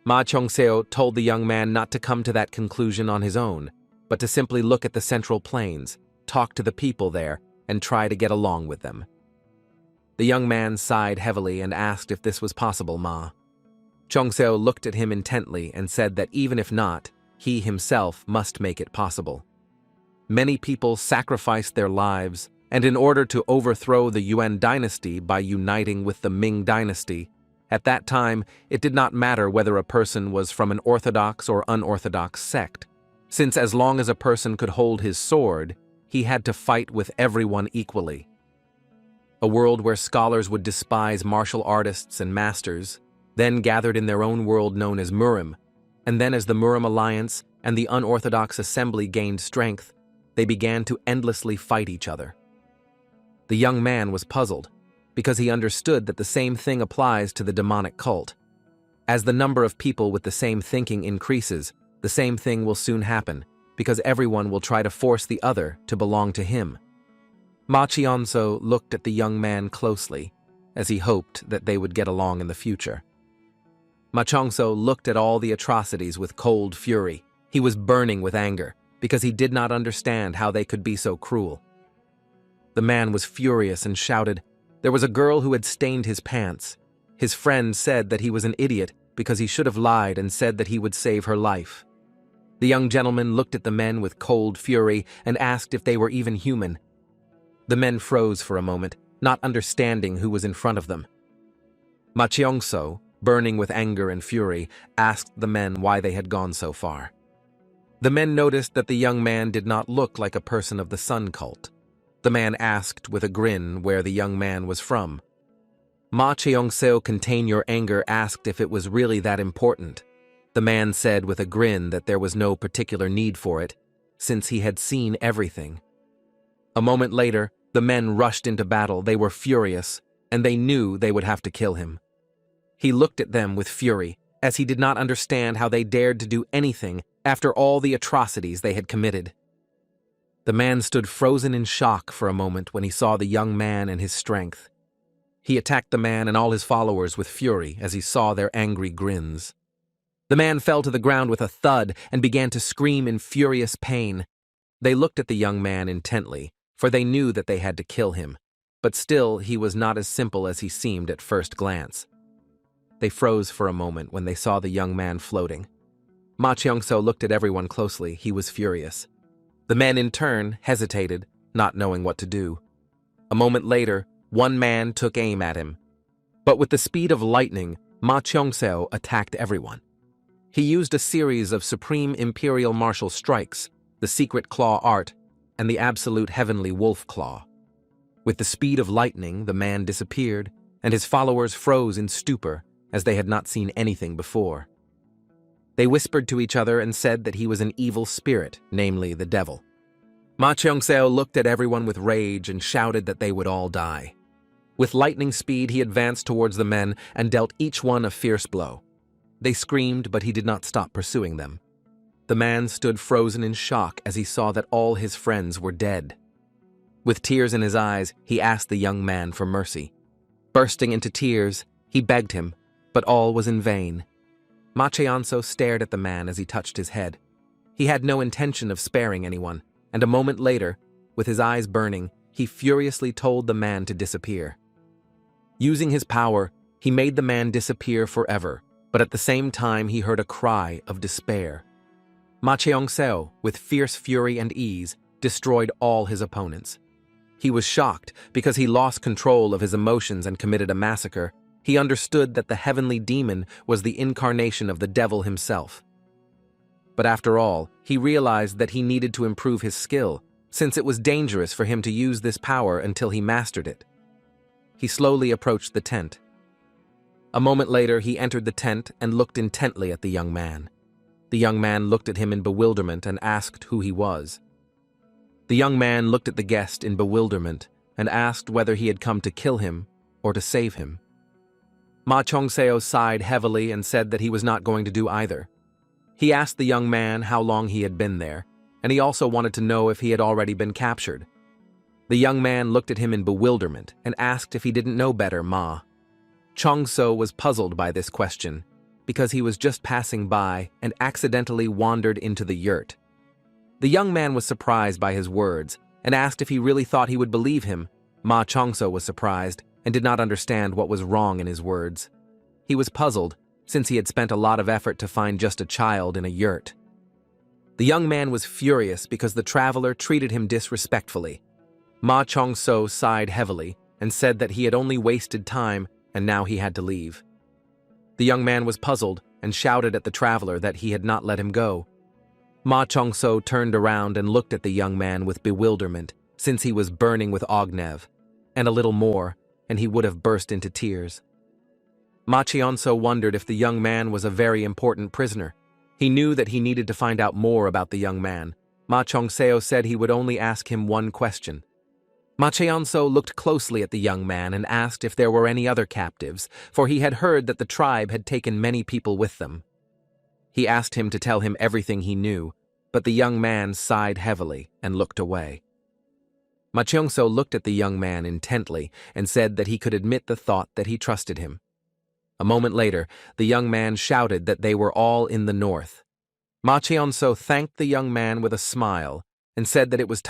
Ma Cheong-seo told the young man not to come to that conclusion on his own, but to simply look at the Central Plains, talk to the people there, and try to get along with them. The young man sighed heavily and asked if this was possible. Ma Cheong-seo looked at him intently and said that even if not, he himself must make it possible. Many people sacrificed their lives, and in order to overthrow the Yuan dynasty by uniting with the Ming dynasty, at that time it did not matter whether a person was from an orthodox or unorthodox sect, since as long as a person could hold his sword, he had to fight with everyone equally. A world where scholars would despise martial artists and masters, then gathered in their own world known as Murim, and then as the Murim Alliance and the unorthodox assembly gained strength, they began to endlessly fight each other. The young man was puzzled. because he understood that the same thing applies to the demonic cult. As the number of people with the same thinking increases, the same thing will soon happen, because everyone will try to force the other to belong to him. Ma Chionso looked at the young man closely, as he hoped that they would get along in the future. Ma Chongso looked at all the atrocities with cold fury. He was burning with anger, because he did not understand how they could be so cruel. The man was furious and shouted, "There was a girl who had stained his pants. His friend said that he was an idiot because he should have lied and said that he would save her life." The young gentleman looked at the men with cold fury and asked if they were even human. The men froze for a moment, not understanding who was in front of them. Ma Cheongso, burning with anger and fury, asked the men why they had gone so far. The men noticed that the young man did not look like a person of the Sun cult. The man asked with a grin where the young man was from. Ma Cheongseo, contain your anger, asked if it was really that important. The man said with a grin that there was no particular need for it, since he had seen everything. A moment later, the men rushed into battle. They were furious, and they knew they would have to kill him. He looked at them with fury, as he did not understand how they dared to do anything after all the atrocities they had committed. The man stood frozen in shock for a moment when he saw the young man and his strength. He attacked the man and all his followers with fury as he saw their angry grins. The man fell to the ground with a thud and began to scream in furious pain. They looked at the young man intently, for they knew that they had to kill him, but still he was not as simple as he seemed at first glance. They froze for a moment when they saw the young man floating. Ma Cheongso looked at everyone closely. He was furious. The men in turn hesitated, not knowing what to do. A moment later, one man took aim at him. But with the speed of lightning, Ma Cheongseo attacked everyone. He used a series of supreme imperial martial strikes, the secret claw art, and the absolute heavenly wolf claw. With the speed of lightning, the man disappeared, and his followers froze in stupor, as they had not seen anything before. They whispered to each other and said that he was an evil spirit, namely the devil. Ma Cheongseo looked at everyone with rage and shouted that they would all die. With lightning speed, he advanced towards the men and dealt each one a fierce blow. They screamed, but he did not stop pursuing them. The man stood frozen in shock as he saw that all his friends were dead. With tears in his eyes, he asked the young man for mercy. Bursting into tears, he begged him, but all was in vain. Ma Cheonso stared at the man as he touched his head. He had no intention of sparing anyone, and a moment later, with his eyes burning, he furiously told the man to disappear. Using his power, he made the man disappear forever, but at the same time he heard a cry of despair. Ma Cheongseo, with fierce fury and ease, destroyed all his opponents. He was shocked because he lost control of his emotions and committed a massacre. He understood that the heavenly demon was the incarnation of the devil himself. But after all, he realized that he needed to improve his skill, since it was dangerous for him to use this power until he mastered it. He slowly approached the tent. A moment later, he entered the tent and looked intently at the young man. The young man looked at him in bewilderment and asked who he was. The young man looked at the guest in bewilderment and asked whether he had come to kill him or to save him. Ma Cheongseo sighed heavily and said that he was not going to do either. He asked the young man how long he had been there, and he also wanted to know if he had already been captured. The young man looked at him in bewilderment and asked if he didn't know better. Ma Cheongseo was puzzled by this question, because he was just passing by and accidentally wandered into the yurt. The young man was surprised by his words and asked if he really thought he would believe him. Ma Cheongseo was surprised and did not understand what was wrong in his words. He was puzzled, since he had spent a lot of effort to find just a child in a yurt. The young man was furious because the traveler treated him disrespectfully. Ma Cheongseo sighed heavily and said that he had only wasted time and now he had to leave. The young man was puzzled and shouted at the traveler that he had not let him go. Ma Cheongseo turned around and looked at the young man with bewilderment, since he was burning with ognev, and a little more, and he would have burst into tears. Ma Cheongseo wondered if the young man was a very important prisoner. He knew that he needed to find out more about the young man. Ma Cheongseo said he would only ask him one question. Ma Cheonso looked closely at the young man and asked if there were any other captives, for he had heard that the tribe had taken many people with them. He asked him to tell him everything he knew, but the young man sighed heavily and looked away. Ma Cheonso looked at the young man intently and said that he could admit the thought that he trusted him. A moment later, the young man shouted that they were all in the north. Ma Cheonso thanked the young man with a smile and said that it was